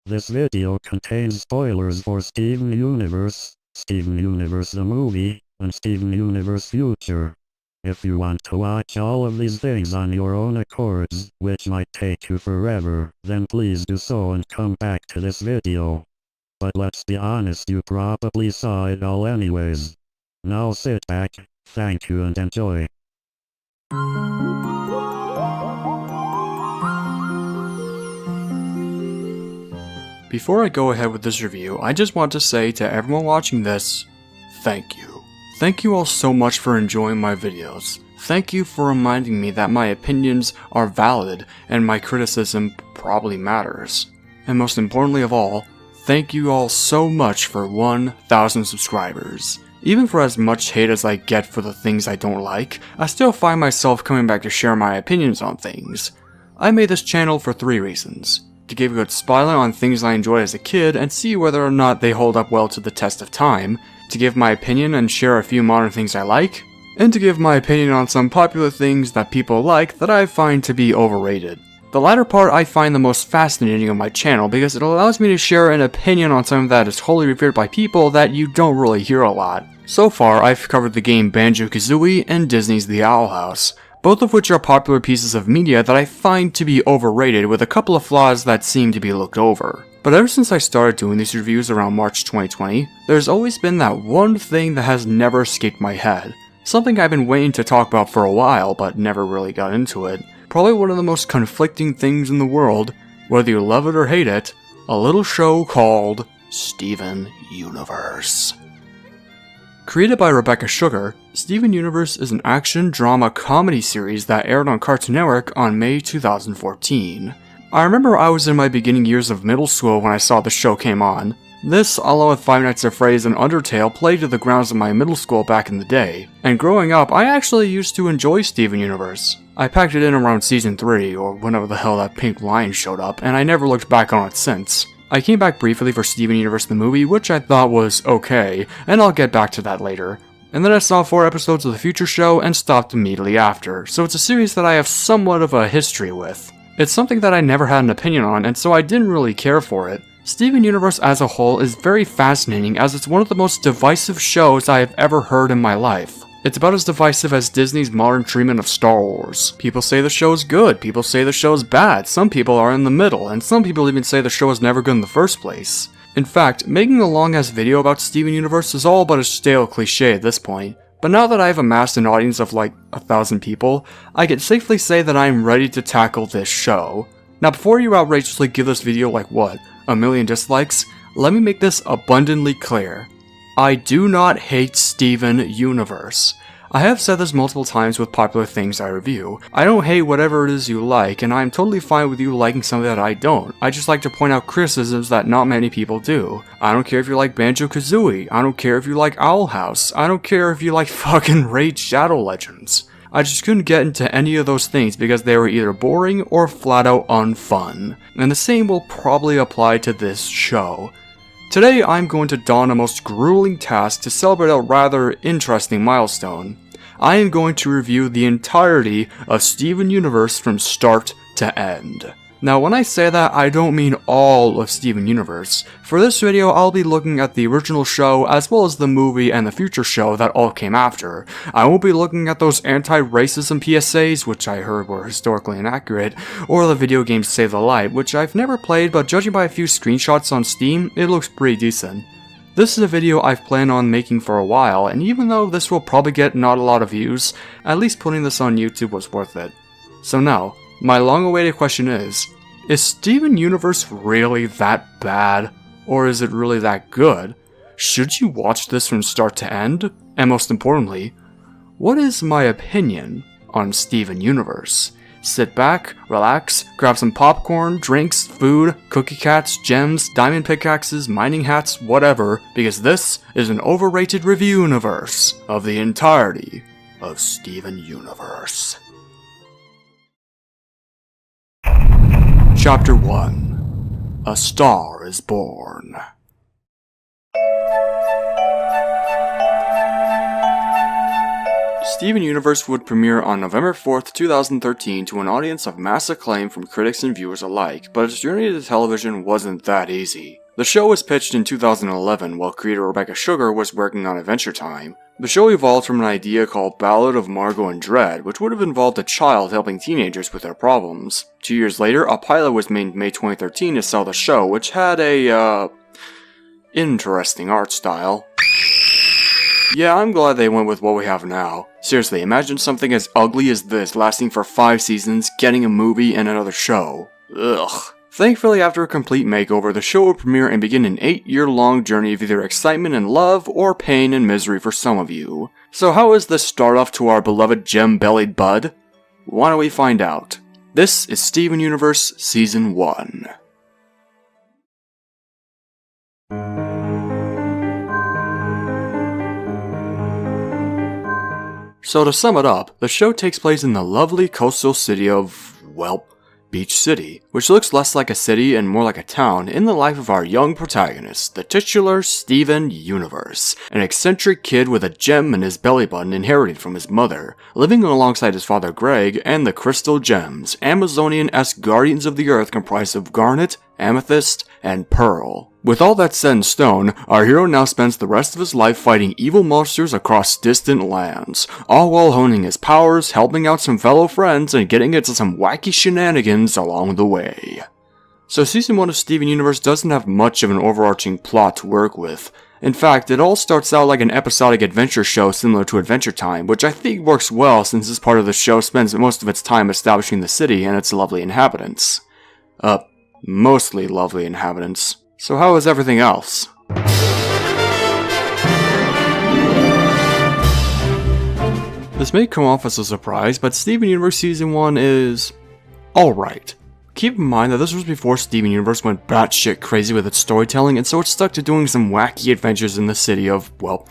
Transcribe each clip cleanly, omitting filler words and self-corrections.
This video contains spoilers for Steven Universe, Steven Universe the movie, and Steven Universe Future. If you want to watch all of these things on your own accords, which might take you forever, then please do so and come back to this video. But let's be honest, you probably saw it all anyways. Now sit back, thank you and enjoy. Before I go ahead with this review, I just want to say to everyone watching this, thank you. Thank you all so much for enjoying my videos. Thank you for reminding me that my opinions are valid and my criticism probably matters. And most importantly of all, thank you all so much for 1,000 subscribers. Even for as much hate as I get for the things I don't like, I still find myself coming back to share my opinions on things. I made this channel for 3 reasons. To give a good spotlight on things I enjoyed as a kid and see whether or not they hold up well to the test of time, to give my opinion and share a few modern things I like, and to give my opinion on some popular things that people like that I find to be overrated. The latter part I find the most fascinating of my channel because it allows me to share an opinion on something that is wholly revered by people that you don't really hear a lot. So far, I've covered the game Banjo-Kazooie and Disney's The Owl House, both of which are popular pieces of media that I find to be overrated with a couple of flaws that seem to be looked over. But ever since I started doing these reviews around March 2020, there's always been that one thing that has never escaped my head. Something I've been waiting to talk about for a while, but never really got into it. Probably one of the most conflicting things in the world, whether you love it or hate it, a little show called Steven Universe. Created by Rebecca Sugar, Steven Universe is an action-drama comedy series that aired on Cartoon Network on May 2014. I remember I was in my beginning years of middle school when I saw the show came on. This, along with Five Nights at Freddy's and Undertale, played to the grounds of my middle school back in the day, and growing up, I actually used to enjoy Steven Universe. I packed it in around Season 3, or whenever the hell that pink lion showed up, and I never looked back on it since. I came back briefly for Steven Universe the movie, which I thought was okay, and I'll get back to that later. And then I saw 4 episodes of the Future show and stopped immediately after, so it's a series that I have somewhat of a history with. It's something that I never had an opinion on, and so I didn't really care for it. Steven Universe as a whole is very fascinating as it's one of the most divisive shows I have ever heard in my life. It's about as divisive as Disney's modern treatment of Star Wars. People say the show's good, people say the show's bad, some people are in the middle, and some people even say the show was never good in the first place. In fact, making a long-ass video about Steven Universe is all but a stale cliche at this point. But now that I've amassed an audience of like 1,000 people, I can safely say that I am ready to tackle this show. Now before you outrageously give this video like what, 1 million dislikes, let me make this abundantly clear. I do not hate Steven Universe. I have said this multiple times with popular things I review. I don't hate whatever it is you like, and I'm totally fine with you liking something that I don't. I just like to point out criticisms that not many people do. I don't care if you like Banjo-Kazooie. I don't care if you like Owl House. I don't care if you like fucking Raid Shadow Legends. I just couldn't get into any of those things because they were either boring or flat out unfun. And the same will probably apply to this show. Today I'm going to don a most grueling task to celebrate a rather interesting milestone. I am going to review the entirety of Steven Universe from start to end. Now when I say that, I don't mean all of Steven Universe. For this video, I'll be looking at the original show as well as the movie and the future show that all came after. I won't be looking at those anti-racism PSAs, which I heard were historically inaccurate, or the video game Save the Light, which I've never played, but judging by a few screenshots on Steam, it looks pretty decent. This is a video I've planned on making for a while, and even though this will probably get not a lot of views, at least putting this on YouTube was worth it. So now, my long-awaited question is Steven Universe really that bad? Or is it really that good? Should you watch this from start to end? And most importantly, what is my opinion on Steven Universe? Sit back, relax, grab some popcorn, drinks, food, cookie cats, gems, diamond pickaxes, mining hats, whatever, because this is an overrated review universe of the entirety of Steven Universe. Chapter 1. A Star is Born. Steven Universe would premiere on November 4th, 2013 to an audience of mass acclaim from critics and viewers alike, but its journey to television wasn't that easy. The show was pitched in 2011 while creator Rebecca Sugar was working on Adventure Time. The show evolved from an idea called Ballad of Margot and Dread, which would have involved a child helping teenagers with their problems. 2 years later, a pilot was made in May 2013 to sell the show, which had a, interesting art style. Yeah, I'm glad they went with what we have now. Seriously, imagine something as ugly as this lasting for 5 seasons, getting a movie and another show. Ugh. Thankfully, after a complete makeover, the show would premiere and begin an 8-year-long journey of either excitement and love, or pain and misery for some of you. So how is this start off to our beloved gem-bellied bud? Why don't we find out? This is Steven Universe Season 1. So to sum it up, the show takes place in the lovely coastal city of, well, Beach City, which looks less like a city and more like a town in the life of our young protagonist, the titular Steven Universe, an eccentric kid with a gem in his belly button inherited from his mother, living alongside his father Greg and the Crystal Gems, Amazonian-esque guardians of the earth comprised of Garnet, Amethyst, and Pearl. With all that set in stone, our hero now spends the rest of his life fighting evil monsters across distant lands, all while honing his powers, helping out some fellow friends, and getting into some wacky shenanigans along the way. So Season 1 of Steven Universe doesn't have much of an overarching plot to work with. In fact, it all starts out like an episodic adventure show similar to Adventure Time, which I think works well since this part of the show spends most of its time establishing the city and its lovely inhabitants. Mostly lovely inhabitants. So how is everything else? This may come off as a surprise, but Steven Universe Season 1 is alright. Keep in mind that this was before Steven Universe went batshit crazy with its storytelling, and so it stuck to doing some wacky adventures in the city of, well,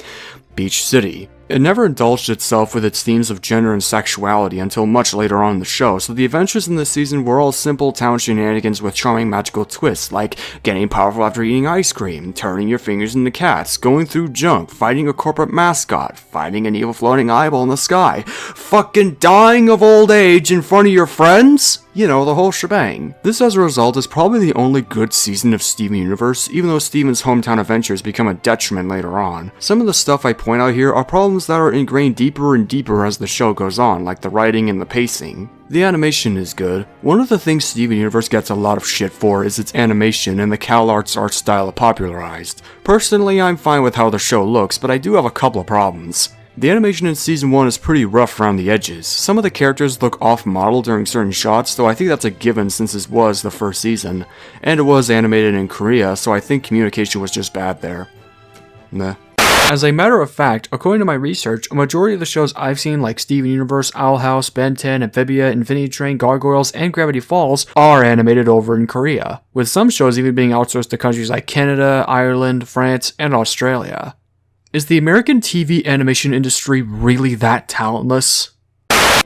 Beach City. It never indulged itself with its themes of gender and sexuality until much later on in the show, so the adventures in this season were all simple town shenanigans with charming magical twists, like getting powerful after eating ice cream, turning your fingers into cats, going through junk, fighting a corporate mascot, fighting an evil floating eyeball in the sky, fucking dying of old age in front of your friends? You know, the whole shebang. This, as a result, is probably the only good season of Steven Universe, even though Steven's hometown adventures become a detriment later on. Some of the stuff I point out here are problems that are ingrained deeper and deeper as the show goes on, like the writing and the pacing. The animation is good. One of the things Steven Universe gets a lot of shit for is its animation and the CalArts art style it popularized. Personally, I'm fine with how the show looks, but I do have a couple of problems. The animation in Season 1 is pretty rough around the edges. Some of the characters look off-model during certain shots, though I think that's a given since this was the first season. And it was animated in Korea, so I think communication was just bad there. Meh. As a matter of fact, according to my research, a majority of the shows I've seen like Steven Universe, Owl House, Ben 10, Amphibia, Infinity Train, Gargoyles, and Gravity Falls are animated over in Korea, with some shows even being outsourced to countries like Canada, Ireland, France, and Australia. Is the American TV animation industry really that talentless?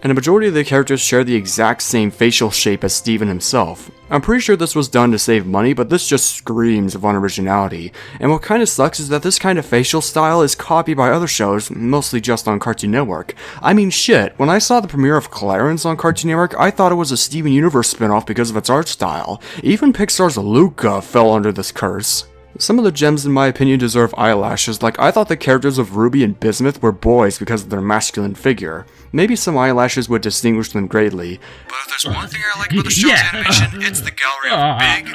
And a majority of the characters share the exact same facial shape as Steven himself. I'm pretty sure this was done to save money, but this just screams of unoriginality. And what kinda sucks is that this kind of facial style is copied by other shows, mostly just on Cartoon Network. I mean shit, when I saw the premiere of Clarence on Cartoon Network, I thought it was a Steven Universe spinoff because of its art style. Even Pixar's Luca fell under this curse. Some of the gems in my opinion deserve eyelashes, like I thought the characters of Ruby and Bizmuth were boys because of their masculine figure. Maybe some eyelashes would distinguish them greatly. But if there's one thing I like about the show's animation, it's the gallery of big,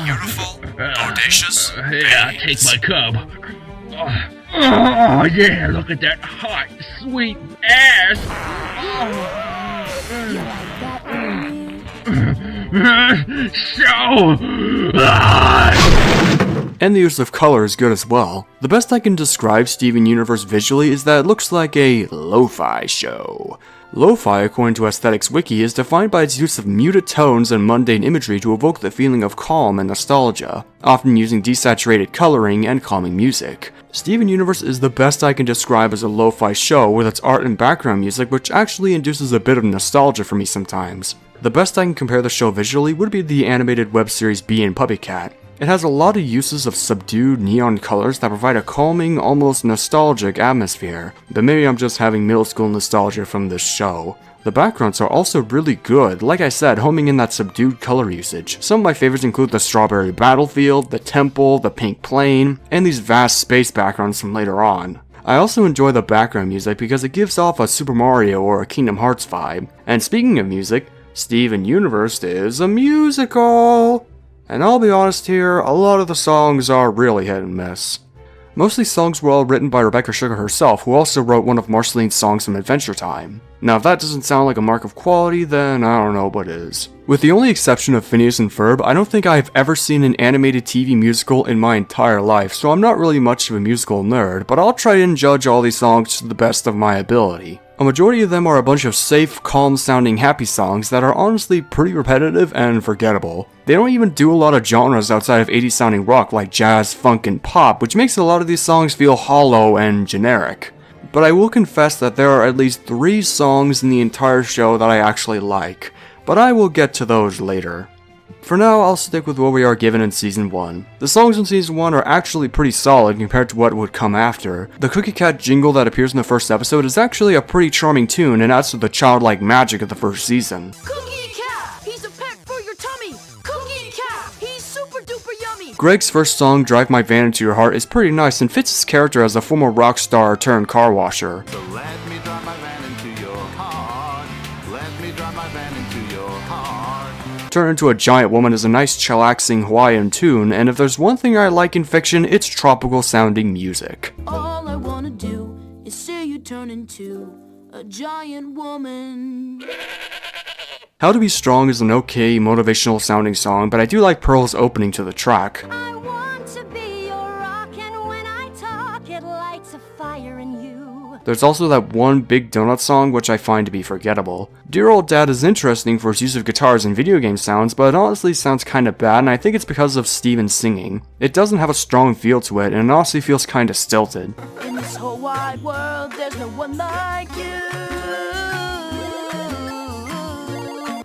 beautiful, audacious yeah, take my cub. Oh, yeah, look at that hot, sweet ass. You like that, And the use of color is good as well. The best I can describe Steven Universe visually is that it looks like a lo-fi show. Lo-fi, according to Aesthetics Wiki, is defined by its use of muted tones and mundane imagery to evoke the feeling of calm and nostalgia, often using desaturated coloring and calming music. Steven Universe is the best I can describe as a lo-fi show with its art and background music, which actually induces a bit of nostalgia for me sometimes. The best I can compare the show visually would be the animated web series Bee and Puppycat. It has a lot of uses of subdued neon colors that provide a calming, almost nostalgic atmosphere, but maybe I'm just having middle school nostalgia from this show. The backgrounds are also really good, like I said, homing in that subdued color usage. Some of my favorites include the strawberry battlefield, the temple, the pink plane, and these vast space backgrounds from later on. I also enjoy the background music because it gives off a Super Mario or a Kingdom Hearts vibe. And speaking of music, Steven Universe is a musical! And I'll be honest here, a lot of the songs are really hit and miss. Most of these songs were all written by Rebecca Sugar herself, who also wrote one of Marceline's songs from Adventure Time. Now if that doesn't sound like a mark of quality, then I don't know what is. With the only exception of Phineas and Ferb, I don't think I've ever seen an animated TV musical in my entire life, so I'm not really much of a musical nerd, but I'll try and judge all these songs to the best of my ability. A majority of them are a bunch of safe, calm-sounding happy songs that are honestly pretty repetitive and forgettable. They don't even do a lot of genres outside of 80s sounding rock like jazz, funk, and pop, which makes a lot of these songs feel hollow and generic. But I will confess that there are at least 3 songs in the entire show that I actually like, but I will get to those later. For now, I'll stick with what we are given in Season 1. The songs in Season 1 are actually pretty solid compared to what would come after. The Cookie Cat jingle that appears in the first episode is actually a pretty charming tune and adds to the childlike magic of the first season. Cookie Cat, he's a peck for your tummy. Cookie Cat, he's super duper yummy. Greg's first song, Drive My Van Into Your Heart, is pretty nice and fits his character as a former rock star turned car washer. So let me drive my van into your heart. Let me drive my van into your heart. Turn Into a Giant Woman is a nice chillaxing Hawaiian tune, and if there's one thing I like in fiction, it's tropical sounding music. All I wanna do is see you turn into a giant woman. How to Be Strong is an okay, motivational sounding song, but I do like Pearl's opening to the track. I want to be your rock, and when I talk, it lights a fire in you. There's also that one Big Donut song which I find to be forgettable. Dear Old Dad is interesting for its use of guitars and video game sounds, but it honestly sounds kinda bad, and I think it's because of Steven's singing. It doesn't have a strong feel to it, and it honestly feels kinda stilted. In this whole wide world, there's no one like you.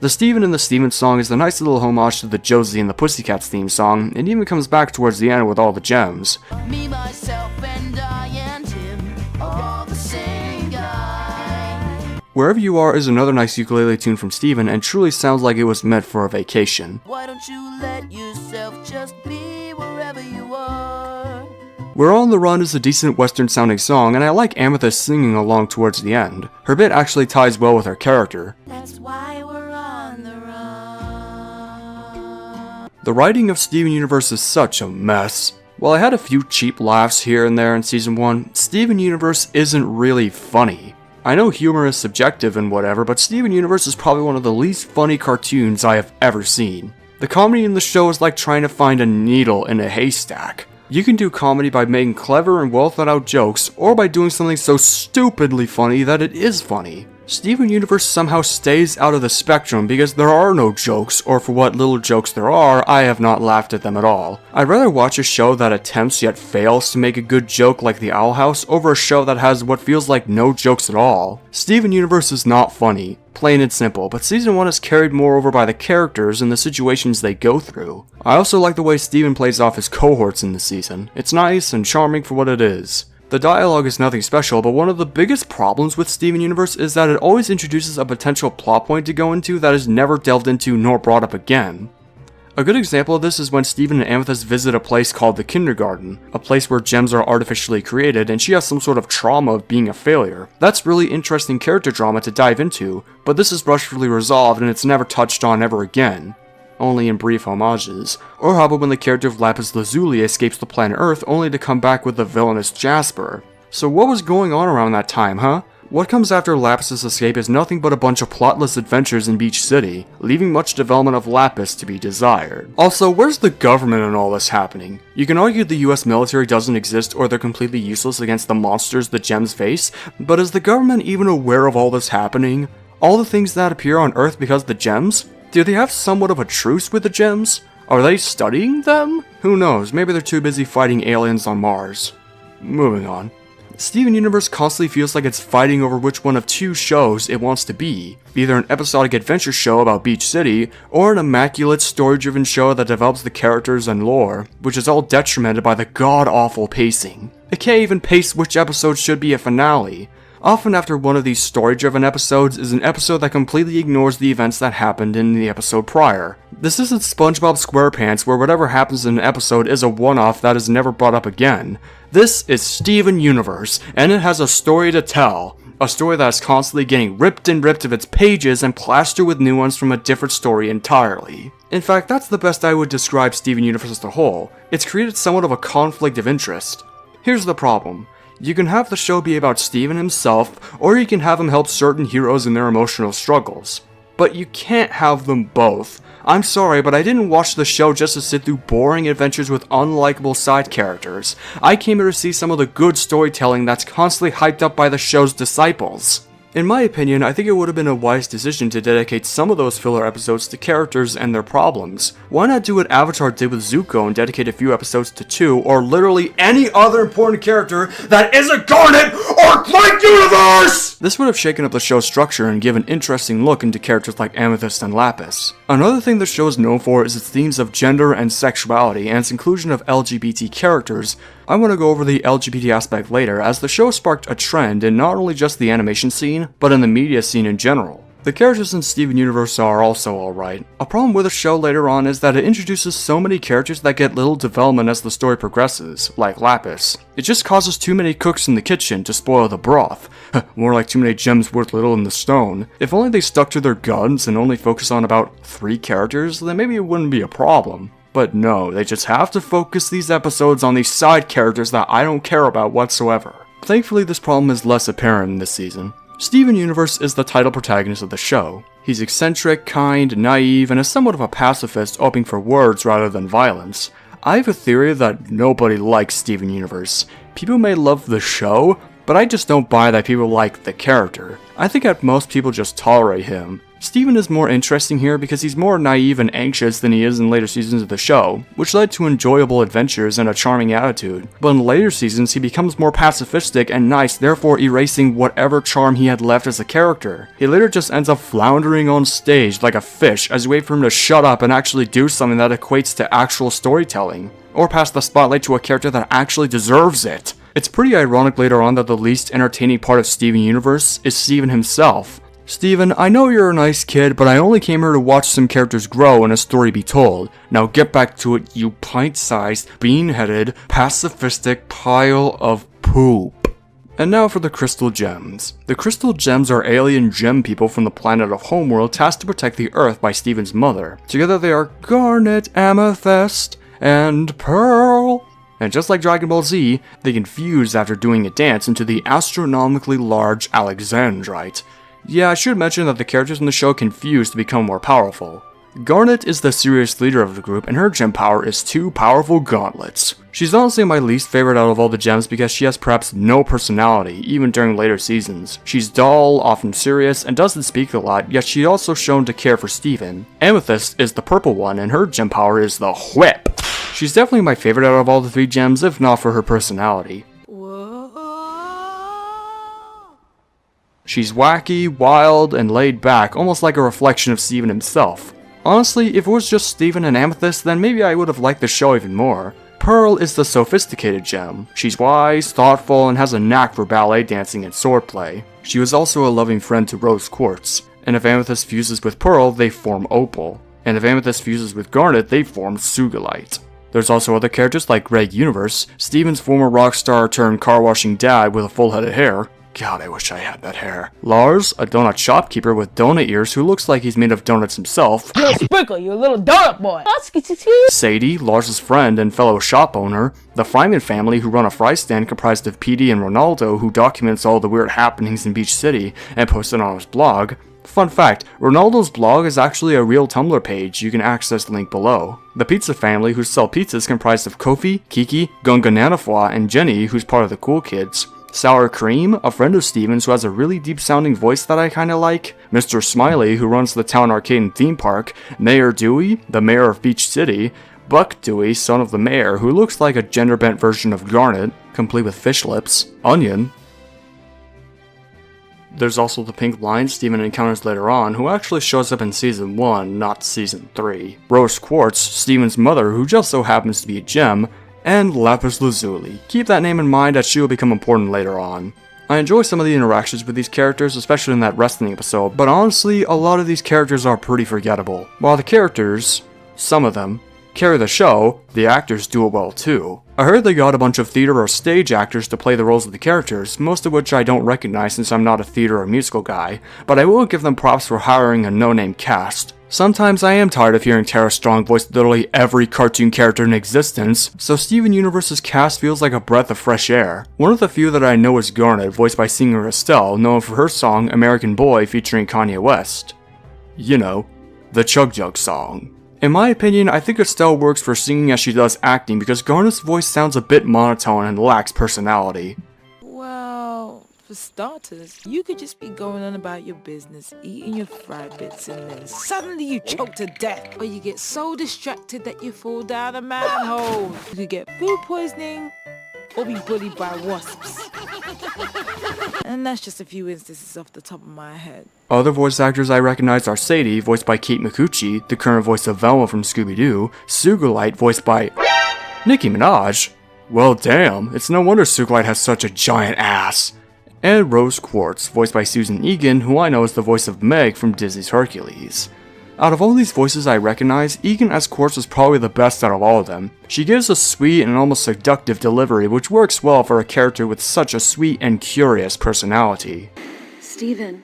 The Steven in the Steven song is a nice little homage to the Josie and the Pussycats theme song, and even comes back towards the end with all the gems. Me, myself, and I, and him, all the same guy. Wherever You Are is another nice ukulele tune from Steven, and truly sounds like it was meant for a vacation. Why don't you let yourself just be wherever you are? We're on the Run is a decent western sounding song, and I like Amethyst singing along towards the end. Her bit actually ties well with her character. That's why we're on the run. The writing of Steven Universe is such a mess. While I had a few cheap laughs here and there in Season 1, Steven Universe isn't really funny. I know humor is subjective and whatever, but Steven Universe is probably one of the least funny cartoons I have ever seen. The comedy in the show is like trying to find a needle in a haystack. You can do comedy by making clever and well thought out jokes, or by doing something so stupidly funny that it is funny. Steven Universe somehow stays out of the spectrum because there are no jokes, or for what little jokes there are, I have not laughed at them at all. I'd rather watch a show that attempts yet fails to make a good joke like The Owl House over a show that has what feels like no jokes at all. Steven Universe is not funny, plain and simple, but Season 1 is carried more over by the characters and the situations they go through. I also like the way Steven plays off his cohorts in the season. It's nice and charming for what it is. The dialogue is nothing special, but one of the biggest problems with Steven Universe is that it always introduces a potential plot point to go into that is never delved into nor brought up again. A good example of this is when Steven and Amethyst visit a place called the Kindergarten, a place where gems are artificially created, and she has some sort of trauma of being a failure. That's really interesting character drama to dive into, but this is brushfully resolved and it's never touched on ever again. Only in brief homages. Or how about when the character of Lapis Lazuli escapes the planet Earth only to come back with the villainous Jasper? So what was going on around that time, huh? What comes after Lapis's escape is nothing but a bunch of plotless adventures in Beach City, leaving much development of Lapis to be desired. Also, where's the government in all this happening? You can argue the US military doesn't exist or they're completely useless against the monsters the gems face, but is the government even aware of all this happening? All the things that appear on Earth because of the gems? Do they have somewhat of a truce with the gems? Are they studying them? Who knows, maybe they're too busy fighting aliens on Mars. Moving on. Steven Universe constantly feels like it's fighting over which one of two shows it wants to be, either an episodic adventure show about Beach City, or an immaculate story-driven show that develops the characters and lore, which is all detrimented by the god-awful pacing. It can't even pace which episode should be a finale. Often after one of these story-driven episodes is an episode that completely ignores the events that happened in the episode prior. This isn't SpongeBob SquarePants where whatever happens in an episode is a one-off that is never brought up again. This is Steven Universe, and it has a story to tell. A story that is constantly getting ripped and ripped of its pages and plastered with new ones from a different story entirely. In fact, that's the best I would describe Steven Universe as a whole. It's created somewhat of a conflict of interest. Here's the problem. You can have the show be about Steven himself, or you can have him help certain heroes in their emotional struggles. But you can't have them both. I'm sorry, but I didn't watch the show just to sit through boring adventures with unlikable side characters. I came here to see some of the good storytelling that's constantly hyped up by the show's disciples. In my opinion, I think it would have been a wise decision to dedicate some of those filler episodes to characters and their problems. Why not do what Avatar did with Zuko and dedicate a few episodes to two, or literally any other important character that isn't Garnet or Light Universe? This would have shaken up the show's structure and given an interesting look into characters like Amethyst and Lapis. Another thing the show is known for is its themes of gender and sexuality and its inclusion of LGBT characters. I want to go over the LGBT aspect later, as the show sparked a trend in not only just the animation scene, but in the media scene in general. The characters in Steven Universe are also alright. A problem with the show later on is that it introduces so many characters that get little development as the story progresses, like Lapis. It just causes too many cooks in the kitchen to spoil the broth. More like too many gems worth little in the stone. If only they stuck to their guns and only focus on about 3 characters, then maybe it wouldn't be a problem. But no, they just have to focus these episodes on these side characters that I don't care about whatsoever. Thankfully, this problem is less apparent in this season. Steven Universe is the title protagonist of the show. He's eccentric, kind, naive, and is somewhat of a pacifist, hoping for words rather than violence. I have a theory that nobody likes Steven Universe. People may love the show, but I just don't buy that people like the character. I think at most people just tolerate him. Steven is more interesting here because he's more naive and anxious than he is in later seasons of the show, which led to enjoyable adventures and a charming attitude. But in later seasons, he becomes more pacifistic and nice, therefore erasing whatever charm he had left as a character. He later just ends up floundering on stage like a fish as you wait for him to shut up and actually do something that equates to actual storytelling, or pass the spotlight to a character that actually deserves it. It's pretty ironic later on that the least entertaining part of Steven Universe is Steven himself. Steven, I know you're a nice kid, but I only came here to watch some characters grow and a story be told. Now get back to it, you pint-sized, bean-headed, pacifistic pile of poop. And now for the Crystal Gems. The Crystal Gems are alien gem people from the planet of Homeworld tasked to protect the Earth by Steven's mother. Together they are Garnet, Amethyst, and Pearl. And just like Dragon Ball Z, they can fuse after doing a dance into the astronomically large Alexandrite. Yeah, I should mention that the characters in the show can fuse to become more powerful. Garnet is the serious leader of the group, and her gem power is 2 powerful gauntlets. She's honestly my least favorite out of all the gems because she has perhaps no personality, even during later seasons. She's dull, often serious, and doesn't speak a lot, yet she's also shown to care for Steven. Amethyst is the purple one, and her gem power is the Whip. She's definitely my favorite out of all the 3 gems, if not for her personality. She's wacky, wild, and laid back, almost like a reflection of Steven himself. Honestly, if it was just Steven and Amethyst, then maybe I would have liked the show even more. Pearl is the sophisticated gem. She's wise, thoughtful, and has a knack for ballet dancing and swordplay. She was also a loving friend to Rose Quartz. And if Amethyst fuses with Pearl, they form Opal. And if Amethyst fuses with Garnet, they form Sugilite. There's also other characters like Greg Universe, Steven's former rock star turned car washing dad with a full head of hair. God, I wish I had that hair. Lars, a donut shopkeeper with donut ears who looks like he's made of donuts himself. Yo, Sprinkle, you a little donut boy. Sadie, Lars' friend and fellow shop owner. The Fryman family who run a fry stand comprised of PD and Ronaldo who documents all the weird happenings in Beach City and posts it on his blog. Fun fact, Ronaldo's blog is actually a real Tumblr page, you can access the link below. The Pizza family who sell pizzas comprised of Kofi, Kiki, Gunga Nanafwa, and Jenny who's part of the Cool Kids. Sour Cream, a friend of Steven's who has a really deep sounding voice that I kinda like. Mr. Smiley, who runs the town arcade and theme park. Mayor Dewey, the mayor of Beach City. Buck Dewey, son of the mayor, who looks like a gender bent version of Garnet, complete with fish lips. Onion, There's also the pink line Steven encounters later on, who actually shows up in Season 1, not Season 3. Rose Quartz, Steven's mother, who just so happens to be a gem, and Lapis Lazuli. Keep that name in mind as she will become important later on. I enjoy some of the interactions with these characters, especially in that wrestling episode, but honestly, a lot of these characters are pretty forgettable. While the characters, some of them, carry the show, the actors do it well too. I heard they got a bunch of theater or stage actors to play the roles of the characters, most of which I don't recognize since I'm not a theater or musical guy, but I will give them props for hiring a no-name cast. Sometimes I am tired of hearing Tara Strong voice literally every cartoon character in existence, so Steven Universe's cast feels like a breath of fresh air. One of the few that I know is Garnet, voiced by singer Estelle, known for her song American Boy featuring Kanye West. You know, the Chug Jug song. In my opinion, I think Estelle works for singing as she does acting because Garnet's voice sounds a bit monotone and lacks personality. Well, for starters, you could just be going on about your business, eating your fried bits, and then suddenly you choke to death. Or you get so distracted that you fall down a manhole. You could get food poisoning, or be bullied by wasps. And that's just a few instances off the top of my head. Other voice actors I recognize are Sadie, voiced by Kate Micucci, the current voice of Velma from Scooby-Doo, Sugalite, voiced by Nicki Minaj. Well damn, it's no wonder Sugalite has such a giant ass. And Rose Quartz, voiced by Susan Egan, who I know is the voice of Meg from Disney's Hercules. Out of all these voices I recognize, Egan as Quartz is probably the best out of all of them. She gives a sweet and almost seductive delivery which works well for a character with such a sweet and curious personality. Steven,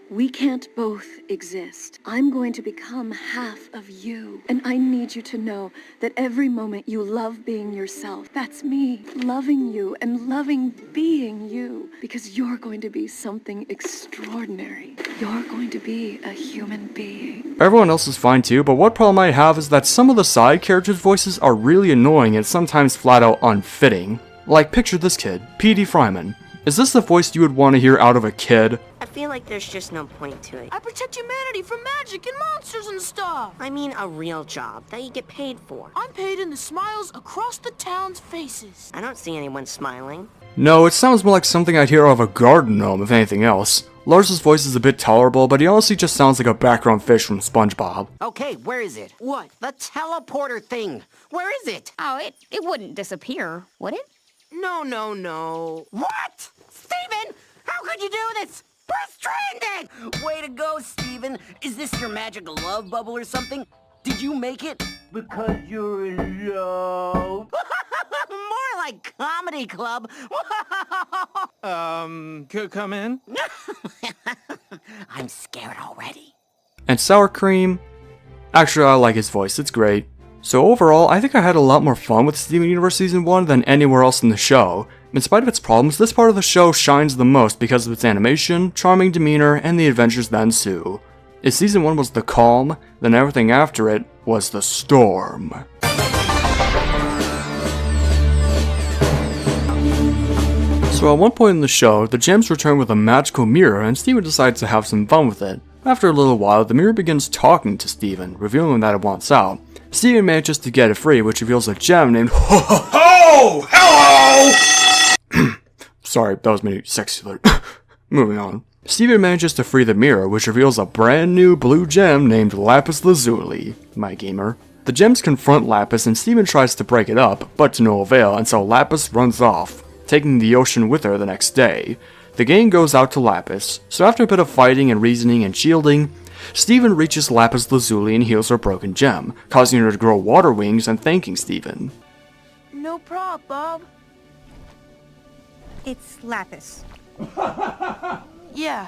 we can't both exist. I'm going to become half of you. And I need you to know that every moment you love being yourself. That's me, loving you and loving being you. Because you're going to be something extraordinary. You're going to be a human being. Everyone else is fine too, but what problem I have is that some of the side characters' voices are really annoying and sometimes flat out unfitting. Like, picture this kid, P.D. Fryman. Is this the voice you would want to hear out of a kid? I feel like there's just no point to it. I protect humanity from magic and monsters and stuff. I mean a real job that you get paid for. I'm paid in the smiles across the town's faces. I don't see anyone smiling. No, it sounds more like something I'd hear out of a garden gnome if anything else. Lars's voice is a bit tolerable, but he honestly just sounds like a background fish from SpongeBob. Okay, where is it? What? The teleporter thing. Where is it? Oh, it wouldn't disappear, would it? No. What? Steven! How could you do this? We're stranded! Way to go, Steven. Is this your magical love bubble or something? Did you make it? Because you're in love. More like comedy club. Could come in? I'm scared already. And Sour Cream? Actually, I like his voice, it's great. So overall, I think I had a lot more fun with Steven Universe Season 1 than anywhere else in the show. In spite of its problems, this part of the show shines the most because of its animation, charming demeanor, and the adventures that ensue. If Season 1 was the calm, then everything after it was the storm. So at one point in the show, the gems return with a magical mirror and Steven decides to have some fun with it. After a little while, the mirror begins talking to Steven, revealing that it wants out. Steven manages to get it free, which reveals a gem named Ho! Hello! Sorry, that was me sexy alert. Moving on. Steven manages to free the mirror, which reveals a brand new blue gem named Lapis Lazuli, my gamer. The gems confront Lapis and Steven tries to break it up, but to no avail, and so Lapis runs off, taking the ocean with her the next day. The gang goes out to Lapis, so after a bit of fighting and reasoning and shielding, Steven reaches Lapis Lazuli and heals her broken gem, causing her to grow water wings and thanking Steven. No prob, Bob. It's Lapis. Yeah.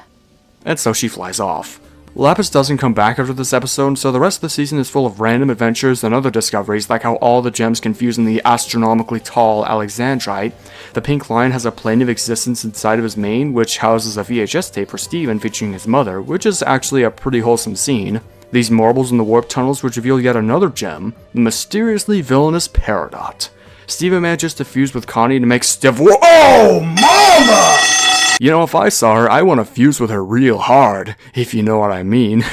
And so she flies off. Lapis doesn't come back after this episode, so the rest of the season is full of random adventures and other discoveries, like how all the gems confuse in the astronomically tall Alexandrite. The pink line has a plane of existence inside of his mane, which houses a VHS tape for Steven featuring his mother, which is actually a pretty wholesome scene. These marbles in the warp tunnels which reveal yet another gem, the mysteriously villainous Peridot. Steven manages to fuse with Connie to make Oh, mama! You know, if I saw her, I want to fuse with her real hard, if you know what I mean.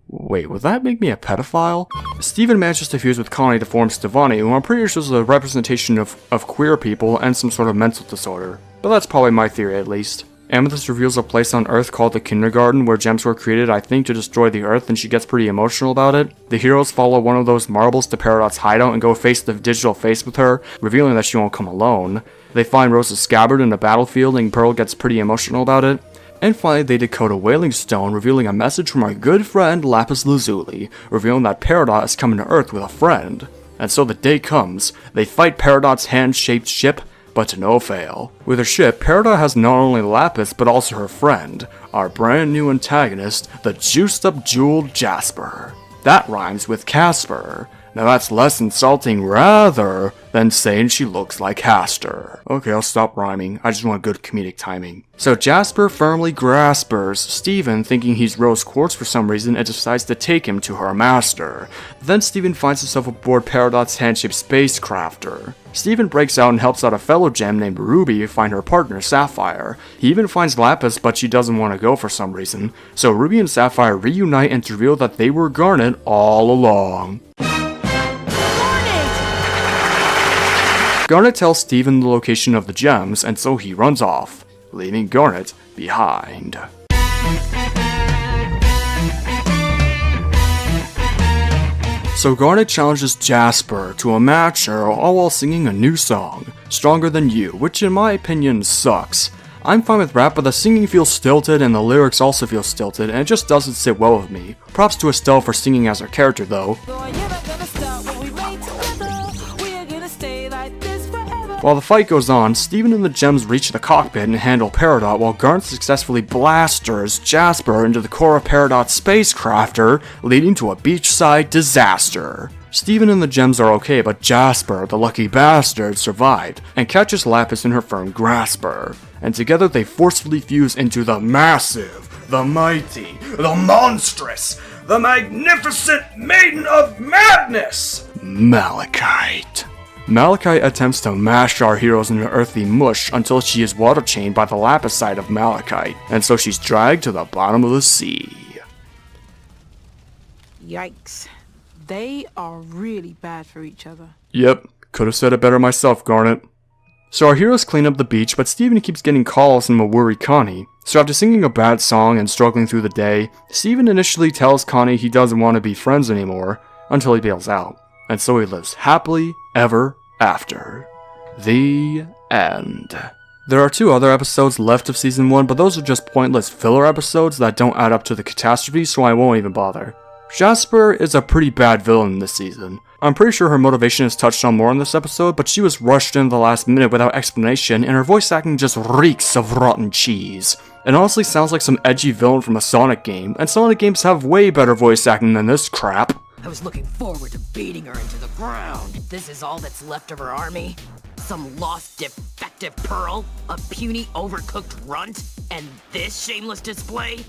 Wait, would that make me a pedophile? Steven manages to fuse with Connie to form Stevani, who I'm pretty sure is a representation of queer people and some sort of mental disorder. But that's probably my theory at least. Amethyst reveals a place on Earth called the Kindergarten where gems were created, I think, to destroy the Earth, and she gets pretty emotional about it. The heroes follow one of those marbles to Peridot's hideout and go face the digital face with her, revealing that she won't come alone. They find Rose's scabbard in the battlefield, and Pearl gets pretty emotional about it. And finally, they decode a whaling stone, revealing a message from our good friend Lapis Lazuli, revealing that Peridot is coming to Earth with a friend. And so the day comes. They fight Peridot's hand-shaped ship, but to no avail. With her ship, Peridot has not only Lapis, but also her friend, our brand new antagonist, the juiced-up jeweled Jasper. That rhymes with Casper. Now that's less insulting rather than saying she looks like Castor. Okay, I'll stop rhyming. I just want good comedic timing. So Jasper firmly graspers Steven, thinking he's rose quartz for some reason, and decides to take him to her master. Then Steven finds himself aboard Peridot's hand-shaped spacecrafter. Steven breaks out and helps out a fellow gem named Ruby find her partner, Sapphire. He even finds Lapis, but she doesn't want to go for some reason. So Ruby and Sapphire reunite and reveal that they were Garnet all along. Garnet tells Steven the location of the gems, and so he runs off, leaving Garnet behind. So Garnet challenges Jasper to a match, all while singing a new song, Stronger Than You, which in my opinion sucks. I'm fine with rap, but the singing feels stilted and the lyrics also feel stilted, and it just doesn't sit well with me. Props to Estelle for singing as her character though. While the fight goes on, Steven and the gems reach the cockpit and handle Peridot, while Garnet successfully blasters Jasper into the core of Peridot's spacecrafter, leading to a beachside disaster. Steven and the gems are okay, but Jasper, the lucky bastard, survived, and catches Lapis in her firm grasper. And together they forcefully fuse into the massive, the mighty, the monstrous, the magnificent Maiden of Madness, Malachite. Malachite attempts to mash our heroes into earthy mush until she is water chained by the Lapis side of Malachite, and so she's dragged to the bottom of the sea. Yikes. They are really bad for each other. Yep, could have said it better myself, Garnet. So our heroes clean up the beach, but Steven keeps getting calls from a worried Connie. So after singing a bad song and struggling through the day, Steven initially tells Connie he doesn't want to be friends anymore, until he bails out. And so he lives happily ever after. The end. There are 2 other episodes left of Season 1, but those are just pointless filler episodes that don't add up to the catastrophe, so I won't even bother. Jasper is a pretty bad villain this season. I'm pretty sure her motivation is touched on more in this episode, but she was rushed in the last minute without explanation, and her voice acting just reeks of rotten cheese. It honestly sounds like some edgy villain from a Sonic game, and Sonic games have way better voice acting than this crap. I was looking forward to beating her into the ground. This is all that's left of her army? Some lost, defective Pearl? A puny, overcooked runt? And this shameless display?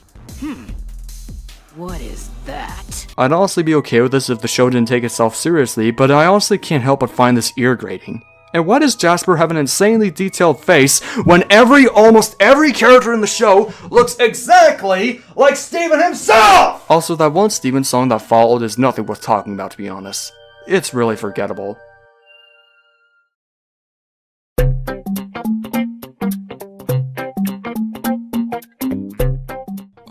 What is that? I'd honestly be okay with this if the show didn't take itself seriously, but I honestly can't help but find this ear-grating. And why does Jasper have an insanely detailed face when almost every character in the show looks exactly like Steven himself? Also, that one Steven song that followed is nothing worth talking about, to be honest. It's really forgettable.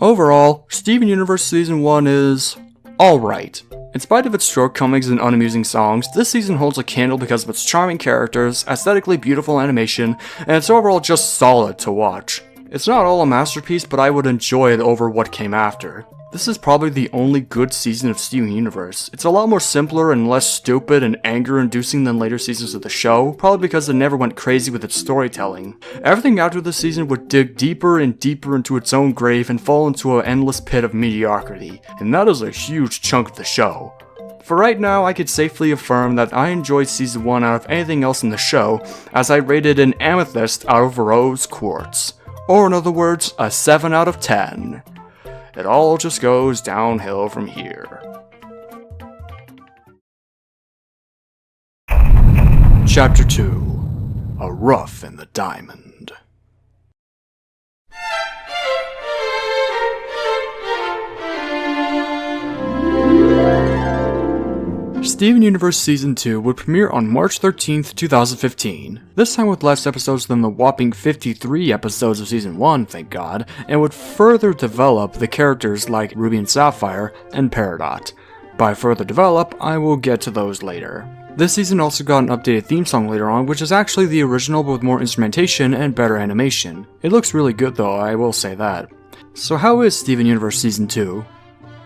Overall, Steven Universe Season 1 is alright. In spite of its shortcomings and unamusing songs, this season holds a candle because of its charming characters, aesthetically beautiful animation, and it's overall just solid to watch. It's not all a masterpiece, but I would enjoy it over what came after. This is probably the only good season of Steven Universe. It's a lot more simpler and less stupid and anger-inducing than later seasons of the show, probably because it never went crazy with its storytelling. Everything after this season would dig deeper and deeper into its own grave and fall into an endless pit of mediocrity, and that is a huge chunk of the show. For right now, I could safely affirm that I enjoyed Season 1 out of anything else in the show, as I rated an amethyst out of rose quartz. Or in other words, a 7 out of 10. It all just goes downhill from here. Chapter 2. A Rough in the Diamond. Steven Universe Season 2 would premiere on March 13th, 2015, this time with less episodes than the whopping 53 episodes of Season 1, thank God, and would further develop the characters like Ruby and Sapphire and Peridot. By further develop, I will get to those later. This season also got an updated theme song later on, which is actually the original but with more instrumentation and better animation. It looks really good though, I will say that. So how is Steven Universe Season 2?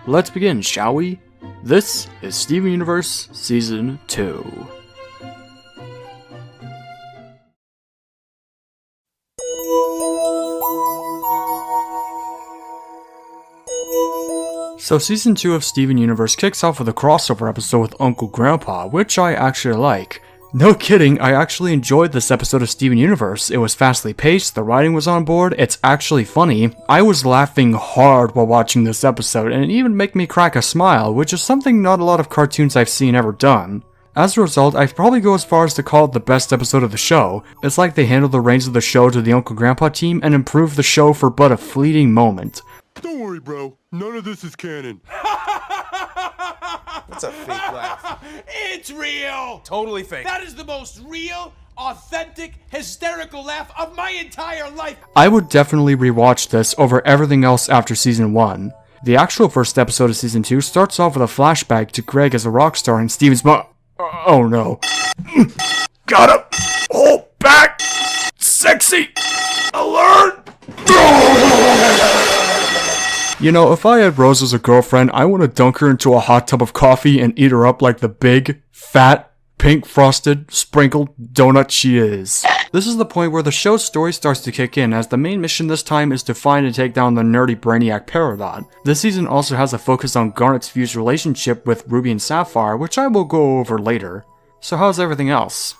Let's begin, shall we? This is Steven Universe Season 2. So Season 2 of Steven Universe kicks off with a crossover episode with Uncle Grandpa, which I actually like. No kidding, I actually enjoyed this episode of Steven Universe. It was fastly paced, the writing was on board, it's actually funny. I was laughing hard while watching this episode, and it even made me crack a smile, which is something not a lot of cartoons I've seen ever done. As a result, I'd probably go as far as to call it the best episode of the show. It's like they handled the reins of the show to the Uncle Grandpa team and improved the show for but a fleeting moment. Don't worry, bro. None of this is canon. That's a fake laugh. It's real! Totally fake. That is the most real, authentic, hysterical laugh of my entire life. I would definitely rewatch this over everything else after Season 1. The actual first episode of Season 2 starts off with a flashback to Greg as a rock star in Steven's oh no. Got him! Hold back! Sexy! Alert! You know, if I had Rose as a girlfriend, I want to dunk her into a hot tub of coffee and eat her up like the big, fat, pink frosted, sprinkled donut she is. This is the point where the show's story starts to kick in, as the main mission this time is to find and take down the nerdy brainiac Peridot. This season also has a focus on Garnet's fused relationship with Ruby and Sapphire, which I will go over later. So how's everything else?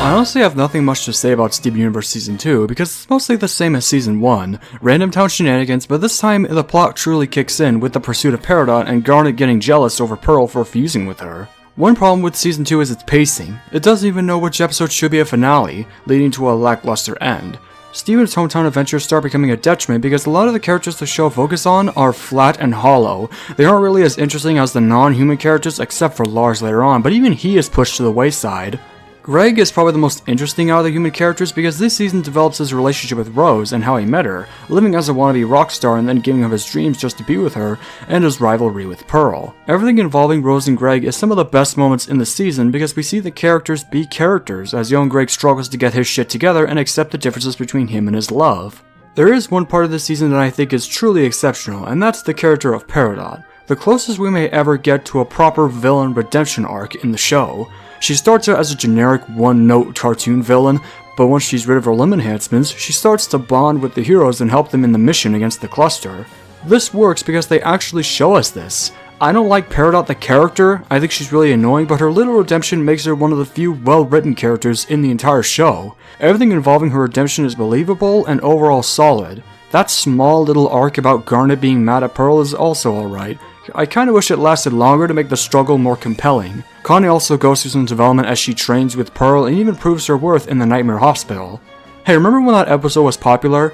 I honestly have nothing much to say about Steven Universe Season 2 because it's mostly the same as Season 1. Random town shenanigans, but this time the plot truly kicks in with the pursuit of Peridot and Garnet getting jealous over Pearl for fusing with her. One problem with Season 2 is its pacing. It doesn't even know which episode should be a finale, leading to a lackluster end. Steven's hometown adventures start becoming a detriment because a lot of the characters the show focus on are flat and hollow. They aren't really as interesting as the non-human characters except for Lars later on, but even he is pushed to the wayside. Greg is probably the most interesting out of the human characters because this season develops his relationship with Rose and how he met her, living as a wannabe rock star and then giving up his dreams just to be with her, and his rivalry with Pearl. Everything involving Rose and Greg is some of the best moments in the season because we see the characters be characters as young Greg struggles to get his shit together and accept the differences between him and his love. There is one part of this season that I think is truly exceptional, and that's the character of Peridot, the closest we may ever get to a proper villain redemption arc in the show. She starts out as a generic one-note cartoon villain, but once she's rid of her limb enhancements, she starts to bond with the heroes and help them in the mission against the Cluster. This works because they actually show us this. I don't like Peridot the character, I think she's really annoying, but her little redemption makes her one of the few well-written characters in the entire show. Everything involving her redemption is believable and overall solid. That small little arc about Garnet being mad at Pearl is also alright. I kinda wish it lasted longer to make the struggle more compelling. Connie also goes through some development as she trains with Pearl and even proves her worth in the Nightmare Hospital. Hey, remember when that episode was popular?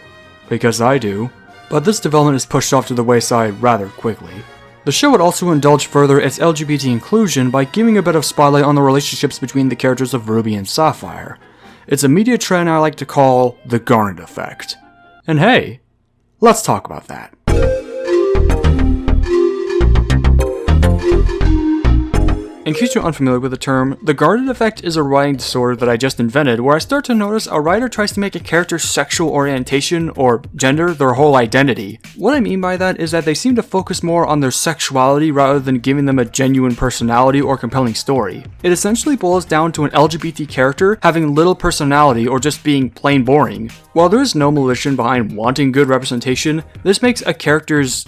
Because I do. But this development is pushed off to the wayside rather quickly. The show would also indulge further its LGBT inclusion by giving a bit of spotlight on the relationships between the characters of Ruby and Sapphire. It's a media trend I like to call the Garnet effect. And hey, let's talk about that. In case you're unfamiliar with the term, the Garnet effect is a writing disorder that I just invented where I start to notice a writer tries to make a character's sexual orientation or gender their whole identity. What I mean by that is that they seem to focus more on their sexuality rather than giving them a genuine personality or compelling story. It essentially boils down to an LGBT character having little personality or just being plain boring. While there is no malicious behind wanting good representation, this makes a character's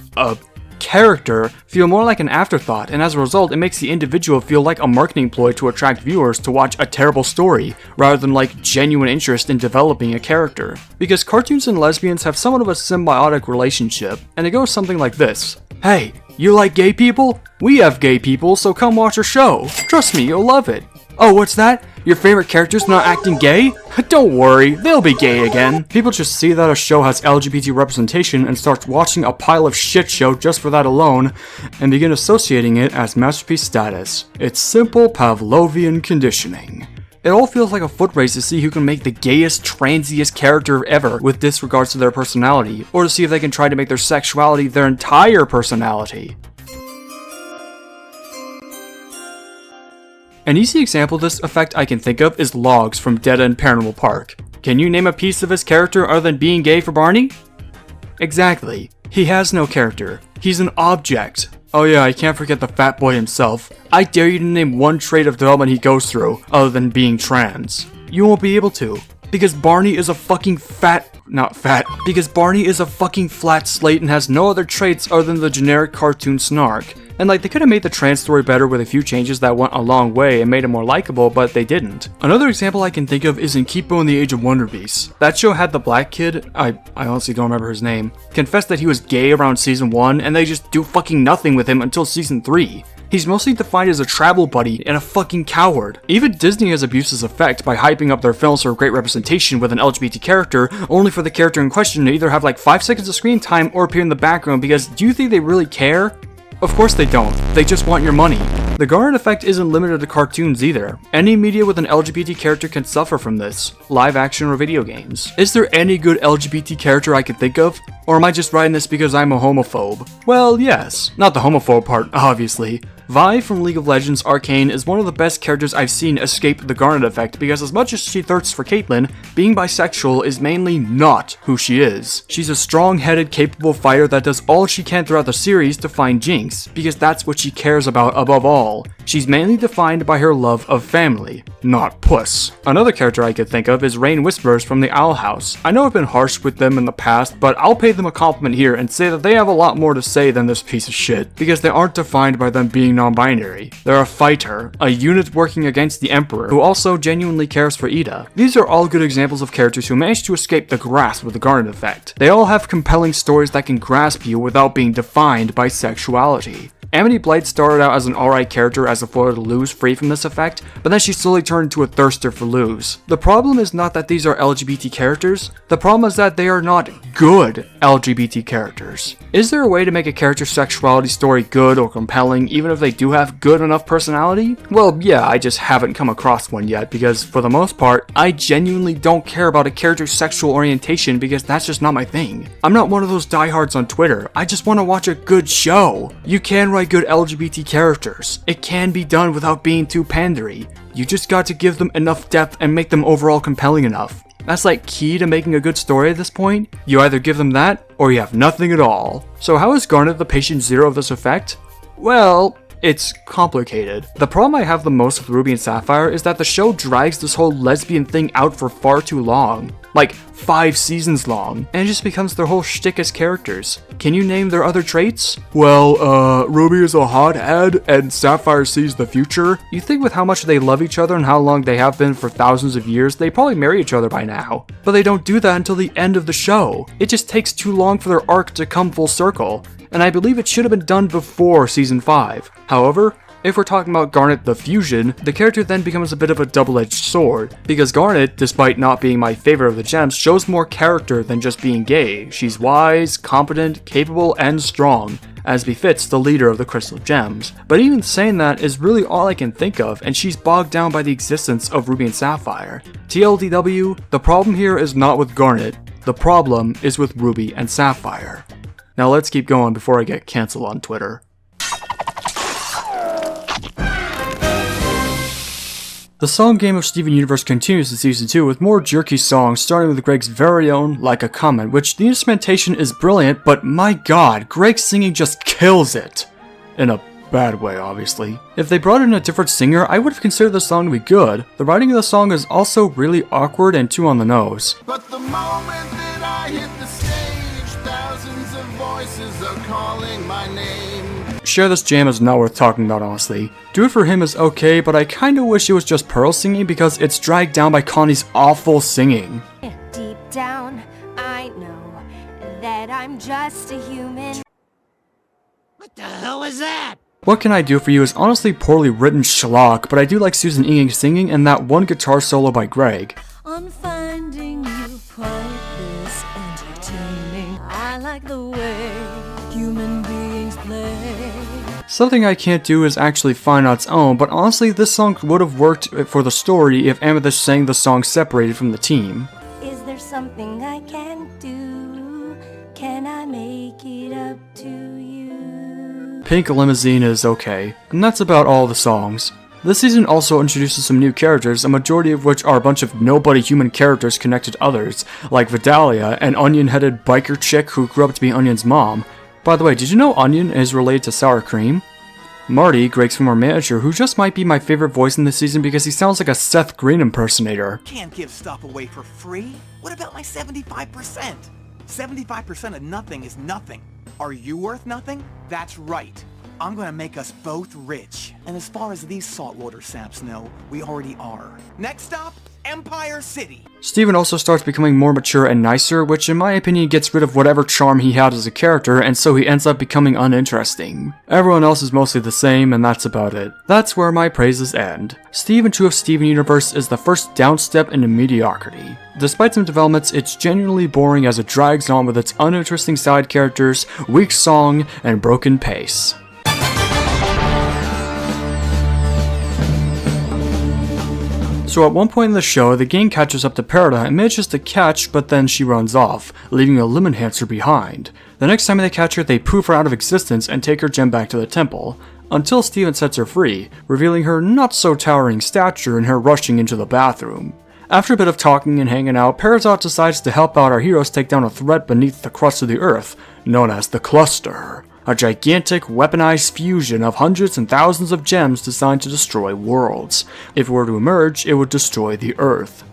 character feel more like an afterthought, and as a result it makes the individual feel like a marketing ploy to attract viewers to watch a terrible story rather than like genuine interest in developing a character. Because cartoons and lesbians have somewhat of a symbiotic relationship, and it goes something like this. Hey, you like gay people? We have gay people, so come watch our show. Trust me, you'll love it. Oh, what's that? Your favorite character's not acting gay? Don't worry, they'll be gay again. People just see that a show has LGBT representation and start watching a pile of shit show just for that alone, and begin associating it as masterpiece status. It's simple Pavlovian conditioning. It all feels like a foot race to see who can make the gayest, transiest character ever with disregards to their personality, or to see if they can try to make their sexuality their entire personality. An easy example of this effect I can think of is Logs from Dead End Paranormal Park. Can you name a piece of his character other than being gay for Barney? Exactly. He has no character. He's an object. Oh yeah, I can't forget the fat boy himself. I dare you to name one trait of development he goes through, other than being trans. You won't be able to. Because Barney is a fucking because Barney is a fucking flat slate and has no other traits other than the generic cartoon snark. And like, they could have made the trans story better with a few changes that went a long way and made it more likable, but they didn't. Another example I can think of is in Kipo and the Age of Wonder Beasts. That show had the black kid, I honestly don't remember his name, confess that he was gay around season 1, and they just do fucking nothing with him until season 3. He's mostly defined as a travel buddy and a fucking coward. Even Disney has abused this effect by hyping up their films for great representation with an LGBT character, only for the character in question to either have like 5 seconds of screen time or appear in the background, because do you think they really care? Of course they don't. They just want your money. The Garnet effect isn't limited to cartoons either. Any media with an LGBT character can suffer from this, live action or video games. Is there any good LGBT character I can think of? Or am I just writing this because I'm a homophobe? Well, yes. Not the homophobe part, obviously. Vi from League of Legends Arcane is one of the best characters I've seen escape the Garnet effect, because as much as she thirsts for Caitlyn, being bisexual is mainly not who she is. She's a strong-headed, capable fighter that does all she can throughout the series to find Jinx, because that's what she cares about above all. She's mainly defined by her love of family, not puss. Another character I could think of is Rain Whisperers from the Owl House. I know I've been harsh with them in the past, but I'll pay them a compliment here and say that they have a lot more to say than this piece of shit, because they aren't defined by them being non-binary. They're a fighter, a unit working against the Emperor, who also genuinely cares for Ida. These are all good examples of characters who manage to escape the grasp of the Garnet effect. They all have compelling stories that can grasp you without being defined by sexuality. Amity Blight started out as an alright character as a foil to Luz free from this effect, but then she slowly turned into a thirster for Luz. The problem is not that these are LGBT characters, the problem is that they are not good LGBT characters. Is there a way to make a character's sexuality story good or compelling even if they do have good enough personality? Well, yeah, I just haven't come across one yet, because for the most part, I genuinely don't care about a character's sexual orientation because that's just not my thing. I'm not one of those diehards on Twitter, I just want to watch a good show. You can write good LGBT characters. It can be done without being too pandery. You just got to give them enough depth and make them overall compelling enough. That's like key to making a good story at this point. You either give them that, or you have nothing at all. So how is Garnet the patient zero of this effect? Well, it's complicated. The problem I have the most with Ruby and Sapphire is that the show drags this whole lesbian thing out for far too long. Like 5 seasons long, and it just becomes their whole shtick as characters. Can you name their other traits? Well, Ruby is a hothead, and Sapphire sees the future. You think with how much they love each other and how long they have been for thousands of years, they probably marry each other by now. But they don't do that until the end of the show. It just takes too long for their arc to come full circle, and I believe it should have been done before season 5. However, if we're talking about Garnet the Fusion, the character then becomes a bit of a double-edged sword, because Garnet, despite not being my favorite of the gems, shows more character than just being gay. She's wise, competent, capable, and strong, as befits the leader of the Crystal Gems. But even saying that is really all I can think of, and she's bogged down by the existence of Ruby and Sapphire. TLDW, the problem here is not with Garnet, the problem is with Ruby and Sapphire. Now let's keep going before I get cancelled on Twitter. The song game of Steven Universe continues in Season 2 with more jerky songs, starting with Greg's very own Like a Comet, which the instrumentation is brilliant, but my god, Greg's singing just kills it. In a bad way, obviously. If they brought in a different singer, I would have considered the song to be good. The writing of the song is also really awkward and too on the nose. But the moment that I hit the stage, thousands of voices are calling my name. Share This Jam is not worth talking about, honestly. Do It For Him is okay, but I kinda wish it was just Pearl singing because it's dragged down by Connie's awful singing. Deep down, I know that I'm just a human. What the hell is that? What Can I Do For You is honestly poorly written schlock, but I do like Susan Egan singing and that one guitar solo by Greg. On finding you quite this entertaining. I like the way human beings play. Something I Can't Do is actually fine on its own, but honestly this song would have worked for the story if Amethyst sang the song separated from the team. Is there something I can do? Can I make it up to you? Pink Limousine is okay, and that's about all the songs. This season also introduces some new characters, a majority of which are a bunch of nobody human characters connected to others, like Vidalia, an onion-headed biker chick who grew up to be Onion's mom. By the way, did you know Onion is related to Sour Cream? Marty, Greg's former manager, who just might be my favorite voice in this season because he sounds like a Seth Green impersonator. Can't give stuff away for free? What about my 75%? 75% of nothing is nothing. Are you worth nothing? That's right. I'm gonna make us both rich. And as far as these saltwater saps know, we already are. Next stop, Empire City. Steven also starts becoming more mature and nicer, which in my opinion gets rid of whatever charm he had as a character, and so he ends up becoming uninteresting. Everyone else is mostly the same, and that's about it. That's where my praises end. Steven 2 of Steven Universe is the first downstep into mediocrity. Despite some developments, it's genuinely boring as it drags on with its uninteresting side characters, weak song, and broken pace. So at one point in the show, the gang catches up to Perida and manages to catch, but then she runs off, leaving a lemon hamster behind. The next time they catch her, they poof her out of existence and take her gem back to the temple, until Steven sets her free, revealing her not-so-towering stature and her rushing into the bathroom. After a bit of talking and hanging out, Peridot decides to help out our heroes take down a threat beneath the crust of the earth, known as the Cluster. A gigantic, weaponized fusion of hundreds and thousands of gems designed to destroy worlds. If it were to emerge, it would destroy the Earth.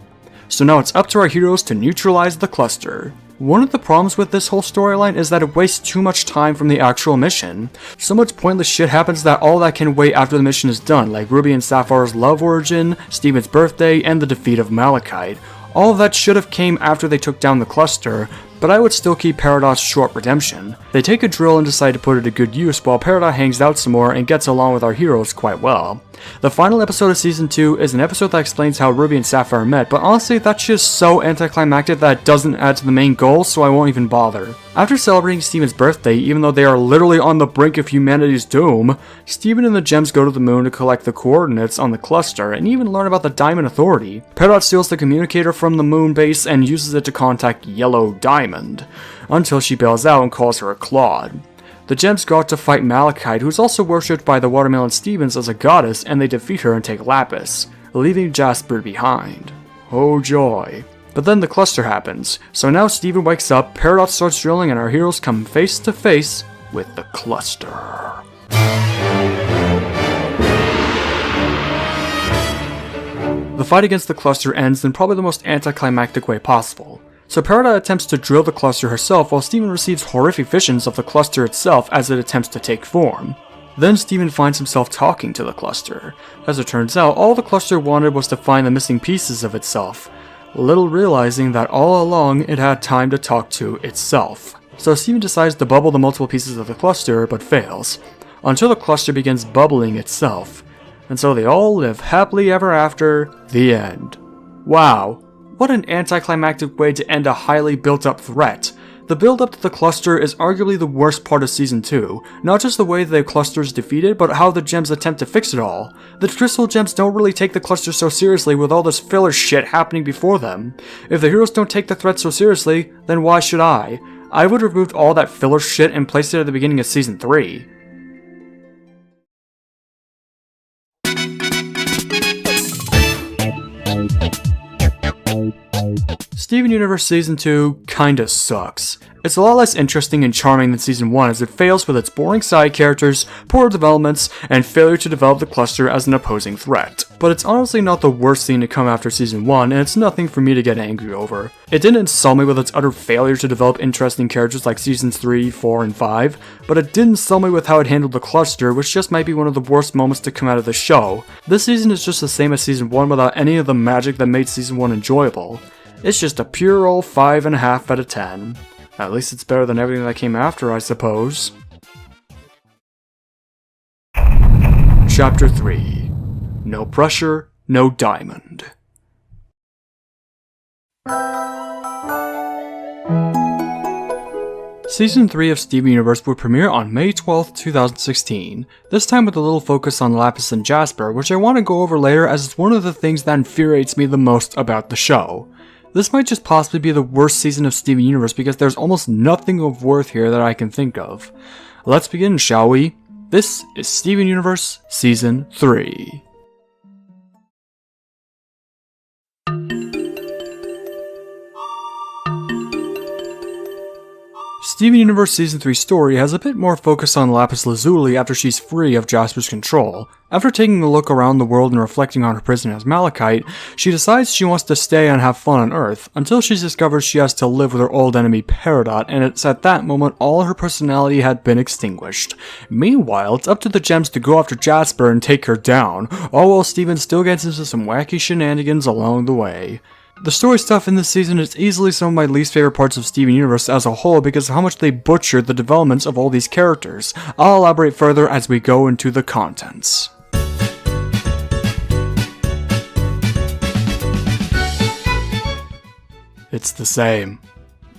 So now it's up to our heroes to neutralize the Cluster. One of the problems with this whole storyline is that it wastes too much time from the actual mission. So much pointless shit happens that all that can wait after the mission is done, like Ruby and Sapphire's love origin, Steven's birthday, and the defeat of Malachite. All of that should have came after they took down the Cluster, but I would still keep Peridot's short redemption. They take a drill and decide to put it to good use while Peridot hangs out some more and gets along with our heroes quite well. The final episode of Season 2 is an episode that explains how Ruby and Sapphire met, but honestly that's just so anticlimactic that it doesn't add to the main goal, so I won't even bother. After celebrating Steven's birthday, even though they are literally on the brink of humanity's doom, Steven and the gems go to the moon to collect the coordinates on the Cluster and even learn about the Diamond Authority. Peridot steals the communicator from the moon base and uses it to contact Yellow Diamond, until she bails out and calls her a Claude. The gems go out to fight Malachite, who's also worshipped by the Watermelon Stevens as a goddess, and they defeat her and take Lapis, leaving Jasper behind. Oh joy. But then the Cluster happens, so now Steven wakes up, Peridot starts drilling, and our heroes come face to face with the Cluster. The fight against the Cluster ends in probably the most anticlimactic way possible. So Peridot attempts to drill the Cluster herself while Steven receives horrific visions of the Cluster itself as it attempts to take form. Then Steven finds himself talking to the Cluster. As it turns out, all the Cluster wanted was to find the missing pieces of itself, little realizing that all along it had time to talk to itself. So Steven decides to bubble the multiple pieces of the Cluster, but fails, until the Cluster begins bubbling itself. And so they all live happily ever after, the end. Wow. What an anticlimactic way to end a highly built-up threat. The build-up to the Cluster is arguably the worst part of Season 2, not just the way the Cluster is defeated, but how the gems attempt to fix it all. The Crystal Gems don't really take the Cluster so seriously with all this filler shit happening before them. If the heroes don't take the threat so seriously, then why should I? I would have removed all that filler shit and placed it at the beginning of Season 3. Steven Universe Season 2 kinda sucks. It's a lot less interesting and charming than Season 1 as it fails with its boring side characters, poor developments, and failure to develop the Cluster as an opposing threat. But it's honestly not the worst thing to come after Season 1, and it's nothing for me to get angry over. It didn't insult me with its utter failure to develop interesting characters like Seasons 3, 4, and 5, but it did insult me with how it handled the Cluster, which just might be one of the worst moments to come out of the show. This season is just the same as Season 1 without any of the magic that made Season 1 enjoyable. It's just a pure old 5.5 out of 10. At least it's better than everything that came after, I suppose. Chapter 3. No Pressure, No Diamond. Season 3 of Steven Universe would premiere on May 12th, 2016, this time with a little focus on Lapis and Jasper, which I want to go over later as it's one of the things that infuriates me the most about the show. This might just possibly be the worst season of Steven Universe because there's almost nothing of worth here that I can think of. Let's begin, shall we? This is Steven Universe Season 3. Steven Universe Season 3 story has a bit more focus on Lapis Lazuli after she's free of Jasper's control. After taking a look around the world and reflecting on her prison as Malachite, she decides she wants to stay and have fun on Earth, until she discovers she has to live with her old enemy Peridot, and it's at that moment all her personality had been extinguished. Meanwhile, it's up to the gems to go after Jasper and take her down, all while Steven still gets into some wacky shenanigans along the way. The story stuff in this season is easily some of my least favorite parts of Steven Universe as a whole because of how much they butchered the developments of all these characters. I'll elaborate further as we go into the contents. It's the same.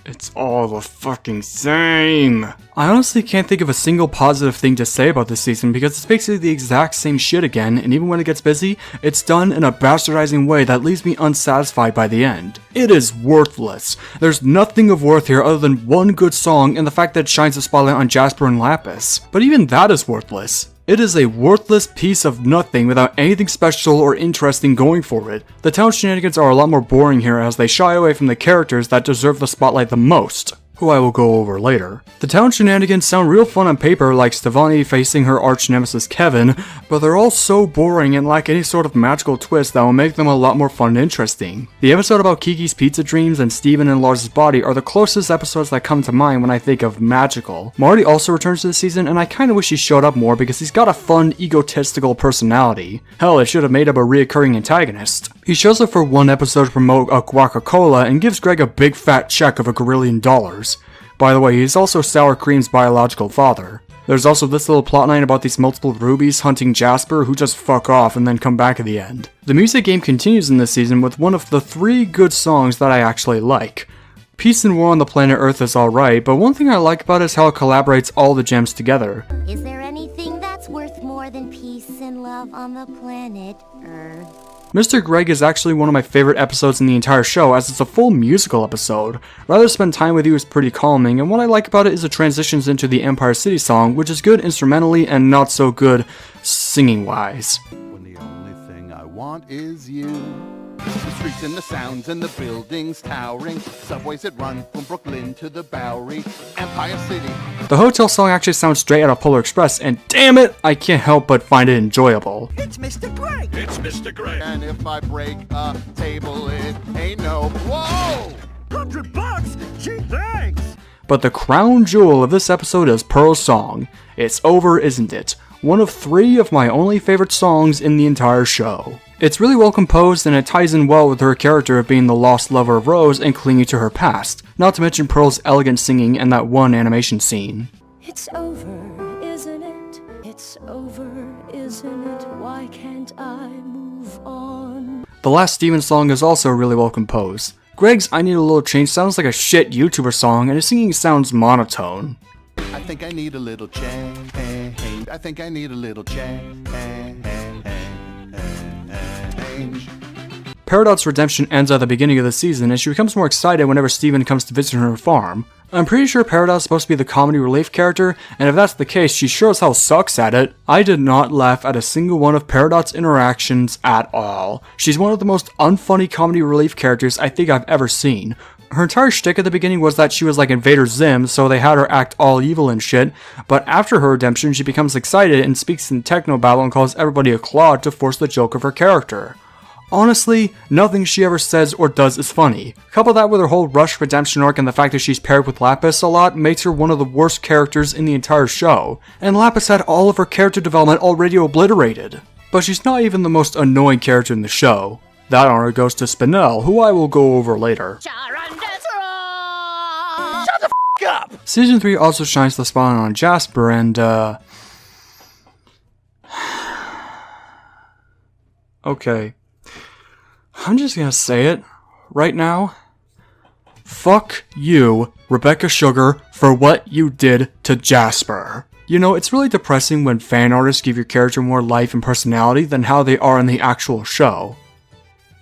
It's all the fucking same. I honestly can't think of a single positive thing to say about this season because it's basically the exact same shit again, and even when it gets busy, it's done in a bastardizing way that leaves me unsatisfied by the end. It is worthless. There's nothing of worth here other than one good song and the fact that it shines a spotlight on Jasper and Lapis. But even that is worthless. It is a worthless piece of nothing without anything special or interesting going for it. The town shenanigans are a lot more boring here as they shy away from the characters that deserve the spotlight the most, who I will go over later. The town shenanigans sound real fun on paper, like Stefani facing her arch nemesis Kevin, but they're all so boring and lack any sort of magical twist that will make them a lot more fun and interesting. The episode about Kiki's pizza dreams and Steven and Lars' body are the closest episodes that come to mind when I think of magical. Marty also returns to the season, and I kinda wish he showed up more because he's got a fun, egotistical personality. Hell, it should have made up a reoccurring antagonist. He shows up for one episode to promote a Coca-Cola and gives Greg a big fat check of $1 gazillion. By the way, he's also Sour Cream's biological father. There's also this little plotline about these multiple rubies hunting Jasper who just fuck off and then come back at the end. The music game continues in this season with one of the 3 good songs that I actually like. Peace and War on the Planet Earth is alright, but one thing I like about it is how it collaborates all the gems together. Is there anything that's worth more than peace and love on the planet Earth? Mr. Greg is actually one of my favorite episodes in the entire show as it's a full musical episode. Rather Spend Time With You is pretty calming, and what I like about it is it transitions into the Empire City song, which is good instrumentally and not so good singing wise. When the only thing I want is you. The streets and the sounds and the buildings towering, subways that run from Brooklyn to the Bowery, Empire City. The hotel song actually sounds straight out of Polar Express, and damn it, I can't help but find it enjoyable. It's Mr. Greg! It's Mr. Greg! And if I break a table, it ain't no... Whoa! $100? Gee, thanks! But the crown jewel of this episode is Pearl's song. It's Over, Isn't It? One of 3 of my only favorite songs in the entire show. It's really well composed and it ties in well with her character of being the lost lover of Rose and clinging to her past, not to mention Pearl's elegant singing and that one animation scene. It's over, isn't it? It's over, isn't it? Why can't I move on? The last Steven song is also really well composed. Greg's I Need a Little Change sounds like a shit YouTuber song and his singing sounds monotone. I think I need a little change. I think I need a little change. Peridot's redemption ends at the beginning of the season and she becomes more excited whenever Steven comes to visit her farm. I'm pretty sure Peridot's supposed to be the comedy relief character, and if that's the case, she sure as hell sucks at it. I did not laugh at a single one of Peridot's interactions at all. She's one of the most unfunny comedy relief characters I think I've ever seen. Her entire shtick at the beginning was that she was like Invader Zim, so they had her act all evil and shit, but after her redemption she becomes excited and speaks in techno babble and calls everybody a clod to force the joke of her character. Honestly, nothing she ever says or does is funny. Couple that with her whole Rush redemption arc and the fact that she's paired with Lapis a lot makes her one of the worst characters in the entire show, and Lapis had all of her character development already obliterated. But she's not even the most annoying character in the show. That honor goes to Spinel, who I will go over later. Shut the f*** up! Season 3 also shines the spotlight on Jasper and, Okay. I'm just gonna say it right now. Fuck you, Rebecca Sugar, for what you did to Jasper. You know, it's really depressing when fan artists give your character more life and personality than how they are in the actual show.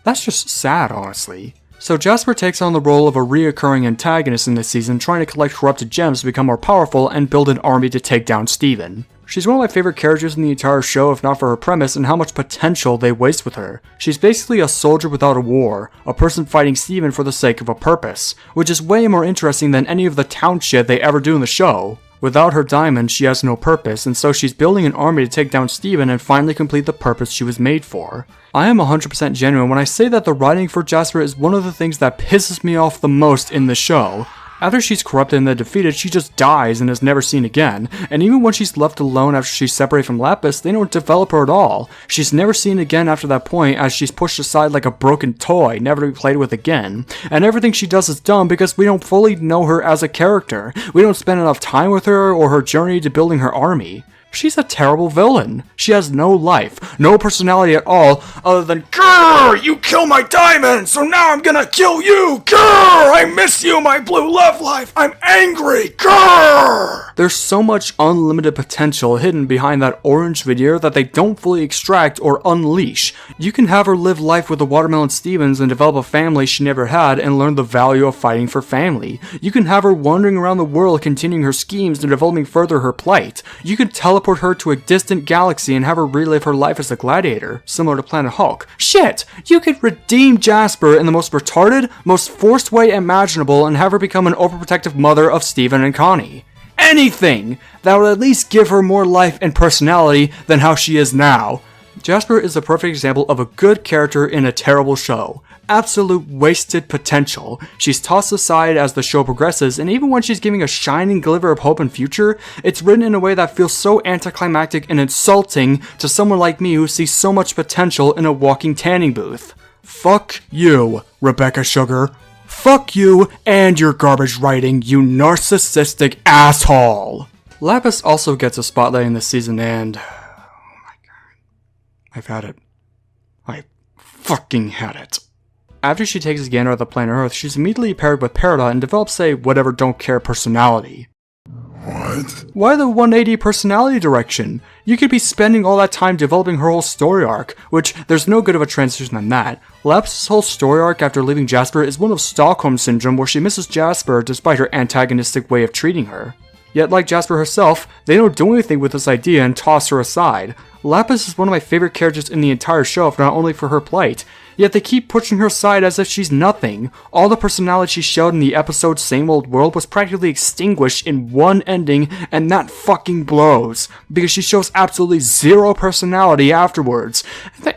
That's just sad, honestly. So Jasper takes on the role of a reoccurring antagonist in this season, trying to collect corrupted gems to become more powerful and build an army to take down Steven. She's one of my favorite characters in the entire show, if not for her premise and how much potential they waste with her. She's basically a soldier without a war, a person fighting Steven for the sake of a purpose, which is way more interesting than any of the town shit they ever do in the show. Without her diamond, she has no purpose, and so she's building an army to take down Steven and finally complete the purpose she was made for. I am 100% genuine when I say that the writing for Jasper is one of the things that pisses me off the most in the show. After she's corrupted and then defeated, she just dies and is never seen again, and even when she's left alone after she's separated from Lapis, they don't develop her at all. She's never seen again after that point, as she's pushed aside like a broken toy, never to be played with again. And everything she does is dumb because we don't fully know her as a character. We don't spend enough time with her or her journey to building her army. She's a terrible villain. She has no life, no personality at all, other than, "Grrr, you kill my diamond, so now I'm gonna kill you! Grrr, I miss you, my blue love life! I'm angry! Grrr!" There's so much unlimited potential hidden behind that orange veneer that they don't fully extract or unleash. You can have her live life with the Watermelon Stevens and develop a family she never had and learn the value of fighting for family. You can have her wandering around the world continuing her schemes and developing further her plight. You can teleport her to a distant galaxy and have her relive her life as a gladiator, similar to Planet Hulk. Shit! You could redeem Jasper in the most retarded, most forced way imaginable and have her become an overprotective mother of Steven and Connie. Anything that would at least give her more life and personality than how she is now. Jasper is the perfect example of a good character in a terrible show. Absolute wasted potential. She's tossed aside as the show progresses, and even when she's giving a shining glimmer of hope and future, it's written in a way that feels so anticlimactic and insulting to someone like me who sees so much potential in a walking tanning booth. Fuck you, Rebecca Sugar. Fuck you and your garbage writing, you narcissistic asshole. Lapis also gets a spotlight in this season, and oh my god, I've had it. I fucking had it. After she takes a gander at the planet Earth, she's immediately paired with Peridot and develops a whatever don't care personality. What? Why the 180 personality direction? You could be spending all that time developing her whole story arc, which there's no good of a transition than that. Lapis' whole story arc after leaving Jasper is one of Stockholm Syndrome, where she misses Jasper despite her antagonistic way of treating her. Yet like Jasper herself, they don't do anything with this idea and toss her aside. Lapis is one of my favorite characters in the entire show, if not only for her plight. Yet they keep pushing her aside as if she's nothing. All the personality she showed in the episode Same Old World was practically extinguished in one ending, and that fucking blows. Because she shows absolutely zero personality afterwards.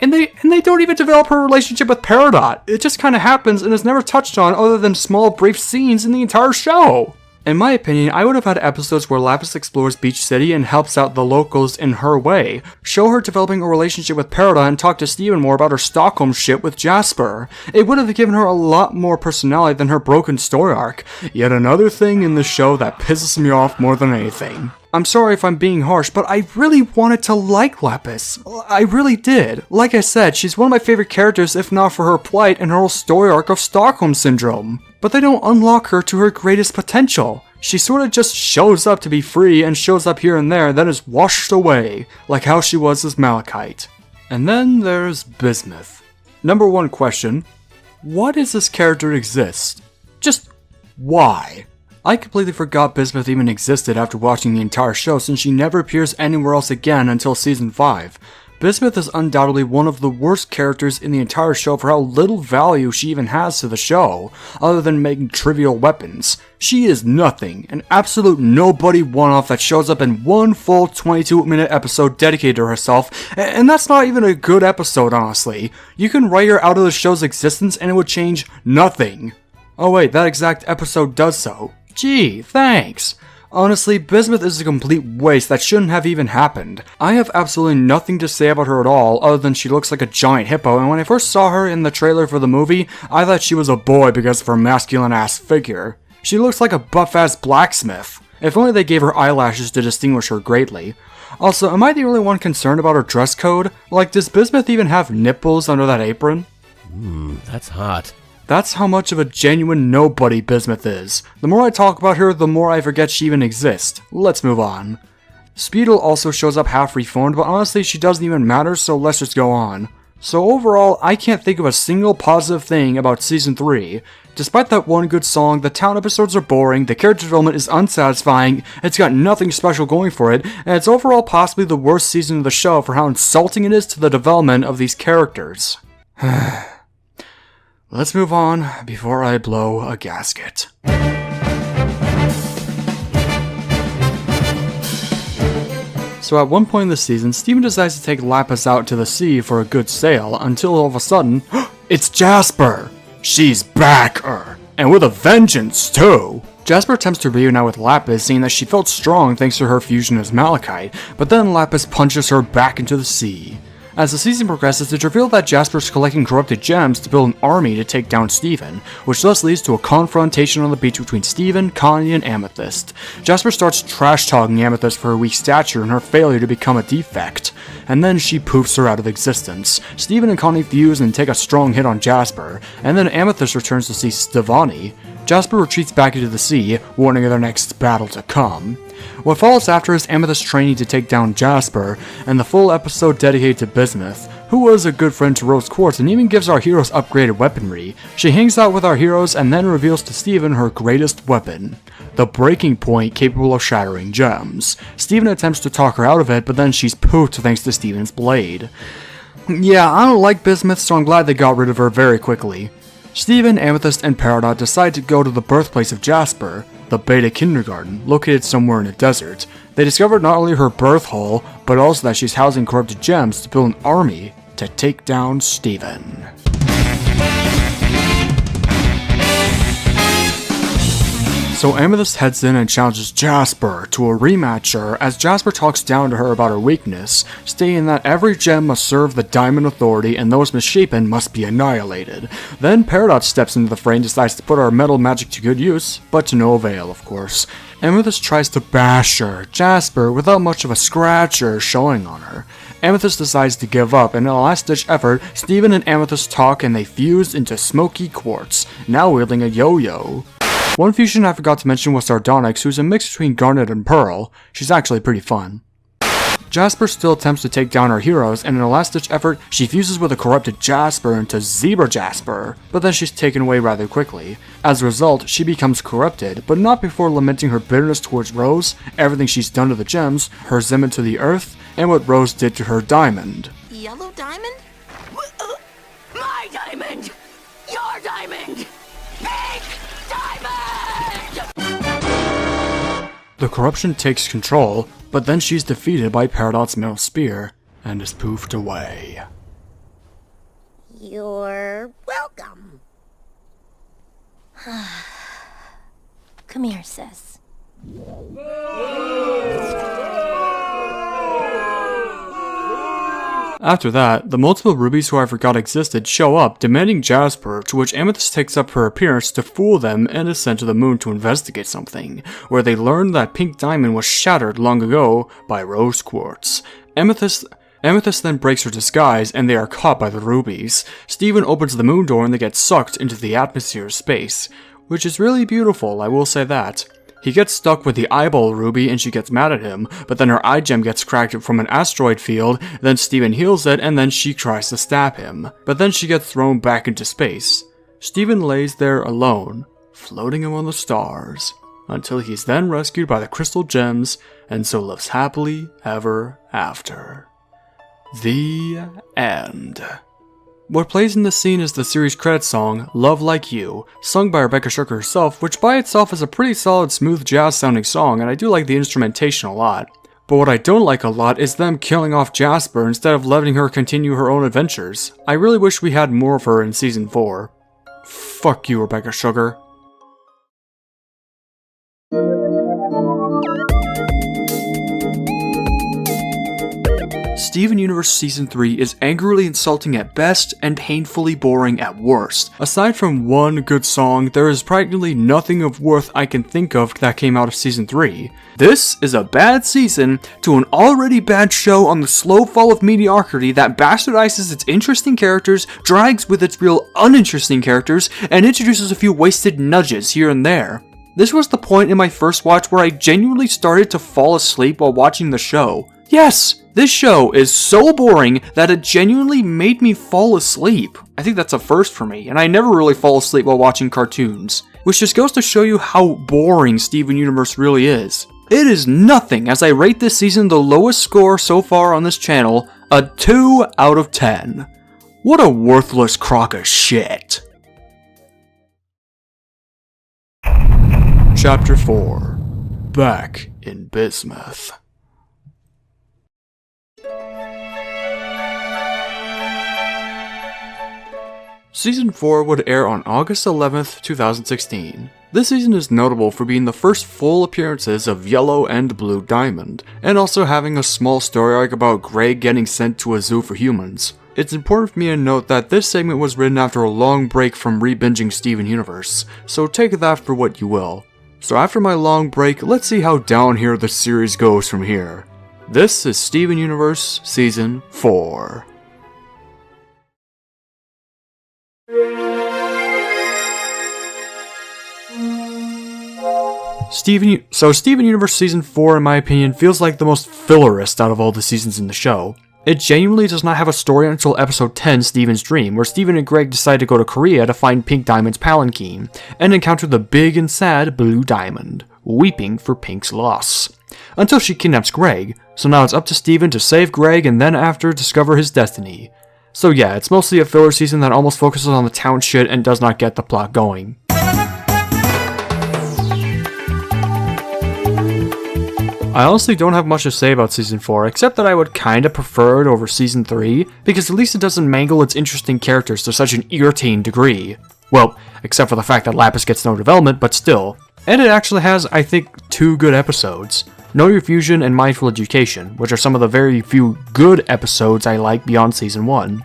And they don't even develop her relationship with Peridot. It just kinda happens and is never touched on other than small brief scenes in the entire show. In my opinion, I would have had episodes where Lapis explores Beach City and helps out the locals in her way, show her developing a relationship with Peridot and talk to Steven more about her Stockholm shit with Jasper. It would have given her a lot more personality than her broken story arc. Yet another thing in the show that pisses me off more than anything. I'm sorry if I'm being harsh, but I really wanted to like Lapis. I really did. Like I said, she's one of my favorite characters if not for her plight and her whole story arc of Stockholm Syndrome. But they don't unlock her to her greatest potential. She sort of just shows up to be free and shows up here and there, then is washed away, like how she was as Malachite. And then there's Bizmuth. Number one question, why does this character exist? Just why? I completely forgot Bizmuth even existed after watching the entire show, since she never appears anywhere else again until season 5. Bismuth is undoubtedly one of the worst characters in the entire show for how little value she even has to the show, other than making trivial weapons. She is nothing, an absolute nobody one-off that shows up in one full 22-minute episode dedicated to herself, and that's not even a good episode, honestly. You can write her out of the show's existence and it would change nothing. Oh wait, that exact episode does so. Gee, thanks. Honestly, Bizmuth is a complete waste that shouldn't have even happened. I have absolutely nothing to say about her at all, other than she looks like a giant hippo, and when I first saw her in the trailer for the movie, I thought she was a boy because of her masculine-ass figure. She looks like a buff-ass blacksmith. If only they gave her eyelashes to distinguish her greatly. Also, am I the only one concerned about her dress code? Like, does Bizmuth even have nipples under that apron? That's hot. That's how much of a genuine nobody Bizmuth is. The more I talk about her, the more I forget she even exists. Let's move on. Speedle also shows up half reformed, but honestly she doesn't even matter, so let's just go on. So overall, I can't think of a single positive thing about Season 3. Despite that one good song, the town episodes are boring, the character development is unsatisfying, it's got nothing special going for it, and it's overall possibly the worst season of the show for how insulting it is to the development of these characters. Let's move on before I blow a gasket. So at one point in the season, Steven decides to take Lapis out to the sea for a good sail, until all of a sudden, it's Jasper! She's back, and with a vengeance, too! Jasper attempts to reunite with Lapis, saying that she felt strong thanks to her fusion as Malachite, but then Lapis punches her back into the sea. As the season progresses, it's revealed that Jasper's collecting corrupted gems to build an army to take down Steven, which thus leads to a confrontation on the beach between Steven, Connie, and Amethyst. Jasper starts trash-talking Amethyst for her weak stature and her failure to become a defect, and then she poofs her out of existence. Steven and Connie fuse and take a strong hit on Jasper, and then Amethyst returns to see Stevani. Jasper retreats back into the sea, warning of their next battle to come. What follows after is Amethyst training to take down Jasper, and the full episode dedicated to Bizmuth, who was a good friend to Rose Quartz and even gives our heroes upgraded weaponry. She hangs out with our heroes and then reveals to Steven her greatest weapon, the breaking point capable of shattering gems. Steven attempts to talk her out of it, but then she's poofed thanks to Steven's blade. Yeah, I don't like Bizmuth, so I'm glad they got rid of her very quickly. Steven, Amethyst, and Peridot decide to go to the birthplace of Jasper, the Beta Kindergarten, located somewhere in a desert. They discovered not only her birth hole, but also that she's housing corrupted gems to build an army to take down Steven. So Amethyst heads in and challenges Jasper to a rematcher as Jasper talks down to her about her weakness, stating that every gem must serve the Diamond Authority and those misshapen must be annihilated. Then Peridot steps into the fray and decides to put our metal magic to good use, but to no avail, of course. Amethyst tries to bash her, Jasper, without much of a scratcher showing on her. Amethyst decides to give up, and in a last-ditch effort, Steven and Amethyst talk and they fuse into Smoky Quartz, now wielding a yo-yo. One fusion I forgot to mention was Sardonyx, who's a mix between Garnet and Pearl. She's actually pretty fun. Jasper still attempts to take down our heroes, and in a last-ditch effort, she fuses with a corrupted Jasper into Zebra Jasper, but then she's taken away rather quickly. As a result, she becomes corrupted, but not before lamenting her bitterness towards Rose, everything she's done to the gems, her Zemin to the earth, and what Rose did to her diamond. Yellow diamond? My diamond! Your diamond! Pink diamond! The corruption takes control, but then she's defeated by Peridot's metal spear, and is poofed away. You're welcome. Come here, sis. After that, the multiple rubies who I forgot existed show up, demanding Jasper, to which Amethyst takes up her appearance to fool them and is sent to the moon to investigate something, where they learn that Pink Diamond was shattered long ago by Rose Quartz. Amethyst then breaks her disguise and they are caught by the rubies. Steven opens the moon door and they get sucked into the atmosphere of space, which is really beautiful, I will say that. He gets stuck with the eyeball ruby and she gets mad at him, but then her eye gem gets cracked from an asteroid field, then Steven heals it and then she tries to stab him, but then she gets thrown back into space. Steven lays there alone, floating among the stars, until he's then rescued by the crystal gems and so lives happily ever after. The end. What plays in this scene is the series credits song, Love Like You, sung by Rebecca Sugar herself, which by itself is a pretty solid smooth jazz sounding song and I do like the instrumentation a lot. But what I don't like a lot is them killing off Jasper instead of letting her continue her own adventures. I really wish we had more of her in season 4. Fuck you, Rebecca Sugar. Steven Universe Season 3 is angrily insulting at best and painfully boring at worst. Aside from one good song, there is practically nothing of worth I can think of that came out of Season 3. This is a bad season to an already bad show on the slow fall of mediocrity that bastardizes its interesting characters, drags with its real uninteresting characters, and introduces a few wasted nudges here and there. This was the point in my first watch where I genuinely started to fall asleep while watching the show. Yes, this show is so boring that it genuinely made me fall asleep. I think that's a first for me, and I never really fall asleep while watching cartoons, which just goes to show you how boring Steven Universe really is. It is nothing, as I rate this season the lowest score so far on this channel, a 2 out of 10. What a worthless crock of shit. Chapter 4. Back in Bizmuth. Season 4 would air on August 11th, 2016. This season is notable for being the first full appearances of Yellow and Blue Diamond, and also having a small story arc about Greg getting sent to a zoo for humans. It's important for me to note that this segment was written after a long break from re-binging Steven Universe, so take that for what you will. So after my long break, let's see how down here the series goes from here. This is Steven Universe Season 4. Steven Universe Season 4, in my opinion, feels like the most fillerist out of all the seasons in the show. It genuinely does not have a story until episode 10, Steven's Dream, where Steven and Greg decide to go to Korea to find Pink Diamond's palanquin, and encounter the big and sad Blue Diamond, weeping for Pink's loss. Until she kidnaps Greg, so now it's up to Steven to save Greg and then after discover his destiny. So yeah, it's mostly a filler season that almost focuses on the town shit and does not get the plot going. I honestly don't have much to say about Season 4, except that I would kinda prefer it over Season 3, because at least it doesn't mangle its interesting characters to such an irritating degree. Well, except for the fact that Lapis gets no development, but still. And it actually has, I think, 2 good episodes. Know Your Fusion and Mindful Education, which are some of the very few good episodes I like beyond Season 1.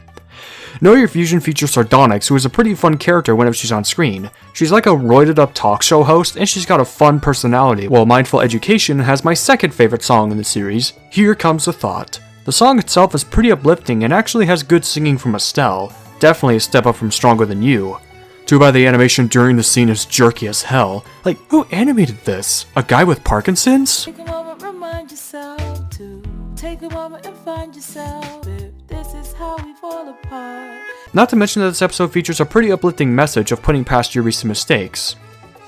Know Your Fusion features Sardonyx, who is a pretty fun character whenever she's on screen. She's like a roided up talk show host, and she's got a fun personality, while Mindful Education has my second favorite song in the series, Here Comes a Thought. The song itself is pretty uplifting and actually has good singing from Estelle, definitely a step up from Stronger Than You. Too bad the animation during the scene is jerky as hell. Like, who animated this? A guy with Parkinson's? Take a moment, remind yourself to take a moment and find yourself. If this is how we fall apart. Not to mention that this episode features a pretty uplifting message of putting past your recent mistakes.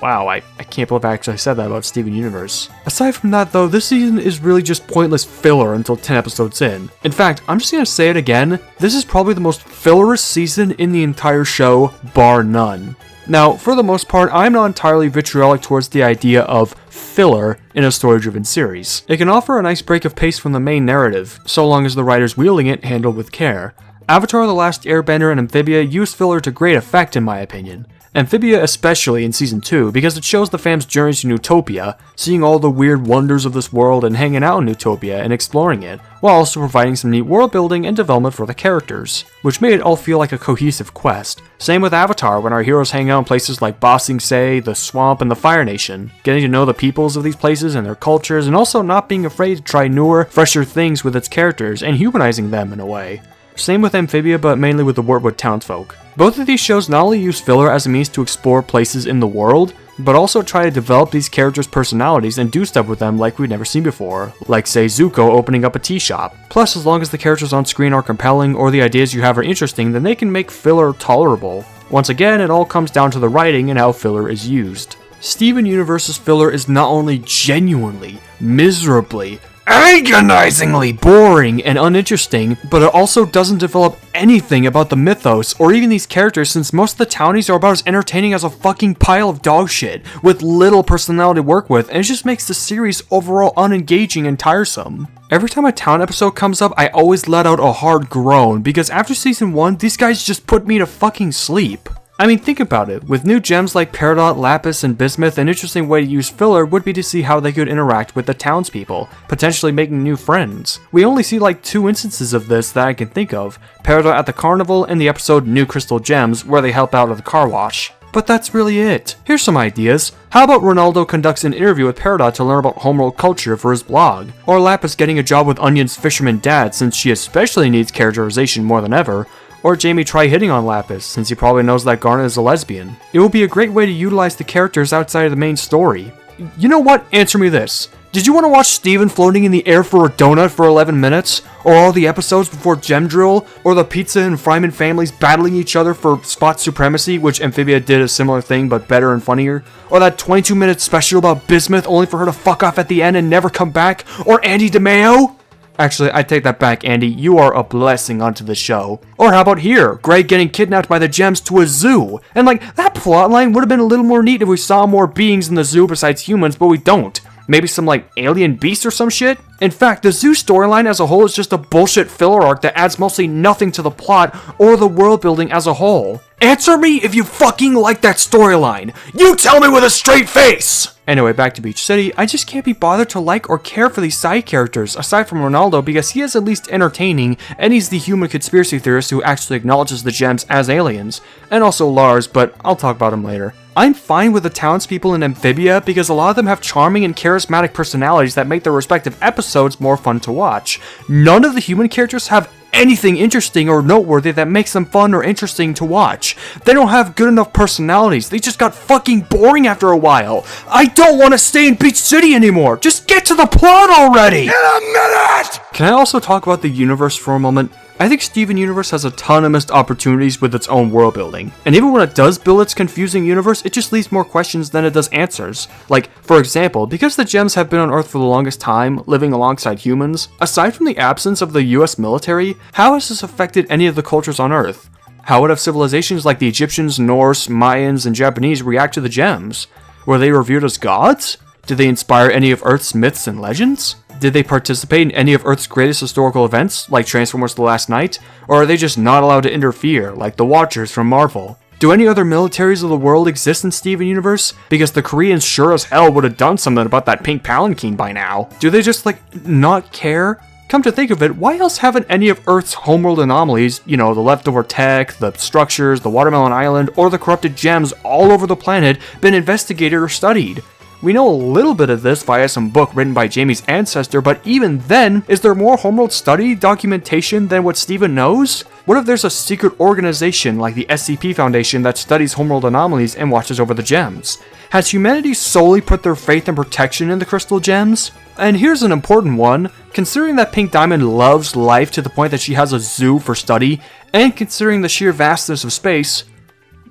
Wow, I can't believe I actually said that about Steven Universe. Aside from that though, this season is really just pointless filler until 10 episodes in. In fact, I'm just gonna say it again, this is probably the most fillerist season in the entire show, bar none. Now, for the most part, I'm not entirely vitriolic towards the idea of filler in a story-driven series. It can offer a nice break of pace from the main narrative, so long as the writers wielding it handle with care. Avatar: The Last Airbender and Amphibia use filler to great effect in my opinion. Amphibia especially in Season 2 because it shows the fam's journey to Newtopia, seeing all the weird wonders of this world and hanging out in Newtopia and exploring it, while also providing some neat world building and development for the characters, which made it all feel like a cohesive quest. Same with Avatar when our heroes hang out in places like Ba Sing Se, the Swamp, and the Fire Nation, getting to know the peoples of these places and their cultures, and also not being afraid to try newer, fresher things with its characters and humanizing them in a way. Same with Amphibia, but mainly with the Wartwood townsfolk. Both of these shows not only use filler as a means to explore places in the world, but also try to develop these characters' personalities and do stuff with them like we've never seen before, like say Zuko opening up a tea shop. Plus, as long as the characters on screen are compelling or the ideas you have are interesting, then they can make filler tolerable. Once again, it all comes down to the writing and how filler is used. Steven Universe's filler is not only genuinely, miserably, agonizingly boring and uninteresting, but it also doesn't develop anything about the mythos or even these characters, since most of the townies are about as entertaining as a fucking pile of dog shit with little personality to work with, and it just makes the series overall unengaging and tiresome. Every time a town episode comes up, I always let out a hard groan, because after Season 1, these guys just put me to fucking sleep. I mean, think about it. With new gems like Peridot, Lapis, and Bizmuth, an interesting way to use filler would be to see how they could interact with the townspeople, potentially making new friends. We only see like 2 instances of this that I can think of, Peridot at the carnival and the episode New Crystal Gems, where they help out at the car wash. But that's really it. Here's some ideas. How about Ronaldo conducts an interview with Peridot to learn about homeworld culture for his blog? Or Lapis getting a job with Onion's fisherman dad since she especially needs characterization more than ever? Or Jamie try hitting on Lapis, since he probably knows that Garnet is a lesbian. It would be a great way to utilize the characters outside of the main story. You know what? Answer me this. Did you want to watch Steven floating in the air for a donut for 11 minutes? Or all the episodes before Gem Drill? Or the Pizza and Fryman families battling each other for spot supremacy, which Amphibia did a similar thing but better and funnier? Or that 22-minute special about Bizmuth only for her to fuck off at the end and never come back? Or Andy DeMeo? Actually, I take that back, Andy. You are a blessing onto the show. Or how about here? Greg getting kidnapped by the gems to a zoo. And like, that plotline would have been a little more neat if we saw more beings in the zoo besides humans, but we don't. Maybe some like alien beast or some shit? In fact, the zoo storyline as a whole is just a bullshit filler arc that adds mostly nothing to the plot or the world building as a whole. Answer me if you fucking like that storyline! You tell me with a straight face! Anyway, back to Beach City, I just can't be bothered to like or care for these side characters, aside from Ronaldo, because he is at least entertaining, and he's the human conspiracy theorist who actually acknowledges the gems as aliens. And also Lars, but I'll talk about him later. I'm fine with the townspeople in Amphibia because a lot of them have charming and charismatic personalities that make their respective episodes more fun to watch. None of the human characters have anything interesting or noteworthy that makes them fun or interesting to watch. They don't have good enough personalities. They just got fucking boring after a while. I don't want to stay in Beach City anymore. Just get to the plot already! In a minute! Can I also talk about the universe for a moment? I think Steven Universe has a ton of missed opportunities with its own world building, and even when it does build its confusing universe, it just leaves more questions than it does answers. Like, for example, because the gems have been on Earth for the longest time, living alongside humans, aside from the absence of the US military, how has this affected any of the cultures on Earth? How would have civilizations like the Egyptians, Norse, Mayans, and Japanese react to the gems? Were they revered as gods? Did they inspire any of Earth's myths and legends? Did they participate in any of Earth's greatest historical events, like Transformers The Last Night? Or are they just not allowed to interfere, like the Watchers from Marvel? Do any other militaries of the world exist in Steven Universe? Because the Koreans sure as hell would have done something about that pink palanquin by now. Do they just, not care? Come to think of it, why else haven't any of Earth's homeworld anomalies, the leftover tech, the structures, the watermelon island, or the corrupted gems all over the planet been investigated or studied? We know a little bit of this via some book written by Jamie's ancestor, but even then, is there more homeworld study documentation than what Steven knows? What if there's a secret organization like the SCP Foundation that studies homeworld anomalies and watches over the gems? Has humanity solely put their faith and protection in the crystal gems? And here's an important one. Considering that Pink Diamond loves life to the point that she has a zoo for study, and considering the sheer vastness of space,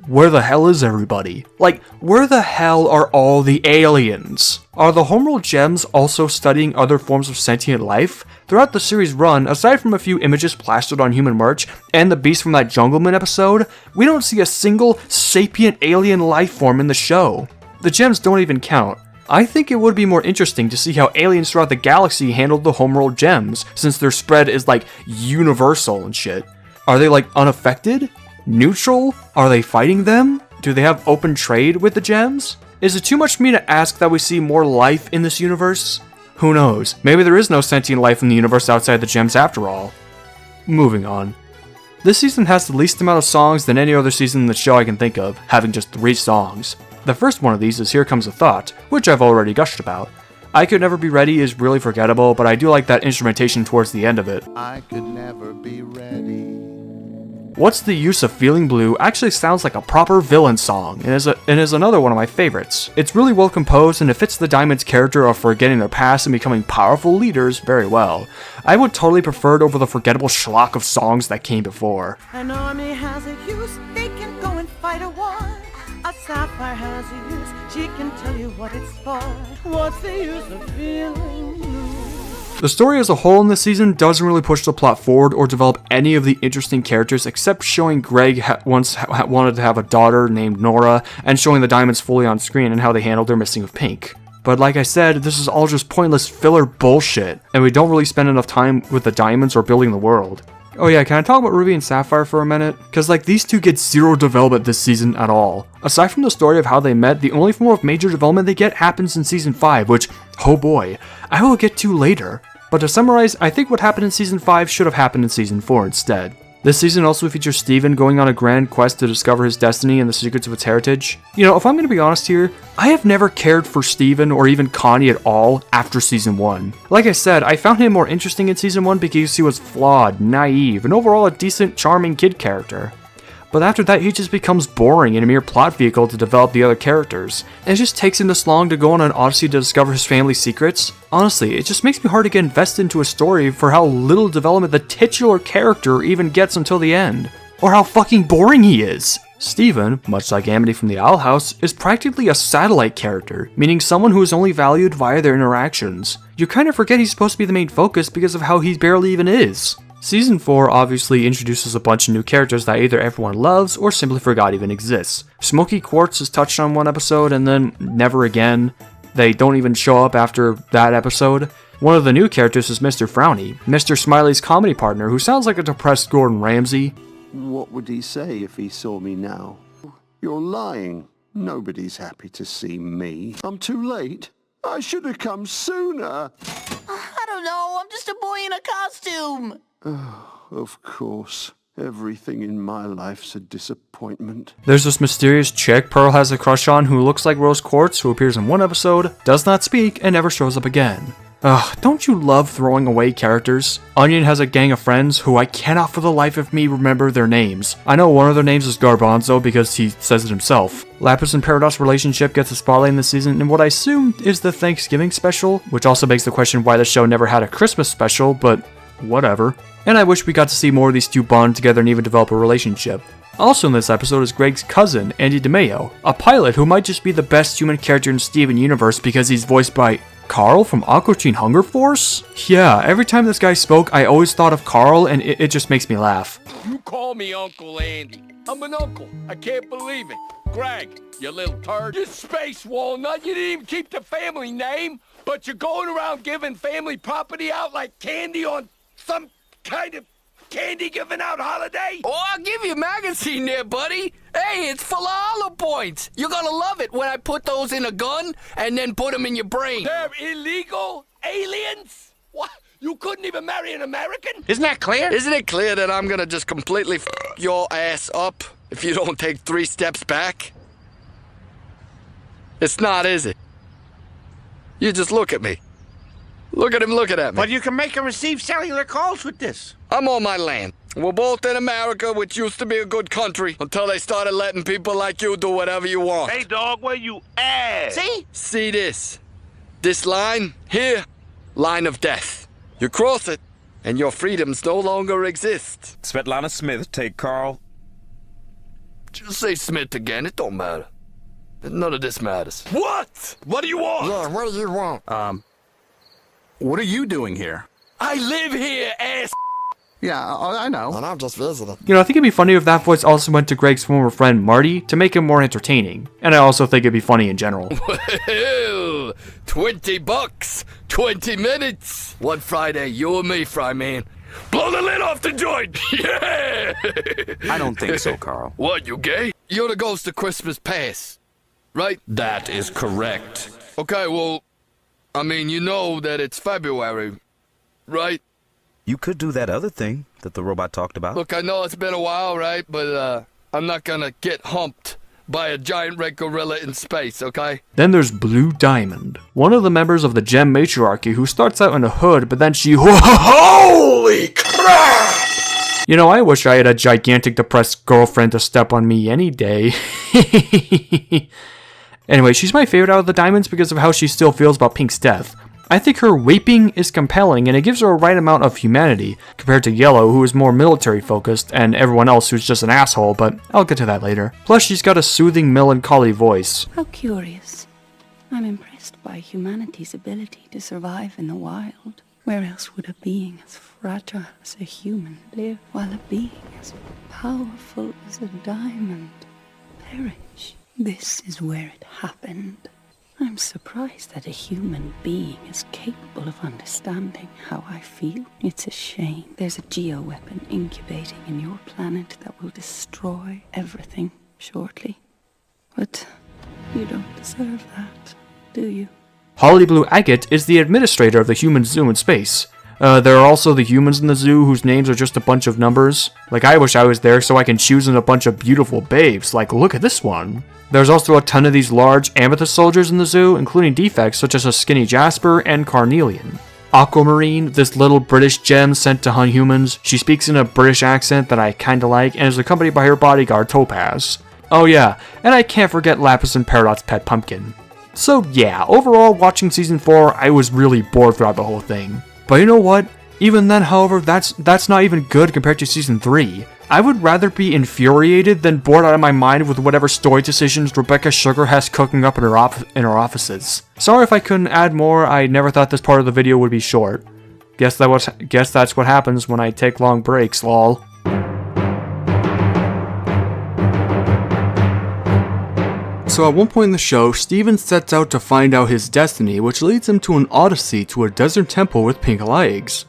where the hell is everybody? Where the hell are all the aliens? Are the homeworld gems also studying other forms of sentient life? Throughout the series run, aside from a few images plastered on human merch, and the beast from that Jungleman episode, we don't see a single sapient alien life form in the show. The gems don't even count. I think it would be more interesting to see how aliens throughout the galaxy handled the homeworld gems, since their spread is universal and shit. Are they unaffected? Neutral? Are they fighting them? Do they have open trade with the gems? Is it too much for me to ask that we see more life in this universe? Who knows? Maybe there is no sentient life in the universe outside the gems after all. Moving on. This season has the least amount of songs than any other season in the show I can think of, having just 3 songs. The first one of these is Here Comes a Thought, which I've already gushed about. I Could Never Be Ready is really forgettable, but I do like that instrumentation towards the end of it. I could never be ready. What's the Use of Feeling Blue actually sounds like a proper villain song, and is another one of my favorites. It's really well composed, and it fits the Diamond's character of forgetting their past and becoming powerful leaders very well. I would totally prefer it over the forgettable schlock of songs that came before. An army has a use, they can go and fight a war. A sapphire has a use, she can tell you what it's for. What's the use of feeling blue? The story as a whole in this season doesn't really push the plot forward or develop any of the interesting characters except showing Greg once wanted to have a daughter named Nora and showing the Diamonds fully on screen and how they handled their missing of Pink. But like I said, this is all just pointless filler bullshit, and we don't really spend enough time with the Diamonds or building the world. Oh yeah, can I talk about Ruby and Sapphire for a minute? Because like these two get zero development this season at all. Aside from the story of how they met, the only form of major development they get happens in season 5, which, oh boy, I will get to later. But to summarize, I think what happened in season 5 should have happened in season 4 instead. This season also features Steven going on a grand quest to discover his destiny and the secrets of its heritage. You know, if I'm going to be honest here, I have never cared for Steven or even Connie at all after season 1. Like I said, I found him more interesting in season 1 because he was flawed, naive, and overall a decent, charming kid character. But after that, he just becomes boring and a mere plot vehicle to develop the other characters. And it just takes him this long to go on an odyssey to discover his family's secrets. Honestly, it just makes me hard to get invested into a story for how little development the titular character even gets until the end. Or how fucking boring he is. Steven, much like Amity from the Owl House, is practically a satellite character, meaning someone who is only valued via their interactions. You kind of forget he's supposed to be the main focus because of how he barely even is. Season 4 obviously introduces a bunch of new characters that either everyone loves or simply forgot even exists. Smoky Quartz is touched on one episode and then never again. They don't even show up after that episode. One of the new characters is Mr. Frowny, Mr. Smiley's comedy partner who sounds like a depressed Gordon Ramsay. What would he say if he saw me now? You're lying. Nobody's happy to see me. I'm too late. I should have come sooner. I don't know, I'm just a boy in a costume. Of course. Everything in my life's a disappointment. There's this mysterious chick Pearl has a crush on who looks like Rose Quartz, who appears in one episode, does not speak, and never shows up again. Ugh, don't you love throwing away characters? Onion has a gang of friends who I cannot for the life of me remember their names. I know one of their names is Garbanzo because he says it himself. Lapis and Paradox relationship gets a spotlight in this season in what I assume is the Thanksgiving special, which also begs the question why the show never had a Christmas special, but whatever. And I wish we got to see more of these two bond together and even develop a relationship. Also in this episode is Greg's cousin, Andy DeMeo, a pilot who might just be the best human character in Steven Universe because he's voiced by Carl from Aqua Teen Hunger Force? Yeah, every time this guy spoke, I always thought of Carl, and it just makes me laugh. You call me Uncle Andy. I'm an uncle. I can't believe it. Greg, you little turd. You space walnut. You didn't even keep the family name, but you're going around giving family property out like candy on some kind of candy giving out holiday? Oh, I'll give you a magazine there, buddy. Hey, it's full of hollow points. You're gonna love it when I put those in a gun and then put them in your brain. They're illegal aliens? What? You couldn't even marry an American? Isn't that clear? Isn't it clear that I'm gonna just completely f your ass up if you don't take 3 steps back? It's not, is it? You just look at me. Look at him looking at me. But you can make and receive cellular calls with this. I'm on my land. We're both in America, which used to be a good country, until they started letting people like you do whatever you want. Hey, dog, where you at? See? See this? This line here, line of death. You cross it, and your freedoms no longer exist. Svetlana Smith, take Carl. Just say Smith again, it don't matter. None of this matters. What? What do you want? Yeah, what do you want? What are you doing here? I live here, ass. Yeah, I know. And I'm just visiting. You know, I think it'd be funny if that voice also went to Greg's former friend Marty to make him more entertaining. And I also think it'd be funny in general. Well, $20, 20 minutes. One Friday, you and me, Fry Man. Blow the lid off the joint! Yeah! I don't think so, Carl. What, you gay? You're the ghost of Christmas past, right? That is correct. Okay, well, I mean, you know that it's February, right? You could do that other thing that the robot talked about. Look, I know it's been a while, right? But, I'm not gonna get humped by a giant red gorilla in space, okay? Then there's Blue Diamond, one of the members of the Gem Matriarchy who starts out in a hood, but then she HOLY CRAP! You know, I wish I had a gigantic depressed girlfriend to step on me any day. Anyway, she's my favorite out of the Diamonds because of how she still feels about Pink's death. I think her weeping is compelling, and it gives her a right amount of humanity, compared to Yellow, who is more military-focused, and everyone else who's just an asshole, but I'll get to that later. Plus, she's got a soothing, melancholy voice. How curious. I'm impressed by humanity's ability to survive in the wild. Where else would a being as fragile as a human live, while a being as powerful as a diamond perish? This is where it happened. I'm surprised that a human being is capable of understanding how I feel. It's a shame. There's a geoweapon incubating in your planet that will destroy everything shortly. But you don't deserve that, do you? Holly Blue Agate is the administrator of the human zoo in space. There are also the humans in the zoo whose names are just a bunch of numbers. Like, I wish I was there so I can choose in a bunch of beautiful babes, like, look at this one. There's also a ton of these large amethyst soldiers in the zoo, including defects such as a skinny Jasper and Carnelian. Aquamarine, this little British gem sent to hunt humans. She speaks in a British accent that I kinda like, and is accompanied by her bodyguard Topaz. Oh yeah, and I can't forget Lapis and Peridot's pet pumpkin. So yeah, overall, watching Season 4, I was really bored throughout the whole thing. But you know what? Even then, however, that's not even good compared to Season 3. I would rather be infuriated than bored out of my mind with whatever story decisions Rebecca Sugar has cooking up in her offices. Sorry if I couldn't add more, I never thought this part of the video would be short. Guess that's what happens when I take long breaks, lol. So at one point in the show, Steven sets out to find out his destiny, which leads him to an odyssey to a desert temple with pink legs.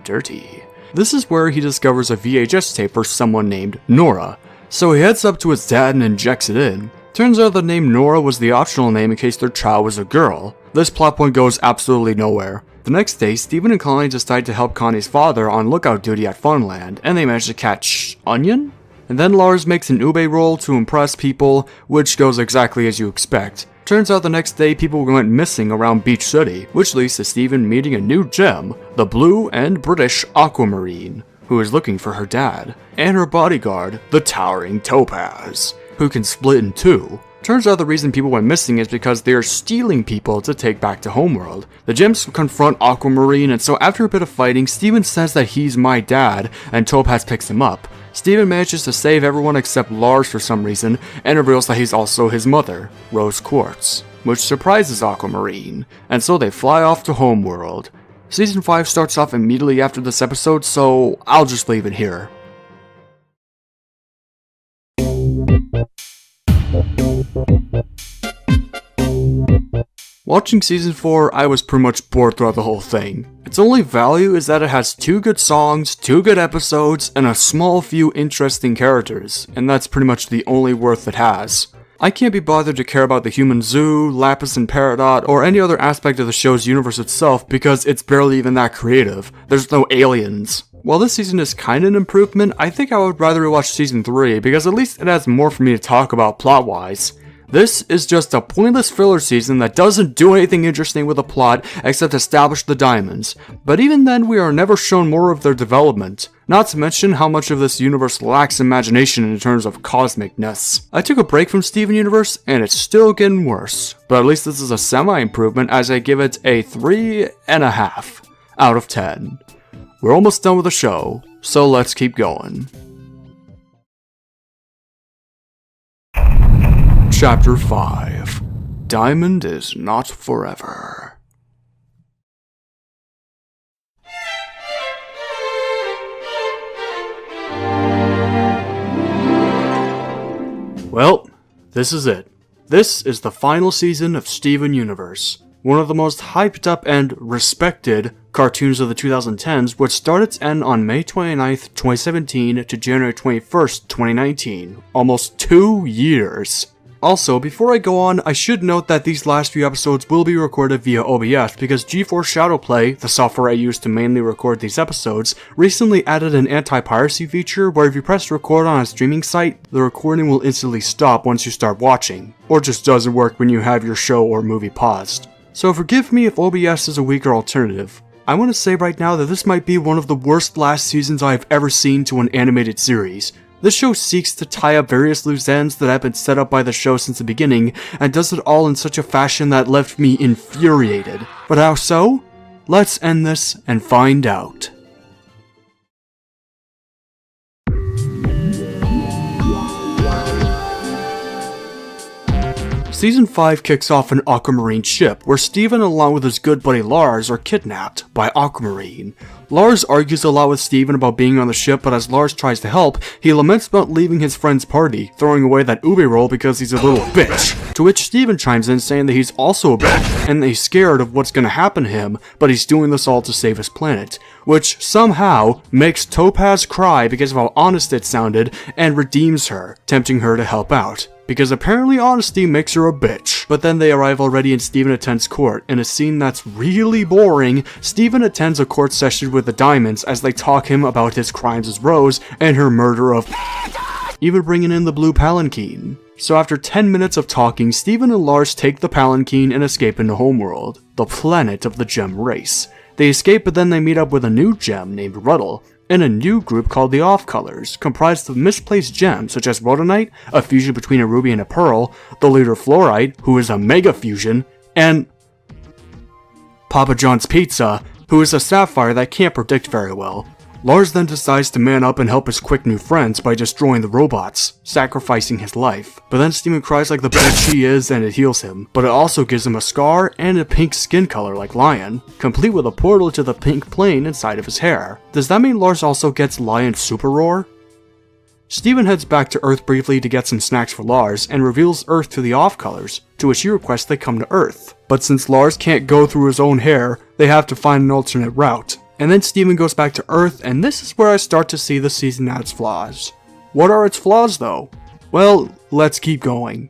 Dirty. This is where he discovers a VHS tape for someone named Nora, so he heads up to his dad and injects it in. Turns out the name Nora was the optional name in case their child was a girl. This plot point goes absolutely nowhere. The next day, Steven and Connie decide to help Connie's father on lookout duty at Funland, and they manage to catch Onion? And then Lars makes an ube roll to impress people, which goes exactly as you expect. Turns out the next day people went missing around Beach City, which leads to Steven meeting a new gem, the blue and British Aquamarine, who is looking for her dad, and her bodyguard, the towering Topaz, who can split in two. Turns out the reason people went missing is because they are stealing people to take back to Homeworld. The gems confront Aquamarine, and so after a bit of fighting, Steven says that he's my dad, and Topaz picks him up. Steven manages to save everyone except Lars for some reason, and reveals that he's also his mother, Rose Quartz, which surprises Aquamarine, and so they fly off to Homeworld. Season 5 starts off immediately after this episode, so I'll just leave it here. Watching Season 4, I was pretty much bored throughout the whole thing. Its only value is that it has 2 good songs, 2 good episodes, and a small few interesting characters, and that's pretty much the only worth it has. I can't be bothered to care about the human zoo, Lapis and Peridot, or any other aspect of the show's universe itself because it's barely even that creative. There's no aliens. While this season is kinda an improvement, I think I would rather rewatch Season 3 because at least it has more for me to talk about plot-wise. This is just a pointless filler season that doesn't do anything interesting with the plot except establish the diamonds, but even then we are never shown more of their development, not to mention how much of this universe lacks imagination in terms of cosmicness. I took a break from Steven Universe and it's still getting worse, but at least this is a semi-improvement as I give it a 3.5 out of 10. We're almost done with the show, so let's keep going. Chapter 5. Diamond is not forever. Well, this is it. This is the final season of Steven Universe, one of the most hyped up and respected cartoons of the 2010s, which started its end on May 29th, 2017 to January 21st, 2019. Almost 2 years. Also, before I go on, I should note that these last few episodes will be recorded via OBS because GeForce Shadowplay, the software I use to mainly record these episodes, recently added an anti-piracy feature where if you press record on a streaming site, the recording will instantly stop once you start watching, or just doesn't work when you have your show or movie paused. So forgive me if OBS is a weaker alternative. I want to say right now that this might be one of the worst last seasons I've ever seen to an animated series. This show seeks to tie up various loose ends that have been set up by the show since the beginning, and does it all in such a fashion that left me infuriated. But how so? Let's end this and find out. Season 5 kicks off an Aquamarine ship, where Steven along with his good buddy Lars are kidnapped by Aquamarine. Lars argues a lot with Steven about being on the ship, but as Lars tries to help, he laments about leaving his friend's party, throwing away that ube roll because he's a little bitch. To which Steven chimes in saying that he's also a bitch, and that he's scared of what's gonna happen to him, but he's doing this all to save his planet. Which somehow makes Topaz cry because of how honest it sounded, and redeems her, tempting her to help out. Because apparently honesty makes her a bitch. But then they arrive already and Steven attends court. In a scene that's really boring, Steven attends a court session with the Diamonds as they talk him about his crimes as Rose and her murder of even bringing in the blue palanquin. So after 10 minutes of talking, Steven and Lars take the palanquin and escape into Homeworld, the planet of the gem race. They escape, but then they meet up with a new gem named Ruddle, in a new group called the Off-Colors, comprised of misplaced gems such as Rhodonite, a fusion between a ruby and a pearl, the leader Fluorite, who is a mega fusion, and Papa John's Pizza, who is a sapphire that can't predict very well. Lars then decides to man up and help his quick new friends by destroying the robots, sacrificing his life. But then Steven cries like the bitch he is and it heals him, but it also gives him a scar and a pink skin color like Lion, complete with a portal to the pink plane inside of his hair. Does that mean Lars also gets Lion Super Roar? Steven heads back to Earth briefly to get some snacks for Lars and reveals Earth to the Off-Colors, to which he requests they come to Earth. But since Lars can't go through his own hair, they have to find an alternate route. And then Steven goes back to Earth, and this is where I start to see the season at its flaws. What are its flaws though? Well, let's keep going.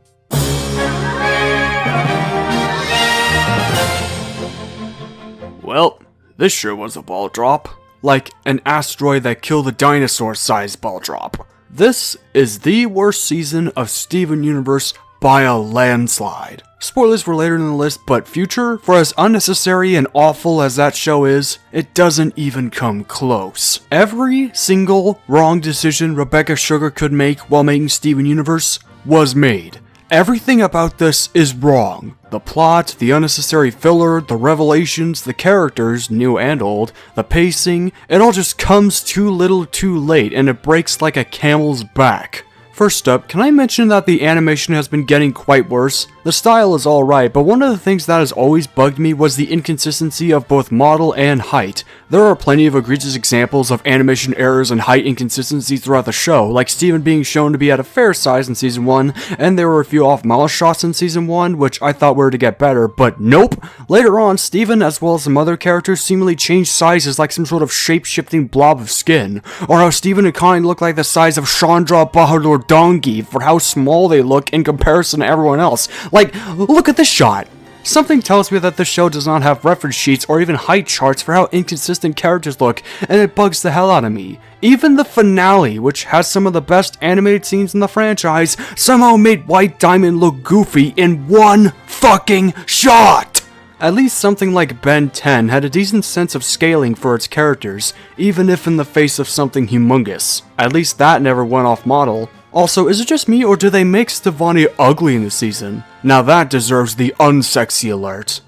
Well, this sure was a ball drop. Like an asteroid that killed a dinosaur-sized ball drop. This is the worst season of Steven Universe by a landslide. Spoilers were later in the list, but future, for as unnecessary and awful as that show is, it doesn't even come close. Every single wrong decision Rebecca Sugar could make while making Steven Universe was made. Everything about this is wrong. The plot, the unnecessary filler, the revelations, the characters, new and old, the pacing, it all just comes too little too late and it breaks like a camel's back. First up, can I mention that the animation has been getting quite worse? The style is alright, but one of the things that has always bugged me was the inconsistency of both model and height. There are plenty of egregious examples of animation errors and height inconsistencies throughout the show, like Steven being shown to be at a fair size in Season 1, and there were a few off-model shots in Season 1, which I thought were to get better, but nope! Later on, Steven, as well as some other characters, seemingly changed sizes like some sort of shape-shifting blob of skin, or how Steven and Connie look like the size of Chandra Bahadur Dongi for how small they look in comparison to everyone else. Like, look at this shot! Something tells me that the show does not have reference sheets or even height charts for how inconsistent characters look, and it bugs the hell out of me. Even the finale, which has some of the best animated scenes in the franchise, somehow made White Diamond look goofy in one fucking shot! At least something like Ben 10 had a decent sense of scaling for its characters, even if in the face of something humongous. At least that never went off model. Also, is it just me, or do they make Stevonnie ugly in the season? Now that deserves the unsexy alert.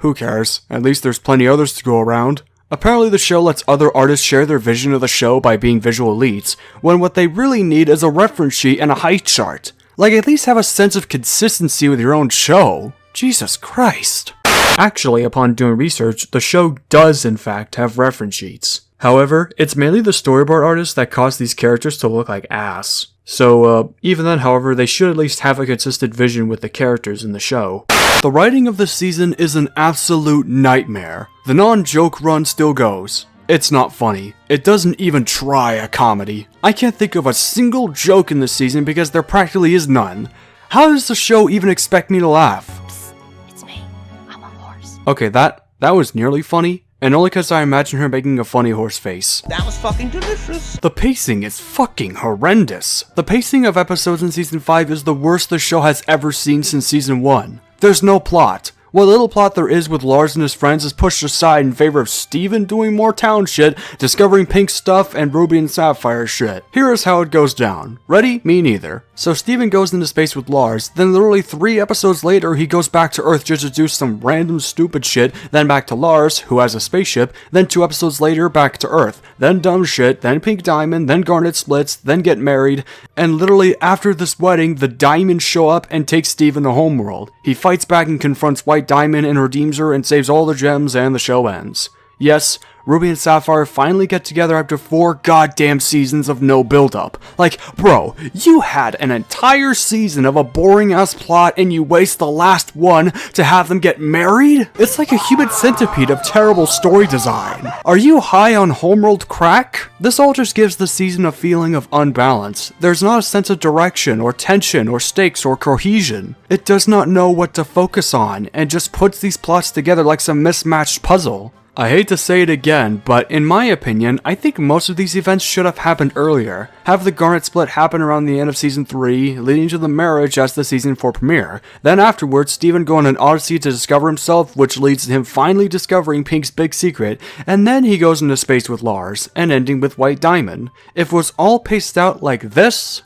Who cares? At least there's plenty others to go around. Apparently the show lets other artists share their vision of the show by being visual elites, when what they really need is a reference sheet and a height chart. Like, at least have a sense of consistency with your own show. Jesus Christ. Actually, upon doing research, the show does in fact have reference sheets. However, it's mainly the storyboard artists that cause these characters to look like ass. So, even then, however, they should at least have a consistent vision with the characters in the show. The writing of this season is an absolute nightmare. The non-joke run still goes. It's not funny. It doesn't even try a comedy. I can't think of a single joke in this season because there practically is none. How does the show even expect me to laugh? Psst, it's me. I'm a horse. Okay, that was nearly funny. And only because I imagine her making a funny horse face. That was fucking delicious. The pacing is fucking horrendous. The pacing of episodes in Season 5 is the worst the show has ever seen since Season 1. There's no plot. What little plot there is with Lars and his friends is pushed aside in favor of Steven doing more town shit, discovering pink stuff, and Ruby and Sapphire shit. Here is how it goes down. Ready? Me neither. So Steven goes into space with Lars, then literally 3 episodes later he goes back to Earth just to do some random stupid shit, then back to Lars, who has a spaceship, then 2 episodes later back to Earth, then dumb shit, then Pink Diamond, then Garnet splits, then get married, and literally after this wedding, the Diamonds show up and take Steven to homeworld. He fights back and confronts White Diamond and redeems her and saves all the gems, and the show ends. Yes, Ruby and Sapphire finally get together after 4 goddamn seasons of no build-up. Like, bro, you had an entire season of a boring-ass plot and you waste the last one to have them get married? It's like a human centipede of terrible story design. Are you high on homeworld crack? This all just gives the season a feeling of unbalance. There's not a sense of direction, or tension, or stakes, or cohesion. It does not know what to focus on, and just puts these plots together like some mismatched puzzle. I hate to say it again, but in my opinion, I think most of these events should have happened earlier. Have the Garnet split happen around the end of Season 3, leading to the marriage as the Season 4 premiere. Then afterwards, Steven go on an odyssey to discover himself, which leads to him finally discovering Pink's big secret, and then he goes into space with Lars, and ending with White Diamond. If it was all paced out like this,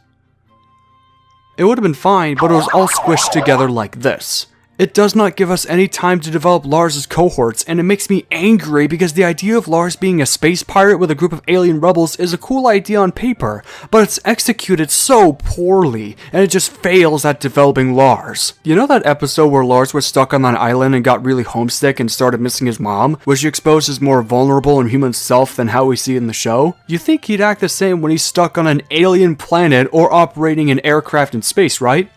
it would have been fine, but it was all squished together like this. It does not give us any time to develop Lars' cohorts, and it makes me angry because the idea of Lars being a space pirate with a group of alien rebels is a cool idea on paper, but it's executed so poorly, and it just fails at developing Lars. You know that episode where Lars was stuck on that island and got really homesick and started missing his mom, which exposed his more vulnerable and human self than how we see in the show? You think he'd act the same when he's stuck on an alien planet or operating an aircraft in space, right?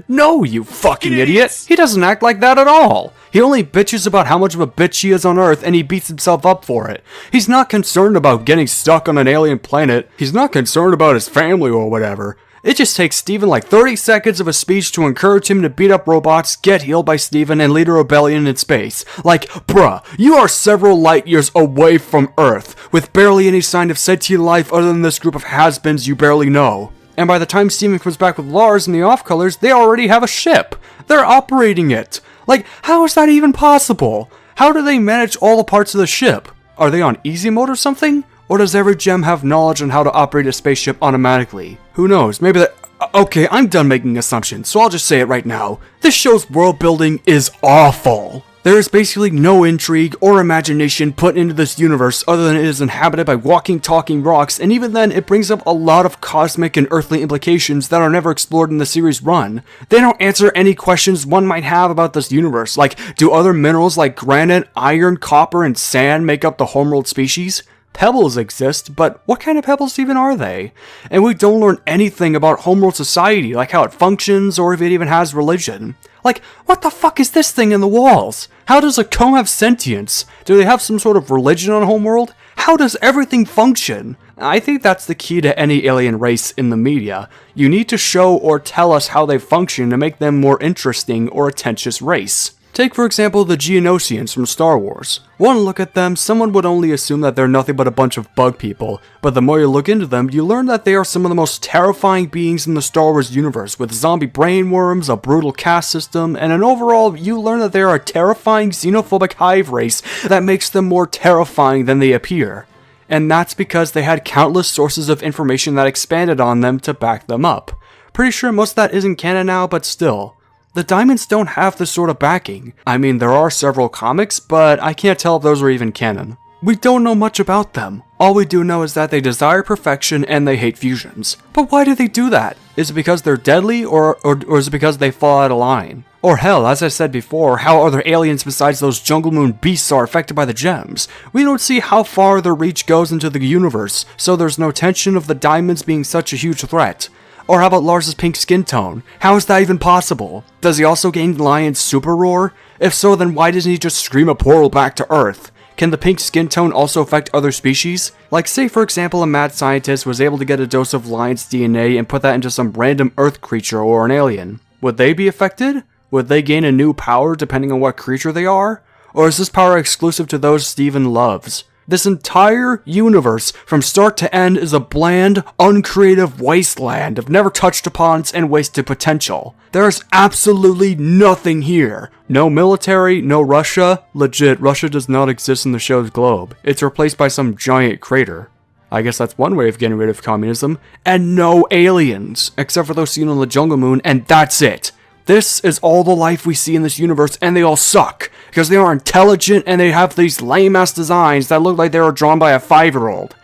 No, you fucking idiot! He doesn't act like that at all. He only bitches about how much of a bitch he is on Earth and he beats himself up for it. He's not concerned about getting stuck on an alien planet. He's not concerned about his family or whatever. It just takes Steven like 30 seconds of a speech to encourage him to beat up robots, get healed by Steven, and lead a rebellion in space. Like, bruh, you are several light years away from Earth, with barely any sign of sentient life other than this group of has-beens you barely know. And by the time Steven comes back with Lars and the off-colors, they already have a ship. They're operating it. Like, how is that even possible? How do they manage all the parts of the ship? Are they on easy mode or something? Or does every gem have knowledge on how to operate a spaceship automatically? Who knows? Maybe that... Okay, I'm done making assumptions, so I'll just say it right now. This show's world building is awful. There is basically no intrigue or imagination put into this universe other than it is inhabited by walking, talking rocks, and even then it brings up a lot of cosmic and earthly implications that are never explored in the series run. They don't answer any questions one might have about this universe, like do other minerals like granite, iron, copper, and sand make up the homeworld species? Pebbles exist, but what kind of pebbles even are they? And we don't learn anything about homeworld society, like how it functions or if it even has religion. Like, what the fuck is this thing in the walls? How does a comb have sentience? Do they have some sort of religion on homeworld? How does everything function? I think that's the key to any alien race in the media. You need to show or tell us how they function to make them more interesting or a pretentious race. Take for example the Geonosians from Star Wars. One look at them, someone would only assume that they're nothing but a bunch of bug people, but the more you look into them, you learn that they are some of the most terrifying beings in the Star Wars universe, with zombie brain worms, a brutal caste system, and overall, you learn that they are a terrifying xenophobic hive race that makes them more terrifying than they appear. And that's because they had countless sources of information that expanded on them to back them up. Pretty sure most of that isn't canon now, but still. The Diamonds don't have this sort of backing. I mean, there are several comics, but I can't tell if those are even canon. We don't know much about them. All we do know is that they desire perfection and they hate fusions. But why do they do that? Is it because they're deadly, or is it because they fall out of line? Or hell, as I said before, how other aliens besides those Jungle Moon beasts are affected by the gems? We don't see how far their reach goes into the universe, so there's no tension of the Diamonds being such a huge threat. Or how about Lars' pink skin tone? How is that even possible? Does he also gain Lion's super roar? If so, then why doesn't he just scream a portal back to Earth? Can the pink skin tone also affect other species? Like say for example a mad scientist was able to get a dose of Lion's DNA and put that into some random Earth creature or an alien. Would they be affected? Would they gain a new power depending on what creature they are? Or is this power exclusive to those Steven loves? This entire universe, from start to end, is a bland, uncreative wasteland of never touched upon and wasted potential. There's absolutely nothing here. No military, no Russia. Legit, Russia does not exist in the show's globe. It's replaced by some giant crater. I guess that's one way of getting rid of communism. And no aliens, except for those seen on the Jungle Moon, and that's it. This is all the life we see in this universe, and they all suck, because they are intelligent and they have these lame-ass designs that look like they were drawn by a 5-year-old.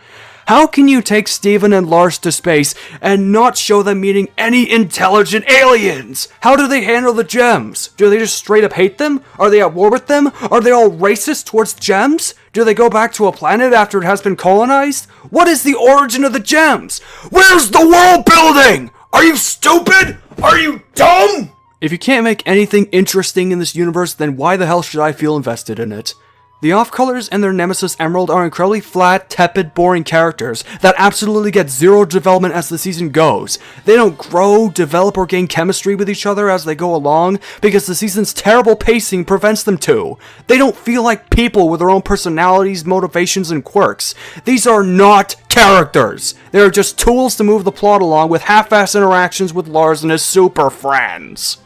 How can you take Steven and Lars to space and not show them meeting any intelligent aliens? How do they handle the gems? Do they just straight up hate them? Are they at war with them? Are they all racist towards gems? Do they go back to a planet after it has been colonized? What is the origin of the gems? Where's the world building? Are you stupid? Are you dumb? If you can't make anything interesting in this universe, then why the hell should I feel invested in it? The Off-Colors and their nemesis Emerald are incredibly flat, tepid, boring characters that absolutely get zero development as the season goes. They don't grow, develop, or gain chemistry with each other as they go along because the season's terrible pacing prevents them to. They don't feel like people with their own personalities, motivations, and quirks. These are not characters. They are just tools to move the plot along with half-ass interactions with Lars and his super friends.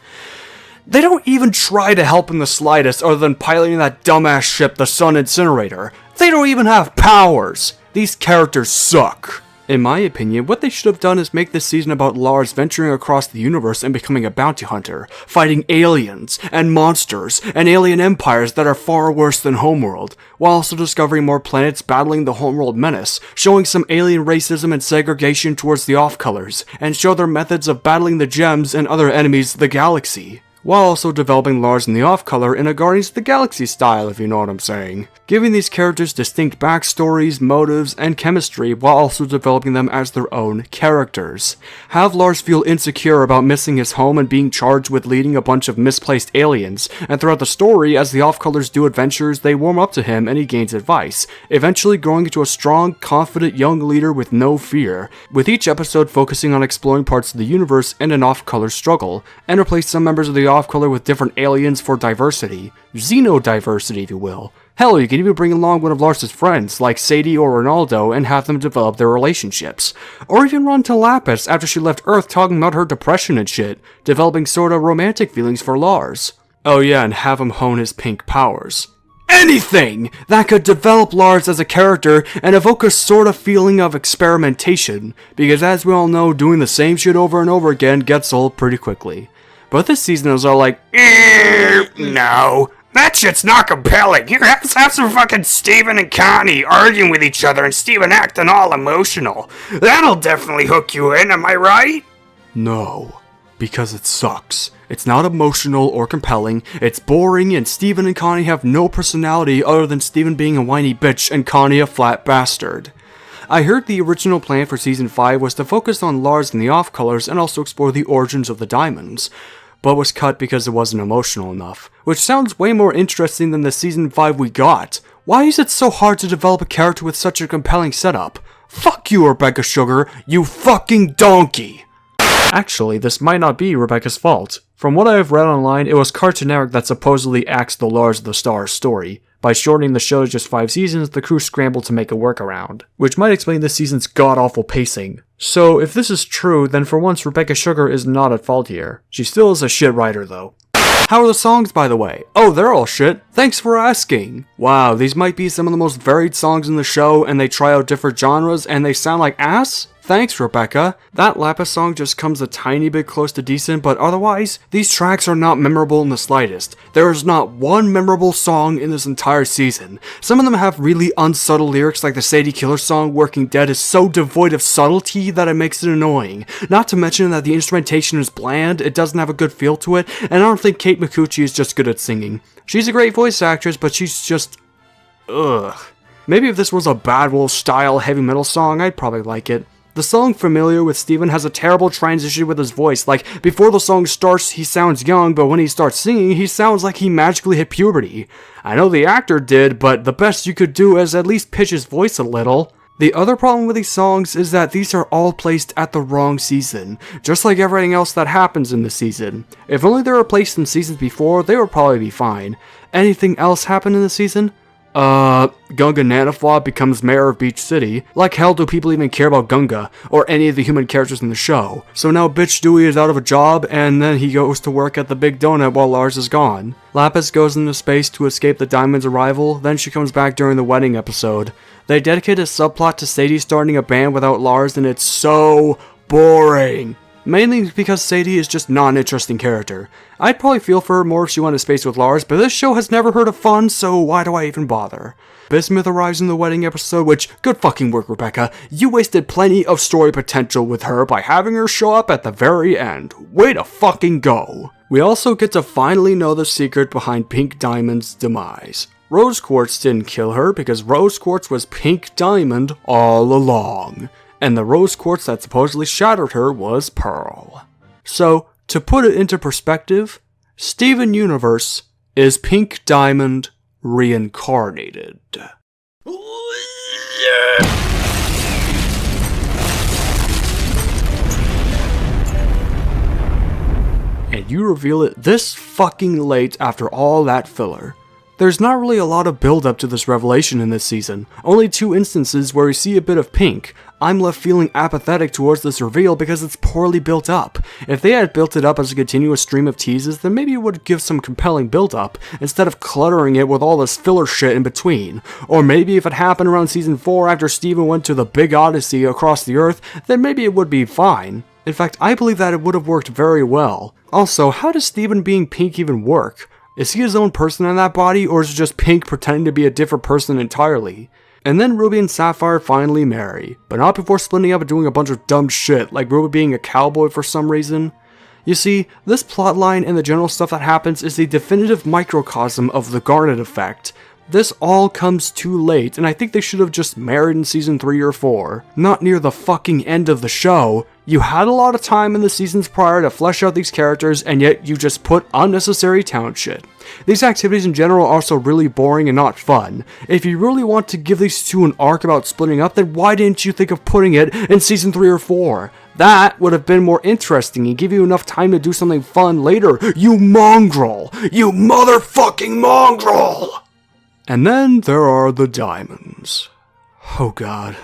They don't even try to help in the slightest other than piloting that dumbass ship, the Sun Incinerator. They don't even have powers. These characters suck. In my opinion, what they should have done is make this season about Lars venturing across the universe and becoming a bounty hunter, fighting aliens and monsters and alien empires that are far worse than Homeworld, while also discovering more planets battling the Homeworld menace, showing some alien racism and segregation towards the Off-Colors, and show their methods of battling the gems and other enemies of the galaxy, while also developing Lars and the Off-Color in a Guardians of the Galaxy style, if you know what I'm saying. Giving these characters distinct backstories, motives, and chemistry while also developing them as their own characters. Have Lars feel insecure about missing his home and being charged with leading a bunch of misplaced aliens, and throughout the story, as the Off-Colors do adventures, they warm up to him and he gains advice, eventually growing into a strong, confident young leader with no fear, with each episode focusing on exploring parts of the universe and an Off-Color struggle, and replace some members of the Off-Color with different aliens for diversity. Xenodiversity, if you will. Hell, you can even bring along one of Lars' friends, like Sadie or Ronaldo, and have them develop their relationships. Or even run to Lapis after she left Earth talking about her depression and shit, developing sorta romantic feelings for Lars. Oh yeah, and have him hone his pink powers. Anything that could develop Lars as a character and evoke a sort of feeling of experimentation, because as we all know, doing the same shit over and over again gets old pretty quickly. But this season was all like, no, that shit's not compelling. Here, have some fucking Steven and Connie arguing with each other and Steven acting all emotional. That'll definitely hook you in, am I right? No, because it sucks. It's not emotional or compelling, it's boring, and Steven and Connie have no personality other than Steven being a whiny bitch and Connie a flat bastard. I heard the original plan for Season 5 was to focus on Lars and the Off-Colors and also explore the origins of the diamonds, but was cut because it wasn't emotional enough, which sounds way more interesting than the Season 5 we got. Why is it so hard to develop a character with such a compelling setup? Fuck you, Rebecca Sugar, you fucking donkey! Actually, this might not be Rebecca's fault. From what I have read online, it was Cartoon Network that supposedly axed the Lars of the Stars story. By shortening the show to just 5 seasons, the crew scrambled to make a workaround, which might explain this season's god-awful pacing. So, if this is true, then for once Rebecca Sugar is not at fault here. She still is a shit writer, though. How are the songs, by the way? Oh, they're all shit. Thanks for asking. Wow, these might be some of the most varied songs in the show, and they try out different genres, and they sound like ass? Thanks, Rebecca. That Lapis song just comes a tiny bit close to decent, but otherwise, these tracks are not memorable in the slightest. There is not one memorable song in this entire season. Some of them have really unsubtle lyrics, like the Sadie Killer song, Working Dead, is so devoid of subtlety that it makes it annoying. Not to mention that the instrumentation is bland, it doesn't have a good feel to it, and I don't think Kate Micucci is just good at singing. She's a great voice actress, but she's just... ugh. Maybe if this was a Bad Wolf style heavy metal song, I'd probably like it. The song Familiar with Steven has a terrible transition with his voice, like, before the song starts he sounds young, but when he starts singing he sounds like he magically hit puberty. I know the actor did, but the best you could do is at least pitch his voice a little. The other problem with these songs is that these are all placed at the wrong season, just like everything else that happens in this season. If only they were placed in seasons before, they would probably be fine. Anything else happen in the season? Gunga Nanafwa becomes mayor of Beach City. Like hell do people even care about Gunga, or any of the human characters in the show. So now Bitch Dewey is out of a job, and then he goes to work at the Big Donut while Lars is gone. Lapis goes into space to escape the Diamond's arrival, then she comes back during the wedding episode. They dedicate a subplot to Sadie starting a band without Lars, and it's so boring. Mainly because Sadie is just not an interesting character. I'd probably feel for her more if she went to space with Lars, but this show has never heard of fun, so why do I even bother? Bizmuth arrives in the wedding episode, which, good fucking work, Rebecca. You wasted plenty of story potential with her by having her show up at the very end. Way to fucking go! We also get to finally know the secret behind Pink Diamond's demise. Rose Quartz didn't kill her because Rose Quartz was Pink Diamond all along. And the rose quartz that supposedly shattered her was Pearl. So, to put it into perspective, Steven Universe is Pink Diamond reincarnated. And you reveal it this fucking late after all that filler. There's not really a lot of build up to this revelation in this season, only 2 instances where we see a bit of Pink. I'm left feeling apathetic towards this reveal because it's poorly built up. If they had built it up as a continuous stream of teases, then maybe it would give some compelling build up, instead of cluttering it with all this filler shit in between. Or maybe if it happened around season 4 after Steven went to the big odyssey across the earth, then maybe it would be fine. In fact, I believe that it would have worked very well. Also, how does Steven being Pink even work? Is he his own person in that body, or is it just Pink pretending to be a different person entirely? And then Ruby and Sapphire finally marry, but not before splitting up and doing a bunch of dumb shit, like Ruby being a cowboy for some reason. You see, this plotline and the general stuff that happens is the definitive microcosm of the Garnet effect. This all comes too late, and I think they should have just married in season 3 or 4, not near the fucking end of the show. You had a lot of time in the seasons prior to flesh out these characters, and yet you just put unnecessary town shit. These activities in general are also really boring and not fun. If you really want to give these two an arc about splitting up, then why didn't you think of putting it in season 3 or 4? That would have been more interesting and give you enough time to do something fun later, you mongrel! You motherfucking mongrel! And then there are the diamonds. Oh god.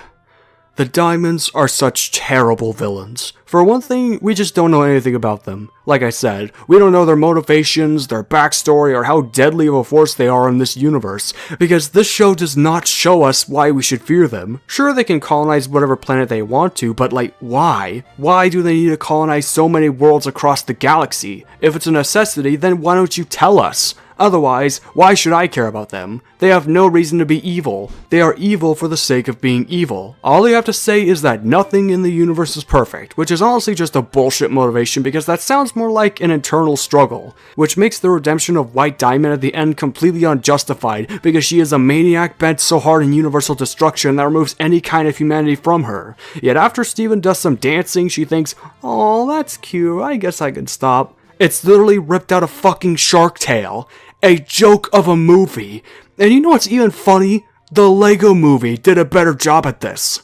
The diamonds are such terrible villains. For one thing, we just don't know anything about them. Like I said, we don't know their motivations, their backstory, or how deadly of a force they are in this universe, because this show does not show us why we should fear them. Sure, they can colonize whatever planet they want to, but like, why? Why do they need to colonize so many worlds across the galaxy? If it's a necessity, then why don't you tell us? Otherwise, why should I care about them? They have no reason to be evil. They are evil for the sake of being evil. All you have to say is that nothing in the universe is perfect, which is honestly just a bullshit motivation because that sounds more like an internal struggle, which makes the redemption of White Diamond at the end completely unjustified because she is a maniac bent so hard in universal destruction that removes any kind of humanity from her. Yet after Steven does some dancing, she thinks, "Oh, that's cute, I guess I can stop." It's literally ripped out of fucking Shark Tale. A joke of a movie. And you know what's even funny? The Lego Movie did a better job at this.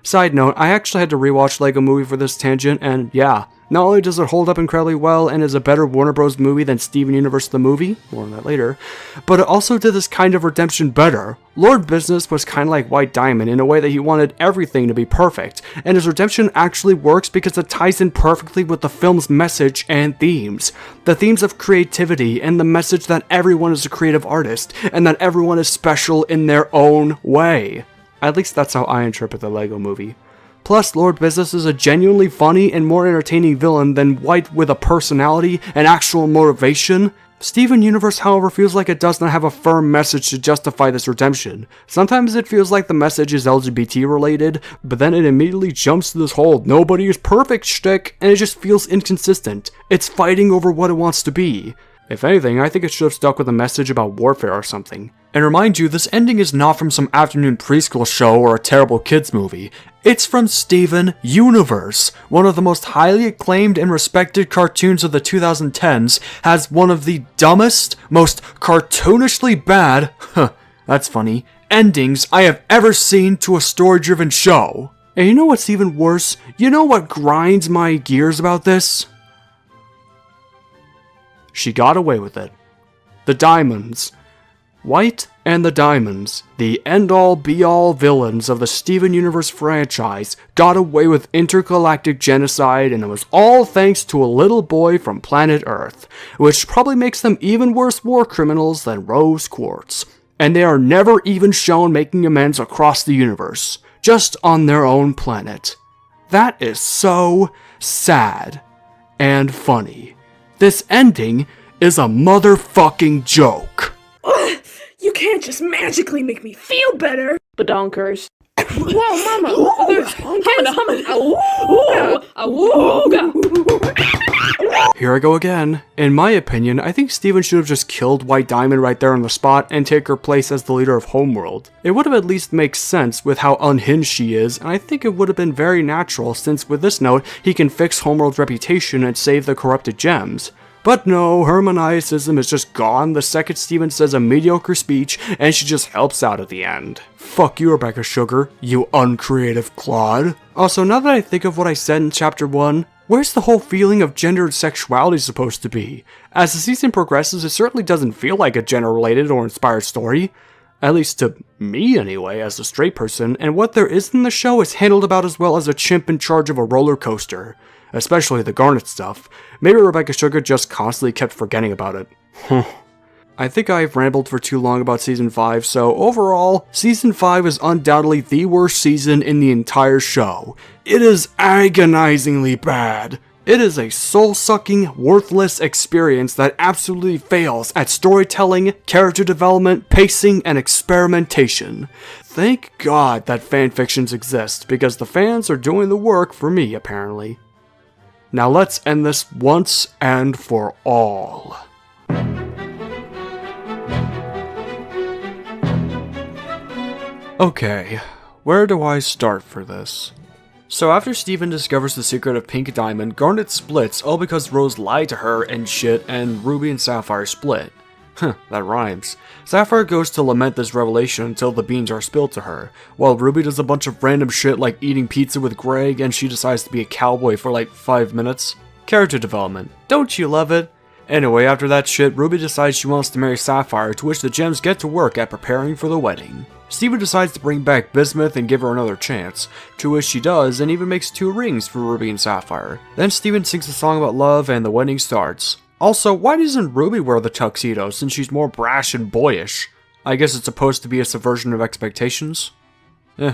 Side note, I actually had to rewatch Lego Movie for this tangent, and yeah, not only does it hold up incredibly well and is a better Warner Bros. Movie than Steven Universe the movie, more on that later, but it also did this kind of redemption better. Lord Business was kind of like White Diamond in a way that he wanted everything to be perfect, and his redemption actually works because it ties in perfectly with the film's message and themes. The themes of creativity and the message that everyone is a creative artist, and that everyone is special in their own way. At least that's how I interpret the Lego Movie. Plus, Lord Business is a genuinely funny and more entertaining villain than White with a personality and actual motivation. Steven Universe, however, feels like it does not have a firm message to justify this redemption. Sometimes it feels like the message is LGBT related, but then it immediately jumps to this whole nobody is perfect shtick, and it just feels inconsistent. It's fighting over what it wants to be. If anything, I think it should have stuck with a message about warfare or something. And remind you, this ending is not from some afternoon preschool show or a terrible kids movie. It's from Steven Universe, one of the most highly acclaimed and respected cartoons of the 2010s, has one of the dumbest, most cartoonishly bad, that's funny, endings I have ever seen to a story-driven show. And you know what's even worse? You know what grinds my gears about this? She got away with it. The diamonds. White And the Diamonds, the end-all be-all villains of the Steven Universe franchise, got away with intergalactic genocide, and it was all thanks to a little boy from planet Earth, which probably makes them even worse war criminals than Rose Quartz. And they are never even shown making amends across the universe, just on their own planet. That is so sad and funny. This ending is a motherfucking joke. You can't just magically make me feel better. Badonkers. Whoa, mama! There's Here I go again. In my opinion, I think Steven should have just killed White Diamond right there on the spot and take her place as the leader of Homeworld. It would have at least made sense with how unhinged she is, and I think it would have been very natural since with this note, he can fix Homeworld's reputation and save the corrupted gems. But no, her maniacism is just gone the second Steven says a mediocre speech, and she just helps out at the end. Fuck you, Rebecca Sugar, you uncreative clod. Also, now that I think of what I said in Chapter 1, where's the whole feeling of gender and sexuality supposed to be? As the season progresses, it certainly doesn't feel like a gender-related or inspired story. At least to me anyway, as a straight person, and what there is in the show is handled about as well as a chimp in charge of a roller coaster. Especially the Garnet stuff. Maybe Rebecca Sugar just constantly kept forgetting about it. I think I've rambled for too long about Season 5, so overall, Season 5 is undoubtedly the worst season in the entire show. It is agonizingly bad. It is a soul-sucking, worthless experience that absolutely fails at storytelling, character development, pacing, and experimentation. Thank God that fanfictions exist, because the fans are doing the work for me, apparently. Now let's end this once and for all. Okay, where do I start for this? So after Steven discovers the secret of Pink Diamond, Garnet splits all because Rose lied to her and shit, and Ruby and Sapphire split. That rhymes. Sapphire goes to lament this revelation until the beans are spilled to her, while Ruby does a bunch of random shit like eating pizza with Greg, and she decides to be a cowboy for like 5 minutes. Character development. Don't you love it? Anyway, after that shit, Ruby decides she wants to marry Sapphire, to which the gems get to work at preparing for the wedding. Steven decides to bring back Bizmuth and give her another chance, to which she does, and even makes 2 rings for Ruby and Sapphire. Then Steven sings a song about love, and the wedding starts. Also, why doesn't Ruby wear the tuxedo since she's more brash and boyish? I guess it's supposed to be a subversion of expectations?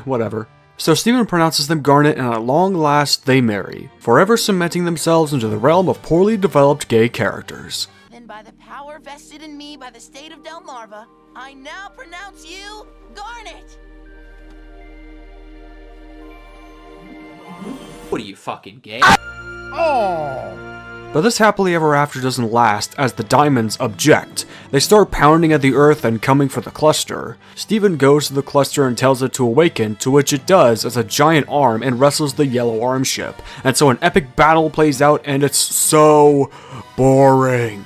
Whatever. So Steven pronounces them Garnet, and at long last they marry, forever cementing themselves into the realm of poorly developed gay characters. Then by the power vested in me by the state of Delmarva, I now pronounce you Garnet! What are you, fucking gay? Oh! But this happily ever after doesn't last, as the Diamonds object. They start pounding at the earth and coming for the cluster. Steven goes to the cluster and tells it to awaken, to which it does as a giant arm and wrestles the yellow arm ship. And so an epic battle plays out, and it's so boring.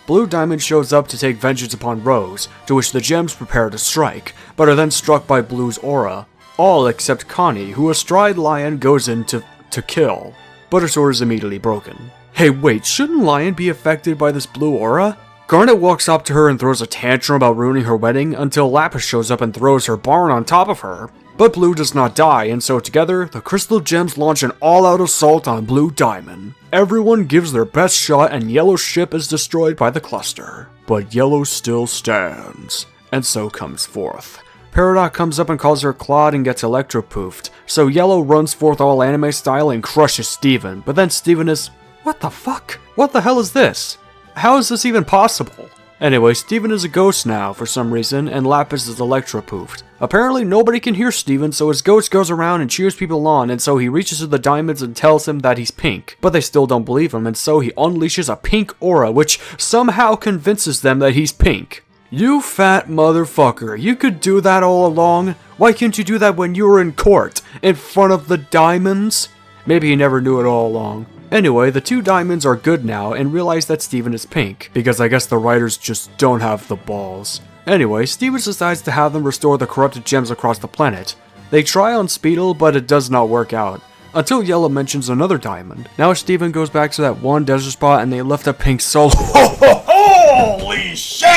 Blue Diamond shows up to take vengeance upon Rose, to which the gems prepare to strike, but are then struck by Blue's aura. All except Connie, who astride Lion goes in to kill, but her sword is immediately broken. Hey wait, shouldn't Lion be affected by this blue aura? Garnet walks up to her and throws a tantrum about ruining her wedding until Lapis shows up and throws her barn on top of her. But Blue does not die, and so together, the Crystal Gems launch an all-out assault on Blue Diamond. Everyone gives their best shot and Yellow's ship is destroyed by the cluster. But Yellow still stands, and so comes forth. Peridot comes up and calls her Claude and gets electropoofed, so Yellow runs forth all anime style and crushes Steven, but then Steven is... What the fuck? What the hell is this? How is this even possible? Anyway, Steven is a ghost now for some reason, and Lapis is electropoofed. Apparently nobody can hear Steven, so his ghost goes around and cheers people on, and so he reaches to the Diamonds and tells him that he's pink. But they still don't believe him, and so he unleashes a pink aura, which somehow convinces them that he's pink. You fat motherfucker, you could do that all along? Why can't you do that when you were in court, in front of the Diamonds? Maybe he never knew it all along. Anyway, the 2 Diamonds are good now and realize that Steven is pink, because I guess the writers just don't have the balls. Anyway, Steven decides to have them restore the corrupted gems across the planet. They try on Speedle, but it does not work out. Until Yellow mentions another Diamond. Now Steven goes back to that one desert spot and they lift up Pink solo. Holy shit!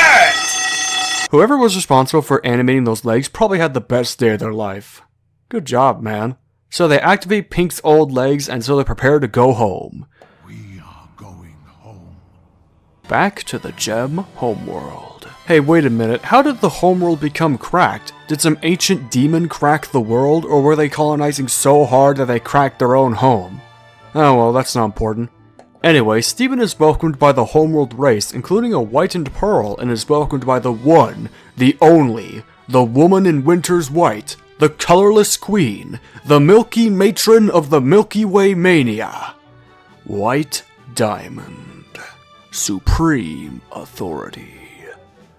Whoever was responsible for animating those legs probably had the best day of their life. Good job, man. So they activate Pink's old legs, and so they prepare to go home. We are going home. Back to the gem homeworld. Hey, wait a minute. How did the homeworld become cracked? Did some ancient demon crack the world, or were they colonizing so hard that they cracked their own home? Oh well, that's not important. Anyway, Steven is welcomed by the homeworld race, including a whitened Pearl, and is welcomed by the one, the only, the woman in winter's white, the colorless queen, the milky matron of the Milky Way mania. White Diamond. Supreme authority.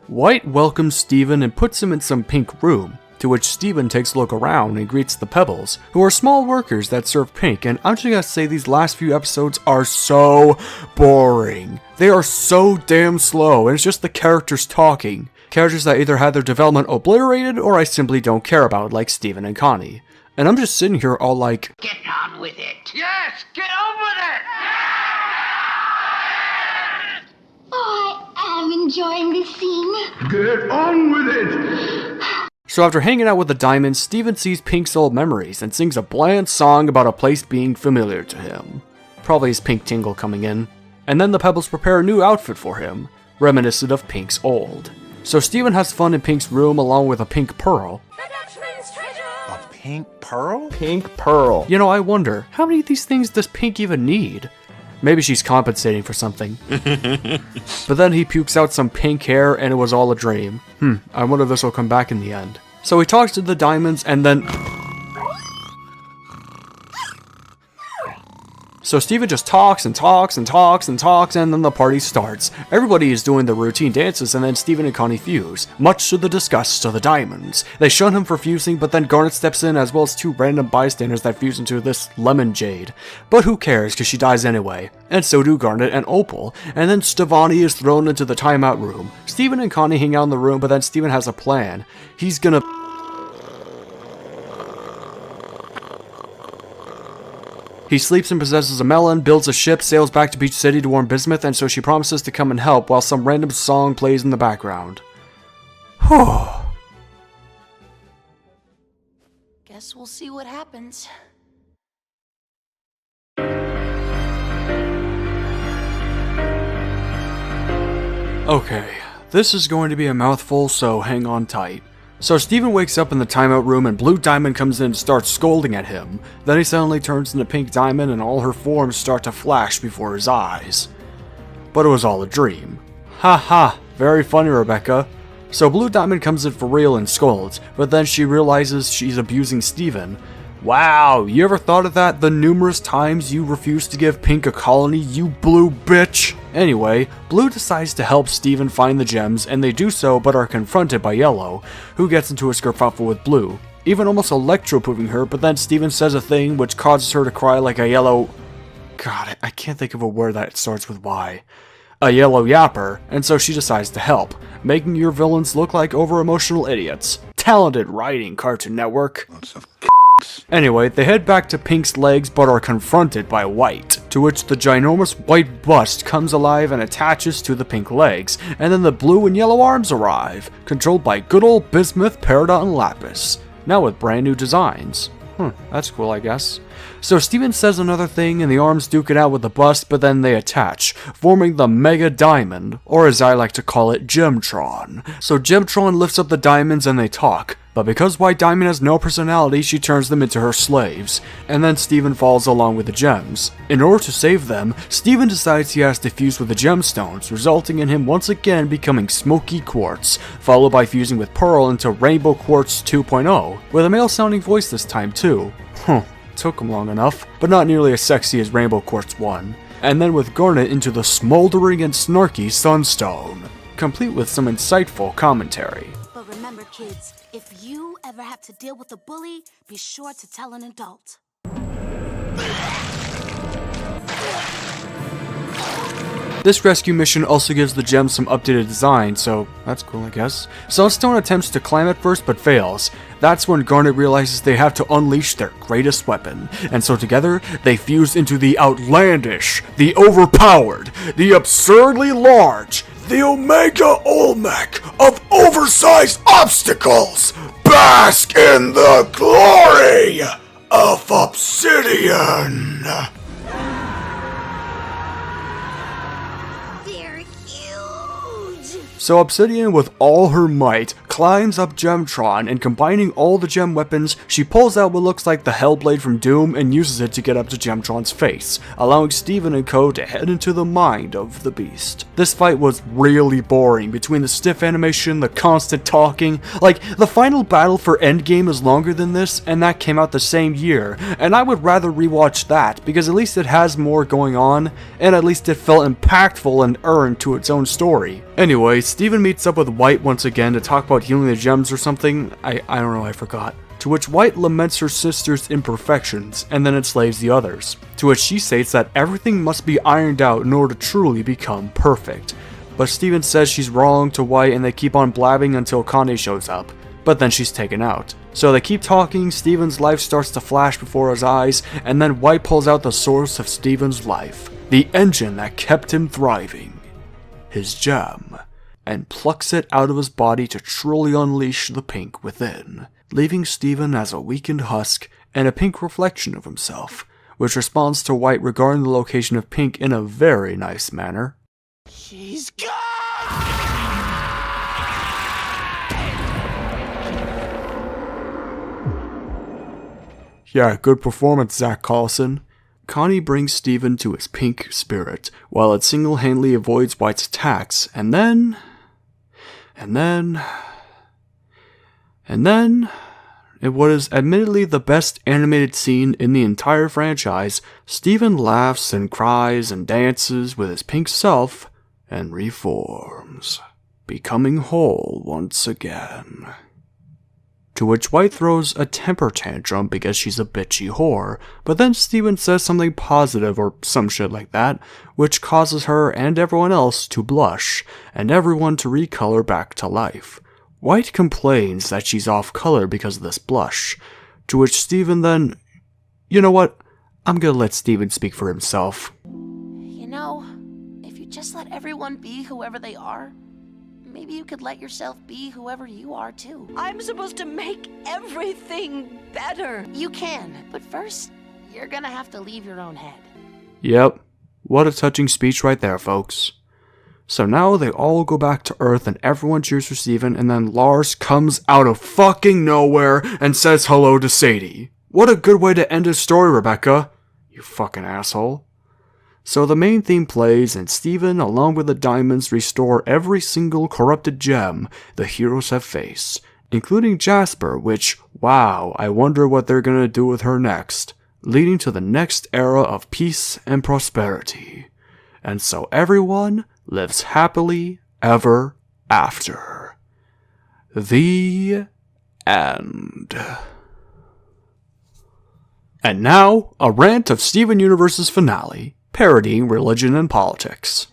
White welcomes Steven and puts him in some pink room, to which Steven takes a look around and greets the Pebbles, who are small workers that serve Pink, and I'm just gonna say these last few episodes are so boring. They are so damn slow, and it's just the characters talking. Characters that either had their development obliterated, or I simply don't care about, like Steven and Connie. And I'm just sitting here all like, Get on with it. Yes, get on with it. Oh, I am enjoying this scene. Get on with it. So after hanging out with the Diamonds, Steven sees Pink's old memories and sings a bland song about a place being familiar to him. Probably his Pink tingle coming in. And then the Pebbles prepare a new outfit for him, reminiscent of Pink's old. So Steven has fun in Pink's room along with a pink pearl. A pink pearl? Pink pearl. You know, I wonder, how many of these things does Pink even need? Maybe she's compensating for something. But then he pukes out some pink hair and it was all a dream. I wonder if this will come back in the end. So he talks to the Diamonds and then... So Steven just talks and talks and talks and talks, and then the party starts. Everybody is doing the routine dances, and then Steven and Connie fuse, much to the disgust of the Diamonds. They shun him for fusing, but then Garnet steps in, as well as two random bystanders that fuse into this lemon jade. But who cares, because she dies anyway. And so do Garnet and Opal. And then Stevani is thrown into the timeout room. Steven and Connie hang out in the room, but then Steven has a plan. He's gonna... He sleeps and possesses a melon, builds a ship, sails back to Beach City to warn Bizmuth, and so she promises to come and help while some random song plays in the background. Guess we'll see what happens. Okay, this is going to be a mouthful, so hang on tight. So Steven wakes up in the timeout room and Blue Diamond comes in and starts scolding at him. Then he suddenly turns into Pink Diamond and all her forms start to flash before his eyes. But it was all a dream. Ha ha, very funny, Rebecca. So Blue Diamond comes in for real and scolds, but then she realizes she's abusing Steven. Wow, you ever thought of that? The numerous times you refused to give Pink a colony, you blue bitch? Anyway, Blue decides to help Steven find the gems, and they do so but are confronted by Yellow, who gets into a skerfuffle with Blue, even almost electropooping her, but then Steven says a thing which causes her to cry like a yellow... God, I can't think of a word that starts with Y. A yellow yapper, and so she decides to help, making your villains look like over-emotional idiots. Talented writing, Cartoon Network. Anyway, they head back to Pink's legs but are confronted by White, to which the ginormous white bust comes alive and attaches to the pink legs, and then the blue and yellow arms arrive, controlled by good old Bizmuth, Peridot, and Lapis, now with brand new designs. That's cool, I guess. So Steven says another thing and the arms duke it out with the bust, but then they attach, forming the Mega Diamond, or as I like to call it, Gemtron. So Gemtron lifts up the diamonds and they talk, but because White Diamond has no personality, she turns them into her slaves, and then Steven falls along with the gems. In order to save them, Steven decides he has to fuse with the gemstones, resulting in him once again becoming Smoky Quartz, followed by fusing with Pearl into Rainbow Quartz 2.0, with a male sounding voice this time too. Took him long enough, but not nearly as sexy as Rainbow Quartz 1. And then with Garnet into the smoldering and snarky Sunstone, complete with some insightful commentary. But remember, kids, if you ever have to deal with a bully, be sure to tell an adult. This rescue mission also gives the gems some updated design, so that's cool, I guess. Sunstone attempts to climb at first but fails. That's when Garnet realizes they have to unleash their greatest weapon, and so together they fuse into the outlandish, the overpowered, the absurdly large, the Omega Olmec of oversized obstacles, bask in the glory of Obsidian. So Obsidian, with all her might, climbs up Gemtron, and combining all the gem weapons, she pulls out what looks like the Hellblade from Doom and uses it to get up to Gemtron's face, allowing Steven and co to head into the mind of the beast. This fight was really boring, between the stiff animation, the constant talking. Like, the final battle for Endgame is longer than this, and that came out the same year, and I would rather rewatch that, because at least it has more going on, and at least it felt impactful and earned to its own story. Anyway, Steven meets up with White once again to talk about healing the gems or something. I don't know, I forgot. To which White laments her sister's imperfections, and then enslaves the others. To which she states that everything must be ironed out in order to truly become perfect. But Steven says she's wrong to White, and they keep on blabbing until Connie shows up. But then she's taken out. So they keep talking, Steven's life starts to flash before his eyes, and then White pulls out the source of Steven's life. The engine that kept him thriving. His gem, and plucks it out of his body to truly unleash the pink within, leaving Steven as a weakened husk and a pink reflection of himself, which responds to White regarding the location of pink in a very nice manner. She's gone! Yeah, good performance, Zach Carlson. Connie brings Steven to his pink spirit, while it single-handedly avoids White's attacks, and then, in what is admittedly the best animated scene in the entire franchise, Steven laughs and cries and dances with his pink self, and reforms, becoming whole once again. To which White throws a temper tantrum because she's a bitchy whore, but then Steven says something positive or some shit like that, which causes her and everyone else to blush, and everyone to recolor back to life. White complains that she's off color because of this blush, to which Steven then... You know what? I'm gonna let Steven speak for himself. You know, if you just let everyone be whoever they are, maybe you could let yourself be whoever you are, too. I'm supposed to make everything better. You can, but first, you're gonna have to leave your own head. Yep. What a touching speech right there, folks. So now they all go back to Earth and everyone cheers for Steven, and then Lars comes out of fucking nowhere and says hello to Sadie. What a good way to end a story, Rebecca. You fucking asshole. So the main theme plays, and Steven, along with the diamonds, restore every single corrupted gem the heroes have faced, including Jasper, which, wow, I wonder what they're gonna do with her next, leading to the next era of peace and prosperity. And so everyone lives happily ever after. The end. And now, a rant of Steven Universe's finale, parodying religion and politics.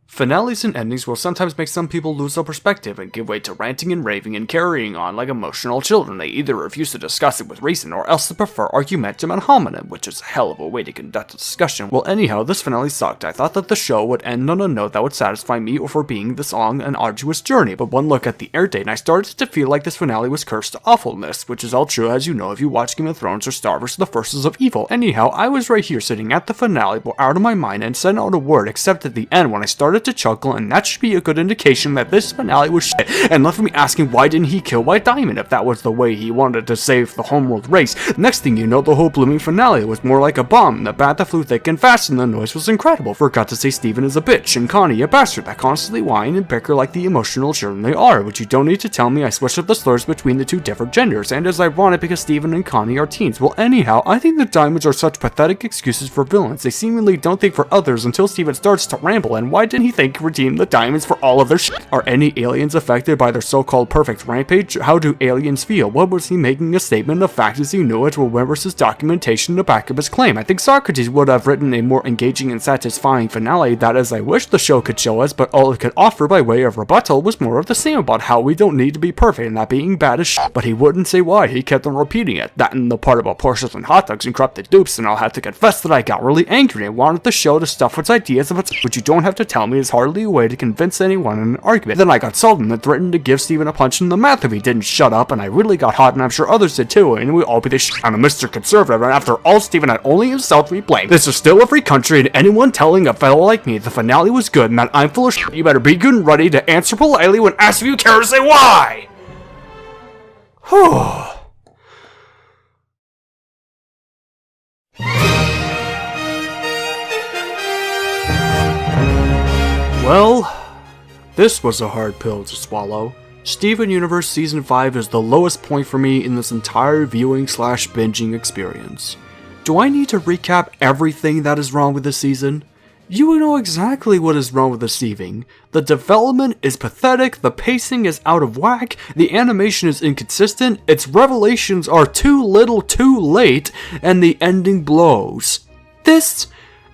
Finales and endings will sometimes make some people lose their perspective and give way to ranting and raving and carrying on like emotional children. They either refuse to discuss it with reason or else they prefer argumentum ad hominem, which is a hell of a way to conduct a discussion. Well, anyhow, this finale sucked. I thought that the show would end on a note that would satisfy me for being this long and arduous journey, but one look at the air date and I started to feel like this finale was cursed to awfulness, which is all true as you know if you watch Game of Thrones or Star vs. the Forces of Evil. Anyhow, I was right here sitting at the finale, but out of my mind and said not a word except at the end when I started to chuckle, and that should be a good indication that this finale was shit, and left me asking why didn't he kill White Diamond if that was the way he wanted to save the homeworld race. Next thing you know, the whole blooming finale was more like a bomb, the bat that flew thick and fast, and the noise was incredible. Forgot to say Steven is a bitch, and Connie a bastard that constantly whine and bicker like the emotional children they are, which you don't need to tell me I switched up the slurs between the two different genders, and is ironic because Steven and Connie are teens. Well, anyhow, I think the diamonds are such pathetic excuses for villains. They seemingly don't think for others until Steven starts to ramble, and why didn't he think redeemed the diamonds for all of their shit? Are any aliens affected by their so-called perfect rampage? How do aliens feel? What was he making a statement of fact as he knew it, or where was his documentation to back up his claim? I think Socrates would have written a more engaging and satisfying finale that is I wish the show could show us, but all it could offer by way of rebuttal was more of the same about how we don't need to be perfect and that being bad is shit. But he wouldn't say why, he kept on repeating it. That and the part about Porsches and hot dogs and corrupted dupes, and I'll have to confess that I got really angry and wanted the show to stuff its ideas of its, but you don't have to tell me it's hardly a way to convince anyone in an argument. Then I got sullen and threatened to give Steven a punch in the mouth if he didn't shut up, and I really got hot, and I'm sure others did too, and we all be the shit on a Mr. Conservative, and after all, Steven had only himself to be blamed. This is still a free country, and anyone telling a fellow like me the finale was good and that I'm full of shit, you better be good and ready to answer politely when asked if you care to say why! Well, this was a hard pill to swallow. Steven Universe Season 5 is the lowest point for me in this entire viewing/binging experience. Do I need to recap everything that is wrong with this season? You know exactly what is wrong with this season. The development is pathetic, the pacing is out of whack, the animation is inconsistent, its revelations are too little too late, and the ending blows. This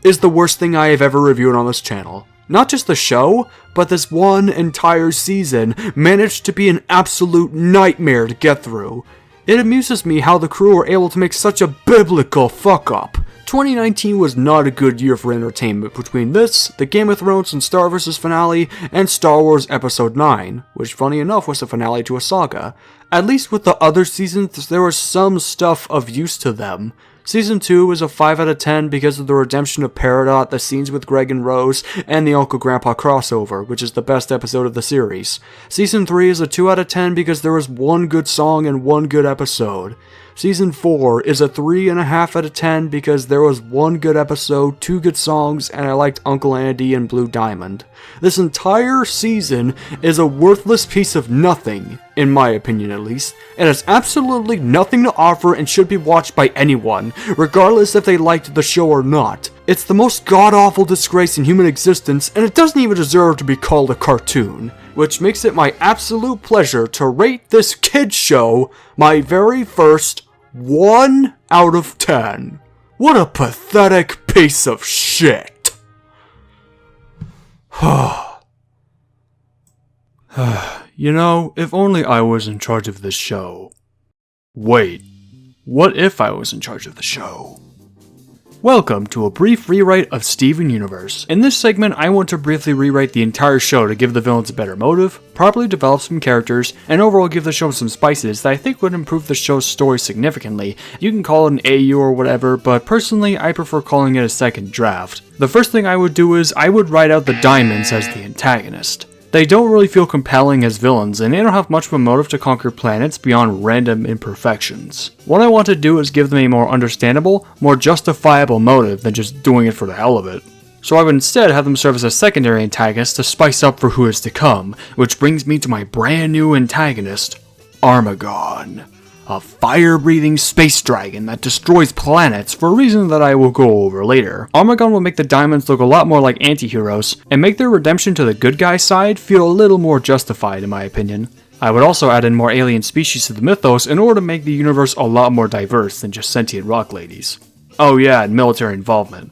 is the worst thing I have ever reviewed on this channel. Not just the show, but this one entire season managed to be an absolute nightmare to get through. It amuses me how the crew were able to make such a biblical fuck up. 2019 was not a good year for entertainment between this, the Game of Thrones and Star vs. finale, and Star Wars Episode 9, which funny enough was the finale to a saga. At least with the other seasons, there was some stuff of use to them. Season 2 was a 5 out of 10 because of the redemption of Peridot, the scenes with Greg and Rose, and the Uncle Grandpa crossover, which is the best episode of the series. Season 3 is a 2 out of 10 because there was one good song and one good episode. Season 4 is a 3.5 out of 10 because there was one good episode, 2 good songs, and I liked Uncle Andy and Blue Diamond. This entire season is a worthless piece of nothing, in my opinion at least. It has absolutely nothing to offer and should be watched by anyone, regardless if they liked the show or not. It's the most god-awful disgrace in human existence, and it doesn't even deserve to be called a cartoon, which makes it my absolute pleasure to rate this kid's show my very first 1 out of 10. What a pathetic piece of shit. You know, if only I was in charge of this show. Wait, what if I was in charge of the show? Welcome to a brief rewrite of Steven Universe. In this segment, I want to briefly rewrite the entire show to give the villains a better motive, properly develop some characters, and overall give the show some spices that I think would improve the show's story significantly. You can call it an AU or whatever, but personally, I prefer calling it a second draft. The first thing I would do is, I would write out the Diamonds as the antagonist. They don't really feel compelling as villains, and they don't have much of a motive to conquer planets beyond random imperfections. What I want to do is give them a more understandable, more justifiable motive than just doing it for the hell of it. So I would instead have them serve as a secondary antagonist to spice up for who is to come, which brings me to my brand new antagonist, Armagon. A fire-breathing space dragon that destroys planets for a reason that I will go over later. Armagon will make the Diamonds look a lot more like anti-heroes, and make their redemption to the good guy side feel a little more justified in my opinion. I would also add in more alien species to the mythos in order to make the universe a lot more diverse than just sentient rock ladies. Oh yeah, and military involvement.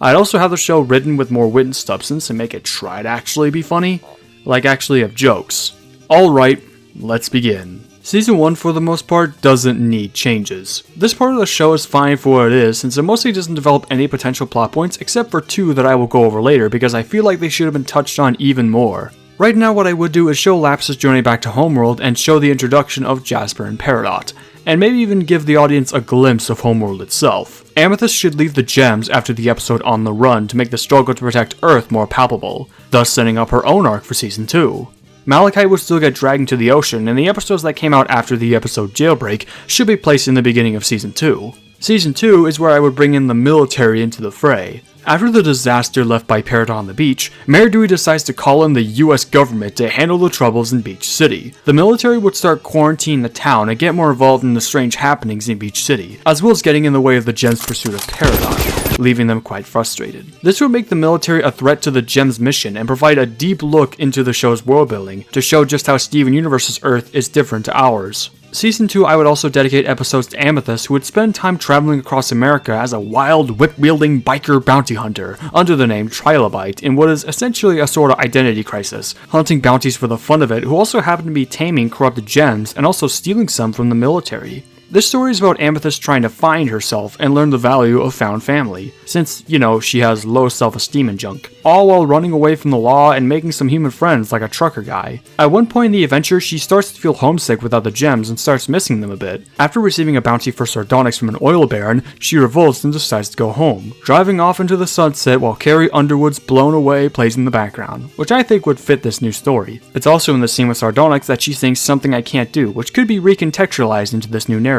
I'd also have the show written with more wit and substance and make it try to actually be funny, like actually have jokes. Alright, let's begin. Season 1, for the most part, doesn't need changes. This part of the show is fine for what it is, since it mostly doesn't develop any potential plot points except for 2 that I will go over later because I feel like they should have been touched on even more. Right now what I would do is show Lapis' journey back to Homeworld and show the introduction of Jasper and Peridot, and maybe even give the audience a glimpse of Homeworld itself. Amethyst should leave the gems after the episode On the Run to make the struggle to protect Earth more palpable, thus setting up her own arc for Season 2. Malachite would still get dragged into the ocean, and the episodes that came out after the episode Jailbreak should be placed in the beginning of Season 2. Season 2 is where I would bring in the military into the fray. After the disaster left by Peridot on the beach, Mayor Dewey decides to call in the US government to handle the troubles in Beach City. The military would start quarantining the town and get more involved in the strange happenings in Beach City, as well as getting in the way of the Gem's pursuit of Peridot. leaving them quite frustrated. This would make the military a threat to the Gem's mission and provide a deep look into the show's world building to show just how Steven Universe's Earth is different to ours. Season 2, I would also dedicate episodes to Amethyst, who would spend time traveling across America as a wild, whip-wielding biker bounty hunter under the name Trilobite in what is essentially a sort of identity crisis, hunting bounties for the fun of it, who also happen to be taming corrupted gems and also stealing some from the military. This story is about Amethyst trying to find herself and learn the value of found family, since, she has low self-esteem and junk, all while running away from the law and making some human friends like a trucker guy. At one point in the adventure, she starts to feel homesick without the gems and starts missing them a bit. After receiving a bounty for sardonyx from an oil baron, she revolts and decides to go home, driving off into the sunset while Carrie Underwood's Blown Away plays in the background, which I think would fit this new story. It's also in the scene with sardonyx that she sings Something I Can't Do, which could be recontextualized into this new narrative.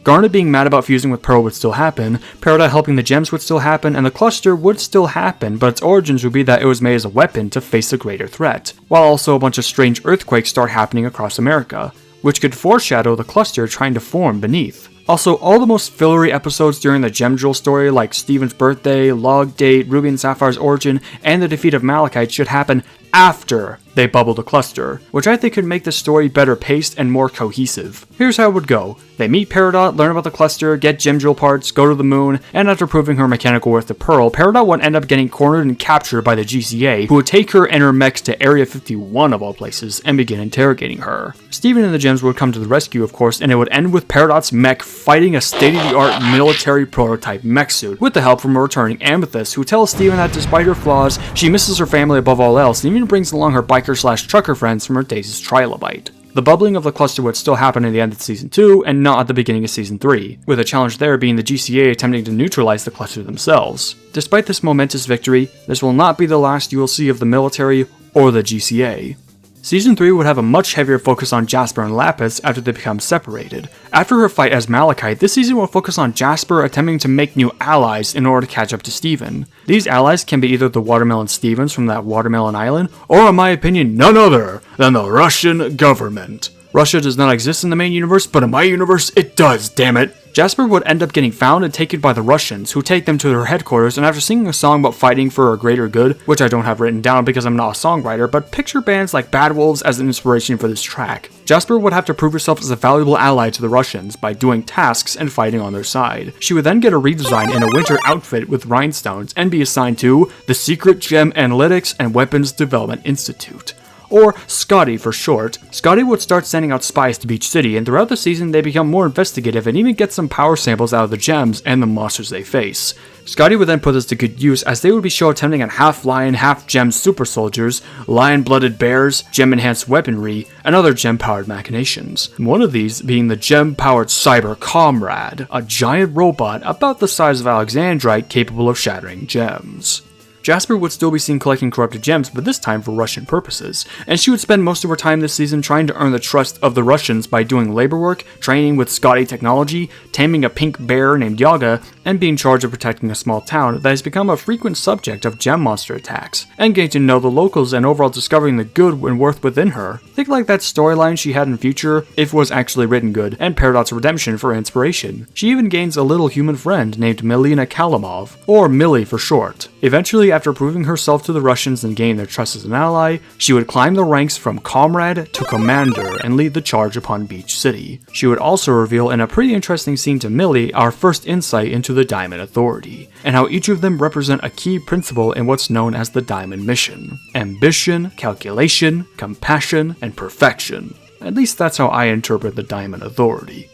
Garnet being mad about fusing with Pearl would still happen, Peridot helping the gems would still happen, and the cluster would still happen, but its origins would be that it was made as a weapon to face a greater threat, while also a bunch of strange earthquakes start happening across America, which could foreshadow the cluster trying to form beneath. Also, all the most fillery episodes during the Gem Jewel story, like Steven's birthday, log date, Ruby and Sapphire's origin, and the defeat of Malachite, should happen after they bubble the cluster, which I think could make the story better paced and more cohesive. Here's how it would go. They meet Peridot, learn about the cluster, get Gem Jewel parts, go to the moon, and after proving her mechanical worth to Pearl, Peridot would end up getting cornered and captured by the GCA, who would take her and her mechs to Area 51 of all places, and begin interrogating her. Steven and the gems would come to the rescue, of course, and it would end with Peridot's mech fighting a state-of-the-art military prototype mech suit, with the help from a returning Amethyst, who tells Steven that despite her flaws, she misses her family above all else, and even brings along her biker/trucker friends from her days as Trilobite. The bubbling of the cluster would still happen at the end of Season 2, and not at the beginning of Season 3, with a challenge there being the GCA attempting to neutralize the cluster themselves. Despite this momentous victory, this will not be the last you will see of the military or the GCA. Season 3 would have a much heavier focus on Jasper and Lapis after they become separated. After her fight as Malachite, this season will focus on Jasper attempting to make new allies in order to catch up to Steven. These allies can be either the Watermelon Stevens from that Watermelon Island, or in my opinion, none other than the Russian government. Russia does not exist in the main universe, but in my universe, it does, damn it. Jasper would end up getting found and taken by the Russians, who take them to their headquarters, and after singing a song about fighting for a greater good, which I don't have written down because I'm not a songwriter, but picture bands like Bad Wolves as an inspiration for this track. Jasper would have to prove herself as a valuable ally to the Russians by doing tasks and fighting on their side. She would then get a redesign in a winter outfit with rhinestones and be assigned to the Secret Gem Analytics and Weapons Development Institute, or Scotty for short. Scotty would start sending out spies to Beach City, and throughout the season they become more investigative and even get some power samples out of the gems and the monsters they face. Scotty would then put this to good use as they would be shown attempting at half-lion, half-gem super soldiers, lion-blooded bears, gem-enhanced weaponry, and other gem-powered machinations. One of these being the gem-powered Cyber Comrade, a giant robot about the size of Alexandrite capable of shattering gems. Jasper would still be seen collecting corrupted gems, but this time for Russian purposes, and she would spend most of her time this season trying to earn the trust of the Russians by doing labor work, training with Scotty technology, taming a pink bear named Yaga, and being charged of protecting a small town that has become a frequent subject of gem monster attacks, and getting to know the locals and overall discovering the good and worth within her. Think like that storyline she had in Future, if it was actually written good, and Peridot's redemption for inspiration. She even gains a little human friend named Milena Kalamov, or Millie for short. Eventually, after proving herself to the Russians and gaining their trust as an ally, she would climb the ranks from comrade to commander and lead the charge upon Beach City. She would also reveal in a pretty interesting scene to Millie our first insight into the Diamond Authority, and how each of them represent a key principle in what's known as the Diamond Mission: ambition, calculation, compassion, and perfection. At least that's how I interpret the Diamond Authority.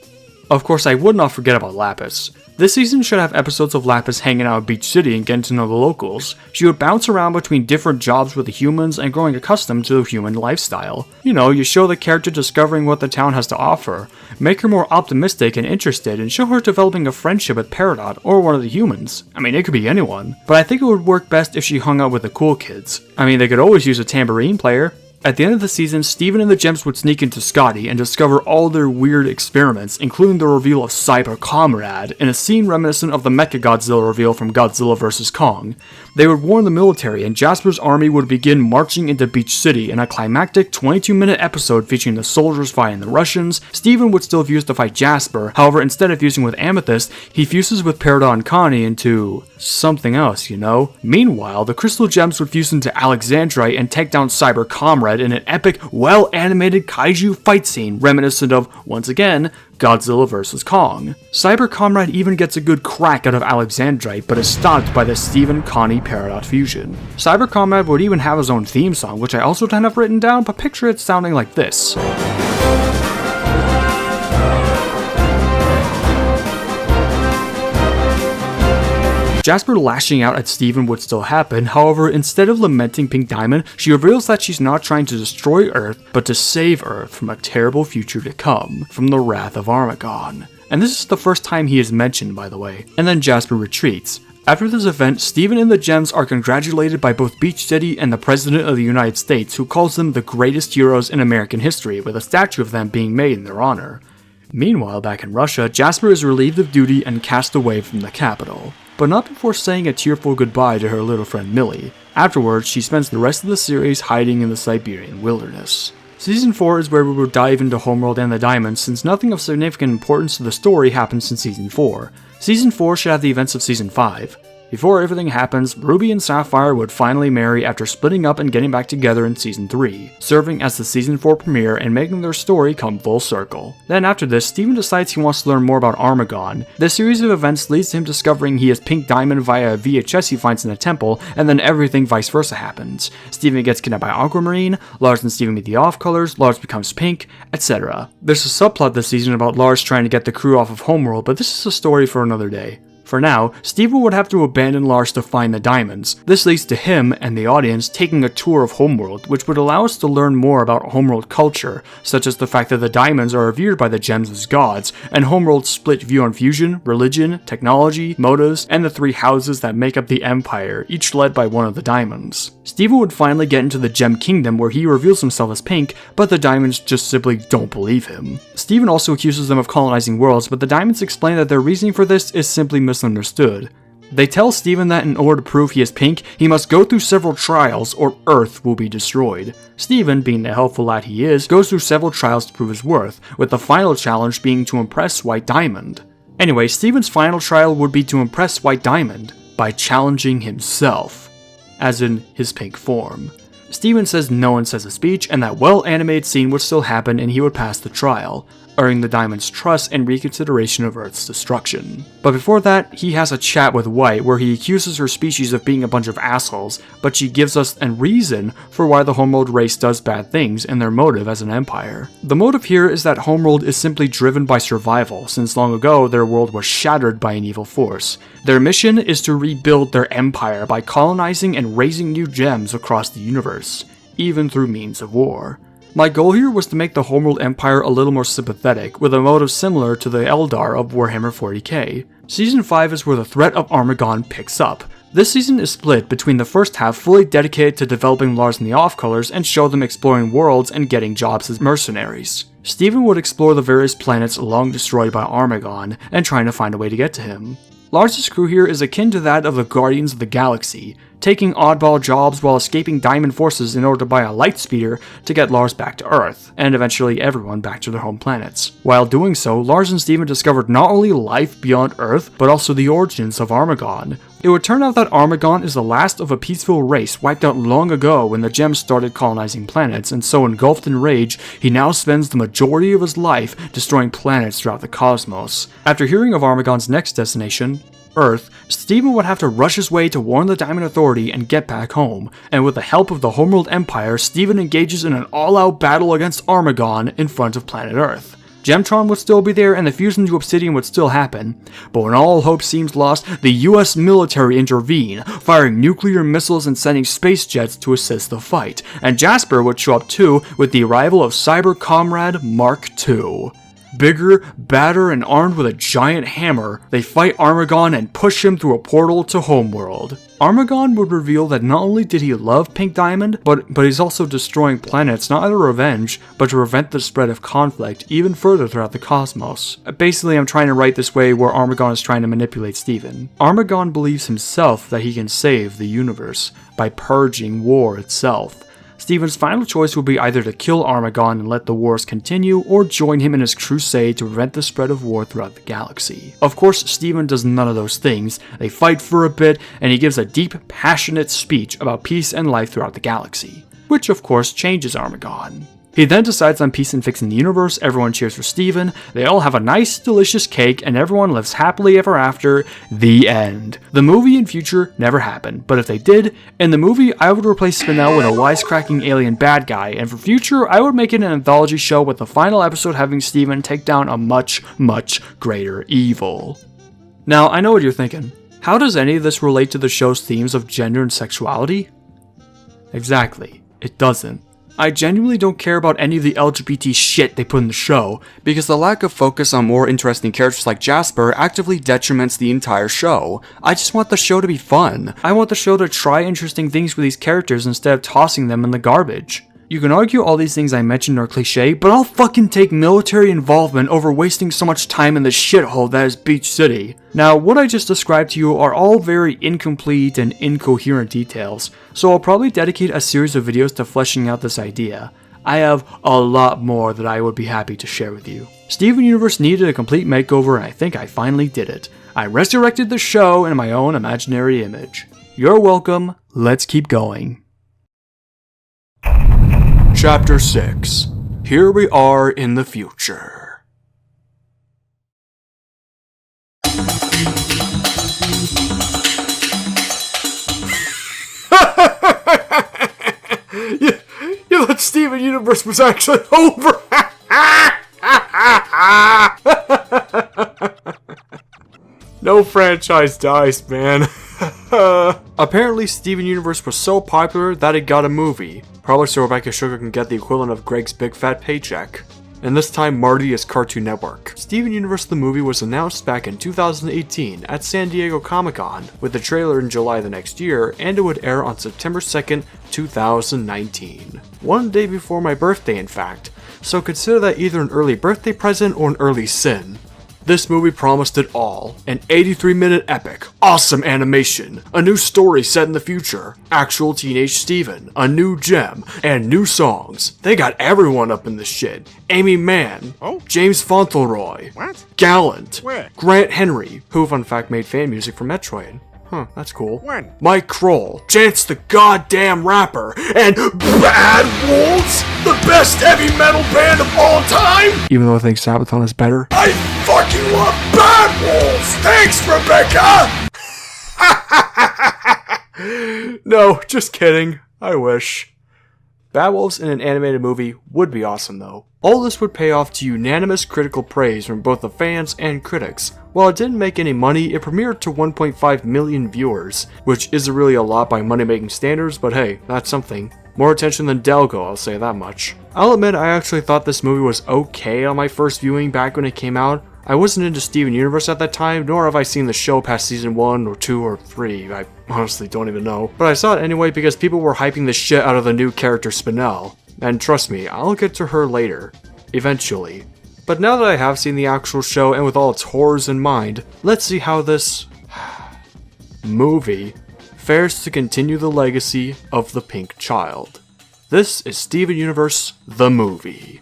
Of course, I would not forget about Lapis. This season should have episodes of Lapis hanging out at Beach City and getting to know the locals. She would bounce around between different jobs with the humans and growing accustomed to the human lifestyle. You show the character discovering what the town has to offer, make her more optimistic and interested, and show her developing a friendship with Peridot or one of the humans. It could be anyone, but I think it would work best if she hung out with the cool kids. They could always use a tambourine player. At the end of the season, Steven and the Gems would sneak into Scotty and discover all their weird experiments, including the reveal of Cyber Comrade, in a scene reminiscent of the Mechagodzilla reveal from Godzilla vs. Kong. They would warn the military, and Jasper's army would begin marching into Beach City in a climactic 22-minute episode featuring the soldiers fighting the Russians. Steven would still fuse to fight Jasper, however, instead of fusing with Amethyst, he fuses with Peridot and Connie into something else, you know? Meanwhile, the Crystal Gems would fuse into Alexandrite and take down Cyber Comrade in an epic, well-animated kaiju fight scene reminiscent of, once again, Godzilla vs. Kong. Cyber Comrade even gets a good crack out of Alexandrite, but is stopped by the Steven Connie Peridot fusion. Cyber Comrade would even have his own theme song, which I also don't have written down, but picture it sounding like this. Jasper lashing out at Steven would still happen, however, instead of lamenting Pink Diamond, she reveals that she's not trying to destroy Earth, but to save Earth from a terrible future to come, from the wrath of Armagon. And this is the first time he is mentioned, by the way. And then Jasper retreats. After this event, Steven and the Gems are congratulated by both Beach City and the President of the United States, who calls them the greatest heroes in American history, with a statue of them being made in their honor. Meanwhile, back in Russia, Jasper is relieved of duty and cast away from the capital, but not before saying a tearful goodbye to her little friend Millie. Afterwards, she spends the rest of the series hiding in the Siberian wilderness. Season 4 is where we will dive into Homeworld and the Diamonds, since nothing of significant importance to the story happens in Season 4. Season 4 should have the events of Season 5. Before everything happens, Ruby and Sapphire would finally marry after splitting up and getting back together in Season 3, serving as the Season 4 premiere and making their story come full circle. Then after this, Steven decides he wants to learn more about Armagon. This series of events leads to him discovering he is Pink Diamond via a VHS he finds in a temple, and then everything vice versa happens. Steven gets kidnapped by Aquamarine, Lars and Steven meet the off-colors, Lars becomes pink, etc. There's a subplot this season about Lars trying to get the crew off of Homeworld, but this is a story for another day. For now, Steven would have to abandon Lars to find the diamonds. This leads to him and the audience taking a tour of Homeworld, which would allow us to learn more about Homeworld culture, such as the fact that the diamonds are revered by the Gems as gods, and Homeworld's split view on fusion, religion, technology, motives, and the three houses that make up the Empire, each led by one of the diamonds. Steven would finally get into the Gem Kingdom where he reveals himself as Pink, but the diamonds just simply don't believe him. Steven also accuses them of colonizing worlds, but the diamonds explain that their reasoning for this is simply misunderstood. They tell Steven that in order to prove he is Pink, he must go through several trials or Earth will be destroyed. Steven, being the helpful lad he is, goes through several trials to prove his worth, with the final challenge being to impress White Diamond. Anyway, Steven's final trial would be to impress White Diamond by challenging himself, as in his pink form. Steven says no one says a speech and that well-animated scene would still happen and he would pass the trial, earning the Diamond's trust and reconsideration of Earth's destruction. But before that, he has a chat with White where he accuses her species of being a bunch of assholes, but she gives us a reason for why the Homeworld race does bad things and their motive as an empire. The motive here is that Homeworld is simply driven by survival, since long ago their world was shattered by an evil force. Their mission is to rebuild their empire by colonizing and raising new gems across the universe, even through means of war. My goal here was to make the Homeworld Empire a little more sympathetic, with a motive similar to the Eldar of Warhammer 40k. Season 5 is where the threat of Armagon picks up. This season is split between the first half fully dedicated to developing Lars and the Off-Colors and show them exploring worlds and getting jobs as mercenaries. Steven would explore the various planets long destroyed by Armagon and trying to find a way to get to him. Lars' crew here is akin to that of the Guardians of the Galaxy, taking oddball jobs while escaping Diamond forces in order to buy a light speeder to get Lars back to Earth, and eventually everyone back to their home planets. While doing so, Lars and Steven discovered not only life beyond Earth, but also the origins of Armagon. It would turn out that Armagon is the last of a peaceful race wiped out long ago when the Gems started colonizing planets, and so engulfed in rage, he now spends the majority of his life destroying planets throughout the cosmos. After hearing of Armagon's next destination, Earth, Steven would have to rush his way to warn the Diamond Authority and get back home, and with the help of the Homeworld Empire, Steven engages in an all-out battle against Armagon in front of planet Earth. Gemtron would still be there and the fusion to Obsidian would still happen, but when all hope seems lost, the US military intervene, firing nuclear missiles and sending space jets to assist the fight, and Jasper would show up too with the arrival of Cyber Comrade Mark II. Bigger, badder, and armed with a giant hammer, they fight Armagon and push him through a portal to Homeworld. Armagon would reveal that not only did he love Pink Diamond, but he's also destroying planets not out of revenge, but to prevent the spread of conflict even further throughout the cosmos. Basically, I'm trying to write this way where Armagon is trying to manipulate Steven. Armagon believes himself that he can save the universe by purging war itself. Steven's final choice will be either to kill Armagon and let the wars continue, or join him in his crusade to prevent the spread of war throughout the galaxy. Of course, Steven does none of those things. They fight for a bit, and he gives a deep, passionate speech about peace and life throughout the galaxy, which of course changes Armagon. He then decides on peace and fixing the universe, everyone cheers for Steven, they all have a nice, delicious cake, and everyone lives happily ever after. The end. The movie in future never happened, but if they did, in the movie I would replace Spinel with a wisecracking alien bad guy, and for future I would make it an anthology show with the final episode having Steven take down a much, much greater evil. Now, I know what you're thinking. How does any of this relate to the show's themes of gender and sexuality? Exactly, it doesn't. I genuinely don't care about any of the LGBT shit they put in the show, because the lack of focus on more interesting characters like Jasper actively detriments the entire show. I just want the show to be fun. I want the show to try interesting things with these characters instead of tossing them in the garbage. You can argue all these things I mentioned are cliche, but I'll fucking take military involvement over wasting so much time in the shithole that is Beach City. Now, what I just described to you are all very incomplete and incoherent details, so I'll probably dedicate a series of videos to fleshing out this idea. I have a lot more that I would be happy to share with you. Steven Universe needed a complete makeover, and I think I finally did it. I resurrected the show in my own imaginary image. You're welcome, let's keep going. Chapter 6. Here we are in the future. You thought Steven Universe was actually over. No franchise dies, man. Apparently, Steven Universe was so popular that it got a movie. Probably so Rebecca Sugar can get the equivalent of Greg's big fat paycheck. And this time Marty is Cartoon Network. Steven Universe the movie was announced back in 2018 at San Diego Comic-Con, with the trailer in July the next year, and it would air on September 2nd, 2019. One day before my birthday, in fact, so consider that either an early birthday present or an early sin. This movie promised it all. An 83-minute epic, awesome animation, a new story set in the future, actual teenage Steven, a new gem, and new songs. They got everyone up in this shit. Amy Mann, James Fauntleroy, Gallant, Grant Henry, who fun fact made fan music for Metroid. Huh, that's cool. When? Mike Kroll, Chance the Goddamn Rapper, and Bad Wolves, the best heavy metal band of all time! Even though I think Sabaton is better. I fucking love Bad Wolves! Thanks, Rebecca! No, just kidding. I wish. Bad Wolves in an animated movie would be awesome though. All this would pay off to unanimous critical praise from both the fans and critics. While it didn't make any money, it premiered to 1.5 million viewers, which isn't really a lot by money-making standards, but hey, that's something. More attention than Delgo, I'll say that much. I'll admit I actually thought this movie was okay on my first viewing back when it came out. I wasn't into Steven Universe at that time, nor have I seen the show past season 1 or 2 or 3, I honestly don't even know. But I saw it anyway because people were hyping the shit out of the new character Spinel. And trust me, I'll get to her later. Eventually. But now that I have seen the actual show and with all its horrors in mind, let's see how this movie fares to continue the legacy of the Pink Child. This is Steven Universe, the movie.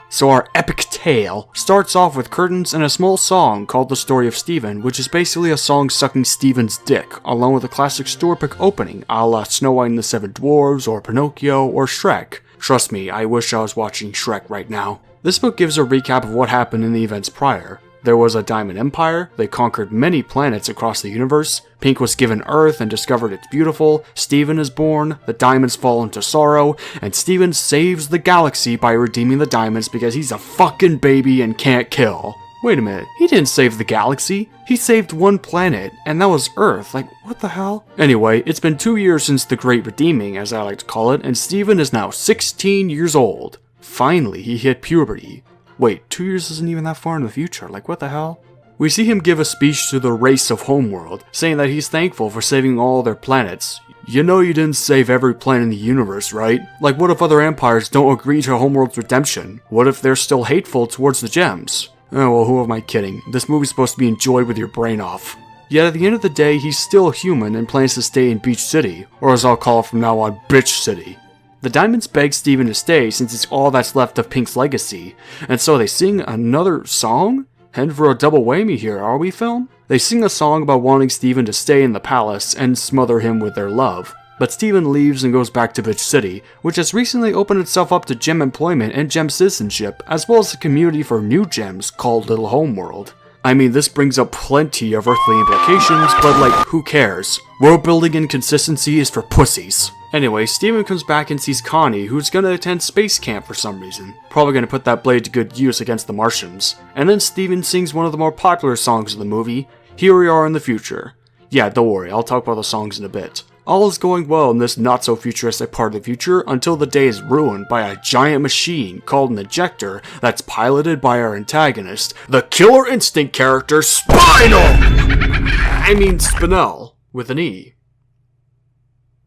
So our epic tale starts off with curtains and a small song called The Story of Steven, which is basically a song sucking Steven's dick, along with a classic story book opening a la Snow White and the Seven Dwarfs, or Pinocchio, or Shrek. Trust me, I wish I was watching Shrek right now. This book gives a recap of what happened in the events prior. There was a Diamond Empire, they conquered many planets across the universe, Pink was given Earth and discovered it's beautiful, Steven is born, the diamonds fall into sorrow, and Steven saves the galaxy by redeeming the diamonds because he's a fucking baby and can't kill. Wait a minute, he didn't save the galaxy. He saved one planet, and that was Earth. Like, what the hell? Anyway, it's been 2 years since the Great Redeeming, as I like to call it, and Steven is now 16 years old. Finally, he hit puberty. Wait, 2 years isn't even that far in the future. Like, what the hell? We see him give a speech to the race of Homeworld, saying that he's thankful for saving all their planets. You know you didn't save every planet in the universe, right? Like, what if other empires don't agree to Homeworld's redemption? What if they're still hateful towards the gems? Oh, well, who am I kidding? This movie's supposed to be enjoyed with your brain off. Yet at the end of the day, he's still human and plans to stay in Beach City, or as I'll call it from now on, Bitch City. The Diamonds beg Steven to stay since it's all that's left of Pink's legacy, and so they sing another song? Heading for a double whammy here, are we, film? They sing a song about wanting Steven to stay in the palace and smother him with their love. But Steven leaves and goes back to Bitch City, which has recently opened itself up to gem employment and gem citizenship, as well as a community for new gems called Little Homeworld. I mean, this brings up plenty of earthly implications, but like, who cares? World building and consistency is for pussies. Anyway, Steven comes back and sees Connie, who's gonna attend space camp for some reason. Probably gonna put that blade to good use against the Martians. And then Steven sings one of the more popular songs of the movie, Here We Are in the Future. Yeah, don't worry, I'll talk about the songs in a bit. All is going well in this not-so-futuristic part of the future until the day is ruined by a giant machine called an ejector that's piloted by our antagonist, the Killer Instinct character Spinal! I mean Spinel, with an E.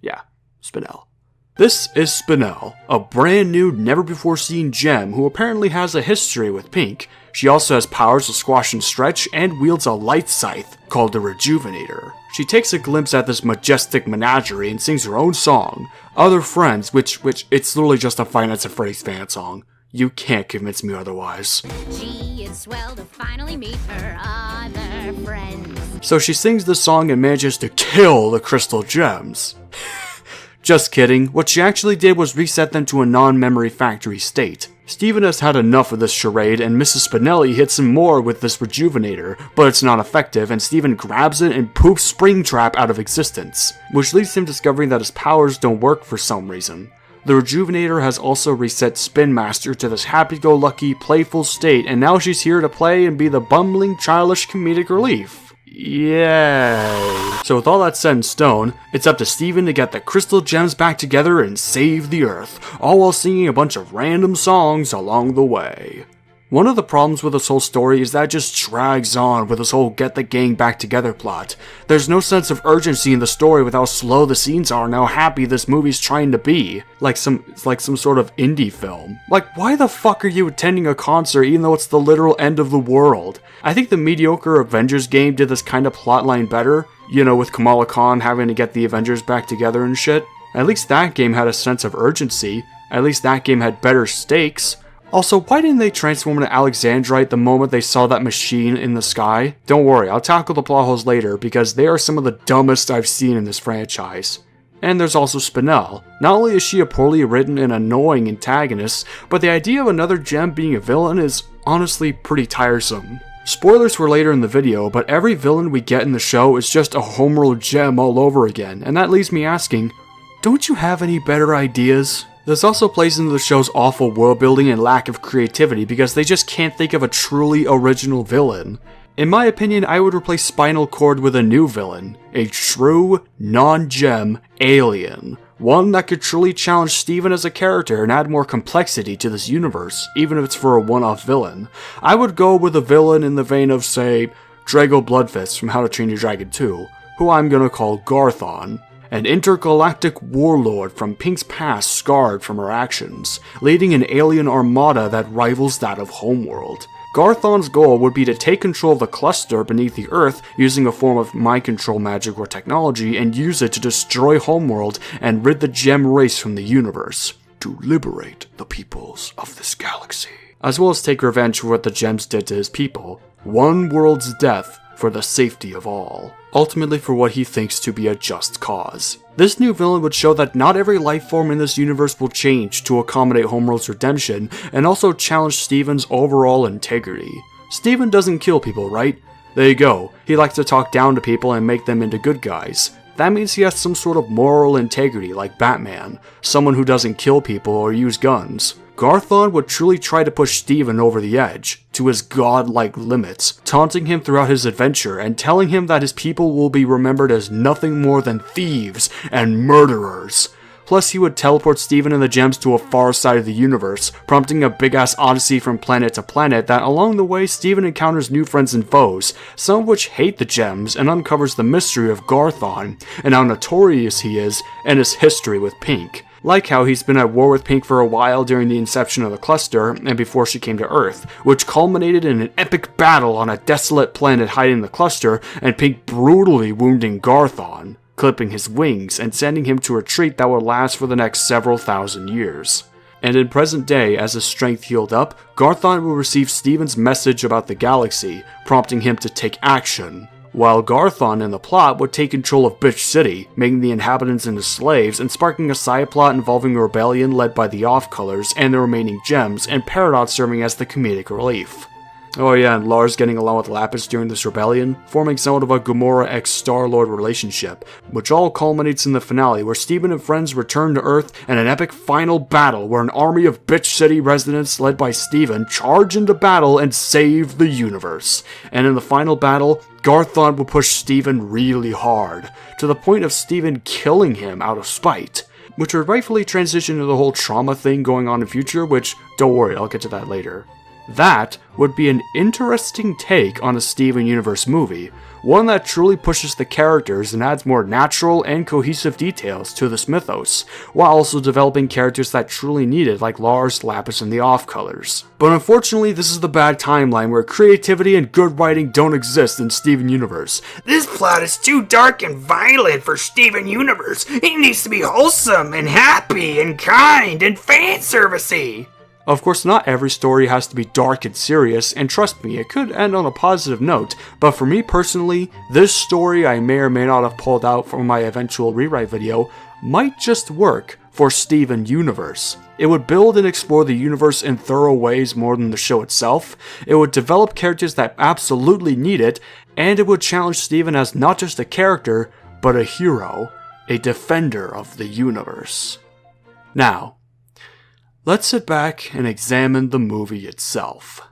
Yeah, Spinel. This is Spinel, a brand new, never-before-seen gem who apparently has a history with Pink. She also has powers to squash and stretch, and wields a light scythe called the Rejuvenator. She takes a glimpse at this majestic menagerie and sings her own song, Other Friends, which it's literally just a Five Nights at Freddy's fan song. You can't convince me otherwise. Gee, it's swell to finally meet her other friends. So she sings the song and manages to kill the crystal gems. Just kidding, what she actually did was reset them to a non-memory factory state. Steven has had enough of this charade, and Mrs. Spinelli hits him more with this Rejuvenator, but it's not effective, and Steven grabs it and poops Springtrap out of existence, which leads to him discovering that his powers don't work for some reason. The Rejuvenator has also reset BeeMaister to this happy-go-lucky, playful state, and now she's here to play and be the bumbling, childish comedic relief. Yay. So with all that set in stone, it's up to Steven to get the crystal gems back together and save the Earth, all while singing a bunch of random songs along the way. One of the problems with this whole story is that it just drags on with this whole get the gang back together plot. There's no sense of urgency in the story with how slow the scenes are and how happy this movie's trying to be. Like some sort of indie film. Like, why the fuck are you attending a concert even though it's the literal end of the world? I think the mediocre Avengers game did this kind of plotline better. You know, with Kamala Khan having to get the Avengers back together and shit. At least that game had a sense of urgency. At least that game had better stakes. Also, why didn't they transform into Alexandrite the moment they saw that machine in the sky? Don't worry, I'll tackle the plot holes later because they are some of the dumbest I've seen in this franchise. And there's also Spinel. Not only is she a poorly written and annoying antagonist, but the idea of another gem being a villain is honestly pretty tiresome. Spoilers for later in the video, but every villain we get in the show is just a Homeworld gem all over again, and that leaves me asking, don't you have any better ideas? This also plays into the show's awful world building and lack of creativity because they just can't think of a truly original villain. In my opinion, I would replace Spinal Cord with a new villain, a true, non-gem alien. One that could truly challenge Steven as a character and add more complexity to this universe, even if it's for a one-off villain. I would go with a villain in the vein of, say, Drago Bloodfist from How to Train Your Dragon 2, who I'm gonna call Garthon. An intergalactic warlord from Pink's past scarred from her actions, leading an alien armada that rivals that of Homeworld. Garthon's goal would be to take control of the cluster beneath the Earth using a form of mind control magic or technology and use it to destroy Homeworld and rid the gem race from the universe, to liberate the peoples of this galaxy. As well as take revenge for what the gems did to his people, one world's death for the safety of all, ultimately for what he thinks to be a just cause. This new villain would show that not every life form in this universe will change to accommodate Homeworld's redemption, and also challenge Steven's overall integrity. Steven doesn't kill people, right? There you go, he likes to talk down to people and make them into good guys. that means he has some sort of moral integrity like Batman, someone who doesn't kill people or use guns. Garthon would truly try to push Steven over the edge, to his godlike limits, taunting him throughout his adventure and telling him that his people will be remembered as nothing more than thieves and murderers. Plus, he would teleport Steven and the gems to a far side of the universe, prompting a big-ass odyssey from planet to planet that along the way Steven encounters new friends and foes, some of which hate the gems, and uncovers the mystery of Garthon, and how notorious he is, and his history with Pink. Like how he's been at war with Pink for a while during the inception of the cluster, and before she came to Earth, which culminated in an epic battle on a desolate planet hiding the cluster, and Pink brutally wounding Garthon, clipping his wings and sending him to a retreat that would last for the next several thousand years. And in present day, as his strength healed up, Garthon will receive Steven's message about the galaxy, prompting him to take action. While Garthon in the plot would take control of Bitch City, making the inhabitants into slaves and sparking a side plot involving a rebellion led by the Off-Colors and the remaining gems, and Peridot serving as the comedic relief. Oh yeah, and Lars getting along with Lapis during this rebellion, forming somewhat of a Gamora x Star-Lord relationship, which all culminates in the finale where Steven and friends return to Earth and an epic final battle where an army of Bitch City residents led by Steven charge into battle and save the universe. And in the final battle, Garthon will push Steven really hard, to the point of Steven killing him out of spite, which would rightfully transition to the whole trauma thing going on in future, which, don't worry, I'll get to that later. That would be an interesting take on a Steven Universe movie, one that truly pushes the characters and adds more natural and cohesive details to this mythos, while also developing characters that truly need it like Lars, Lapis, and the Off-Colors. But unfortunately, this is the bad timeline where creativity and good writing don't exist in Steven Universe. This plot is too dark and violent for Steven Universe. It needs to be wholesome and happy and kind and fan-servicey. Of course, not every story has to be dark and serious, and trust me, it could end on a positive note, but for me personally, this story I may or may not have pulled out from my eventual rewrite video might just work for Steven Universe. It would build and explore the universe in thorough ways more than the show itself, it would develop characters that absolutely need it, and it would challenge Steven as not just a character, but a hero, a defender of the universe. Now, let's sit back and examine the movie itself.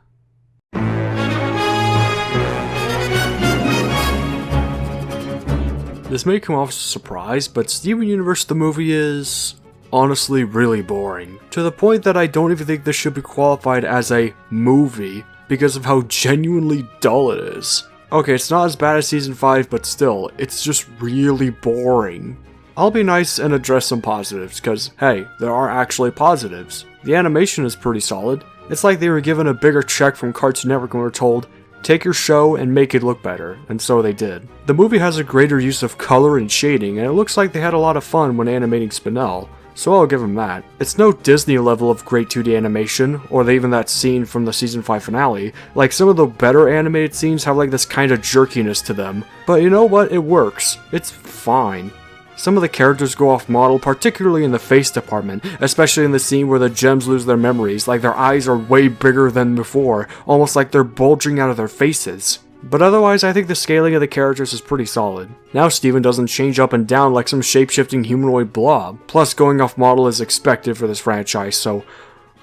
This may come off as a surprise, but Steven Universe the movie is honestly really boring, to the point that I don't even think this should be qualified as a movie because of how genuinely dull it is. Okay, it's not as bad as Season 5, but still, it's just really boring. I'll be nice and address some positives, cause hey, there are actually positives. The animation is pretty solid. It's like they were given a bigger check from Cartoon Network and were told, take your show and make it look better, and so they did. The movie has a greater use of color and shading, and it looks like they had a lot of fun when animating Spinel, so I'll give them that. It's no Disney level of great 2D animation, or even that scene from the Season 5 finale. Like, some of the better animated scenes have like this kind of jerkiness to them, but you know what, it works. It's fine. Some of the characters go off model, particularly in the face department, especially in the scene where the gems lose their memories, like their eyes are way bigger than before, almost like they're bulging out of their faces. But otherwise, I think the scaling of the characters is pretty solid. Now Steven doesn't change up and down like some shape-shifting humanoid blob, plus going off model is expected for this franchise, so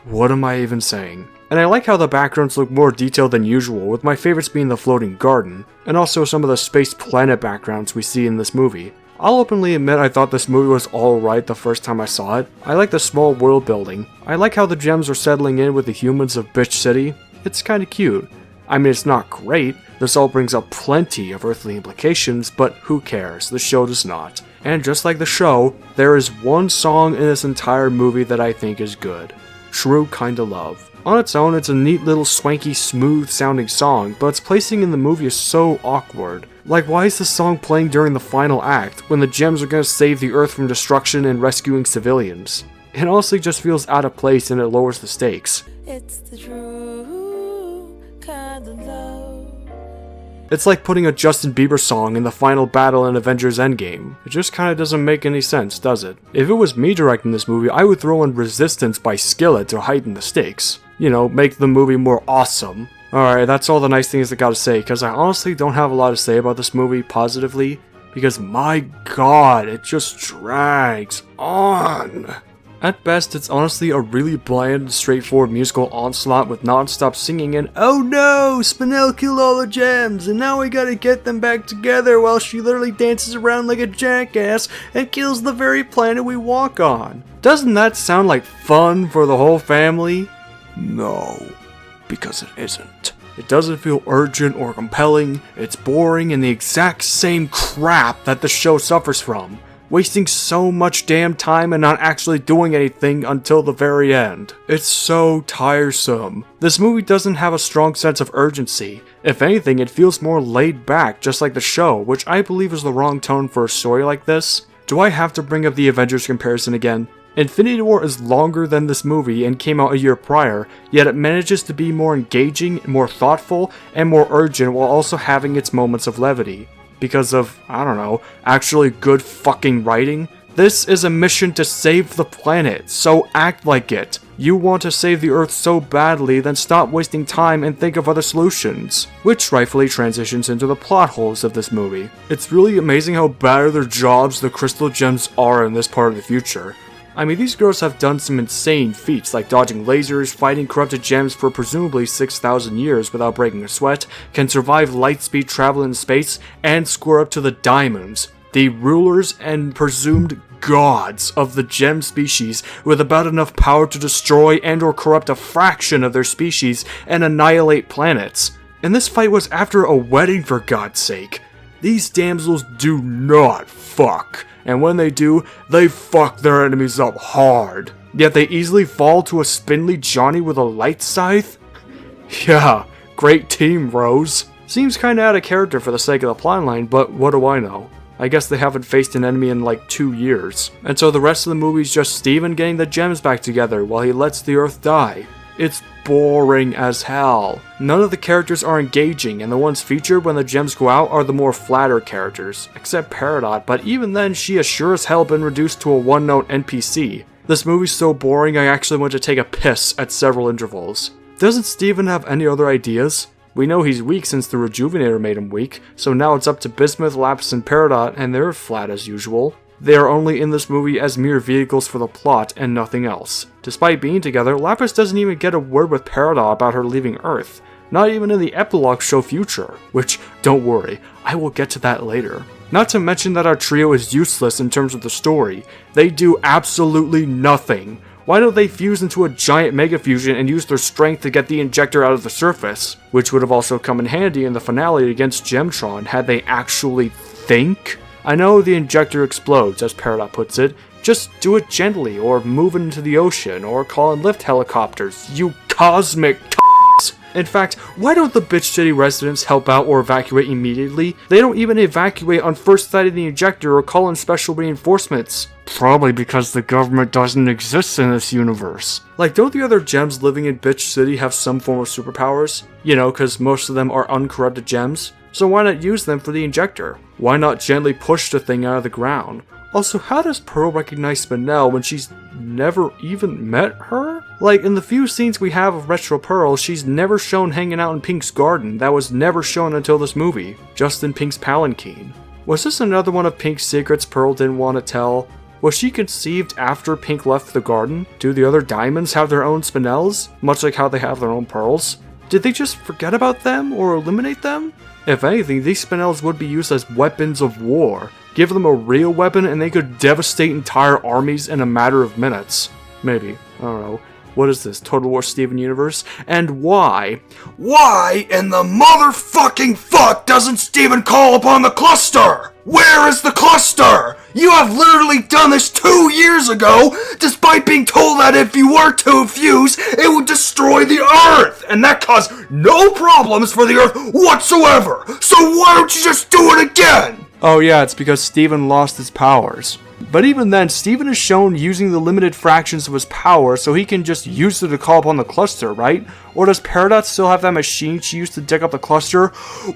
what am I even saying? And I like how the backgrounds look more detailed than usual, with my favorites being the floating garden, and also some of the space planet backgrounds we see in this movie. I'll openly admit I thought this movie was alright the first time I saw it. I like the small world building. I like how the gems are settling in with the humans of Bitch City. It's kinda cute. I mean, it's not great. This all brings up plenty of earthly implications, but who cares? The show does not. And just like the show, there is one song in this entire movie that I think is good. True Kinda Love. On its own, it's a neat little swanky, smooth sounding song, but its placing in the movie is so awkward. Like, why is the song playing during the final act, when the gems are gonna save the Earth from destruction and rescuing civilians? It honestly just feels out of place and it lowers the stakes. It's the true kind of love. It's like putting a Justin Bieber song in the final battle in Avengers Endgame. It just kinda doesn't make any sense, does it? If it was me directing this movie, I would throw in Resistance by Skillet to heighten the stakes. You know, make the movie more awesome. Alright, that's all the nice things I gotta say, because I honestly don't have a lot to say about this movie positively. because my god, it just drags on. At best, it's honestly a really bland, straightforward musical onslaught with non-stop singing and "Oh no, Spinel killed all the gems, and now we gotta get them back together," while she literally dances around like a jackass and kills the very planet we walk on. Doesn't that sound like fun for the whole family? No, because it isn't. It doesn't feel urgent or compelling, it's boring and the exact same crap that the show suffers from. Wasting so much damn time and not actually doing anything until the very end. It's so tiresome. This movie doesn't have a strong sense of urgency. If anything, it feels more laid back, just like the show, which I believe is the wrong tone for a story like this. Do I have to bring up the Avengers comparison again? Infinity War is longer than this movie and came out a year prior, yet it manages to be more engaging, more thoughtful, and more urgent while also having its moments of levity. Because of, I don't know, actually good fucking writing? This is a mission to save the planet, so act like it. You want to save the Earth so badly, then stop wasting time and think of other solutions. Which rightfully transitions into the plot holes of this movie. It's really amazing how bad at their jobs the crystal gems are in this part of the future. I mean, these girls have done some insane feats like dodging lasers, fighting corrupted gems for presumably 6,000 years without breaking a sweat, can survive light speed travel in space, and score up to the diamonds, the rulers and presumed gods of the gem species with about enough power to destroy and or corrupt a fraction of their species and annihilate planets. And this fight was after a wedding, for God's sake. These damsels do not fuck. And when they do, they fuck their enemies up hard. Yet they easily fall to a spindly Johnny with a light scythe? Yeah, great team, Rose. Seems kinda out of character for the sake of the plotline, but what do I know? I guess they haven't faced an enemy in like 2 years. And so the rest of the movie is just Steven getting the gems back together while he lets the Earth die. It's boring as hell. None of the characters are engaging, and the ones featured when the gems go out are the more flatter characters, except Peridot, but even then she has sure as hell been reduced to a one-note NPC. This movie's so boring I actually went to take a piss at several intervals. Doesn't Steven have any other ideas? We know he's weak since the Rejuvenator made him weak, so now it's up to Bizmuth, Lapis, and Peridot, and they're flat as usual. They are only in this movie as mere vehicles for the plot and nothing else. Despite being together, Lapis doesn't even get a word with Peridot about her leaving Earth. Not even in the Epilogue show Future, which, don't worry, I will get to that later. Not to mention that our trio is useless in terms of the story. They do absolutely nothing. Why don't they fuse into a giant mega fusion and use their strength to get the injector out of the surface? Which would have also come in handy in the finale against Gemtron had they actually think? I know the injector explodes, as Peridot puts it. Just do it gently, or move it into the ocean, or call in lift helicopters, you cosmic c***s. In fact, why don't the bitch city residents help out or evacuate immediately? They don't even evacuate on first sight of the injector or call in special reinforcements. Probably because the government doesn't exist in this universe. Like, don't the other gems living in bitch city have some form of superpowers? You know, cause most of them are uncorrupted gems. So why not use them for the injector? Why not gently push the thing out of the ground? Also, how does Pearl recognize Spinel when she's never even met her? Like, in the few scenes we have of Retro Pearl, she's never shown hanging out in Pink's garden. That was never shown until this movie, just in Pink's palanquin. Was this another one of Pink's secrets Pearl didn't want to tell? Was she conceived after Pink left the garden? Do the other diamonds have their own Spinels, much like how they have their own pearls? Did they just forget about them or eliminate them? If anything, these Spinels would be used as weapons of war. Give them a real weapon and they could devastate entire armies in a matter of minutes. Maybe. I don't know. What is this, Total War Steven Universe? And why? Why in the motherfucking fuck doesn't Steven call upon the cluster? Where is the cluster? You have literally done this 2 years ago, despite being told that if you were to fuse, it would destroy the Earth, and that caused no problems for the Earth whatsoever. So why don't you just do it again? Oh yeah, it's because Steven lost his powers. But even then, Steven is shown using the limited fractions of his power, so he can just use it to call upon the cluster, right? Or does Peridot still have that machine she used to dig up the cluster?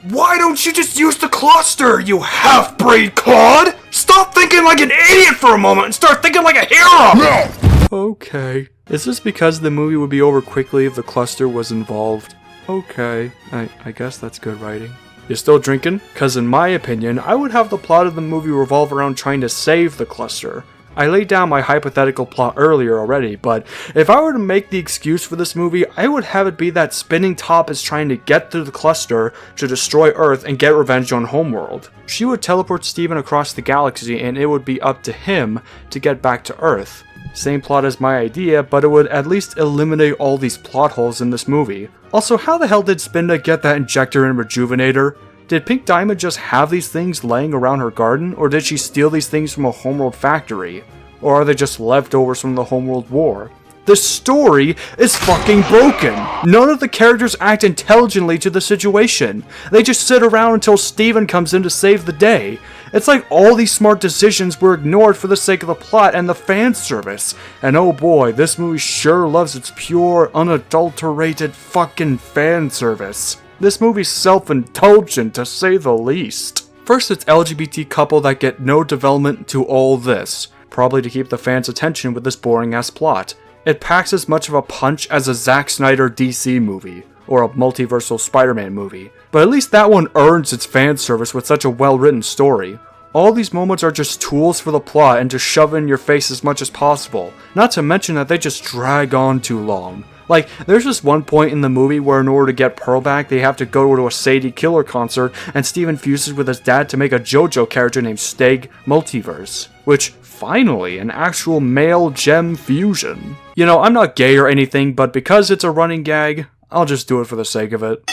Why don't you just use the cluster, you half-breed clod? Stop thinking like an idiot for a moment and start thinking like a hero! Okay. Is this because the movie would be over quickly if the cluster was involved? Okay. I guess that's good writing. You still drinking? Cause in my opinion, I would have the plot of the movie revolve around trying to save the cluster. I laid down my hypothetical plot earlier already, but if I were to make the excuse for this movie, I would have it be that Spinning Top is trying to get through the cluster to destroy Earth and get revenge on Homeworld. She would teleport Steven across the galaxy and it would be up to him to get back to Earth. Same plot as my idea, but it would at least eliminate all these plot holes in this movie. Also, how the hell did Spinda get that injector and rejuvenator? Did Pink Diamond just have these things laying around her garden, or did she steal these things from a Homeworld factory? Or are they just leftovers from the Homeworld War? The story is fucking broken! None of the characters act intelligently to the situation. They just sit around until Steven comes in to save the day. It's like all these smart decisions were ignored for the sake of the plot and the fan service. And oh boy, this movie sure loves its pure, unadulterated fucking fan service. This movie's self-indulgent, to say the least. First, it's LGBT couple that get no development to all this, probably to keep the fans' attention with this boring-ass plot. It packs as much of a punch as a Zack Snyder DC movie, or a multiversal Spider-Man movie, but at least that one earns its fan service with such a well-written story. All these moments are just tools for the plot and to shove in your face as much as possible, not to mention that they just drag on too long. Like, there's just one point in the movie where in order to get Pearl back, they have to go to a Sadie Killer concert, and Steven fuses with his dad to make a JoJo character named Steg Multiverse. Which, finally, an actual male-gem fusion. You know, I'm not gay or anything, but because it's a running gag, I'll just do it for the sake of it.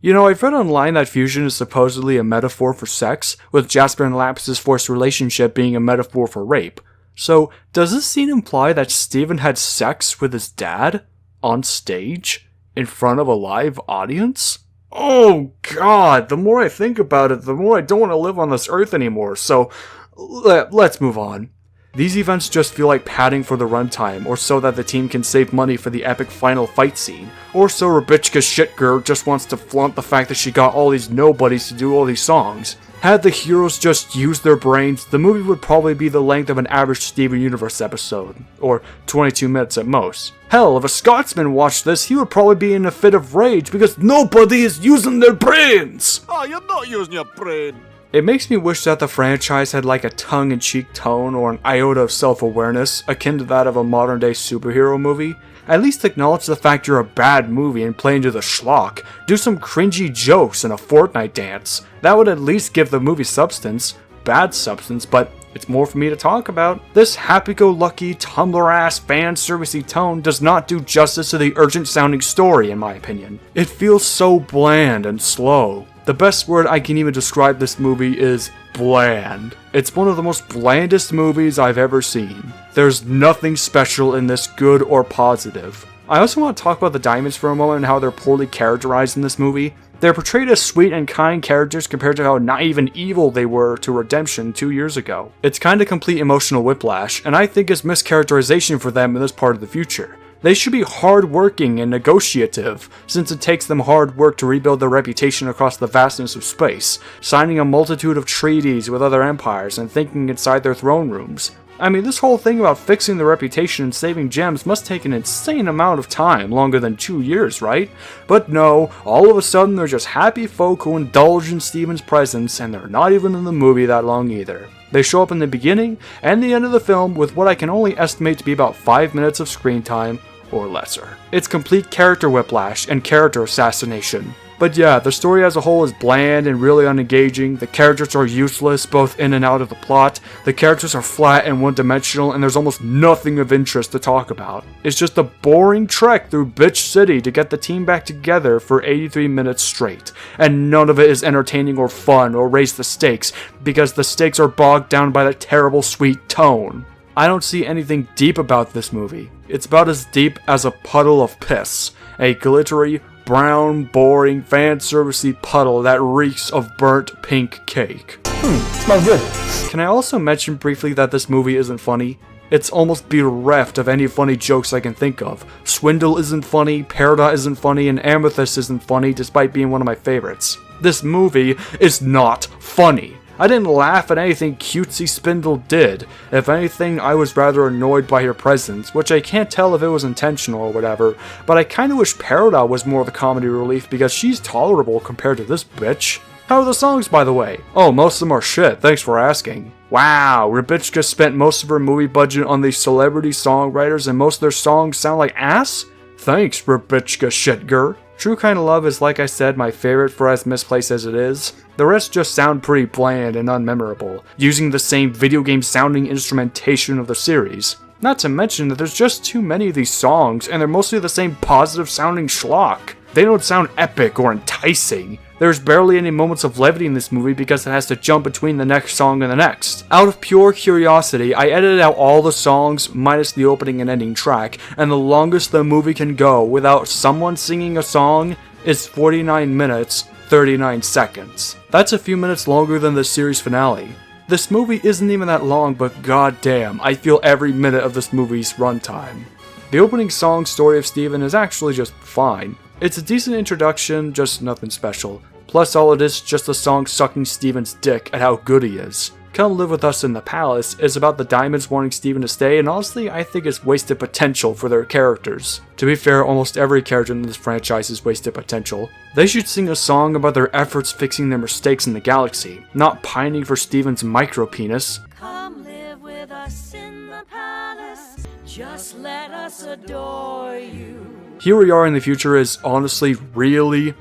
You know, I've read online that fusion is supposedly a metaphor for sex, with Jasper and Lapis' forced relationship being a metaphor for rape. So, does this scene imply that Steven had sex with his dad? On stage? In front of a live audience? Oh god, the more I think about it, the more I don't want to live on this earth anymore, so let's move on. These events just feel like padding for the runtime, or so that the team can save money for the epic final fight scene, or so Rebitchka Shitgirl just wants to flaunt the fact that she got all these nobodies to do all these songs. Had the heroes just used their brains, the movie would probably be the length of an average Steven Universe episode, or 22 minutes at most. Hell, if a Scotsman watched this, he would probably be in a fit of rage because nobody is using their brains! Oh, you're not using your brain! It makes me wish that the franchise had like a tongue-in-cheek tone or an iota of self-awareness, akin to that of a modern-day superhero movie. At least acknowledge the fact you're a bad movie and play into the schlock. Do some cringy jokes and a Fortnite dance. That would at least give the movie substance. Bad substance, but it's more for me to talk about. This happy-go-lucky, Tumblr-ass, fan-servicey tone does not do justice to the urgent-sounding story, in my opinion. It feels so bland and slow. The best word I can even describe this movie is bland. It's one of the most blandest movies I've ever seen. There's nothing special in this, good or positive. I also want to talk about the diamonds for a moment and how they're poorly characterized in this movie. They're portrayed as sweet and kind characters compared to how naive and evil they were to Redemption 2 years ago. It's kinda complete emotional whiplash, and I think it's mischaracterization for them in this part of the future. They should be hard-working and negotiative, since it takes them hard work to rebuild their reputation across the vastness of space, signing a multitude of treaties with other empires and thinking inside their throne rooms. I mean, this whole thing about fixing their reputation and saving gems must take an insane amount of time, longer than 2 years, right? But no, all of a sudden they're just happy folk who indulge in Steven's presence, and they're not even in the movie that long either. They show up in the beginning and the end of the film with what I can only estimate to be about 5 minutes of screen time, or lesser. It's complete character whiplash and character assassination. But yeah, the story as a whole is bland and really unengaging. The characters are useless, both in and out of the plot. The characters are flat and one-dimensional, and there's almost nothing of interest to talk about. It's just a boring trek through Bitch City to get the team back together for 83 minutes straight. And none of it is entertaining or fun or raise the stakes, because the stakes are bogged down by the terrible sweet tone. I don't see anything deep about this movie. It's about as deep as a puddle of piss. A glittery, brown, boring, fan-servicey puddle that reeks of burnt pink cake. Smells good. Can I also mention briefly that this movie isn't funny? It's almost bereft of any funny jokes I can think of. Swindle isn't funny, Peridot isn't funny, and Amethyst isn't funny despite being one of my favorites. This movie is not funny. I didn't laugh at anything cutesy Spindle did. If anything, I was rather annoyed by her presence, which I can't tell if it was intentional or whatever, but I kinda wish Peridot was more the comedy relief because she's tolerable compared to this bitch. How are the songs, by the way? Oh, most of them are shit, thanks for asking. Wow, Rebitchka spent most of her movie budget on these celebrity songwriters and most of their songs sound like ass? Thanks, Rebitchka Shitger. True Kind of Love is, like I said, my favorite for as misplaced as it is. The rest just sound pretty bland and unmemorable, using the same video game sounding instrumentation of the series. Not to mention that there's just too many of these songs, and they're mostly the same positive sounding schlock. They don't sound epic or enticing. There's barely any moments of levity in this movie because it has to jump between the next song and the next. Out of pure curiosity, I edited out all the songs minus the opening and ending track, and the longest the movie can go without someone singing a song is 49 minutes, 39 seconds. That's a few minutes longer than the series finale. This movie isn't even that long, but goddamn, I feel every minute of this movie's runtime. The opening song, Story of Steven, is actually just fine. It's a decent introduction, just nothing special. Plus all it is just a song sucking Steven's dick at how good he is. Come Live With Us in the Palace is about the Diamonds wanting Steven to stay, and honestly I think it's wasted potential for their characters. To be fair, almost every character in this franchise is wasted potential. They should sing a song about their efforts fixing their mistakes in the galaxy, not pining for Steven's micro-penis. Come live with us in the palace. Just let us adore you. Here We Are in the Future is honestly really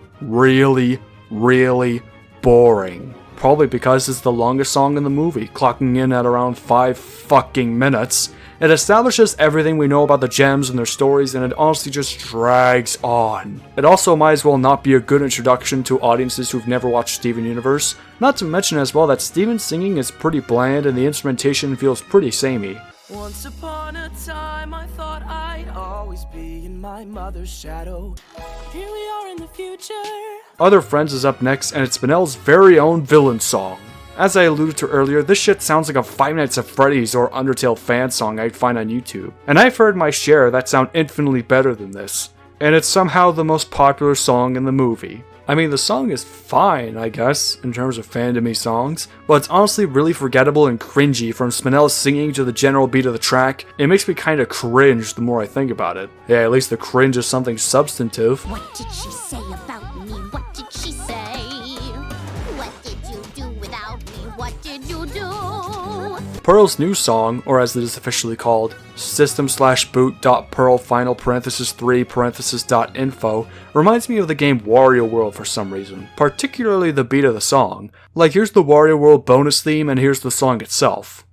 boring. Probably because it's the longest song in the movie, clocking in at around 5 fucking minutes. It establishes everything we know about the gems and their stories, and it honestly just drags on. It also might as well not be a good introduction to audiences who've never watched Steven Universe, not to mention as well that Steven's singing is pretty bland and the instrumentation feels pretty samey. Once upon a time I thought I'd always be in my mother's shadow. Here we are in the future. Other Friends is up next, and it's Spinell's very own villain song. As I alluded to earlier, this shit sounds like a Five Nights at Freddy's or Undertale fan song I'd find on YouTube. And I've heard my share that sound infinitely better than this. And it's somehow the most popular song in the movie. I mean, the song is fine, I guess, in terms of fandom-y songs, but it's honestly really forgettable and cringy from Spinell singing to the general beat of the track. It makes me kinda cringe the more I think about it. Yeah, at least the cringe is something substantive. What did she say about me? What did she say? What did you do without me? What did you do? Pearl's new song, or as it is officially called, system/boot.pearl final3.info, reminds me of the game Wario World for some reason, particularly the beat of the song. Like, here's the Wario World bonus theme and here's the song itself.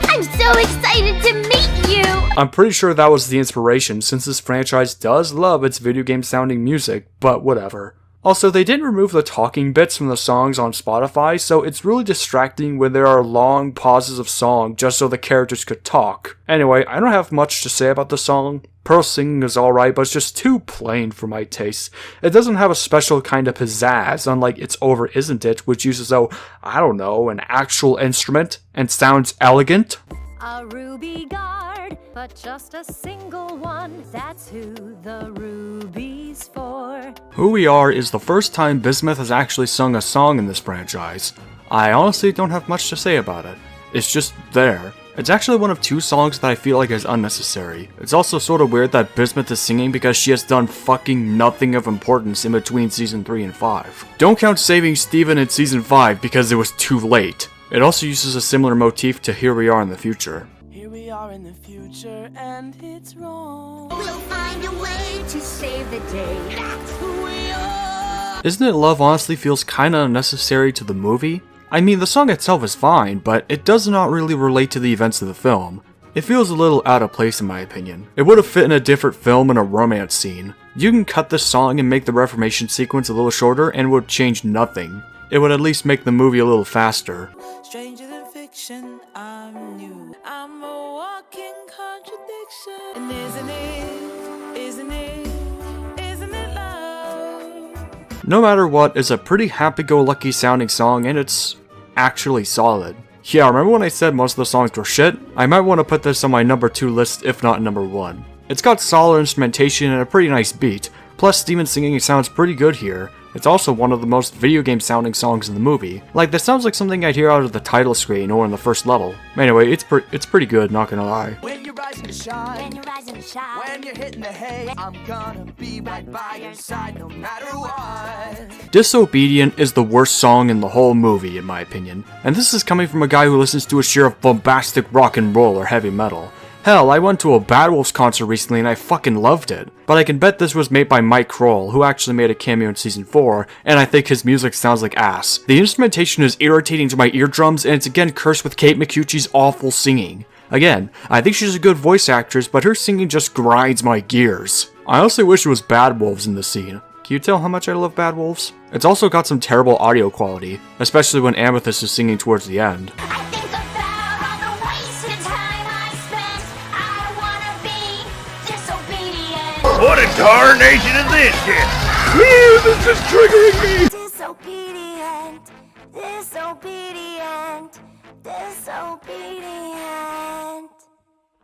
I'm so excited to meet you! I'm pretty sure that was the inspiration, since this franchise does love its video game sounding music, but whatever. Also, they didn't remove the talking bits from the songs on Spotify, so it's really distracting when there are long pauses of song just so the characters could talk. Anyway, I don't have much to say about the song. Pearl's singing is alright, but it's just too plain for my taste. It doesn't have a special kind of pizzazz, unlike It's Over Isn't It, which uses, an actual instrument and sounds elegant. A ruby guard, but just a single one. That's who the ruby's for. Who We Are is the first time Bizmuth has actually sung a song in this franchise. I honestly don't have much to say about it. It's just there. It's actually one of 2 songs that I feel like is unnecessary. It's also sort of weird that Bizmuth is singing because she has done fucking nothing of importance in between Season 3 and 5. Don't count saving Steven in Season 5 because it was too late. It also uses a similar motif to Here We Are in the Future. Here we are in the future and it's wrong. We'll find a way to save the day. That's who we are. Isn't It Love honestly feels kinda unnecessary to the movie? I mean, the song itself is fine, but it does not really relate to the events of the film. It feels a little out of place in my opinion. It would have fit in a different film in a romance scene. You can cut this song and make the Reformation sequence a little shorter and it would change nothing. It would at least make the movie a little faster. Stranger than fiction, I'm new. I'm a walking contradiction. And isn't it love? No matter what, it's a pretty happy-go-lucky sounding song and it's actually solid. Yeah, remember when I said most of the songs were shit? I might want to put this on my number 2 list, if not number 1. It's got solid instrumentation and a pretty nice beat, plus Steven's singing sounds pretty good here. It's also one of the most video game sounding songs in the movie. Like, this sounds like something I'd hear out of the title screen or in the first level. Anyway, it's pretty good, not gonna lie. When you're rising to shine, when you're rising to shine, when you're hitting the hay, I'm gonna be right by your side no matter what. Disobedient is the worst song in the whole movie, in my opinion. And this is coming from a guy who listens to a share of bombastic rock and roll or heavy metal. Hell, I went to a Bad Wolves concert recently and I fucking loved it. But I can bet this was made by Mike Kroll, who actually made a cameo in season 4, and I think his music sounds like ass. The instrumentation is irritating to my eardrums, and it's again cursed with Kate McCucci's awful singing. Again, I think she's a good voice actress, but her singing just grinds my gears. I honestly wish it was Bad Wolves in the scene. Can you tell how much I love Bad Wolves? It's also got some terrible audio quality, especially when Amethyst is singing towards the end. What a tarnation is this shit? This is triggering me! Disobedient, disobedient, disobedient.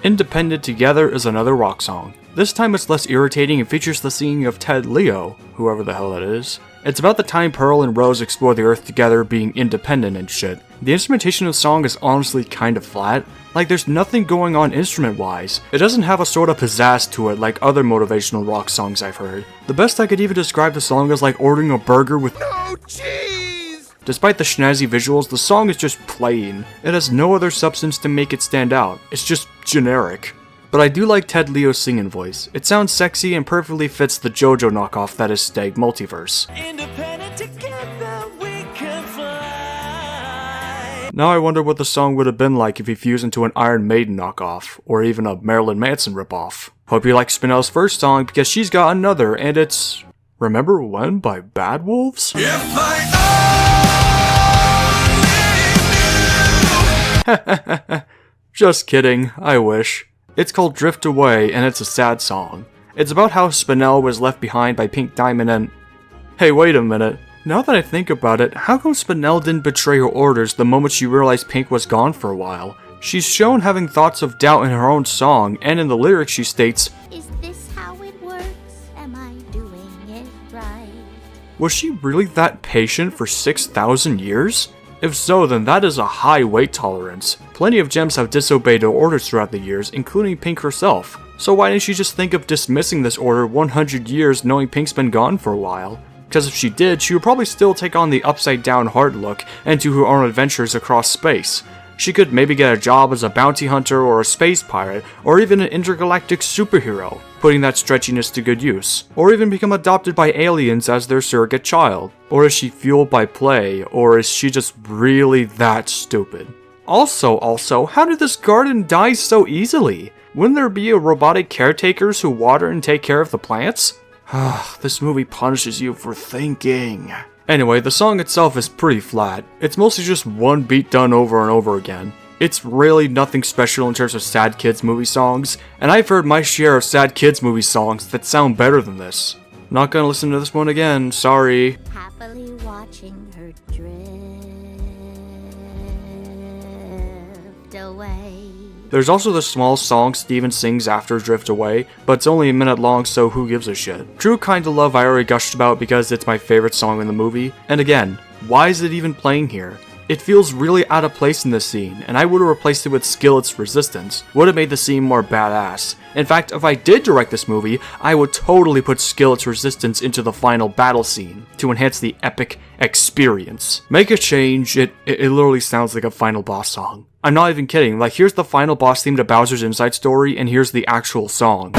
Independent Together is another rock song. This time it's less irritating and features the singing of Ted Leo, whoever the hell that is. It's about the time Pearl and Rose explore the Earth together being independent and shit. The instrumentation of the song is honestly kind of flat. Like, there's nothing going on instrument-wise. It doesn't have a sort of pizzazz to it like other motivational rock songs I've heard. The best I could even describe the song as like ordering a burger with no cheese! Despite the snazzy visuals, the song is just plain. It has no other substance to make it stand out. It's just generic. But I do like Ted Leo's singing voice. It sounds sexy and perfectly fits the JoJo knockoff that is Stag Multiverse. Independent together we can fly. Now I wonder what the song would have been like if he fused into an Iron Maiden knockoff, or even a Marilyn Manson ripoff. Hope you like Spinell's first song, because she's got another, and it's Remember When by Bad Wolves? Just kidding, I wish. It's called Drift Away, and it's a sad song. It's about how Spinell was left behind by Pink Diamond and... Hey, wait a minute. Now that I think about it, how come Spinell didn't betray her orders the moment she realized Pink was gone for a while? She's shown having thoughts of doubt in her own song, and in the lyrics she states, Is this how it works? Am I doing it right? was she really that patient for 6,000 years? If so, then that is a high wait tolerance. Plenty of gems have disobeyed her orders throughout the years, including Pink herself. So why didn't she just think of dismissing this order 100 years knowing Pink's been gone for a while? Because if she did, she would probably still take on the upside down hard look and do her own adventures across space. She could maybe get a job as a bounty hunter or a space pirate, or even an intergalactic superhero, putting that stretchiness to good use. Or even become adopted by aliens as their surrogate child. Or is she fueled by play, or is she just really that stupid? Also, how did this garden die so easily? Wouldn't there be robotic caretakers who water and take care of the plants? This movie punishes you for thinking. Anyway, the song itself is pretty flat. It's mostly just one beat done over and over again. It's really nothing special in terms of sad kids movie songs, and I've heard my share of sad kids movie songs that sound better than this. Not gonna listen to this one again, sorry. Happily watching her drift away. There's also the small song Steven sings after Drift Away, but it's only a minute long, so who gives a shit. True Kinda Love I already gushed about because it's my favorite song in the movie, and again, why is it even playing here? It feels really out of place in this scene, and I would have replaced it with Skillet's Resistance. Would have made the scene more badass. In fact, if I did direct this movie, I would totally put Skillet's Resistance into the final battle scene, to enhance the epic experience. Make a change, it literally sounds like a final boss song. I'm not even kidding, like here's the final boss theme to Bowser's Inside Story, and here's the actual song.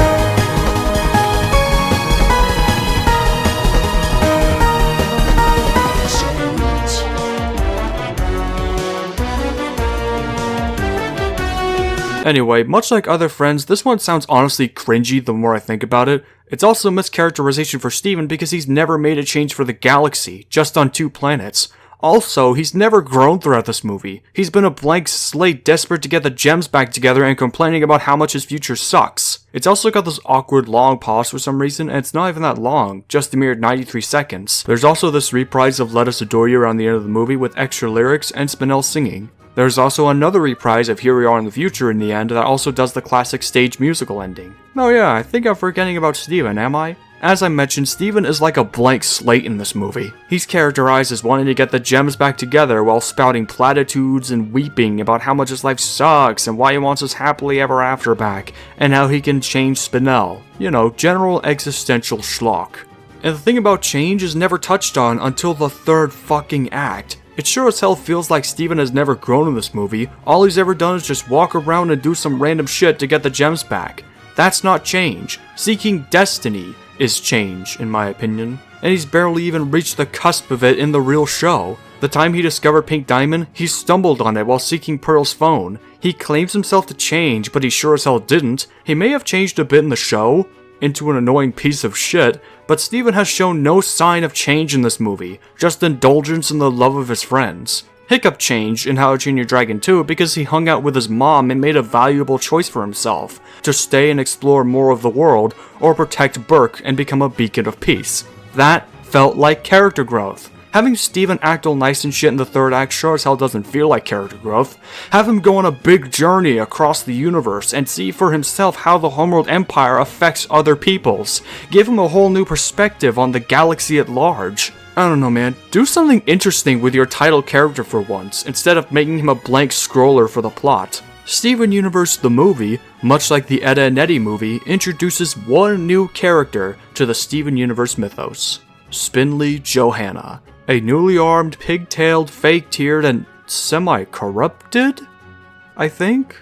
Anyway, much like other Friends, this one sounds honestly cringy the more I think about it. It's also a mischaracterization for Steven because he's never made a change for the galaxy, just on 2 planets. Also, he's never grown throughout this movie. He's been a blank slate, desperate to get the gems back together and complaining about how much his future sucks. It's also got this awkward long pause for some reason, and it's not even that long, just a mere 93 seconds. There's also this reprise of Let Us Adore You around the end of the movie with extra lyrics and Spinell singing. There's also another reprise of Here We Are in the Future in the end that also does the classic stage musical ending. Oh yeah, I think I'm forgetting about Steven, am I? As I mentioned, Steven is like a blank slate in this movie. He's characterized as wanting to get the gems back together while spouting platitudes and weeping about how much his life sucks and why he wants his happily ever after back, and how he can change Spinel. You know, general existential schlock. And the thing about change is never touched on until the third fucking act. It sure as hell feels like Steven has never grown in this movie. All he's ever done is just walk around and do some random shit to get the gems back. That's not change. Seeking destiny is change, in my opinion. And he's barely even reached the cusp of it in the real show. The time he discovered Pink Diamond, he stumbled on it while seeking Pearl's phone. He claims himself to change, but he sure as hell didn't. He may have changed a bit in the show, into an annoying piece of shit, but Steven has shown no sign of change in this movie, just indulgence in the love of his friends. Hiccup changed in How to Train Your Dragon 2 because he hung out with his mom and made a valuable choice for himself, to stay and explore more of the world, or protect Burke and become a beacon of peace. That felt like character growth. Having Steven act all nice and shit in the third act sure as hell doesn't feel like character growth. Have him go on a big journey across the universe and see for himself how the Homeworld Empire affects other peoples. Give him a whole new perspective on the galaxy at large. I don't know, man. Do something interesting with your title character for once, instead of making him a blank scroller for the plot. Steven Universe the movie, much like the Edda and Eddie movie, introduces one new character to the Steven Universe mythos. Spinley Johanna. A newly armed, pigtailed, fake-tiered, and semi-corrupted? I think?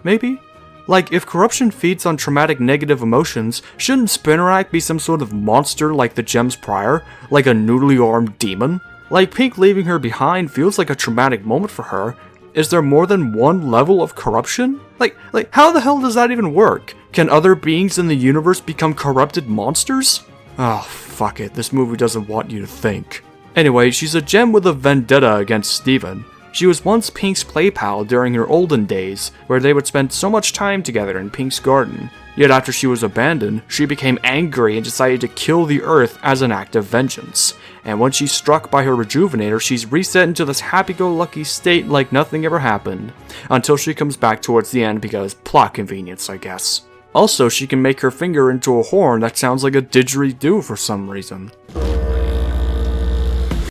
Maybe? Like, if corruption feeds on traumatic negative emotions, shouldn't Spinnerack be some sort of monster like the gems prior? Like a newly armed demon? Like, Pink leaving her behind feels like a traumatic moment for her. Is there more than one level of corruption? Like, how the hell does that even work? Can other beings in the universe become corrupted monsters? Oh, fuck it, this movie doesn't want you to think. Anyway, she's a gem with a vendetta against Steven. She was once Pink's play pal during her olden days, where they would spend so much time together in Pink's garden. Yet after she was abandoned, she became angry and decided to kill the Earth as an act of vengeance. And when she's struck by her rejuvenator, she's reset into this happy-go-lucky state like nothing ever happened. Until she comes back towards the end because plot convenience, I guess. Also, she can make her finger into a horn that sounds like a didgeridoo for some reason.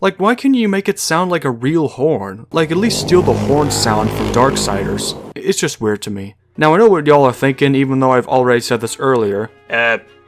Like, why can't you make it sound like a real horn? Like, at least steal the horn sound from Darksiders. It's just weird to me. Now, I know what y'all are thinking, even though I've already said this earlier.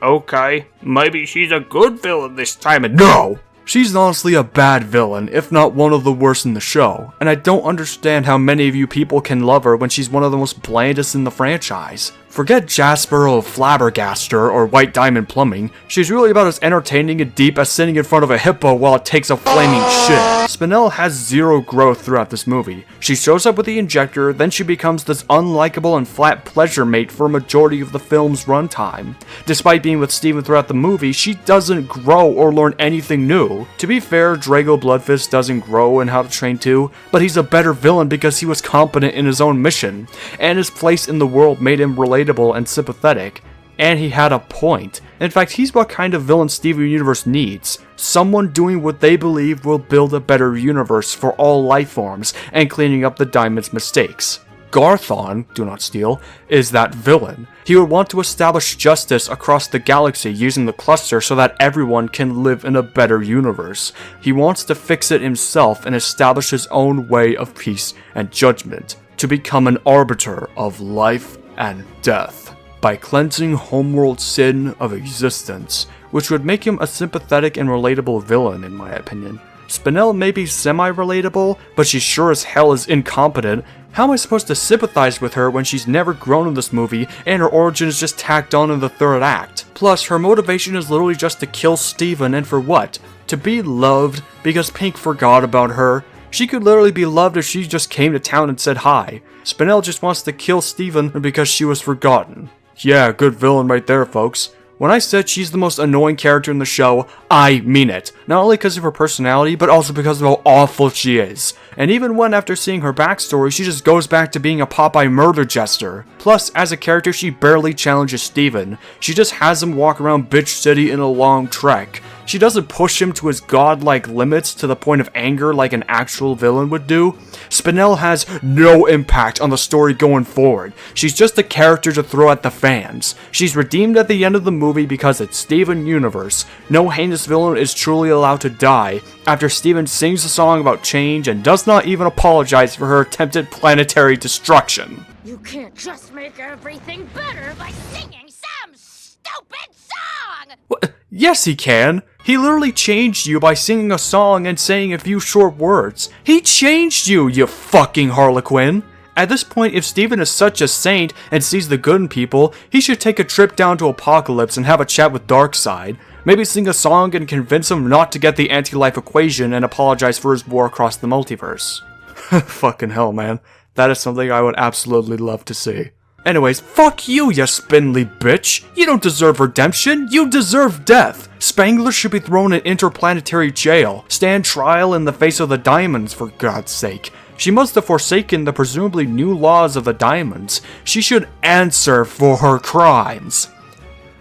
Okay, maybe she's a good villain this time, and no! She's honestly a bad villain, if not one of the worst in the show, and I don't understand how many of you people can love her when she's one of the most blandest in the franchise. Forget Jasper or Flabbergaster or White Diamond Plumbing, she's really about as entertaining and deep as sitting in front of a hippo while it takes a flaming shit. Spinel has zero growth throughout this movie. She shows up with the injector, then she becomes this unlikable and flat pleasure mate for a majority of the film's runtime. Despite being with Steven throughout the movie, she doesn't grow or learn anything new. To be fair, Drago Bloodfist doesn't grow in How to Train 2, but he's a better villain because he was competent in his own mission, and his place in the world made him relatable and sympathetic, and he had a point. In fact, he's what kind of villain Steven Universe needs. Someone doing what they believe will build a better universe for all life forms, and cleaning up the Diamond's mistakes. Garthon, do not steal, is that villain. He would want to establish justice across the galaxy using the cluster so that everyone can live in a better universe. He wants to fix it himself and establish his own way of peace and judgment, to become an arbiter of life and death, by cleansing homeworld sin of existence, which would make him a sympathetic and relatable villain in my opinion. Spinel may be semi-relatable, but she sure as hell is incompetent. How am I supposed to sympathize with her when she's never grown in this movie and her origin is just tacked on in the third act? Plus, her motivation is literally just to kill Steven, and for what? To be loved because Pink forgot about her? She could literally be loved if she just came to town and said hi. Spinel just wants to kill Steven because she was forgotten. Yeah, good villain right there, folks. When I said she's the most annoying character in the show, I mean it. Not only because of her personality, but also because of how awful she is. And even when, after seeing her backstory, she just goes back to being a Popeye murder jester. Plus, as a character, she barely challenges Steven. She just has him walk around Bitch City in a long trek. She doesn't push him to his godlike limits to the point of anger like an actual villain would do. Spinel has no impact on the story going forward. She's just a character to throw at the fans. She's redeemed at the end of the movie because it's Steven Universe. No heinous villain is truly allowed to die after Steven sings a song about change and does not even apologize for her attempted planetary destruction. You can't just make everything better by singing some stupid song! What? Yes, he can. He literally changed you by singing a song and saying a few short words. He changed you, you fucking Harlequin. At this point, if Steven is such a saint and sees the good in people, he should take a trip down to Apocalypse and have a chat with Darkseid. Maybe sing a song and convince him not to get the anti-life equation and apologize for his war across the multiverse. Fucking hell, man. That is something I would absolutely love to see. Anyways, fuck you, you spindly bitch! You don't deserve redemption, you deserve death! Spangler should be thrown in interplanetary jail, stand trial in the face of the Diamonds, for God's sake. She must have forsaken the presumably new laws of the Diamonds. She should answer for her crimes.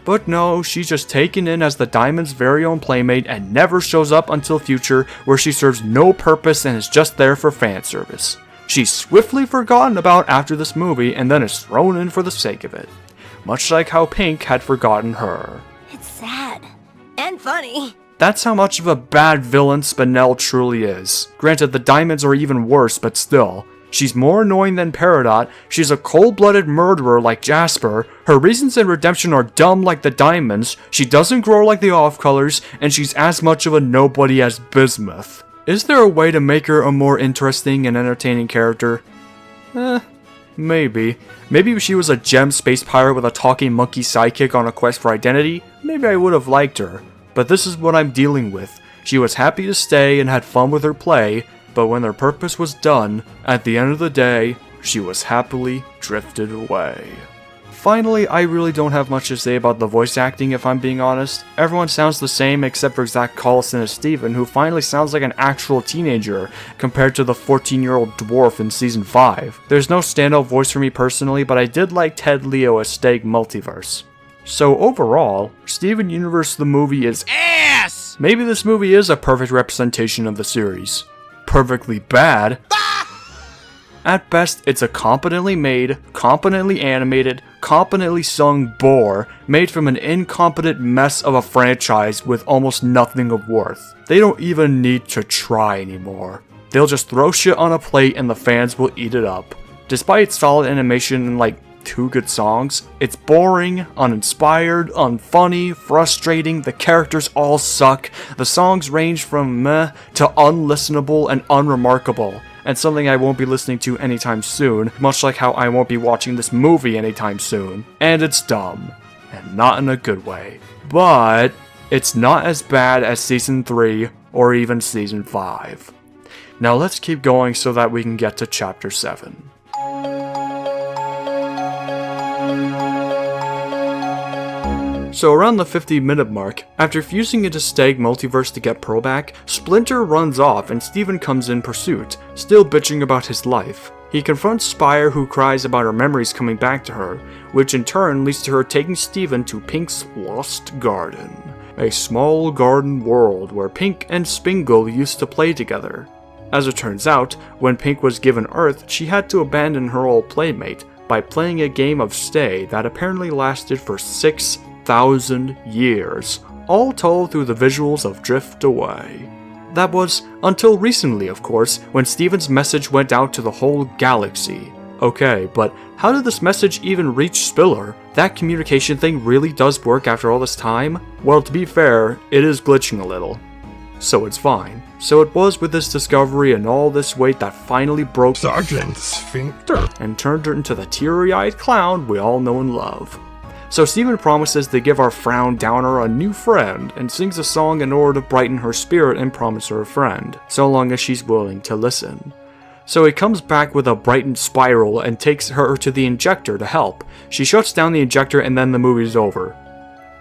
But no, she's just taken in as the Diamond's very own playmate and never shows up until future, where she serves no purpose and is just there for fan service. She's swiftly forgotten about after this movie and then is thrown in for the sake of it. Much like how Pink had forgotten her. It's sad. And funny. That's how much of a bad villain Spinel truly is. Granted, the Diamonds are even worse, but still. She's more annoying than Peridot, she's a cold-blooded murderer like Jasper, her reasons and redemption are dumb like the Diamonds, she doesn't grow like the Off-Colors, and she's as much of a nobody as Bizmuth. Is there a way to make her a more interesting and entertaining character? Maybe. Maybe if she was a gem space pirate with a talking monkey sidekick on a quest for identity, maybe I would have liked her. But this is what I'm dealing with. She was happy to stay and had fun with her play, but when their purpose was done, at the end of the day, she was happily drifted away. Finally, I really don't have much to say about the voice acting if I'm being honest. Everyone sounds the same except for Zach Collison as Steven, who finally sounds like an actual teenager compared to the 14-year-old dwarf in Season 5. There's no standout voice for me personally, but I did like Ted Leo as Steg Multiverse. So overall, Steven Universe the movie is ass! Maybe this movie is a perfect representation of the series. Perfectly bad? At best, it's a competently made, competently animated, competently sung bore made from an incompetent mess of a franchise with almost nothing of worth. They don't even need to try anymore. They'll just throw shit on a plate and the fans will eat it up. Despite its solid animation and like 2 good songs, it's boring, uninspired, unfunny, frustrating, the characters all suck, the songs range from meh to unlistenable and unremarkable, and something I won't be listening to anytime soon, much like how I won't be watching this movie anytime soon. And it's dumb, and not in a good way. But it's not as bad as Season 3 or even Season 5. Now let's keep going so that we can get to Chapter 7. So around the 50-minute mark, after fusing into Steg Multiverse to get Pearl back, Splinter runs off and Steven comes in pursuit, still bitching about his life. He confronts Spire, who cries about her memories coming back to her, which in turn leads to her taking Steven to Pink's Lost Garden, a small garden world where Pink and Spingle used to play together. As it turns out, when Pink was given Earth, she had to abandon her old playmate by playing a game of Stay that apparently lasted for 6,000 years, all told through the visuals of Drift Away. That was until recently, of course, when Steven's message went out to the whole galaxy. Okay, but how did this message even reach Spiller? That communication thing really does work after all this time? Well, to be fair, it is glitching a little. So it's fine. So it was with this discovery and all this weight that finally broke Sergeant Sphincter and turned her into the teary-eyed clown we all know and love. So Steven promises to give our frown downer a new friend and sings a song in order to brighten her spirit and promise her a friend, so long as she's willing to listen. So he comes back with a brightened spiral and takes her to the injector to help. She shuts down the injector and then the movie's over.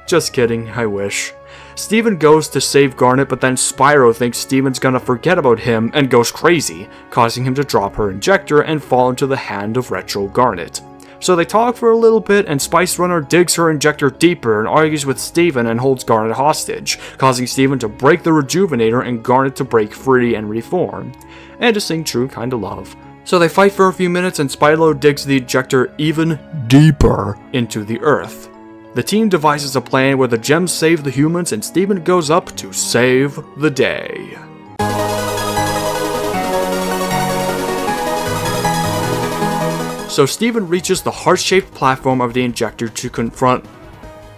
Just kidding, I wish. Steven goes to save Garnet, but then Spyro thinks Steven's gonna forget about him and goes crazy, causing him to drop her injector and fall into the hand of Retro Garnet. So they talk for a little bit, and Spice Runner digs her injector deeper and argues with Steven and holds Garnet hostage, causing Steven to break the Rejuvenator and Garnet to break free and reform, and to sing True Kinda Love. So they fight for a few minutes, and Spylo digs the injector even deeper into the Earth. The team devises a plan where the gems save the humans, and Steven goes up to save the day. So Steven reaches the heart-shaped platform of the injector to confront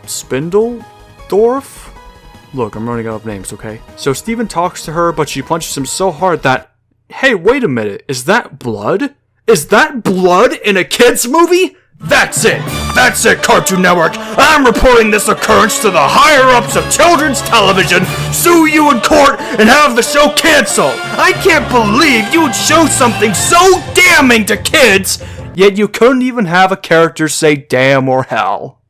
Spindledorf? Look, I'm running out of names, okay? So Steven talks to her, but she punches him so hard that... Hey, wait a minute, is that blood? Is that blood in a kid's movie? That's it! That's it, Cartoon Network! I'm reporting this occurrence to the higher-ups of children's television, sue you in court, and have the show canceled! I can't believe you would show something so damning to kids! Yet you couldn't even have a character say damn or hell.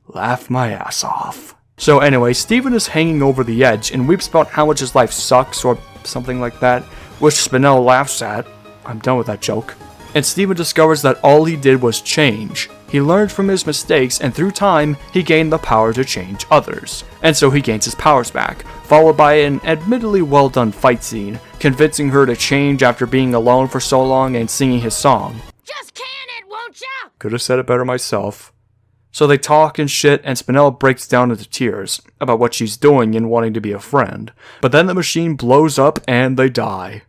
Laugh my ass off. So anyway, Steven is hanging over the edge and weeps about how much his life sucks or something like that, which Spinel laughs at. I'm done with that joke. And Steven discovers that all he did was change. He learned from his mistakes, and through time, he gained the power to change others. And so he gains his powers back, followed by an admittedly well done fight scene, convincing her to change after being alone for so long and singing his song. Just can it, won't ya? Could have said it better myself. So they talk and shit, and Spinel breaks down into tears about what she's doing and wanting to be a friend. But then the machine blows up and they die.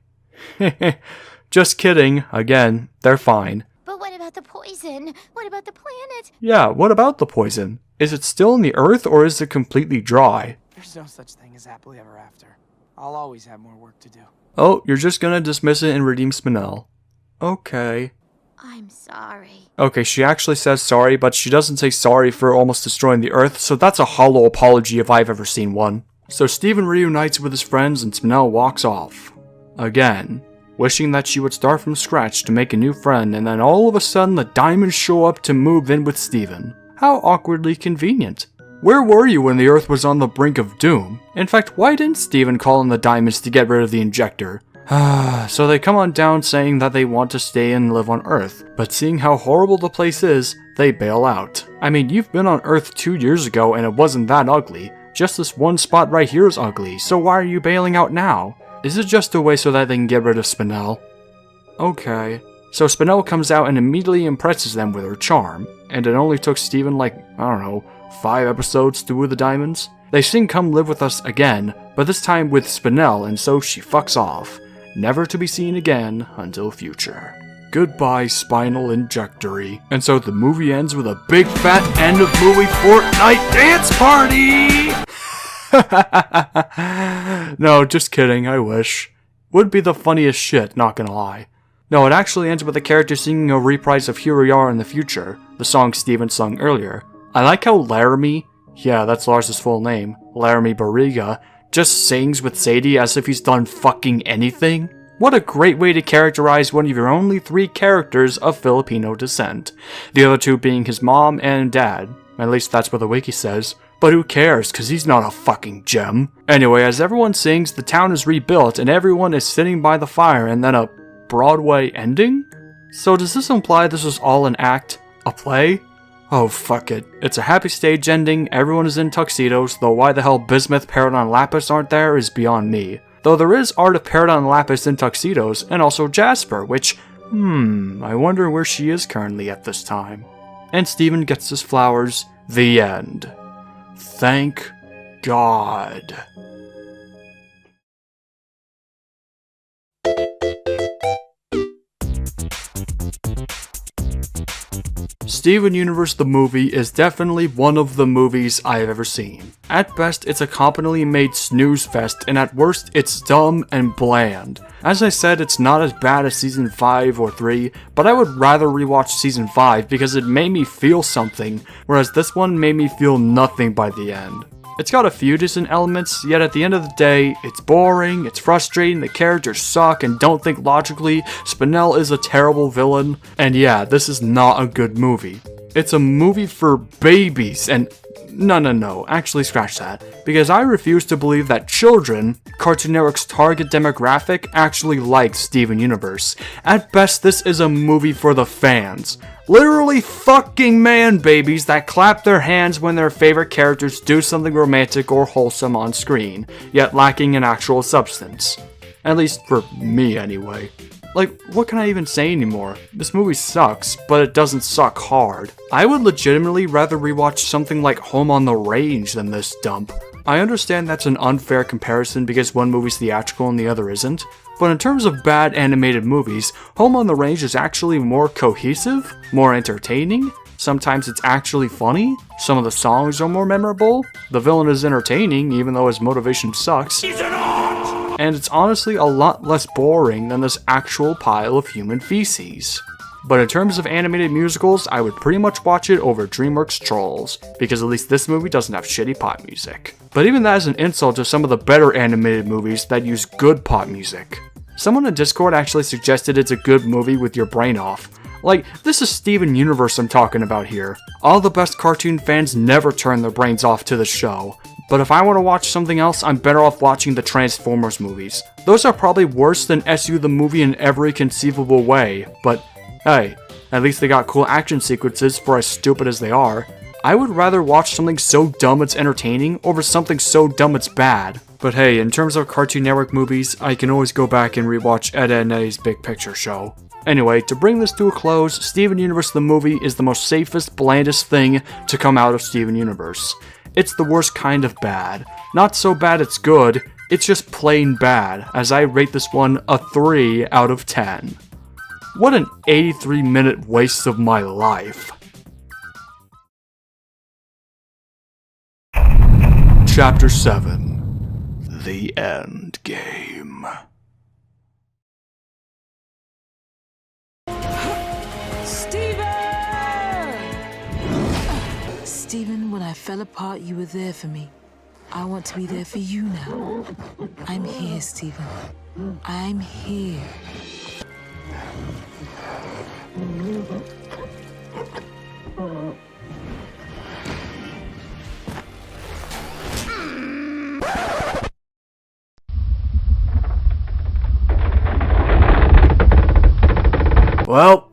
Just kidding. Again, they're fine. But what about the poison? What about the planet? Yeah, what about the poison? Is it still in the earth or is it completely dry? There's no such thing as happily ever after. I'll always have more work to do. Oh, you're just gonna dismiss it and redeem Spinel. Okay. I'm sorry. Okay, she actually says sorry, but she doesn't say sorry for almost destroying the earth, so that's a hollow apology if I've ever seen one. So Steven reunites with his friends and Spinel walks off. Again. Wishing that she would start from scratch to make a new friend, and then all of a sudden the diamonds show up to move in with Steven. How awkwardly convenient. Where were you when the Earth was on the brink of doom? In fact, why didn't Steven call in the diamonds to get rid of the injector? So they come on down saying that they want to stay and live on Earth, but seeing how horrible the place is, they bail out. I mean, you've been on Earth 2 years ago and it wasn't that ugly. Just this one spot right here is ugly, so why are you bailing out now? Is it just a way so that they can get rid of Spinel? Okay. So Spinel comes out and immediately impresses them with her charm, and it only took Steven like, I don't know, 5 episodes to woo the diamonds? They sing Come Live With Us again, but this time with Spinel, and so she fucks off. Never to be seen again until future. Goodbye, Spinal Injectory. And so the movie ends with a big fat end of movie Fortnite dance party! No, just kidding, I wish. Would be the funniest shit, not gonna lie. No, it actually ends with a character singing a reprise of Here We Are in the Future, the song Steven sung earlier. I like how Laramie, yeah, that's Lars' full name, Laramie Barriga, just sings with Sadie as if he's done fucking anything. What a great way to characterize one of your only 3 characters of Filipino descent. The other 2 being his mom and dad. At least that's what the wiki says. But who cares, cause he's not a fucking gem. Anyway, as everyone sings, the town is rebuilt and everyone is sitting by the fire, and then a Broadway ending? So does this imply this was all an act? A play? Oh fuck it. It's a happy stage ending, everyone is in tuxedos, though why the hell Bizmuth, Peridot, and Lapis aren't there is beyond me. Though there is art of Peridot and Lapis in tuxedos, and also Jasper, which, I wonder where she is currently at this time. And Steven gets his flowers. The end. Thank God. Steven Universe the movie is definitely one of the movies I've ever seen. At best, it's a competently made snooze fest, and at worst, it's dumb and bland. As I said, it's not as bad as Season 5 or 3, but I would rather rewatch Season 5 because it made me feel something, whereas this one made me feel nothing by the end. It's got a few decent elements, yet at the end of the day, it's boring, it's frustrating, the characters suck and don't think logically, Spinel is a terrible villain, and yeah, this is not a good movie. It's a movie for babies, and No, actually scratch that. Because I refuse to believe that children, Cartoon Network's target demographic, actually like Steven Universe. At best, this is a movie for the fans. Literally fucking man babies that clap their hands when their favorite characters do something romantic or wholesome on screen, yet lacking in actual substance. At least for me, anyway. Like, what can I even say anymore? This movie sucks, but it doesn't suck hard. I would legitimately rather rewatch something like Home on the Range than this dump. I understand that's an unfair comparison because one movie's theatrical and the other isn't, but in terms of bad animated movies, Home on the Range is actually more cohesive, more entertaining, sometimes it's actually funny, some of the songs are more memorable, the villain is entertaining even though his motivation sucks, and it's honestly a lot less boring than this actual pile of human feces. But in terms of animated musicals, I would pretty much watch it over DreamWorks Trolls, because at least this movie doesn't have shitty pop music. But even that is an insult to some of the better animated movies that use good pop music. Someone in Discord actually suggested it's a good movie with your brain off. Like, this is Steven Universe I'm talking about here. All the best cartoon fans never turn their brains off to the show. But if I want to watch something else, I'm better off watching the Transformers movies. Those are probably worse than SU the movie in every conceivable way, but hey, at least they got cool action sequences for as stupid as they are. I would rather watch something so dumb it's entertaining over something so dumb it's bad. But hey, in terms of Cartoon Network movies, I can always go back and rewatch Ed, Edd n Eddy's Big Picture Show. Anyway, to bring this to a close, Steven Universe the movie is the most safest, blandest thing to come out of Steven Universe. It's the worst kind of bad. Not so bad it's good, it's just plain bad, as I rate this one a 3 out of 10. What an 83-minute waste of my life. Chapter 7. The Endgame. Steven, when I fell apart, you were there for me. I want to be there for you now. I'm here, Steven. I'm here. Well,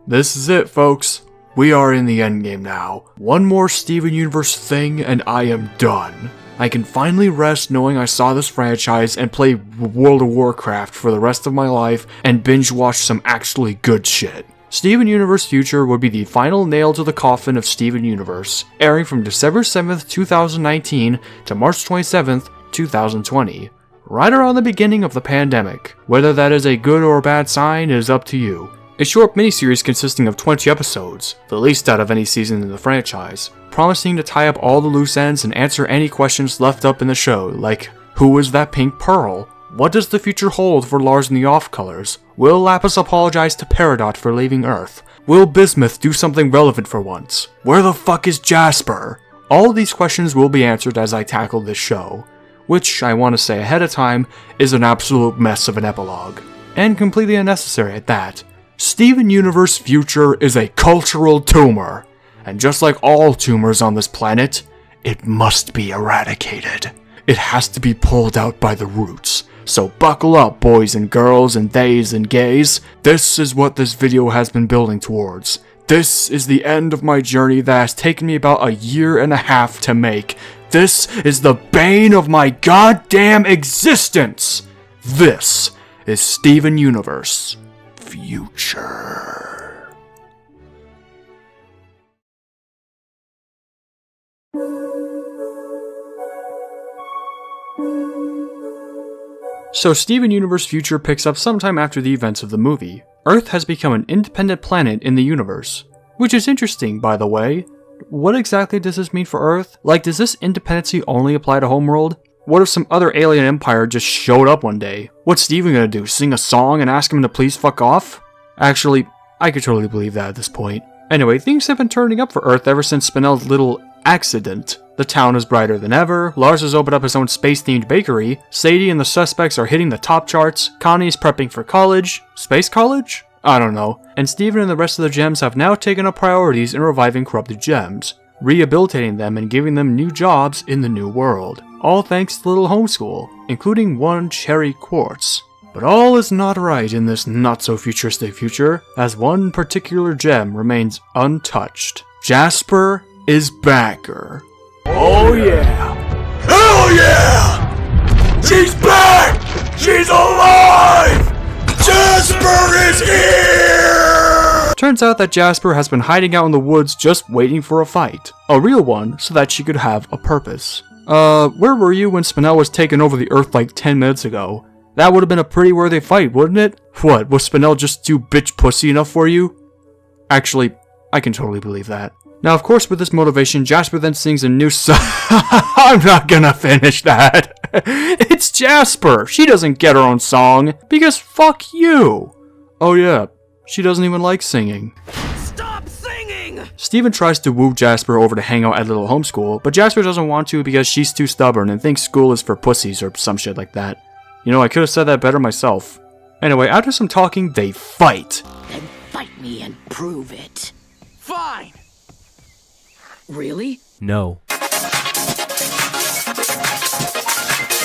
this is it, folks. We are in the endgame now. One more Steven Universe thing and I am done. I can finally rest knowing I saw this franchise and play World of Warcraft for the rest of my life and binge watch some actually good shit. Steven Universe Future would be the final nail to the coffin of Steven Universe, airing from December 7th, 2019 to March 27th, 2020. Right around the beginning of the pandemic. Whether that is a good or bad sign is up to you. A short miniseries consisting of 20 episodes, the least out of any season in the franchise, promising to tie up all the loose ends and answer any questions left up in the show, like, who is that pink pearl? What does the future hold for Lars and the Off-Colors? Will Lapis apologize to Peridot for leaving Earth? Will Bizmuth do something relevant for once? Where the fuck is Jasper? All of these questions will be answered as I tackle this show, which, I want to say ahead of time, is an absolute mess of an epilogue. And completely unnecessary at that. Steven Universe Future is a cultural tumor, and just like all tumors on this planet, it must be eradicated. It has to be pulled out by the roots. So buckle up, boys and girls and theys and gays. This is what this video has been building towards. This is the end of my journey that has taken me about a year and a half to make. This is the bane of my goddamn existence. This is Steven Universe Future. So Steven Universe Future picks up sometime after the events of the movie. Earth has become an independent planet in the universe. Which is interesting, by the way. What exactly does this mean for Earth? Like, does this independency only apply to Homeworld? What if some other alien empire just showed up one day? What's Steven gonna do, sing a song and ask him to please fuck off? Actually, I could totally believe that at this point. Anyway, things have been turning up for Earth ever since Spinell's little accident. The town is brighter than ever, Lars has opened up his own space-themed bakery, Sadie and the suspects are hitting the top charts, Connie's prepping for college. Space college? I don't know. And Steven and the rest of the gems have now taken up priorities in reviving corrupted gems. rehabilitating them and giving them new jobs in the new world. All thanks to Little Homeschool, including one cherry quartz. But all is not right in this not-so-futuristic future, as one particular gem remains untouched. Jasper is backer. Oh yeah! Hell yeah! She's back! She's alive! Jasper is here! Turns out that Jasper has been hiding out in the woods just waiting for a fight. A real one, so that she could have a purpose. Where were you when Spinel was taking over the Earth like 10 minutes ago? That would have been a pretty worthy fight, wouldn't it? What, was Spinel just too bitch pussy enough for you? Actually, I can totally believe that. Now, of course, with this motivation, Jasper then sings a new song. I'm not gonna finish that. It's Jasper. She doesn't get her own song. Because fuck you. Oh yeah, she doesn't even like singing. Stop singing! Steven tries to woo Jasper over to hang out at Little Homeschool, but Jasper doesn't want to because she's too stubborn and thinks school is for pussies or some shit like that. You know, I could have said that better myself. Anyway, after some talking, they fight. Then fight me and prove it. Fine! Really? No.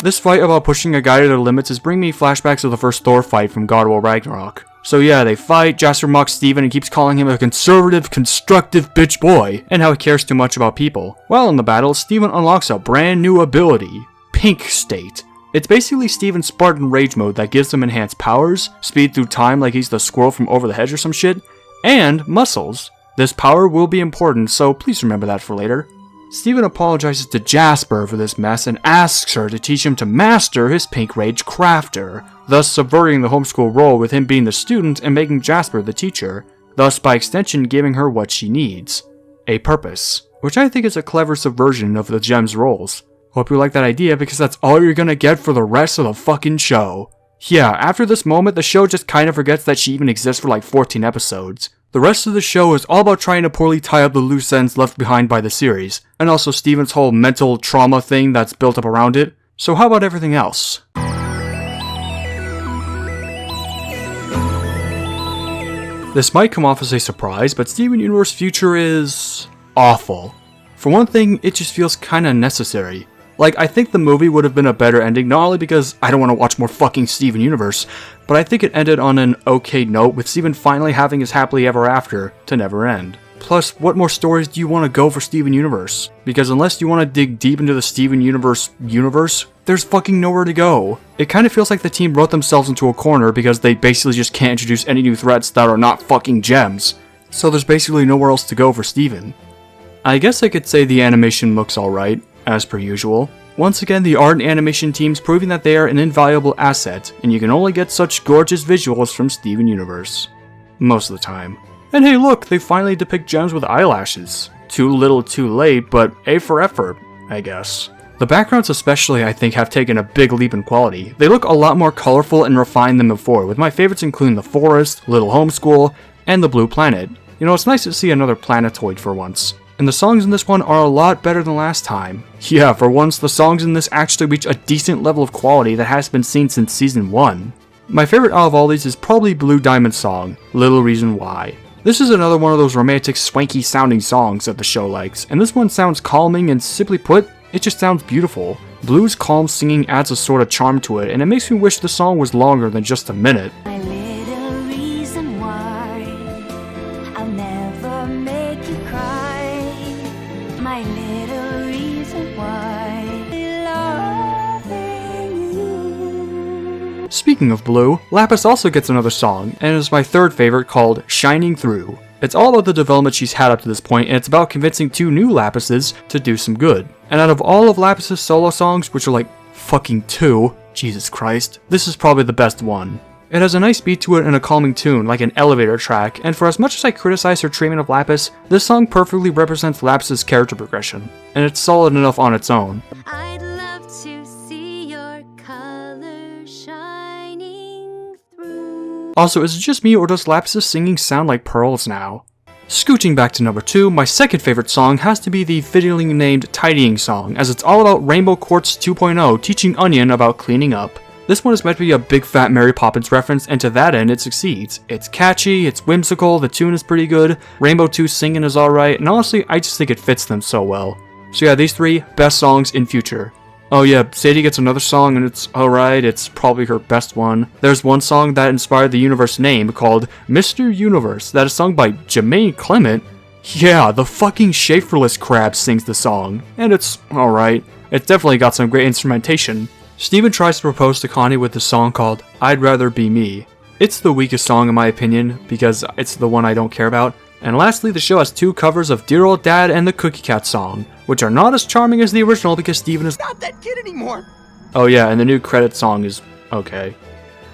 This fight about pushing a guy to their limits is bringing me flashbacks of the first Thor fight from God of War Ragnarok. So yeah, they fight, Jasper mocks Steven and keeps calling him a conservative, constructive bitch boy, and how he cares too much about people. While in the battle, Steven unlocks a brand new ability, Pink State. It's basically Steven's Spartan Rage mode that gives him enhanced powers, speed through time like he's the squirrel from Over the Hedge or some shit, and muscles. This power will be important, so please remember that for later. Steven apologizes to Jasper for this mess and asks her to teach him to master his Pink Rage crafter, thus subverting the homeschool role with him being the student and making Jasper the teacher, thus by extension giving her what she needs. A purpose, which I think is a clever subversion of the gem's roles. Hope you like that idea because that's all you're gonna get for the rest of the fucking show. Yeah, after this moment, the show just kinda forgets that she even exists for like 14 episodes. The rest of the show is all about trying to poorly tie up the loose ends left behind by the series, and also Steven's whole mental trauma thing that's built up around it. So how about everything else? This might come off as a surprise, but Steven Universe's future is awful. For one thing, it just feels kinda necessary. Like, I think the movie would have been a better ending, not only because I don't want to watch more fucking Steven Universe, but I think it ended on an okay note with Steven finally having his happily ever after to never end. Plus, what more stories do you want to go for Steven Universe? Because unless you want to dig deep into the Steven Universe, there's fucking nowhere to go. It kind of feels like the team wrote themselves into a corner because they basically just can't introduce any new threats that are not fucking gems. So there's basically nowhere else to go for Steven. I guess I could say the animation looks alright, as per usual. Once again, the art and animation teams proving that they are an invaluable asset, and you can only get such gorgeous visuals from Steven Universe. Most of the time. And hey look, they finally depict gems with eyelashes. Too little too late, but A for effort, I guess. The backgrounds especially, I think, have taken a big leap in quality. They look a lot more colorful and refined than before, with my favorites including the forest, Little Homeschool, and the blue planet. You know, it's nice to see another planetoid for once. And the songs in this one are a lot better than last time. Yeah, for once, the songs in this actually reach a decent level of quality that has been seen since Season 1. My favorite out of all these is probably Blue Diamond's song, Little Reason Why. This is another one of those romantic, swanky sounding songs that the show likes, and this one sounds calming and simply put, it just sounds beautiful. Blue's calm singing adds a sort of charm to it, and it makes me wish the song was longer than just a minute. My little reason why I'll never make you cry. My little reason why loving you. Speaking of Blue, Lapis also gets another song, and it is my third favorite called Shining Through. It's all about the development she's had up to this point, and it's about convincing two new Lapises to do some good. And out of all of Lapis's solo songs, which are like fucking 2, Jesus Christ, this is probably the best one. It has a nice beat to it and a calming tune, like an elevator track, and for as much as I criticize her treatment of Lapis, this song perfectly represents Lapis's character progression, and it's solid enough on its own. I'd love to see your color shining through. Also, is it just me or does Lapis's singing sound like pearls now? Scooching back to number 2, my second favorite song has to be the fittingly named Tidying song, as it's all about Rainbow Quartz 2.0 teaching Onion about cleaning up. This one is meant to be a big fat Mary Poppins reference, and to that end it succeeds. It's catchy, it's whimsical, the tune is pretty good, Rainbow 2's singing is alright, and honestly, I just think it fits them so well. So yeah, these 3, best songs in future. Oh yeah, Sadie gets another song and it's alright, it's probably her best one. There's one song that inspired the universe name called Mr. Universe that is sung by Jermaine Clement. Yeah, the fucking Schaeferless Crab sings the song, and it's alright. It's definitely got some great instrumentation. Steven tries to propose to Connie with a song called I'd Rather Be Me. It's the weakest song in my opinion, because it's the one I don't care about. And lastly, the show has 2 covers of Dear Old Dad and the Cookie Cat song, which are not as charming as the original because Steven is not that kid anymore. Oh yeah, and the new credit song is okay.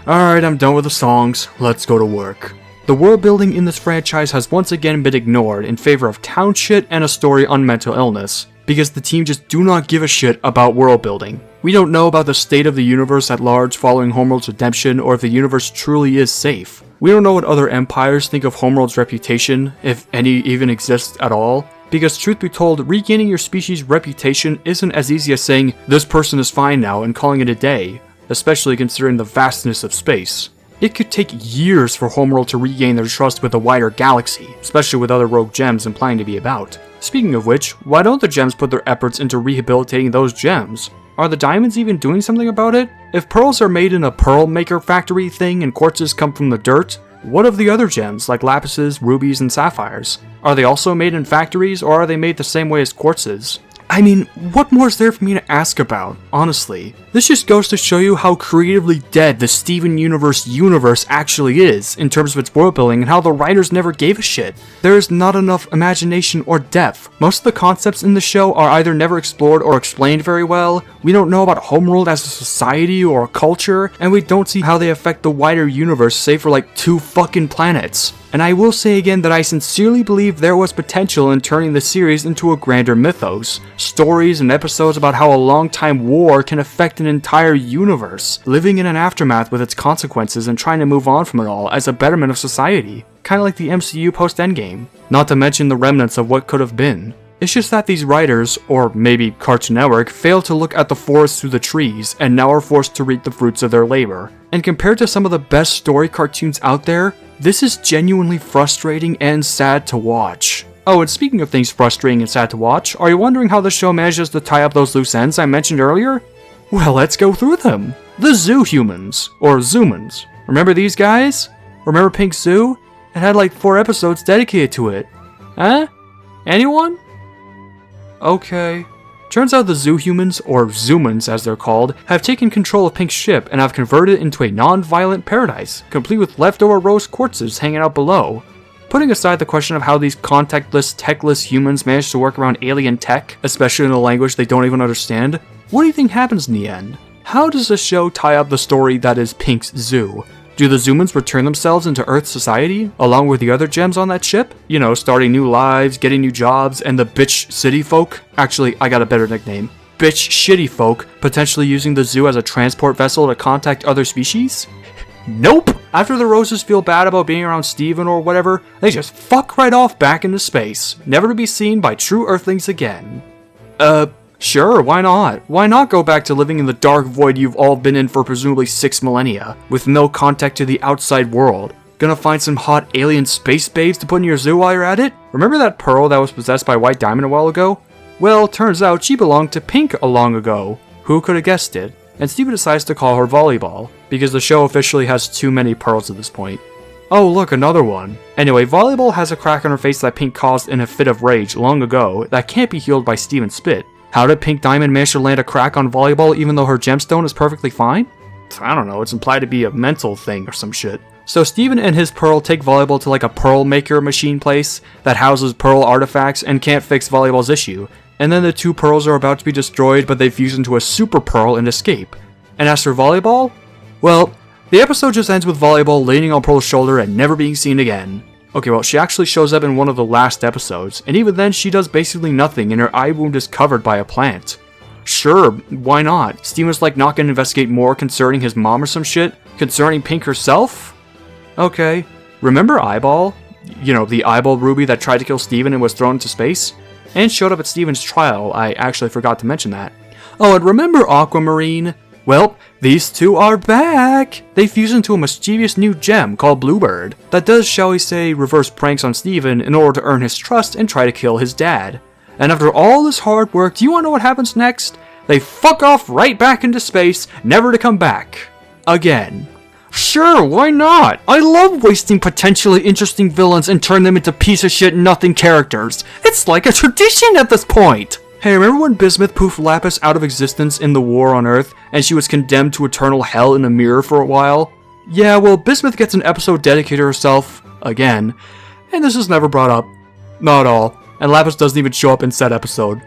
Alright, I'm done with the songs, let's go to work. The world building in this franchise has once again been ignored in favor of town shit and a story on mental illness, because the team just do not give a shit about world building. We don't know about the state of the universe at large following Homeworld's redemption, or if the universe truly is safe. We don't know what other empires think of Homeworld's reputation, if any even exists at all. Because truth be told, regaining your species' reputation isn't as easy as saying, this person is fine now, and calling it a day, especially considering the vastness of space. It could take years for Homeworld to regain their trust with the wider galaxy, especially with other rogue gems implying to be about. Speaking of which, why don't the gems put their efforts into rehabilitating those gems? Are the diamonds even doing something about it? If pearls are made in a pearl maker factory thing and quartzes come from the dirt, what of the other gems like lapises, rubies, and sapphires? Are they also made in factories, or are they made the same way as quartzes? I mean, what more is there for me to ask about, honestly? This just goes to show you how creatively dead the Steven universe actually is, in terms of its world building and how the writers never gave a shit. There is not enough imagination or depth. Most of the concepts in the show are either never explored or explained very well, we don't know about Homeworld as a society or a culture, and we don't see how they affect the wider universe save for like 2 fucking planets. And I will say again that I sincerely believe there was potential in turning the series into a grander mythos. Stories and episodes about how a long-time war can affect an entire universe, living in an aftermath with its consequences and trying to move on from it all as a betterment of society. Kinda like the MCU post-Endgame. Not to mention the remnants of what could have been. It's just that these writers, or maybe Cartoon Network, failed to look at the forest through the trees and now are forced to reap the fruits of their labor. And compared to some of the best story cartoons out there, this is genuinely frustrating and sad to watch. Oh, and speaking of things frustrating and sad to watch, are you wondering how the show manages to tie up those loose ends I mentioned earlier? Well, let's go through them. The Zoo Humans, or Zoomans. Remember these guys? Remember Pink Zoo? It had like 4 episodes dedicated to it. Huh? Anyone? Okay. Turns out the Zoo Humans, or Zoomans as they're called, have taken control of Pink's ship and have converted it into a non-violent paradise, complete with leftover rose quartzes hanging out below. Putting aside the question of how these contactless, techless humans manage to work around alien tech, especially in a language they don't even understand, what do you think happens in the end? How does the show tie up the story that is Pink's zoo? Do the Zoomans return themselves into Earth society, along with the other gems on that ship? You know, starting new lives, getting new jobs, and the bitch city folk? Actually, I got a better nickname. Bitch shitty folk, potentially using the zoo as a transport vessel to contact other species? Nope! After the Roses feel bad about being around Steven or whatever, they just fuck right off back into space, never to be seen by true Earthlings again. Sure, why not? Why not go back to living in the dark void you've all been in for presumably 6 millennia, with no contact to the outside world? Gonna find some hot alien space babes to put in your zoo while you're at it? Remember that pearl that was possessed by White Diamond a while ago? Well, turns out she belonged to Pink a long ago. Who could have guessed it? And Steven decides to call her Volleyball, because the show officially has too many pearls at this point. Oh look, another one. Anyway, Volleyball has a crack on her face that Pink caused in a fit of rage long ago that can't be healed by Steven's spit. How did Pink Diamond manage to land a crack on Volleyball even though her gemstone is perfectly fine? I don't know, it's implied to be a mental thing or some shit. So Steven and his Pearl take Volleyball to like a pearl maker machine place that houses pearl artifacts and can't fix Volleyball's issue. And then the 2 pearls are about to be destroyed, but they fuse into a super pearl and escape. And as for Volleyball? Well, the episode just ends with Volleyball leaning on Pearl's shoulder and never being seen again. Okay, well, she actually shows up in one of the last episodes, and even then she does basically nothing and her eye wound is covered by a plant. Sure, why not? Steven's like not gonna investigate more concerning his mom or some shit? Concerning Pink herself? Okay. Remember Eyeball? You know, the eyeball ruby that tried to kill Steven and was thrown into space? And showed up at Steven's trial, I actually forgot to mention that. Oh, and remember Aquamarine? Well, these two are back! They fused into a mischievous new gem called Bluebird that does, shall we say, reverse pranks on Steven in order to earn his trust and try to kill his dad. And after all this hard work, do you want to know what happens next? They fuck off right back into space, never to come back. Again. Sure, why not? I love wasting potentially interesting villains and turn them into piece of shit nothing characters. It's like a tradition at this point! Hey, remember when Bizmuth poofed Lapis out of existence in the war on Earth, and she was condemned to eternal hell in a mirror for a while? Yeah, well, Bizmuth gets an episode dedicated to herself, again, and this is never brought up. Not at all, and Lapis doesn't even show up in said episode.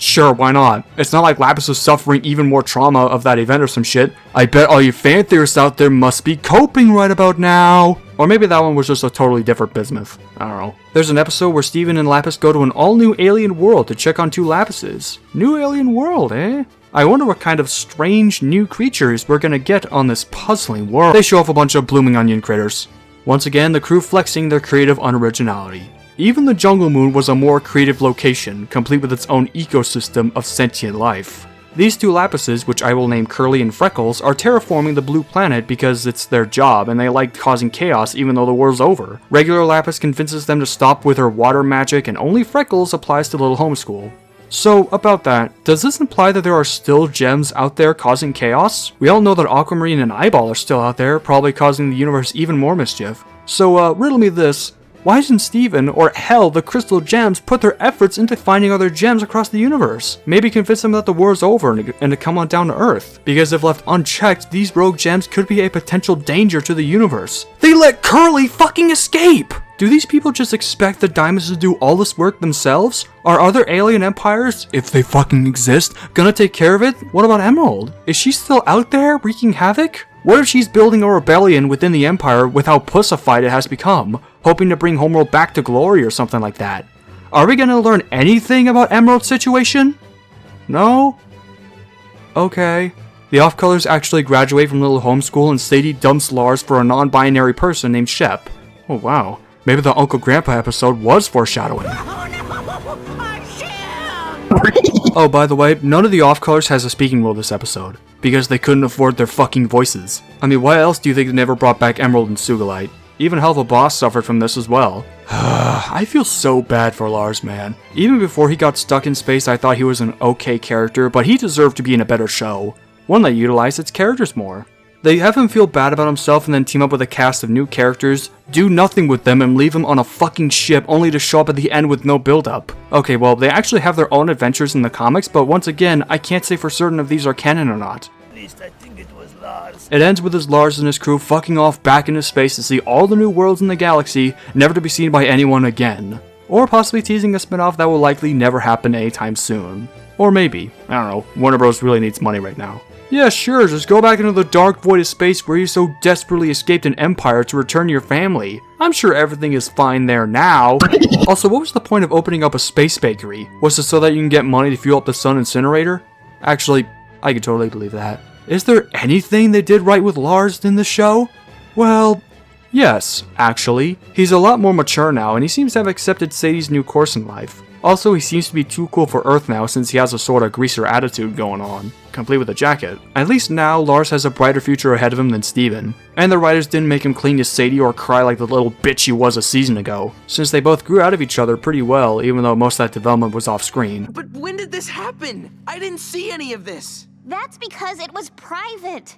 Sure, why not? It's not like Lapis is suffering even more trauma of that event or some shit. I bet all you fan theorists out there must be coping right about now. Or maybe that one was just a totally different Bizmuth. I don't know. There's an episode where Steven and Lapis go to an all-new alien world to check on two Lapises. New alien world, eh? I wonder what kind of strange new creatures we're gonna get on this puzzling world. They show off a bunch of blooming onion critters. Once again, the crew flexing their creative unoriginality. Even the Jungle Moon was a more creative location, complete with its own ecosystem of sentient life. These two Lapises, which I will name Curly and Freckles, are terraforming the blue planet because it's their job and they like causing chaos even though the war's over. Regular Lapis convinces them to stop with her water magic and only Freckles applies to Little Homeschool. So, about that, does this imply that there are still gems out there causing chaos? We all know that Aquamarine and Eyeball are still out there, probably causing the universe even more mischief. So, riddle me this. Why doesn't Steven, or hell, the Crystal Gems, put their efforts into finding other gems across the universe? Maybe convince them that the war's over and to come on down to Earth. Because if left unchecked, these rogue gems could be a potential danger to the universe. They let Curly fucking escape! Do these people just expect the Diamonds to do all this work themselves? Are other alien empires, if they fucking exist, gonna take care of it? What about Emerald? Is she still out there wreaking havoc? What if she's building a rebellion within the Empire with how pussified it has become, hoping to bring Homeworld back to glory or something like that? Are we gonna learn anything about Emerald's situation? No? Okay. The off-colors actually graduate from Little Homeschool and Sadie dumps Lars for a non-binary person named Shep. Oh wow. Maybe the Uncle Grandpa episode was foreshadowing. Oh, by the way, none of the off-colors has a speaking role this episode, because they couldn't afford their fucking voices. I mean, why else do you think they never brought back Emerald and Sugalite? Even Helva Boss suffered from this as well. I feel so bad for Lars, man. Even before he got stuck in space, I thought he was an okay character, but he deserved to be in a better show. One that utilized its characters more. They have him feel bad about himself and then team up with a cast of new characters, do nothing with them and leave him on a fucking ship only to show up at the end with no build-up. Okay, well, they actually have their own adventures in the comics, but once again, I can't say for certain if these are canon or not. At least I think it was Lars. It ends with his Lars and his crew fucking off back into space to see all the new worlds in the galaxy, never to be seen by anyone again. Or possibly teasing a spin-off that will likely never happen anytime soon. Or maybe. I don't know. Warner Bros. Really needs money right now. Yeah, sure, just go back into the dark void of space where you so desperately escaped an empire to return to your family. I'm sure everything is fine there now. Also, what was the point of opening up a space bakery? Was it so that you can get money to fuel up the sun incinerator? Actually, I could totally believe that. Is there anything they did right with Lars in the show? Well, yes, actually. He's a lot more mature now, and he seems to have accepted Sadie's new course in life. Also, he seems to be too cool for Earth now since he has a sort of greaser attitude going on, complete with a jacket. At least now, Lars has a brighter future ahead of him than Steven. And the writers didn't make him cling to Sadie or cry like the little bitch he was a season ago, since they both grew out of each other pretty well, even though most of that development was off screen. But when did this happen? I didn't see any of this. That's because it was private.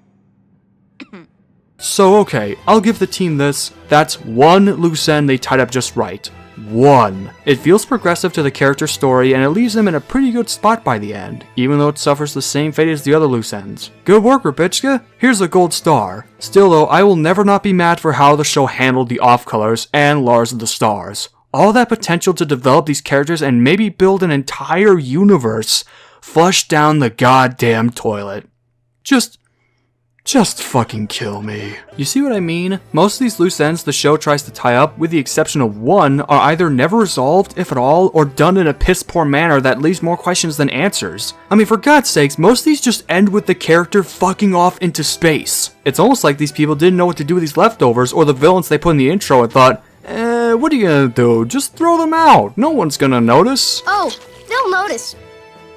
So okay, I'll give the team this. That's one loose end they tied up just right. One. It feels progressive to the character's story and it leaves them in a pretty good spot by the end, even though it suffers the same fate as the other loose ends. Good work, Rubitschka. Here's a gold star. Still though, I will never not be mad for how the show handled the off-colors and Lars of the Stars. All that potential to develop these characters and maybe build an entire universe flushed down the goddamn toilet. Just fucking kill me. You see what I mean? Most of these loose ends the show tries to tie up, with the exception of one, are either never resolved, if at all, or done in a piss-poor manner that leaves more questions than answers. I mean, for God's sakes, most of these just end with the character fucking off into space. It's almost like these people didn't know what to do with these leftovers, or the villains they put in the intro and thought, what are you gonna do? Just throw them out. No one's gonna notice. Oh, they'll notice.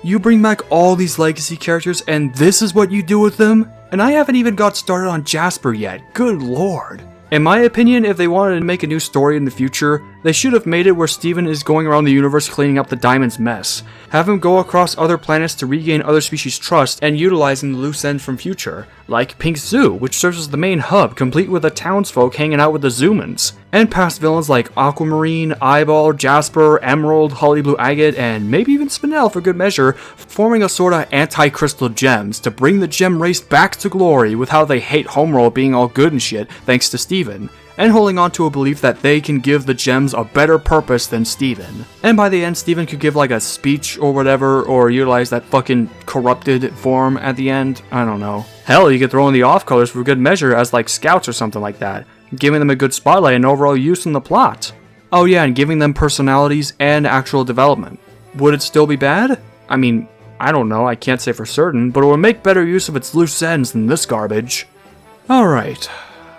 You bring back all these legacy characters and this is what you do with them? And I haven't even got started on Jasper yet, good lord. In my opinion, if they wanted to make a new story in the future, they should have made it where Steven is going around the universe cleaning up the Diamond's mess. Have him go across other planets to regain other species' trust and utilizing the loose ends from future, like Pink Zoo, which serves as the main hub, complete with the townsfolk hanging out with the Zoomans, and past villains like Aquamarine, Eyeball, Jasper, Emerald, Holly Blue Agate, and maybe even Spinel for good measure, forming a sorta anti-crystal gems to bring the gem race back to glory with how they hate Homeworld being all good and shit thanks to Steven, and holding on to a belief that they can give the gems a better purpose than Steven. And by the end, Steven could give like a speech or whatever, or utilize that fucking corrupted form at the end, I don't know. Hell, you could throw in the off-colors for good measure as like scouts or something like that, giving them a good spotlight and overall use in the plot. Oh yeah, and giving them personalities and actual development. Would it still be bad? I mean, I don't know, I can't say for certain, but it would make better use of its loose ends than this garbage. Alright,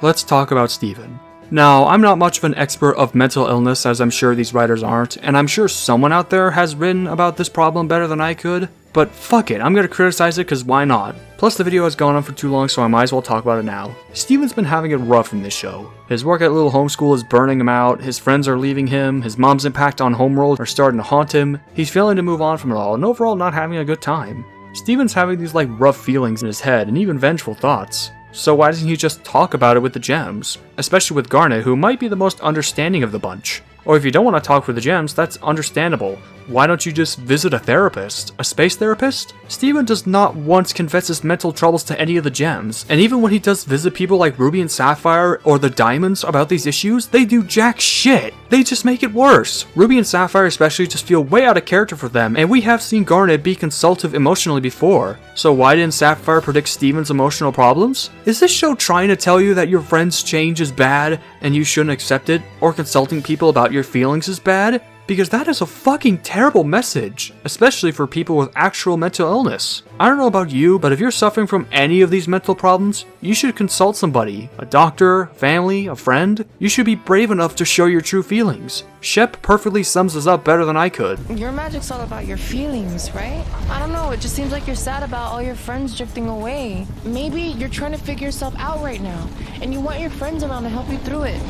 let's talk about Steven. Now, I'm not much of an expert of mental illness, as I'm sure these writers aren't, and I'm sure someone out there has written about this problem better than I could, but fuck it, I'm gonna criticize it because why not? Plus the video has gone on for too long, so I might as well talk about it now. Steven's been having it rough in this show. His work at Little Homeschool is burning him out, his friends are leaving him, his mom's impact on Homeworld are starting to haunt him, he's failing to move on from it all, and overall not having a good time. Steven's having these like rough feelings in his head, and even vengeful thoughts. So why doesn't he just talk about it with the gems? Especially with Garnet, who might be the most understanding of the bunch. Or if you don't want to talk with the gems, that's understandable. Why don't you just visit a therapist? A space therapist? Steven does not once confess his mental troubles to any of the gems, and even when he does visit people like Ruby and Sapphire or the Diamonds about these issues, they do jack shit. They just make it worse. Ruby and Sapphire especially just feel way out of character for them, and we have seen Garnet be consultative emotionally before. So why didn't Sapphire predict Steven's emotional problems? Is this show trying to tell you that your friend's change is bad and you shouldn't accept it, or consulting people about your feelings is bad? Because that is a fucking terrible message, especially for people with actual mental illness. I don't know about you, but if you're suffering from any of these mental problems, you should consult somebody, a doctor, family, a friend. You should be brave enough to show your true feelings. Shep perfectly sums this up better than I could. Your magic's all about your feelings, right? I don't know, it just seems like you're sad about all your friends drifting away. Maybe you're trying to figure yourself out right now, and you want your friends around to help you through it.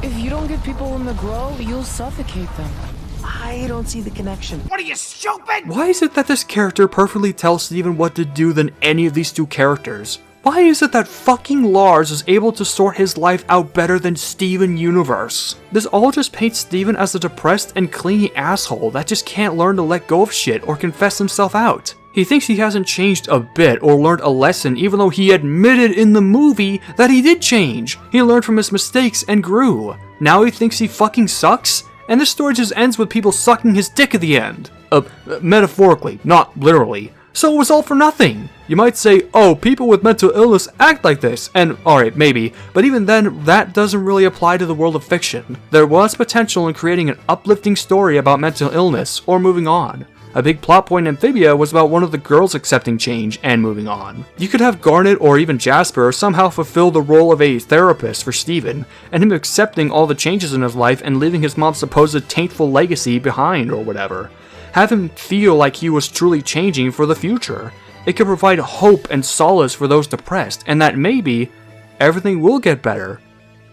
If you don't give people room to grow, you'll suffocate them. I don't see the connection. What are you, stupid? Why is it that this character perfectly tells Steven what to do than any of these two characters? Why is it that fucking Lars is able to sort his life out better than Steven Universe? This all just paints Steven as a depressed and clingy asshole that just can't learn to let go of shit or confess himself out. He thinks he hasn't changed a bit or learned a lesson even though he admitted in the movie that he did change. He learned from his mistakes and grew. Now he thinks he fucking sucks? And this story just ends with people sucking his dick at the end. Metaphorically, not literally. So it was all for nothing. You might say, oh, people with mental illness act like this, and alright, maybe, but even then, that doesn't really apply to the world of fiction. There was potential in creating an uplifting story about mental illness, or moving on. A big plot point in Amphibia was about one of the girls accepting change and moving on. You could have Garnet or even Jasper somehow fulfill the role of a therapist for Steven, and him accepting all the changes in his life and leaving his mom's supposed taintful legacy behind or whatever. Have him feel like he was truly changing for the future. It could provide hope and solace for those depressed, and that maybe everything will get better.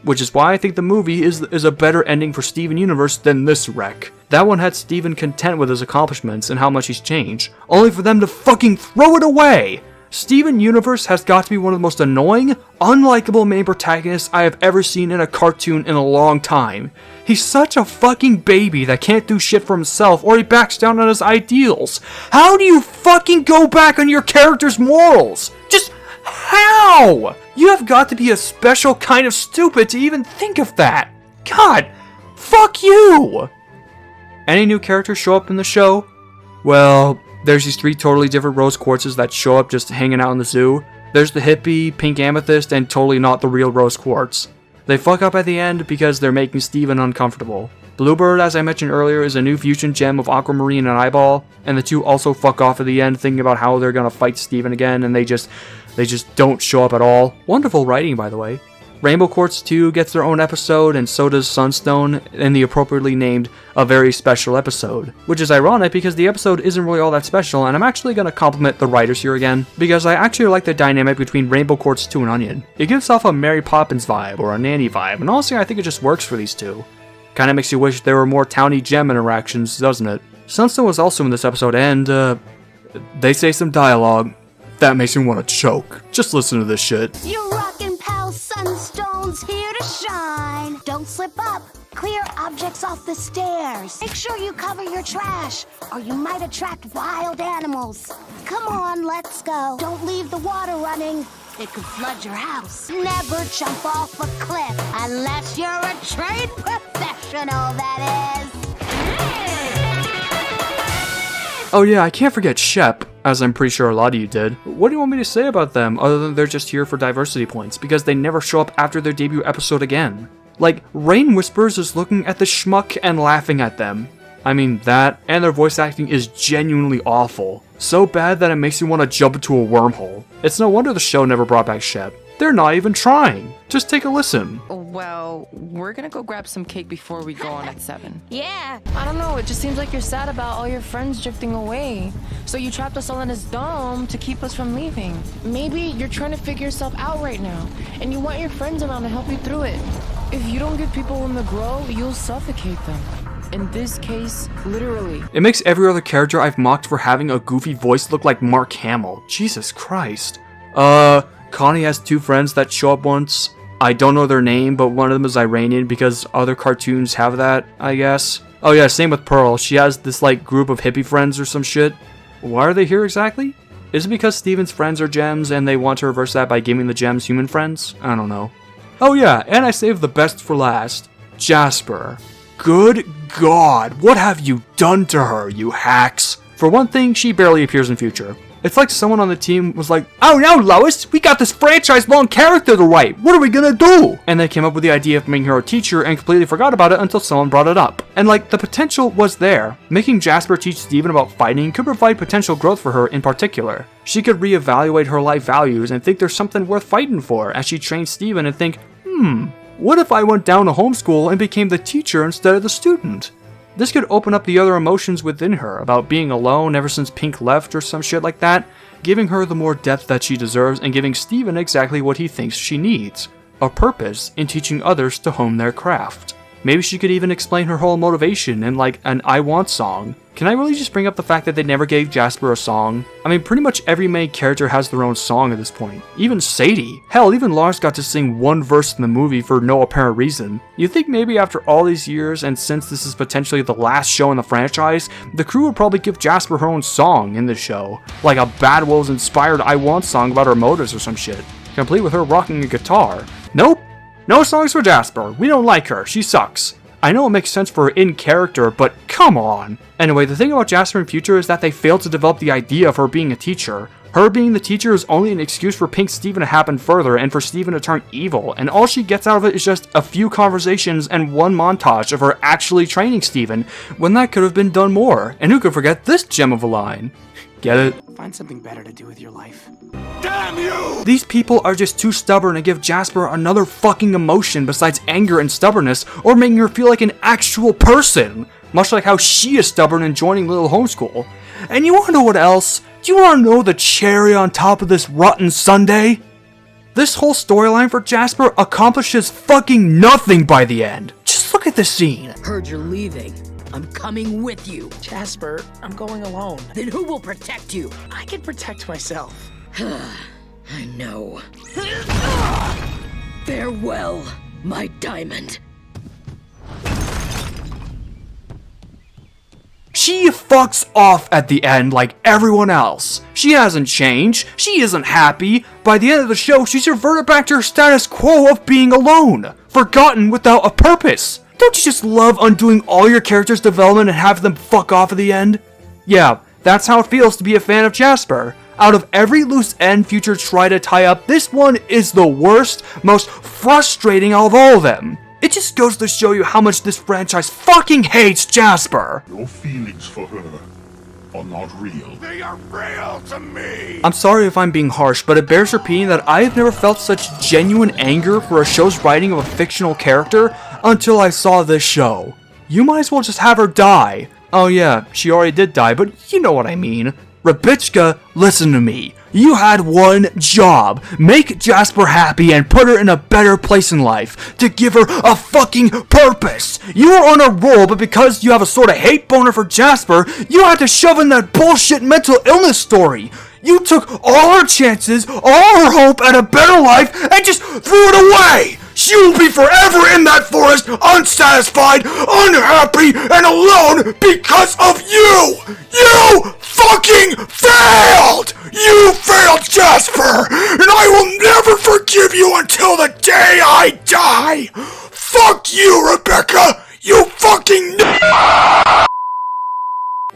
Which is why I think the movie is a better ending for Steven Universe than this wreck. That one had Steven content with his accomplishments and how much he's changed, only for them to fucking throw it away! Steven Universe has got to be one of the most annoying, unlikable main protagonists I have ever seen in a cartoon in a long time. He's such a fucking baby that can't do shit for himself or he backs down on his ideals. How do you fucking go back on your character's morals? Just how? You have got to be a special kind of stupid to even think of that. God, fuck you! Any new characters show up in the show? Well, there's these 3 totally different rose quartzes that show up just hanging out in the zoo. There's the hippie, pink amethyst, and totally not the real rose quartz. They fuck up at the end because they're making Steven uncomfortable. Bluebird, as I mentioned earlier, is a new fusion gem of Aquamarine and Eyeball, and the two also fuck off at the end thinking about how they're gonna fight Steven again, and they just don't show up at all. Wonderful writing, by the way. Rainbow Quartz 2 gets their own episode, and so does Sunstone in the appropriately named A Very Special Episode, which is ironic because the episode isn't really all that special, and I'm actually going to compliment the writers here again, because I actually like the dynamic between Rainbow Quartz 2 and Onion. It gives off a Mary Poppins vibe, or a Nanny vibe, and honestly I think it just works for these two. Kinda makes you wish there were more Townie Gem interactions, doesn't it? Sunstone was also in this episode, and they say some dialogue that makes me want to choke. Just listen to this shit. You're rockin' pal, Sunstone's here to shine. Don't slip up. Clear objects off the stairs. Make sure you cover your trash, or you might attract wild animals. Come on, let's go. Don't leave the water running. It could flood your house. Never jump off a cliff unless you're a trained professional, that is. Oh yeah, I can't forget Shep, as I'm pretty sure a lot of you did. What do you want me to say about them, other than they're just here for diversity points, because they never show up after their debut episode again? Like, Rain Whispers is looking at the schmuck and laughing at them. I mean, that, and their voice acting is genuinely awful. So bad that it makes you want to jump into a wormhole. It's no wonder the show never brought back Shep. They're not even trying. Just take a listen. Well, we're gonna go grab some cake before we go on at 7. Yeah. I don't know, it just seems like you're sad about all your friends drifting away. So you trapped us all in this dome to keep us from leaving. Maybe you're trying to figure yourself out right now, and you want your friends around to help you through it. If you don't give people room to grow, you'll suffocate them. In this case, literally. It makes every other character I've mocked for having a goofy voice look like Mark Hamill. Jesus Christ. Connie has 2 friends that show up once. I don't know their name, but one of them is Iranian because other cartoons have that, I guess. Oh yeah, same with Pearl. She has this like group of hippie friends or some shit. Why are they here exactly? Is it because Steven's friends are gems and they want to reverse that by giving the gems human friends? I don't know. Oh yeah, and I saved the best for last. Jasper. Good God, what have you done to her, you hacks? For one thing, she barely appears in future. It's like someone on the team was like, "Oh no, Lois, we got this franchise-long character to write. What are we gonna do?" And they came up with the idea of making her a teacher and completely forgot about it until someone brought it up. And like, the potential was there. Making Jasper teach Steven about fighting could provide potential growth for her in particular. She could reevaluate her life values and think there's something worth fighting for as she trains Steven and think, what if I went down to homeschool and became the teacher instead of the student? This could open up the other emotions within her about being alone ever since Pink left or some shit like that, giving her the more depth that she deserves and giving Steven exactly what he thinks she needs, a purpose in teaching others to hone their craft. Maybe she could even explain her whole motivation in like an I Want song. Can I really just bring up the fact that they never gave Jasper a song? I mean, pretty much every main character has their own song at this point. Even Sadie. Hell, even Lars got to sing one verse in the movie for no apparent reason. You'd think maybe after all these years, and since this is potentially the last show in the franchise, the crew would probably give Jasper her own song in the show. Like a Bad Wolves inspired I Want song about her motives or some shit. Complete with her rocking a guitar. Nope. No songs for Jasper. We don't like her. She sucks. I know it makes sense for her in character, but come on. Anyway, the thing about Jasper in future is that they failed to develop the idea of her being a teacher. Her being the teacher is only an excuse for Pink Steven to happen further and for Steven to turn evil, and all she gets out of it is just a few conversations and one montage of her actually training Steven, when that could have been done more. And who could forget this gem of a line? Get it? Find something better to do with your life. Damn you! These people are just too stubborn to give Jasper another fucking emotion besides anger and stubbornness, or making her feel like an actual person. Much like how she is stubborn in joining Little Homeschool. And you wanna know what else? Do you wanna know the cherry on top of this rotten sundae? This whole storyline for Jasper accomplishes fucking nothing by the end. Just look at this scene. Heard you're leaving. I'm coming with you. Jasper, I'm going alone. Then who will protect you? I can protect myself. I know. Farewell, my diamond. She fucks off at the end like everyone else. She hasn't changed. She isn't happy. By the end of the show, she's reverted back to her status quo of being alone. Forgotten without a purpose. Don't you just love undoing all your characters' development and have them fuck off at the end? Yeah, that's how it feels to be a fan of Jasper. Out of every loose end Future try to tie up, this one is the worst, most frustrating of all of them. It just goes to show you how much this franchise fucking hates Jasper. Your feelings for her are not real. They are real to me! I'm sorry if I'm being harsh, but it bears repeating that I have never felt such genuine anger for a show's writing of a fictional character until I saw this show. You might as well just have her die. Oh yeah, she already did die, but you know what I mean. Rebitchka, listen to me. You had one job. Make Jasper happy and put her in a better place in life. To give her a fucking purpose. You were on a roll, but because you have a sort of hate boner for Jasper, you had to shove in that bullshit mental illness story. You took all her chances, all her hope at a better life, and just threw it away. She will be forever in that forest, unsatisfied, unhappy, and alone because of you! You fucking failed! You failed, Jasper! And I will never forgive you until the day I die! Fuck you, Rebecca! You fucking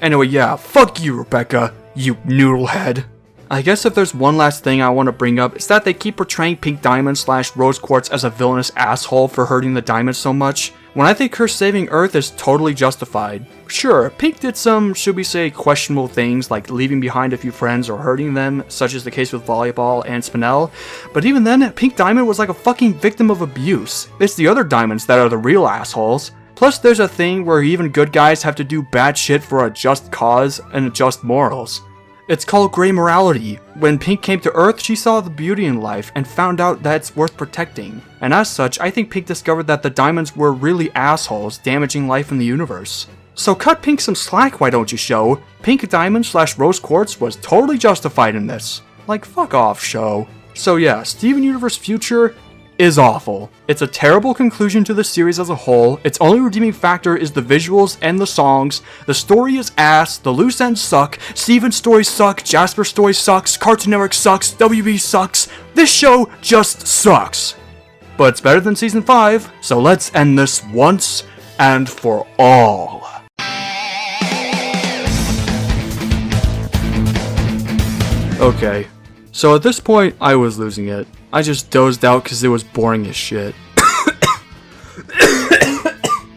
Anyway, yeah, fuck you, Rebecca, you noodlehead. I guess if there's one last thing I want to bring up, it's that they keep portraying Pink Diamond / Rose Quartz as a villainous asshole for hurting the Diamond so much, when I think her saving Earth is totally justified. Sure, Pink did some, should we say, questionable things like leaving behind a few friends or hurting them, such as the case with Volleyball and Spinel, but even then, Pink Diamond was like a fucking victim of abuse. It's the other Diamonds that are the real assholes. Plus, there's a thing where even good guys have to do bad shit for a just cause and just morals. It's called gray morality. When Pink came to Earth, she saw the beauty in life and found out that it's worth protecting. And as such, I think Pink discovered that the Diamonds were really assholes damaging life in the universe. So cut Pink some slack, why don't you, show? Pink Diamond / Rose Quartz was totally justified in this. Like, fuck off, show. So yeah, Steven Universe Future is awful. It's a terrible conclusion to the series as a whole. Its only redeeming factor is the visuals and the songs. The story is ass, the loose ends suck, Steven's stories suck, Jasper's story sucks, Cartoon Network sucks, WB sucks. This show just sucks. But it's better than Season 5, so let's end this once and for all. Okay, so at this point, I was losing it. I just dozed out because it was boring as shit.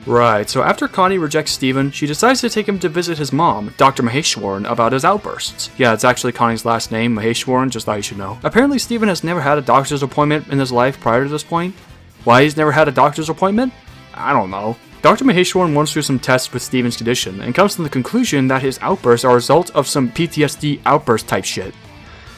Right, so after Connie rejects Steven, she decides to take him to visit his mom, Dr. Maheshwaran, about his outbursts. Yeah, it's actually Connie's last name, Maheshwaran, just thought you should know. Apparently Steven has never had a doctor's appointment in his life prior to this point. Why he's never had a doctor's appointment? I don't know. Dr. Maheshwaran runs through some tests with Steven's condition, and comes to the conclusion that his outbursts are a result of some PTSD outburst type shit.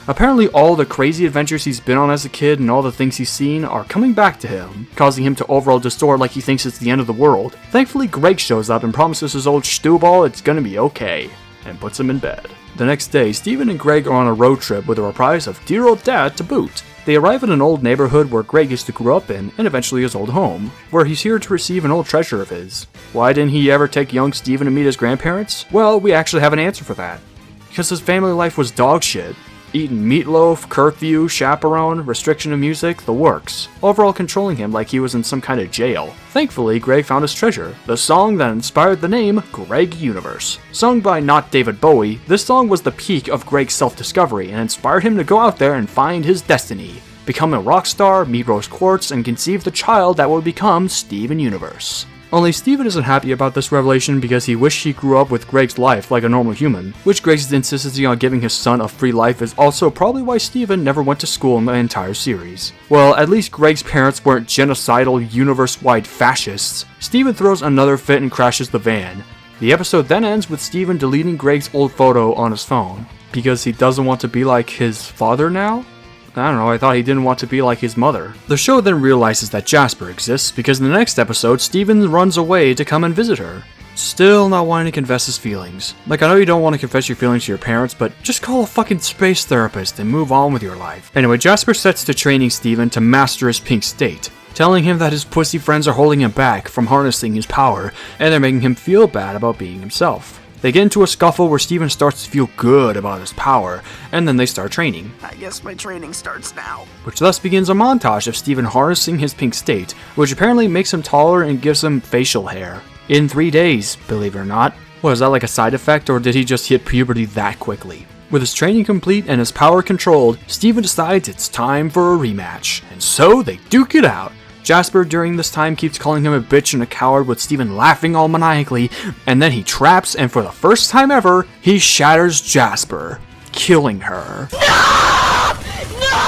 Apparently all the crazy adventures he's been on as a kid and all the things he's seen are coming back to him, causing him to overall distort like he thinks it's the end of the world. Thankfully Greg shows up and promises his old stewball it's gonna be okay, and puts him in bed. The next day, Steven and Greg are on a road trip with a reprise of Dear Old Dad to boot. They arrive in an old neighborhood where Greg used to grow up in, and eventually his old home, where he's here to receive an old treasure of his. Why didn't he ever take young Steven to meet his grandparents? Well, we actually have an answer for that. Because his family life was dog shit. Eating meatloaf, curfew, chaperone, restriction of music, the works. Overall controlling him like he was in some kind of jail. Thankfully, Greg found his treasure, the song that inspired the name Greg Universe. Sung by not David Bowie, this song was the peak of Greg's self-discovery and inspired him to go out there and find his destiny. Become a rock star, meet Rose Quartz, and conceive the child that would become Steven Universe. Only Steven isn't happy about this revelation because he wished he grew up with Greg's life like a normal human, which Greg's insistence on giving his son a free life is also probably why Steven never went to school in the entire series. Well, at least Greg's parents weren't genocidal, universe-wide fascists. Steven throws another fit and crashes the van. The episode then ends with Steven deleting Greg's old photo on his phone, because he doesn't want to be like his father now? I don't know, I thought he didn't want to be like his mother. The show then realizes that Jasper exists because in the next episode, Steven runs away to come and visit her. Still not wanting to confess his feelings. Like, I know you don't want to confess your feelings to your parents, but just call a fucking space therapist and move on with your life. Anyway, Jasper sets to training Steven to master his pink state, telling him that his pussy friends are holding him back from harnessing his power, and they're making him feel bad about being himself. They get into a scuffle where Steven starts to feel good about his power, and then they start training. I guess my training starts now. Which thus begins a montage of Steven harnessing his pink state, which apparently makes him taller and gives him facial hair. In 3 days, believe it or not. Was that like a side effect, or did he just hit puberty that quickly? With his training complete and his power controlled, Steven decides it's time for a rematch, and so they duke it out. Jasper during this time keeps calling him a bitch and a coward, with Steven laughing all maniacally, and then he traps, and for the first time ever, he shatters Jasper, killing her.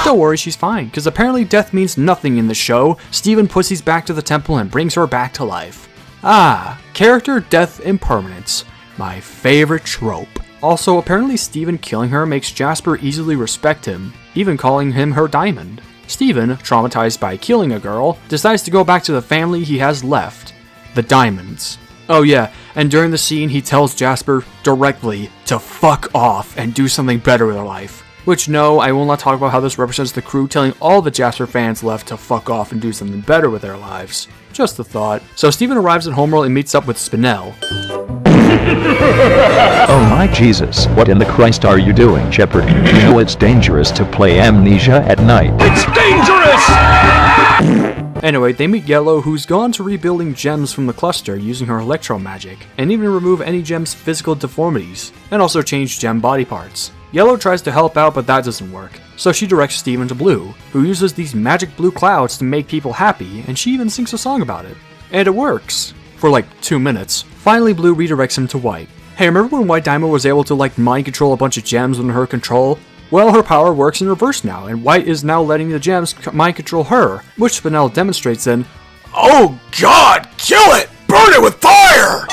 Don't worry, she's fine, because apparently death means nothing in the show. Steven pussies back to the temple and brings her back to life. Ah, character death impermanence. My favorite trope. Also, apparently Steven killing her makes Jasper easily respect him, even calling him her diamond. Steven, traumatized by killing a girl, decides to go back to the family he has left, the Diamonds. Oh yeah, and during the scene he tells Jasper directly to fuck off and do something better with her life. Which no, I will not talk about how this represents the crew telling all the Jasper fans left to fuck off and do something better with their lives. Just a thought. So Steven arrives at Homeworld and meets up with Spinel. Oh my Jesus, what in the Christ are you doing, Shepard? You know it's dangerous to play Amnesia at night. It's dangerous! Anyway, they meet Yellow, who's gone to rebuilding gems from the cluster using her electro magic, and even remove any gem's physical deformities, and also change gem body parts. Yellow tries to help out, but that doesn't work, so she directs Steven to Blue, who uses these magic blue clouds to make people happy, and she even sings a song about it. And it works. For like 2 minutes. Finally, Blue redirects him to White. Hey, remember when White Diamond was able to like mind control a bunch of gems under her control? Well, her power works in reverse now, and White is now letting the gems mind control her, which Spinel demonstrates in, "Oh God, kill it! Burn it with fire!"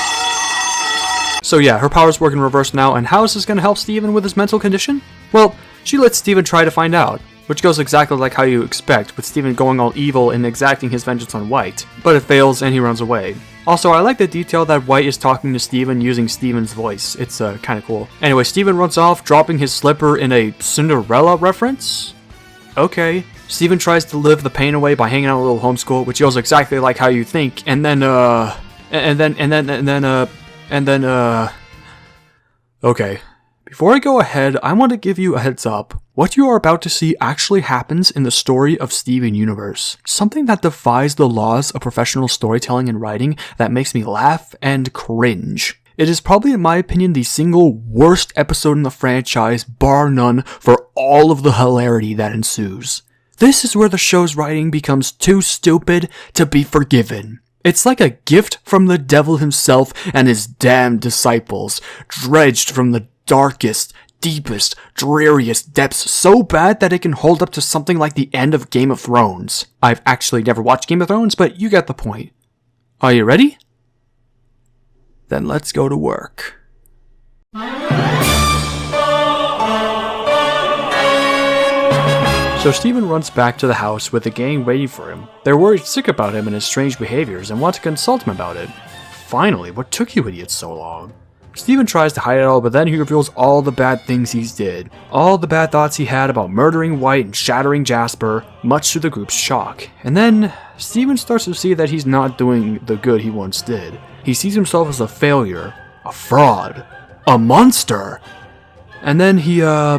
So yeah, her powers work in reverse now, and how is this going to help Steven with his mental condition? Well, she lets Steven try to find out, which goes exactly like how you expect, with Steven going all evil and exacting his vengeance on White, but it fails and he runs away. Also, I like the detail that White is talking to Steven using Steven's voice. It's kinda cool. Anyway, Steven runs off, dropping his slipper in a Cinderella reference? Okay. Steven tries to live the pain away by hanging out a little homeschool, which goes exactly like how you think, and then, okay. Before I go ahead, I want to give you a heads up. What you are about to see actually happens in the story of Steven Universe. Something that defies the laws of professional storytelling and writing that makes me laugh and cringe. It is probably, in my opinion, the single worst episode in the franchise, bar none, for all of the hilarity that ensues. This is where the show's writing becomes too stupid to be forgiven. It's like a gift from the devil himself and his damned disciples, dredged from the darkest, deepest, dreariest depths, so bad that it can hold up to something like the end of Game of Thrones. I've actually never watched Game of Thrones, but you get the point. Are you ready? Then let's go to work. So Steven runs back to the house with the gang waiting for him. They're worried sick about him and his strange behaviors and want to consult him about it. Finally, what took you idiots so long? Steven tries to hide it all, but then he reveals all the bad things he's did. All the bad thoughts he had about murdering White and shattering Jasper, much to the group's shock. And then, Steven starts to see that he's not doing the good he once did. He sees himself as a failure, a fraud, a monster. And then he, oh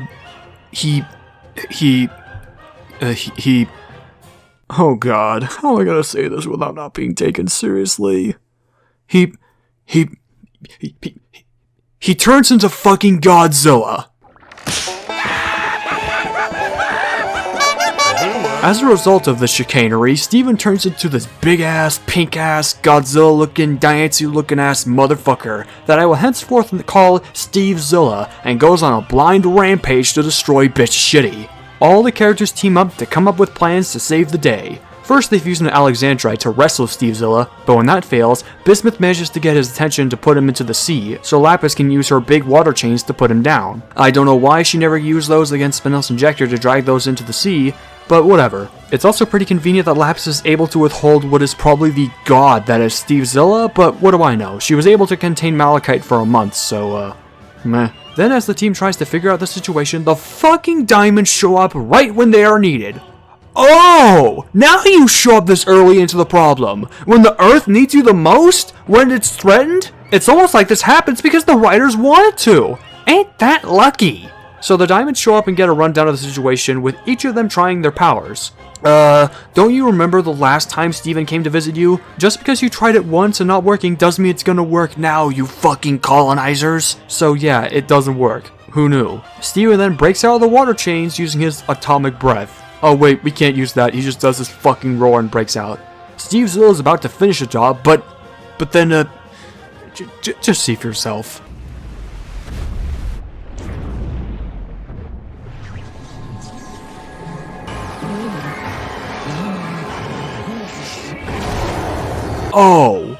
god, how am I gonna say this without not being taken seriously? He turns into fucking Godzilla. As a result of the chicanery, Steven turns into this big-ass, pink-ass, Godzilla-looking, Diancie-looking-ass motherfucker that I will henceforth call Steve Zilla, and goes on a blind rampage to destroy Bitch Shitty. All the characters team up to come up with plans to save the day. First, they fuse into Alexandrite to wrestle Steve Zilla, but when that fails, Bizmuth manages to get his attention to put him into the sea, so Lapis can use her big water chains to put him down. I don't know why she never used those against Spinel's Injector to drag those into the sea, but whatever. It's also pretty convenient that Lapis is able to withhold what is probably the god that is Steve Zilla, but what do I know? She was able to contain Malachite for a month, so, meh. Then as the team tries to figure out the situation, the fucking diamonds show up right when they are needed. Oh! Now you show up this early into the problem. When the Earth needs you the most? When it's threatened? It's almost like this happens because the writers wanted to. Ain't that lucky? So the diamonds show up and get a rundown of the situation, with each of them trying their powers. Don't you remember the last time Steven came to visit you? Just because you tried it once and not working doesn't mean it's gonna work now, you fucking colonizers. So yeah, it doesn't work. Who knew? Steven then breaks out of the water chains using his atomic breath. Oh wait, we can't use that, he just does this fucking roar and breaks out. Steve Zilla is about to finish the job, but then, just see for yourself. Oh,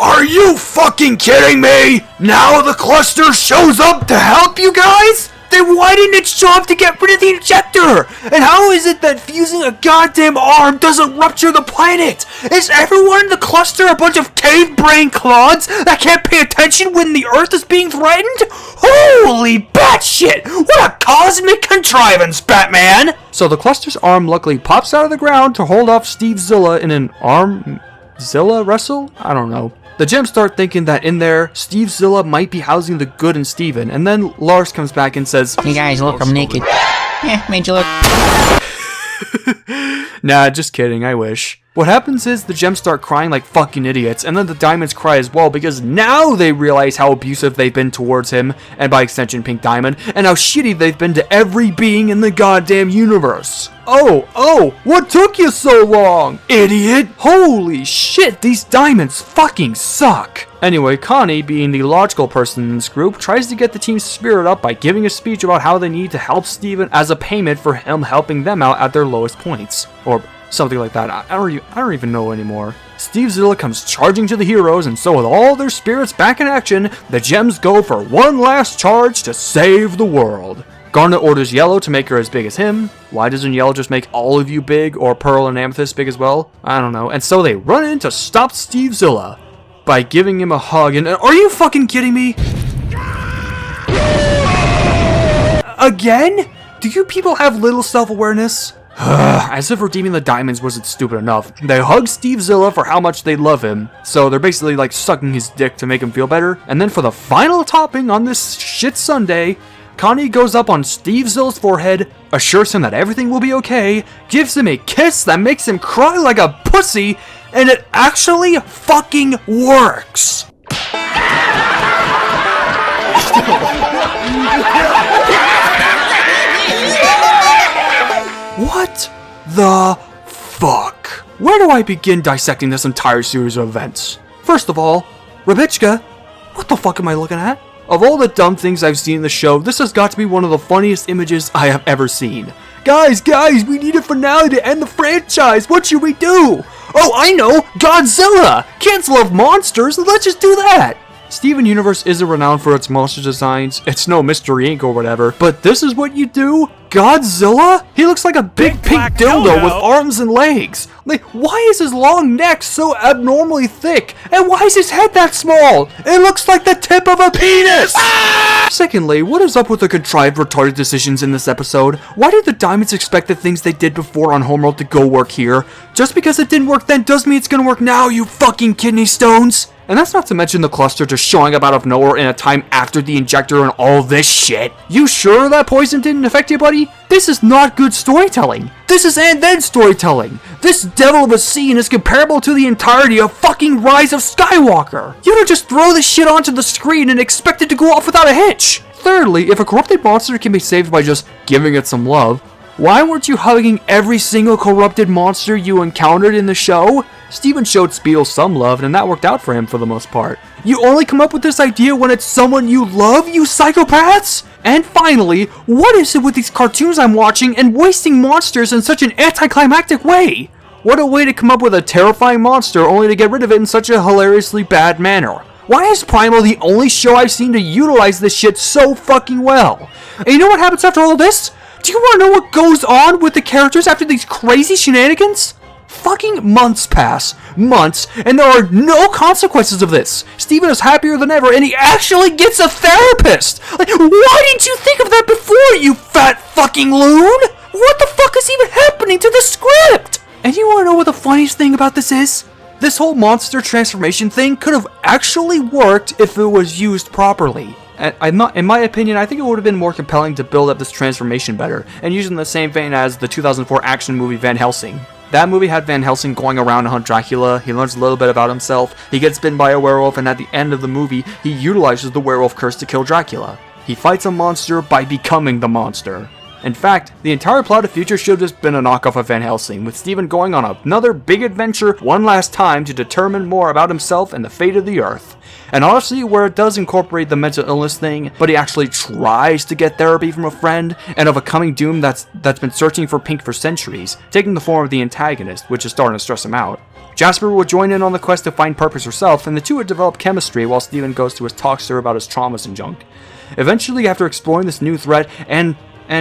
are you fucking kidding me? Now the cluster shows up to help you guys? Then why didn't it show up to get rid of the injector? And how is it that fusing a goddamn arm doesn't rupture the planet? Is everyone in the cluster a bunch of cave brain clods that can't pay attention when the Earth is being threatened? Holy batshit! What a cosmic contrivance, Batman! So the cluster's arm luckily pops out of the ground to hold off Steve Zilla in an arm Zilla wrestle? I don't know. The gems start thinking that in there, Steve Zilla might be housing the good in Steven, and then Lars comes back and says, "Hey guys, look, I'm naked." Yeah, made you look. Nah, just kidding, I wish. What happens is the gems start crying like fucking idiots, and then the diamonds cry as well because now they realize how abusive they've been towards him, and by extension Pink Diamond, and how shitty they've been to every being in the goddamn universe. Oh, what took you so long, idiot? Holy shit, these diamonds fucking suck. Anyway, Connie, being the logical person in this group, tries to get the team's spirit up by giving a speech about how they need to help Steven as a payment for him helping them out at their lowest points. Or something like that. I don't even know anymore. Steve Zilla comes charging to the heroes, and so with all their spirits back in action, the gems go for one last charge to save the world. Garnet orders Yellow to make her as big as him. Why doesn't Yellow just make all of you big, or Pearl and Amethyst big as well? I don't know. And so they run in to stop Steve Zilla by giving him a hug, and are you fucking kidding me? Again? Do you people have little self-awareness? As if redeeming the diamonds wasn't stupid enough, they hug Steve Zilla for how much they love him, so they're basically like sucking his dick to make him feel better, and then for the final topping on this shit Sunday, Connie goes up on Steve Zilla's forehead, assures him that everything will be okay, gives him a kiss that makes him cry like a pussy, and it actually fucking works! What the fuck? Where do I begin dissecting this entire series of events? First of all, Rabichka, what the fuck am I looking at? Of all the dumb things I've seen in the show, this has got to be one of the funniest images I have ever seen. Guys, we need a finale to end the franchise. What should we do? Oh, I know, Godzilla! Kids love monsters, let's just do that! Steven Universe isn't renowned for its monster designs, it's no Mystery Inc. or whatever, but this is what you do? Godzilla? He looks like a big pink dildo with arms and legs. Like, why is his long neck so abnormally thick? And why is his head that small? It looks like the tip of a penis! Secondly, what is up with the contrived retarded decisions in this episode? Why did the Diamonds expect the things they did before on Homeworld to go work here? Just because it didn't work then doesn't mean it's gonna work now, you fucking kidney stones! And that's not to mention the cluster just showing up out of nowhere in a time after the injector and all this shit. You sure that poison didn't affect you, buddy? This is not good storytelling. This is and then storytelling. This devil of a scene is comparable to the entirety of fucking Rise of Skywalker. You don't just throw this shit onto the screen and expect it to go off without a hitch. Thirdly, if a corrupted monster can be saved by just giving it some love, why weren't you hugging every single corrupted monster you encountered in the show? Steven showed Spiel some love, and that worked out for him for the most part. You only come up with this idea when it's someone you love, you psychopaths? And finally, what is it with these cartoons I'm watching and wasting monsters in such an anticlimactic way? What a way to come up with a terrifying monster only to get rid of it in such a hilariously bad manner. Why is Primal the only show I've seen to utilize this shit so fucking well? And you know what happens after all this? Do you want to know what goes on with the characters after these crazy shenanigans? Fucking months pass. Months, and there are no consequences of this. Steven is happier than ever, and he actually gets a therapist! Like, why didn't you think of that before, you fat fucking loon? What the fuck is even happening to the script? And you wanna know what the funniest thing about this is? This whole monster transformation thing could have actually worked if it was used properly. In my opinion, I think it would have been more compelling to build up this transformation better, and use it in the same vein as the 2004 action movie Van Helsing. That movie had Van Helsing going around to hunt Dracula, he learns a little bit about himself, he gets bitten by a werewolf, and at the end of the movie, he utilizes the werewolf curse to kill Dracula. He fights a monster by becoming the monster. In fact, the entire plot of Future should have just been a knockoff of Van Helsing, with Steven going on another big adventure one last time to determine more about himself and the fate of the Earth. And honestly, where it does incorporate the mental illness thing, but he actually tries to get therapy from a friend, and of a coming doom that's been searching for Pink for centuries, taking the form of the antagonist, which is starting to stress him out. Jasper would join in on the quest to find purpose herself, and the two would develop chemistry while Steven goes to his talks to her about his traumas and junk. Eventually, after exploring this new threat and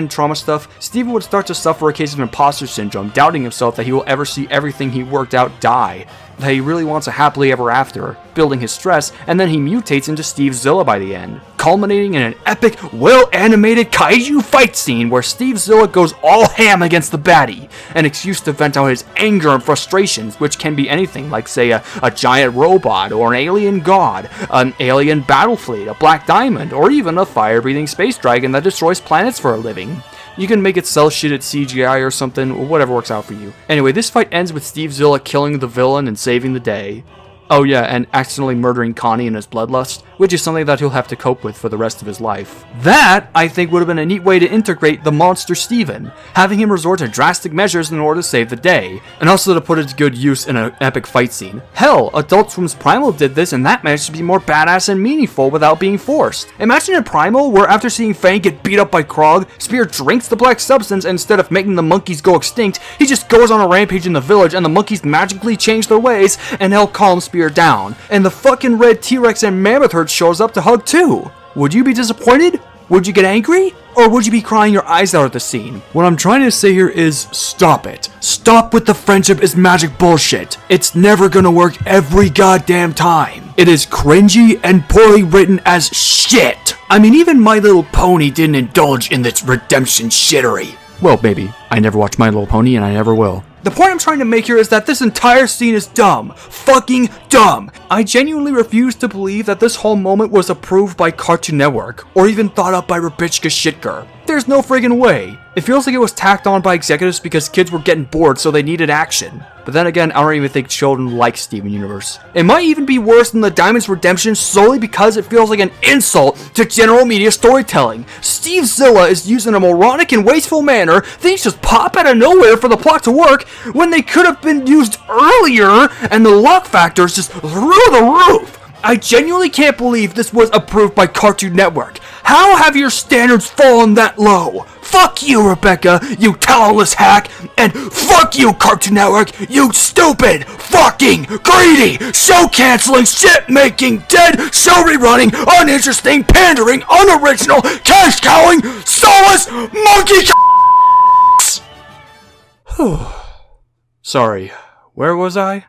trauma stuff, Steven would start to suffer a case of imposter syndrome, doubting himself that he will ever see everything he worked out die, that he really wants a happily ever after, building his stress, and then he mutates into Steve Zilla by the end, culminating in an epic, well-animated kaiju fight scene where Steve Zilla goes all ham against the baddie, an excuse to vent out his anger and frustrations, which can be anything like, say, a giant robot, or an alien god, an alien battle fleet, a black diamond, or even a fire-breathing space dragon that destroys planets for a living. You can make it sell shit at CGI or something, or whatever works out for you. Anyway, this fight ends with Steve Zilla killing the villain and saving the day. Oh yeah, and accidentally murdering Connie in his bloodlust, which is something that he'll have to cope with for the rest of his life. That, I think, would have been a neat way to integrate the monster Steven, having him resort to drastic measures in order to save the day, and also to put it to good use in an epic fight scene. Hell, Adult Swim's Primal did this, and that managed to be more badass and meaningful without being forced. Imagine a Primal where after seeing Fang get beat up by Krog, Spear drinks the black substance, and instead of making the monkeys go extinct, he just goes on a rampage in the village and the monkeys magically change their ways and help calm Spear down. And the fucking red T-Rex and Mammoth herd shows up to hug too. Would you be disappointed? Would you get angry? Or would you be crying your eyes out at the scene? What I'm trying to say here is stop it. Stop with the friendship is magic bullshit. It's never gonna work every goddamn time. It is cringy and poorly written as shit. I mean, even My Little Pony didn't indulge in this redemption shittery. Well, maybe. I never watched My Little Pony and I never will. The point I'm trying to make here is that this entire scene is dumb. Fucking dumb. I genuinely refuse to believe that this whole moment was approved by Cartoon Network, or even thought up by Rabitchka Shitker. There's no friggin' way. It feels like it was tacked on by executives because kids were getting bored so they needed action. But then again, I don't even think children like Steven Universe. It might even be worse than the Diamond's Redemption solely because it feels like an insult to general media storytelling. Steve Zilla is used in a moronic and wasteful manner, things just pop out of nowhere for the plot to work, when they could have been used earlier, and the luck factor is just through the roof. I genuinely can't believe this was approved by Cartoon Network. How have your standards fallen that low? Fuck you, Rebecca, you talentless hack, and fuck you, Cartoon Network, you stupid, fucking, greedy, show-canceling, shit-making, dead, show-rerunning, uninteresting, pandering, unoriginal, cash-cowing, soulless, monkey Sorry, where was I?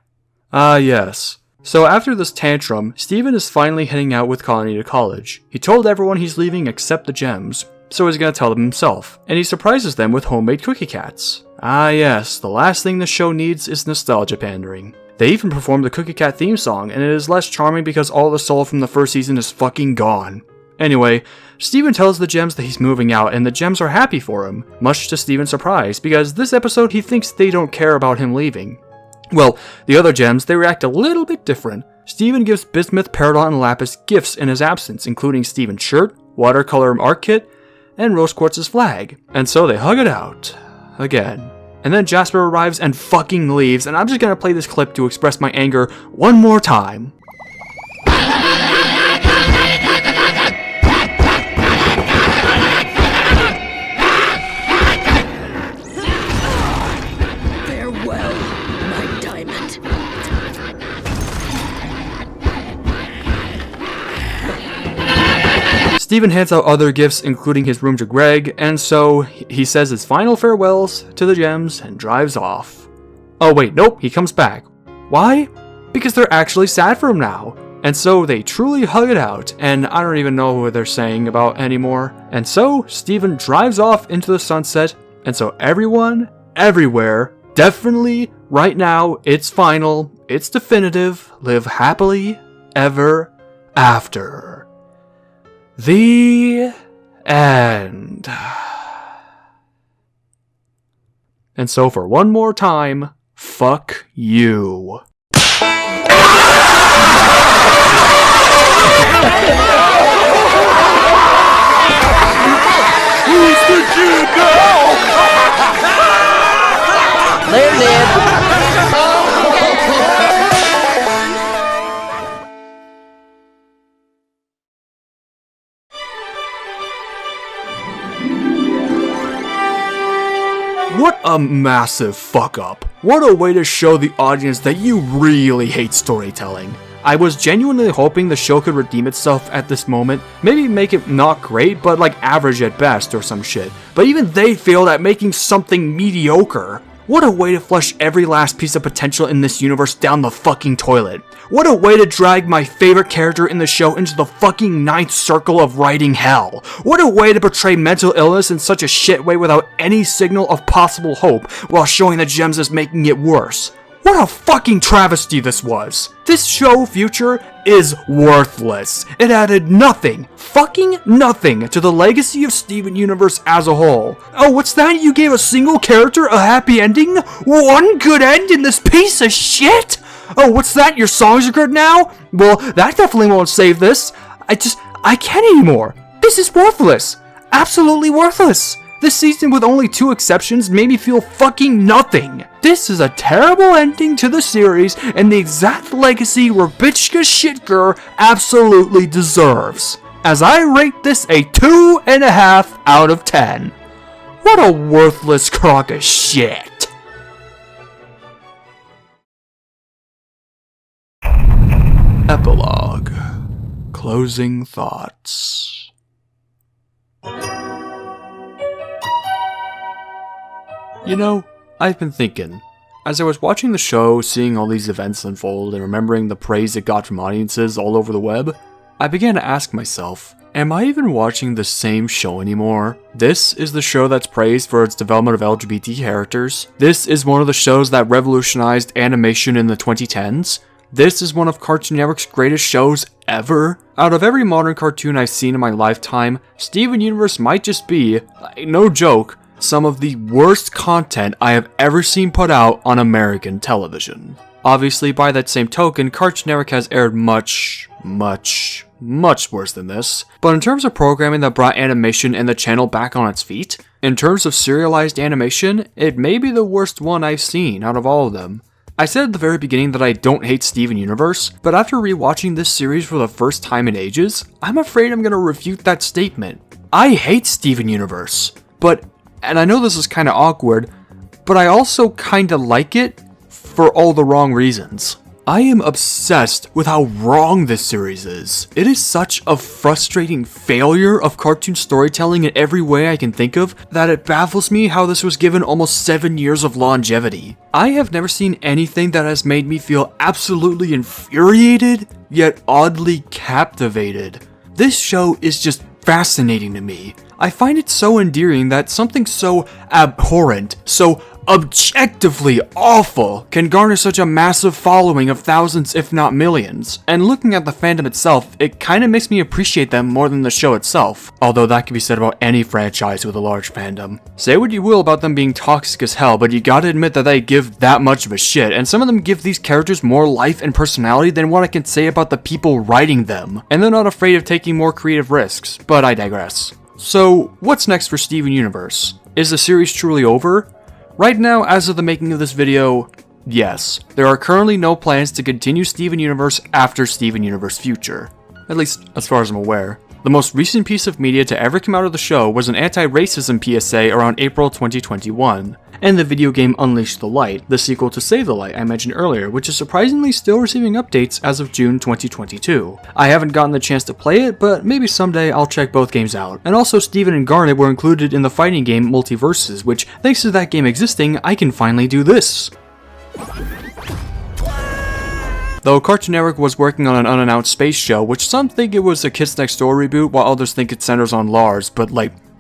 Yes. So after this tantrum, Steven is finally heading out with Connie to college. He told everyone he's leaving except the Gems, so he's gonna tell them himself, and he surprises them with homemade cookie cats. Yes, the last thing the show needs is nostalgia pandering. They even performed the Cookie Cat theme song, and it is less charming because all the soul from the first season is fucking gone. Anyway, Steven tells the Gems that he's moving out, and the Gems are happy for him, much to Steven's surprise, because this episode he thinks they don't care about him leaving. Well, the other Gems, they react a little bit different. Steven gives Bizmuth, Peridot, and Lapis gifts in his absence, including Steven's shirt, watercolor art kit, and Rose Quartz's flag. And so they hug it out. Again. And then Jasper arrives and fucking leaves, and I'm just gonna play this clip to express my anger one more time. Steven hands out other gifts, including his room to Greg, and so he says his final farewells to the Gems and drives off. Oh wait, nope, he comes back. Why? Because they're actually sad for him now. And so they truly hug it out, and I don't even know what they're saying about anymore. And so Steven drives off into the sunset, and so everyone, everywhere, definitely, right now, it's final, it's definitive, live happily ever after. The end. And so for one more time, fuck you. Who's the Judah? What a massive fuck up. What a way to show the audience that you really hate storytelling. I was genuinely hoping the show could redeem itself at this moment, maybe make it not great, but like average at best or some shit. But even they failed at making something mediocre. What a way to flush every last piece of potential in this universe down the fucking toilet. What a way to drag my favorite character in the show into the fucking ninth circle of writing hell. What a way to portray mental illness in such a shit way without any signal of possible hope while showing the gems as making it worse. What a fucking travesty this was. This show future is worthless. It added nothing, fucking nothing, to the legacy of Steven Universe as a whole. Oh, what's that? You gave a single character a happy ending? One good end in this piece of shit? Oh, what's that? Your songs are good now? Well, that definitely won't save this. I can't anymore. This is worthless. Absolutely worthless. This season, with only 2 exceptions, made me feel fucking nothing. This is a terrible ending to the series and the exact legacy Rabitchka Shitger absolutely deserves. As I rate this a 2.5 out of 10. What a worthless crock of shit. Epilogue. Closing thoughts. You know, I've been thinking, as I was watching the show, seeing all these events unfold, and remembering the praise it got from audiences all over the web, I began to ask myself, am I even watching the same show anymore? This is the show that's praised for its development of LGBT characters. This is one of the shows that revolutionized animation in the 2010s. This is one of Cartoon Network's greatest shows ever. Out of every modern cartoon I've seen in my lifetime, Steven Universe might just be, no joke, some of the worst content I have ever seen put out on American television. Obviously, by that same token, Cartoon Network has aired much worse than this. But in terms of programming that brought animation and the channel back on its feet, in terms of serialized animation, it may be the worst one I've seen out of all of them. I said at the very beginning that I don't hate Steven Universe, but after rewatching this series for the first time in ages, I'm afraid I'm gonna refute that statement. I hate Steven Universe, and I know this is kinda awkward, but I also kinda like it for all the wrong reasons. I am obsessed with how wrong this series is. It is such a frustrating failure of cartoon storytelling in every way I can think of that it baffles me how this was given almost 7 years of longevity. I have never seen anything that has made me feel absolutely infuriated, yet oddly captivated. This show is just fascinating to me. I find it so endearing that something so abhorrent, so objectively awful, can garner such a massive following of thousands if not millions. And looking at the fandom itself, it kinda makes me appreciate them more than the show itself, although that can be said about any franchise with a large fandom. Say what you will about them being toxic as hell, but you gotta admit that they give that much of a shit, and some of them give these characters more life and personality than what I can say about the people writing them, and they're not afraid of taking more creative risks, but I digress. So, what's next for Steven Universe? Is the series truly over? Right now, as of the making of this video, yes. There are currently no plans to continue Steven Universe after Steven Universe Future. At least, as far as I'm aware. The most recent piece of media to ever come out of the show was an anti-racism PSA around April 2021. And the video game Unleash the Light, the sequel to Save the Light I mentioned earlier, which is surprisingly still receiving updates as of June 2022. I haven't gotten the chance to play it, but maybe someday I'll check both games out. And also Steven and Garnet were included in the fighting game Multiverses, which, thanks to that game existing, I can finally do this. Though Cartoon Network was working on an unannounced space show, which some think it was a Kids Next Door reboot, while others think it centers on Lars, but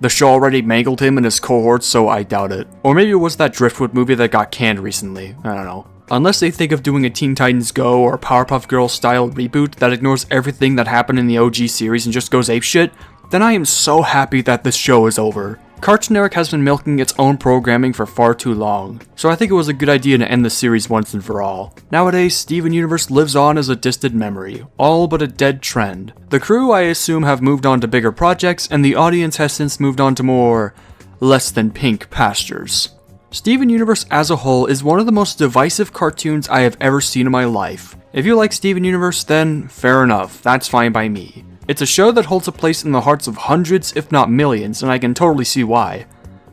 the show already mangled him and his cohorts, so I doubt it. Or maybe it was that Driftwood movie that got canned recently, I don't know. Unless they think of doing a Teen Titans Go or Powerpuff Girls style reboot that ignores everything that happened in the OG series and just goes apeshit, then I am so happy that this show is over. Cartoon Network has been milking its own programming for far too long, so I think it was a good idea to end the series once and for all. Nowadays, Steven Universe lives on as a distant memory, all but a dead trend. The crew, I assume, have moved on to bigger projects, and the audience has since moved on to more less than pink pastures. Steven Universe as a whole is one of the most divisive cartoons I have ever seen in my life. If you like Steven Universe, then fair enough, that's fine by me. It's a show that holds a place in the hearts of hundreds, if not millions, and I can totally see why.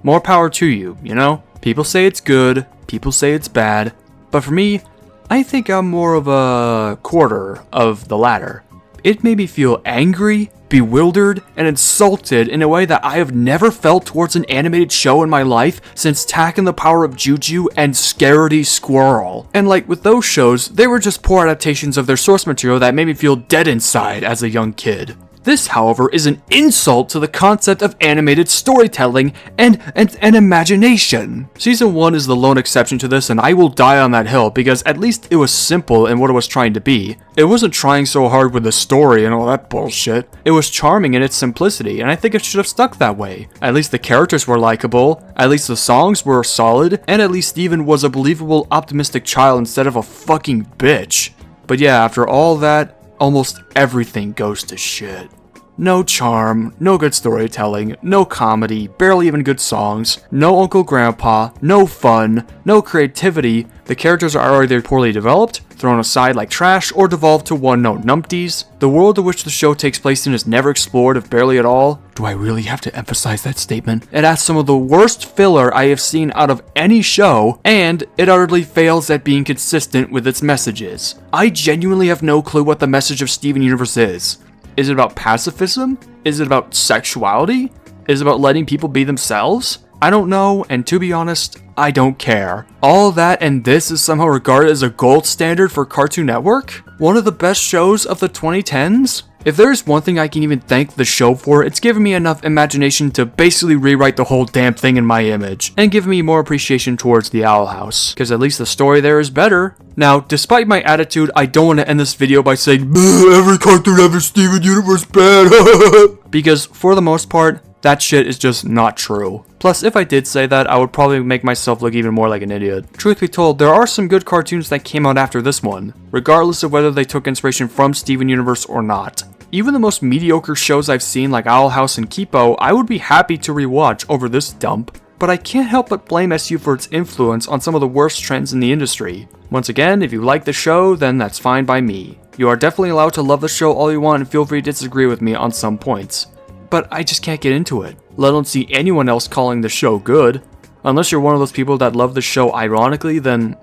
More power to you, you know? People say it's good, people say it's bad, but for me, I think I'm more of a quarter of the latter. It made me feel angry, bewildered, and insulted in a way that I have never felt towards an animated show in my life since Tak and the Power of Juju and Scaredy Squirrel. And like with those shows, they were just poor adaptations of their source material that made me feel dead inside as a young kid. This, however, is an insult to the concept of animated storytelling and imagination. Season 1 is the lone exception to this, and I will die on that hill because at least it was simple in what it was trying to be. It wasn't trying so hard with the story and all that bullshit. It was charming in its simplicity, and I think it should have stuck that way. At least the characters were likable, at least the songs were solid, and at least Steven was a believable, optimistic child instead of a fucking bitch. But yeah, after all that, almost everything goes to shit. No charm, no good storytelling, no comedy, barely even good songs, no Uncle Grandpa, no fun, no creativity. The characters are either poorly developed, thrown aside like trash, or devolved to one-note numpties. The world in which the show takes place in is never explored, if barely at all. Do I really have to emphasize that statement? It has some of the worst filler I have seen out of any show, and it utterly fails at being consistent with its messages. I genuinely have no clue what the message of Steven Universe is. Is it about pacifism? Is it about sexuality? Is it about letting people be themselves? I don't know, and to be honest, I don't care. All that and this is somehow regarded as a gold standard for Cartoon Network? One of the best shows of the 2010s? If there's one thing I can even thank the show for, it's given me enough imagination to basically rewrite the whole damn thing in my image, and give me more appreciation towards the Owl House, because at least the story there is better. Now, despite my attitude, I don't want to end this video by saying, every cartoon ever Steven Universe bad, because for the most part, that shit is just not true. Plus, if I did say that, I would probably make myself look even more like an idiot. Truth be told, there are some good cartoons that came out after this one, regardless of whether they took inspiration from Steven Universe or not. Even the most mediocre shows I've seen like Owl House and Kipo, I would be happy to rewatch over this dump. But I can't help but blame SU for its influence on some of the worst trends in the industry. Once again, if you like the show, then that's fine by me. You are definitely allowed to love the show all you want and feel free to disagree with me on some points. But I just can't get into it, let alone see anyone else calling the show good. Unless you're one of those people that love the show ironically, then...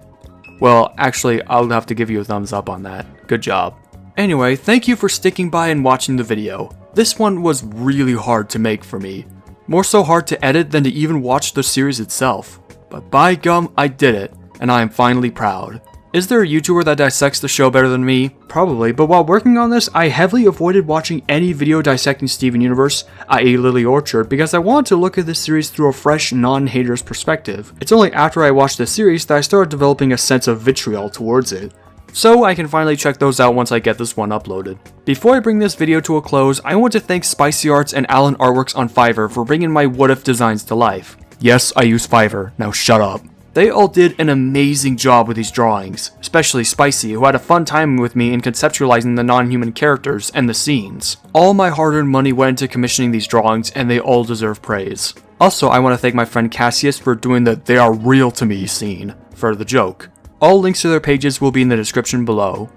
well, actually, I'll have to give you a thumbs up on that. Good job. Anyway, thank you for sticking by and watching the video. This one was really hard to make for me. More so hard to edit than to even watch the series itself. But by gum, I did it, and I am finally proud. Is there a YouTuber that dissects the show better than me? Probably, but while working on this, I heavily avoided watching any video dissecting Steven Universe, i.e. Lily Orchard, because I wanted to look at this series through a fresh, non-hater's perspective. It's only after I watched this series that I started developing a sense of vitriol towards it. So I can finally check those out once I get this one uploaded. Before I bring this video to a close, I want to thank Spicy Arts and Alan Artworks on Fiverr for bringing my what if designs to life. Yes, I use Fiverr, now shut up. They all did an amazing job with these drawings, especially Spicy, who had a fun time with me in conceptualizing the non-human characters and the scenes. All my hard-earned money went into commissioning these drawings, and they all deserve praise. Also, I want to thank my friend Cassius for doing the "they are real to me" scene for the joke. All links to their pages will be in the description below.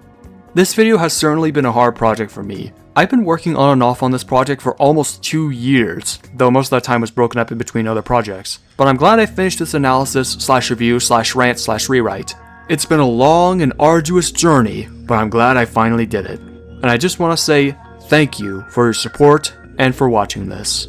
This video has certainly been a hard project for me. I've been working on and off on this project for almost 2 years, though most of that time was broken up in between other projects. But I'm glad I finished this analysis / review / rant / rewrite. It's been a long and arduous journey, but I'm glad I finally did it. And I just want to say thank you for your support and for watching this.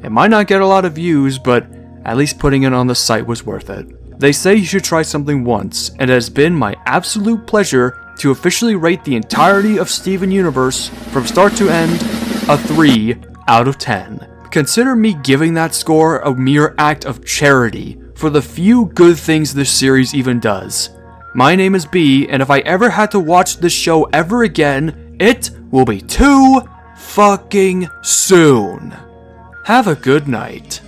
It might not get a lot of views, but at least putting it on the site was worth it. They say you should try something once, and it has been my absolute pleasure to officially rate the entirety of Steven Universe from start to end a 3 out of 10. Consider me giving that score a mere act of charity for the few good things this series even does. My name is B, and if I ever had to watch this show ever again, it will be too fucking soon. Have a good night.